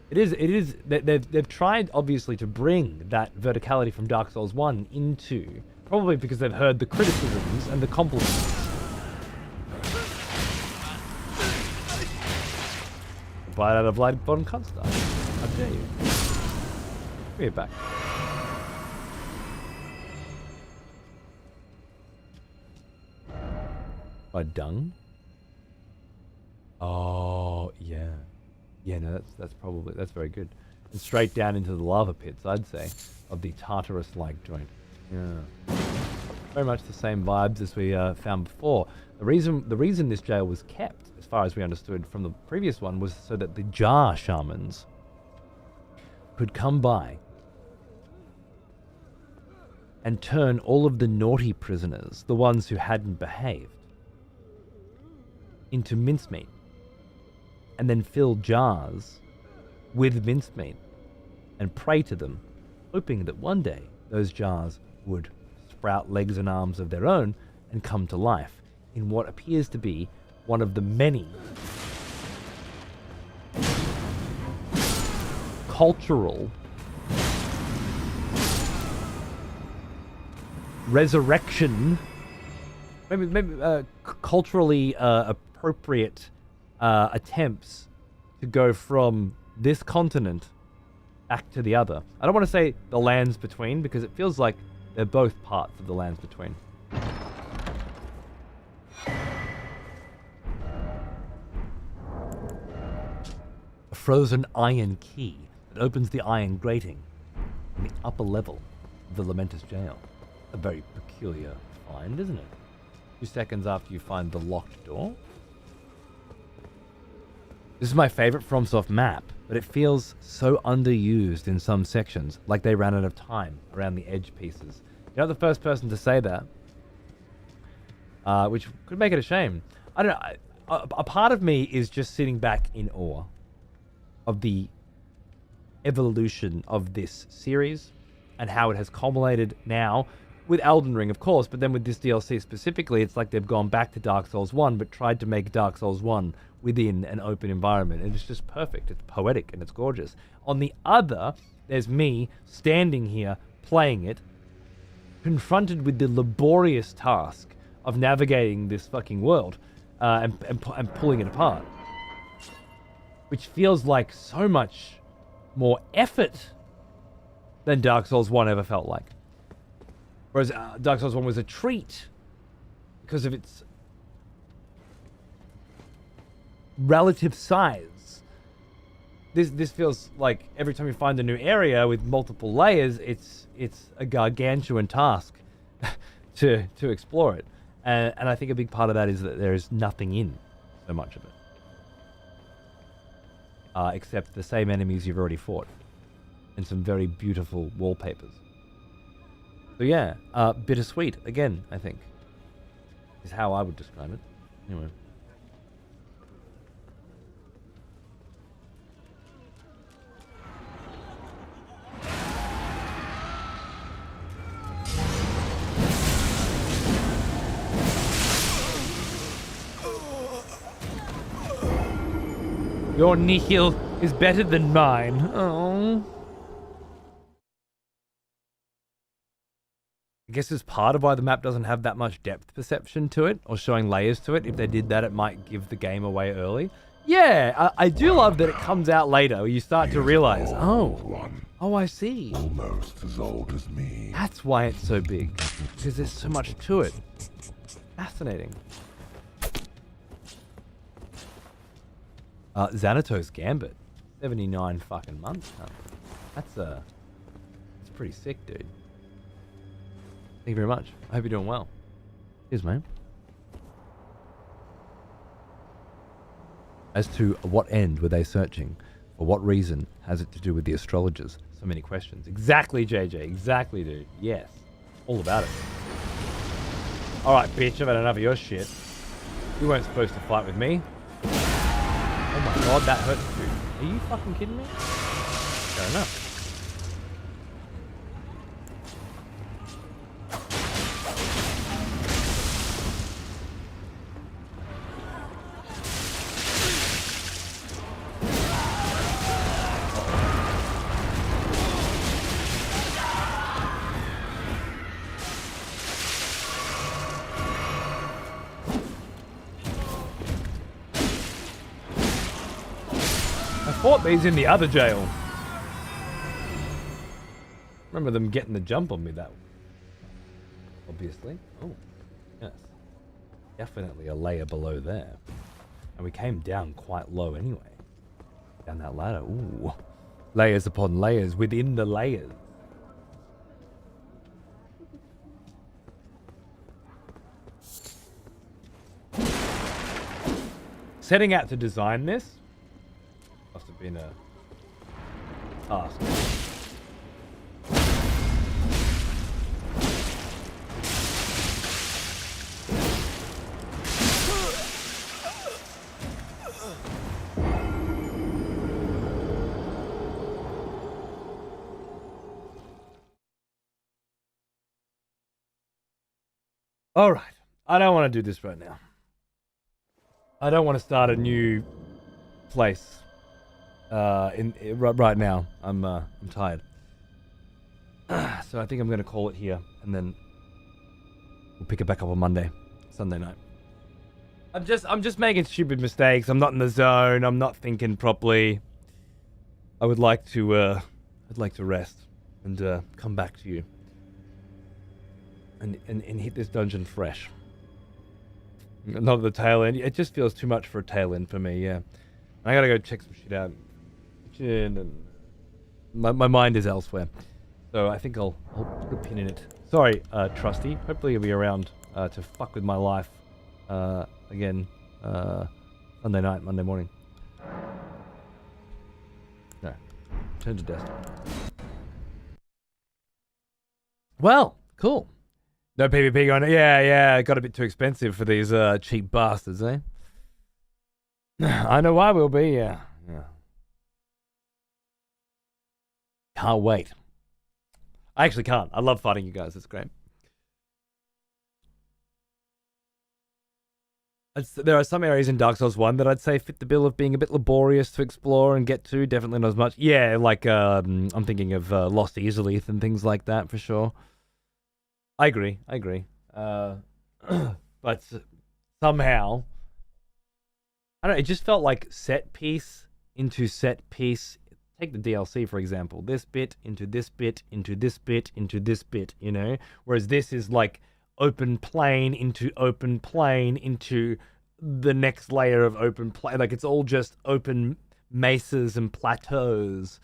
It is. They've tried obviously to bring that verticality from Dark Souls 1 into, probably because they've heard the criticisms and the compliments. Bite out of Vlad von Kuntstein. How dare you? Give it back. By dung? Oh, yeah. Yeah, no, that's very good. And straight down into the lava pits, I'd say, of the Tartarus-like joint. Yeah. Very much the same vibes as we found before. The reason this jail was kept, as far as we understood from the previous one, was so that the Jar shamans could come by and turn all of the naughty prisoners, the ones who hadn't behaved, into mincemeat, and then fill jars with mincemeat and pray to them, hoping that one day those jars would sprout legs and arms of their own and come to life in what appears to be one of the many cultural resurrection, maybe culturally appropriate attempts to go from this continent back to the other. I don't want to say the lands between, because it feels like they're both parts of the lands between. A frozen iron key that opens the iron grating in the upper level of the Lamentus jail. A very peculiar find, isn't it? 2 seconds after you find the locked door. This is my favorite FromSoft map, but it feels so underused in some sections, like they ran out of time around the edge pieces. You're not the first person to say that, which could make it a shame. I don't know. A part of me is just sitting back in awe of the evolution of this series and how it has culminated now with Elden Ring, of course, but then with this DLC specifically, it's like they've gone back to Dark Souls 1, but tried to make Dark Souls 1 within an open environment, and it's just perfect. It's poetic and it's gorgeous. On the other, there's me standing here playing it, confronted with the laborious task of navigating this fucking world and pulling it apart, which feels like so much more effort than Dark Souls 1 ever felt like. Whereas Dark Souls 1 was a treat because of its relative size. This feels like every time you find a new area with multiple layers, it's a gargantuan task to explore it. And I think a big part of that is that there is nothing in so much of it. Except the same enemies you've already fought. And some very beautiful wallpapers. So yeah, bittersweet, again, I think. Is how I would describe it. Anyway. Your nihil is better than mine. Oh. I guess it's part of why the map doesn't have that much depth perception to it, or showing layers to it. If they did that, it might give the game away early. Yeah, I do love that it comes out later, where you start to realize, oh, I see. Almost as old as me. That's why it's so big, because there's so much to it. Fascinating. Xanatos Gambit, 79 fucking months. Huh? That's pretty sick, dude. Thank you very much. I hope you're doing well. Cheers, mate. As to what end were they searching? For what reason has it to do with the astrologers? So many questions. Exactly, JJ. Exactly, dude. Yes. All about it. Alright, bitch. I've had enough of your shit. You weren't supposed to fight with me. Oh my god, that hurts, dude. Are you fucking kidding me? Fair enough. Fought these in the other jail. Remember them getting the jump on me, that obviously. Oh, yes. Definitely a layer below there. And we came down quite low anyway. Down that ladder. Ooh. Layers upon layers within the layers. Setting out to design this must have been a task. All right, I don't want to do this right now. I don't want to start a new place. Right now, I'm tired. So I think I'm going to call it here, and then we'll pick it back up on Sunday night. I'm just making stupid mistakes. I'm not in the zone. I'm not thinking properly. I would like to rest and come back to you and hit this dungeon fresh. Not at the tail end. It just feels too much for a tail end for me. Yeah, I gotta go check some shit out. And my mind is elsewhere, so I think I'll put a pin in it. Sorry, Trusty. Hopefully you'll be around to fuck with my life again Sunday night, Monday morning. No, turn to desk. Well, cool. No PvP going on. Yeah, it got a bit too expensive for these cheap bastards, eh? I know why we'll be, yeah. Can't wait. I actually can't. I love fighting you guys. It's great. There are some areas in Dark Souls 1 that I'd say fit the bill of being a bit laborious to explore and get to. Definitely not as much. Yeah, like I'm thinking of Lost Easelith and things like that for sure. I agree. But somehow, I don't know, it just felt like set piece into set piece. Take the DLC, for example. This bit into this bit into this bit into this bit, you know? Whereas this is like open plain into the next layer of open plain. Like it's all just open mesas and plateaus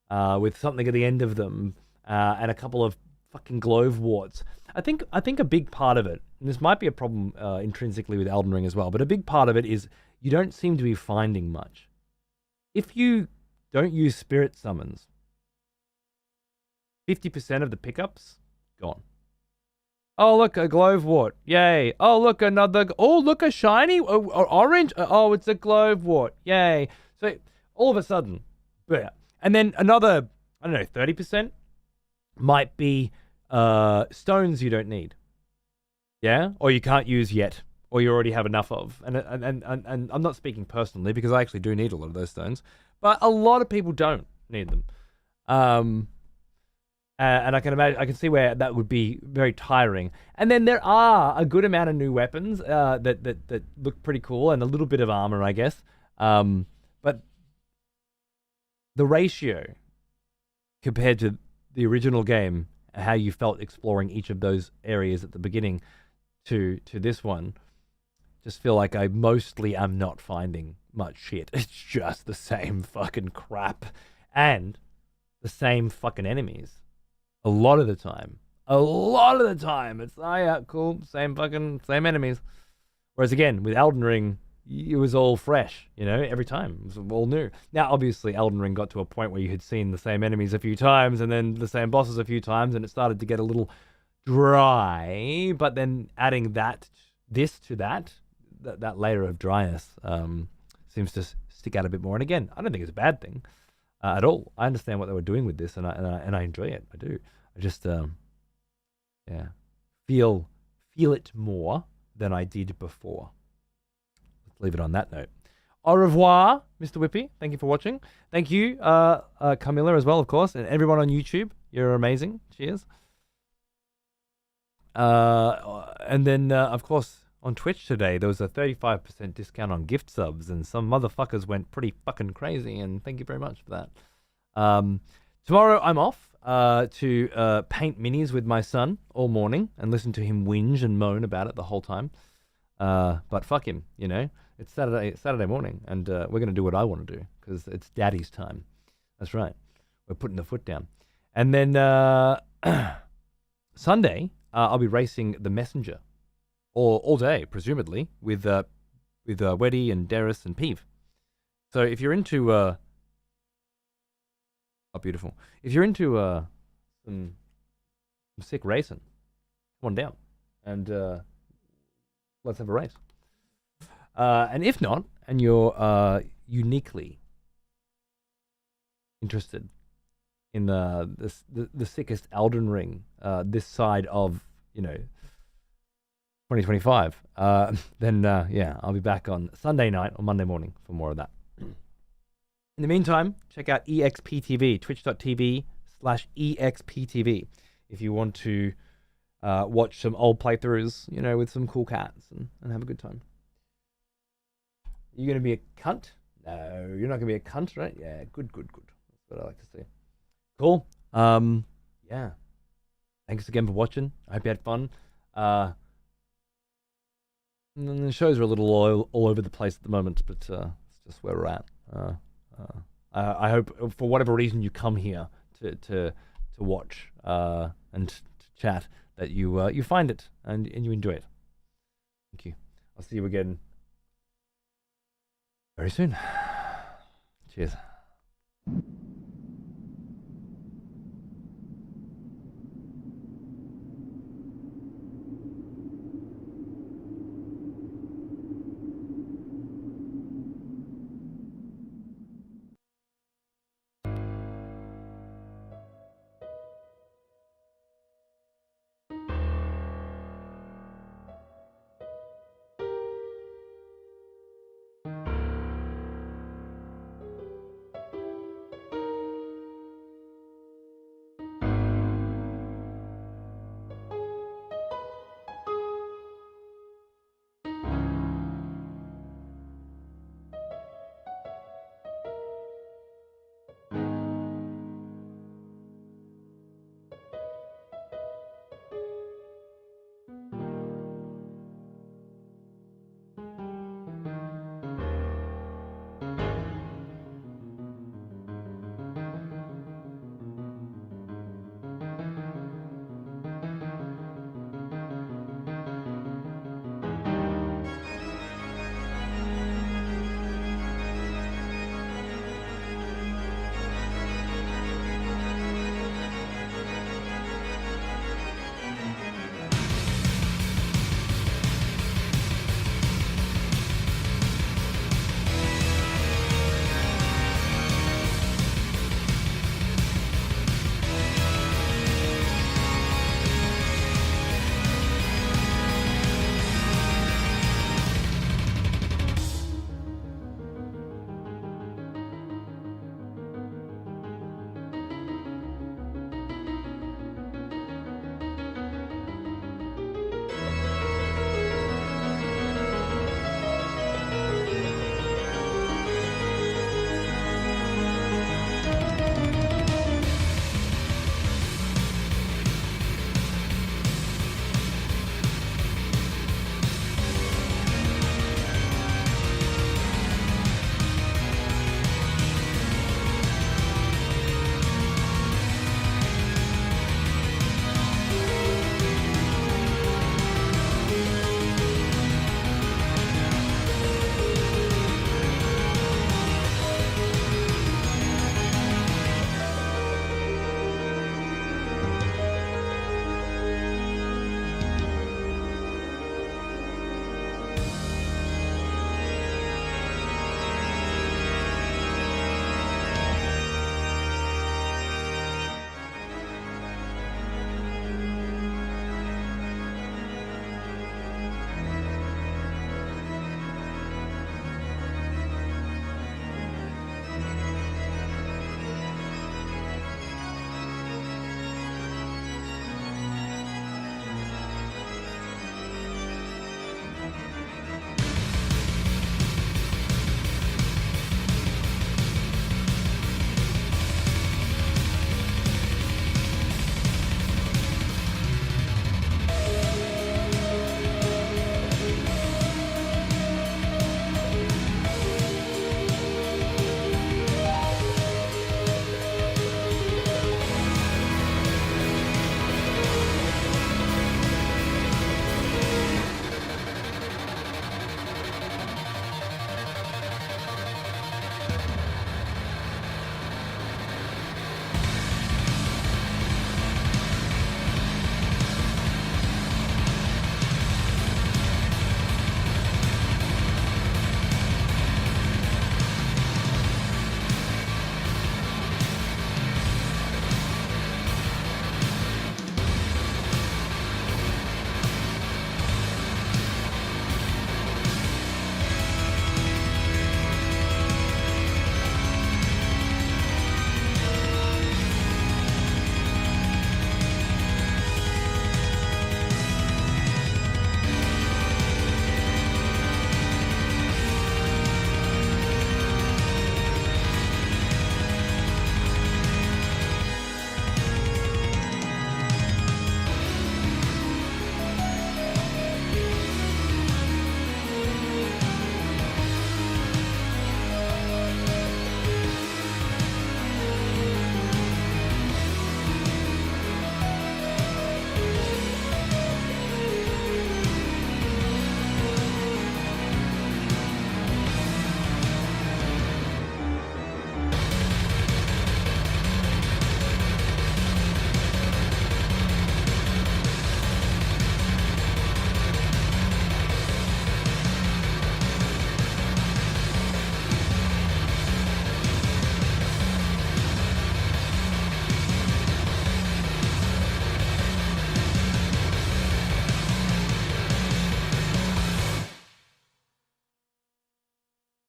with something at the end of them and a couple of fucking glove warts. I think a big part of it, and this might be a problem intrinsically with Elden Ring as well, but a big part of it is you don't seem to be finding much. If you don't use spirit summons, 50% of the pickups gone. Oh, look, a glove wart. Yay. Oh, look, another. Oh, look, a shiny orange. Oh, it's a glove wart. Yay. So all of a sudden, yeah. And then another, I don't know, 30% might be stones you don't need. Yeah? Or you can't use yet, or you already have enough of. And I'm not speaking personally because I actually do need a lot of those stones, but a lot of people don't need them. And I can see where that would be very tiring. And then there are a good amount of new weapons that look pretty cool and a little bit of armor, I guess. But the ratio compared to the original game, how you felt exploring each of those areas at the beginning to this one, just feel like I mostly am not finding much shit. It's just the same fucking crap and the same fucking enemies. A lot of the time, it's yeah, cool, same enemies. Whereas again, with Elden Ring, it was all fresh, you know, every time. It was all new. Now, obviously, Elden Ring got to a point where you had seen the same enemies a few times and then the same bosses a few times, and it started to get a little dry. But then adding this to that layer of dryness seems to stick out a bit more. And again, I don't think it's a bad thing. At all. I understand what they were doing with this, and I enjoy it. I do. I just feel it more than I did before. Let's leave it on that note. Au revoir, Mr. Whippy. Thank you for watching. Thank you, Camilla, as well, of course, and everyone on YouTube. You're amazing. Cheers. And then, of course, on Twitch today, there was a 35% discount on gift subs, and some motherfuckers went pretty fucking crazy, and thank you very much for that. Tomorrow, I'm off to paint minis with my son all morning and listen to him whinge and moan about it the whole time. But fuck him, you know? It's Saturday morning, and we're going to do what I want to do, because it's daddy's time. That's right. We're putting the foot down. And then Sunday, I'll be racing the Messenger. All day, presumably, with Weddy and Darius and Peeve. So if you're into oh, beautiful. If you're into some sick racing, come on down and let's have a race. And if not, and you're uniquely interested in the sickest Elden Ring this side of 2025, then yeah, I'll be back on Sunday night or Monday morning for more of that. In the meantime, check out EXPTV, twitch.tv/EXPTV, if you want to watch some old playthroughs, you know, with some cool cats and have a good time. You gonna be a cunt? No, you're not gonna be a cunt, right? Yeah, good. That's what I like to see. Cool. Yeah. Thanks again for watching. I hope you had fun. And the shows are a little all over the place at the moment, but it's just where we're at. I hope for whatever reason you come here to watch and to chat that you find it and you enjoy it. Thank you. I'll see you again very soon. Cheers.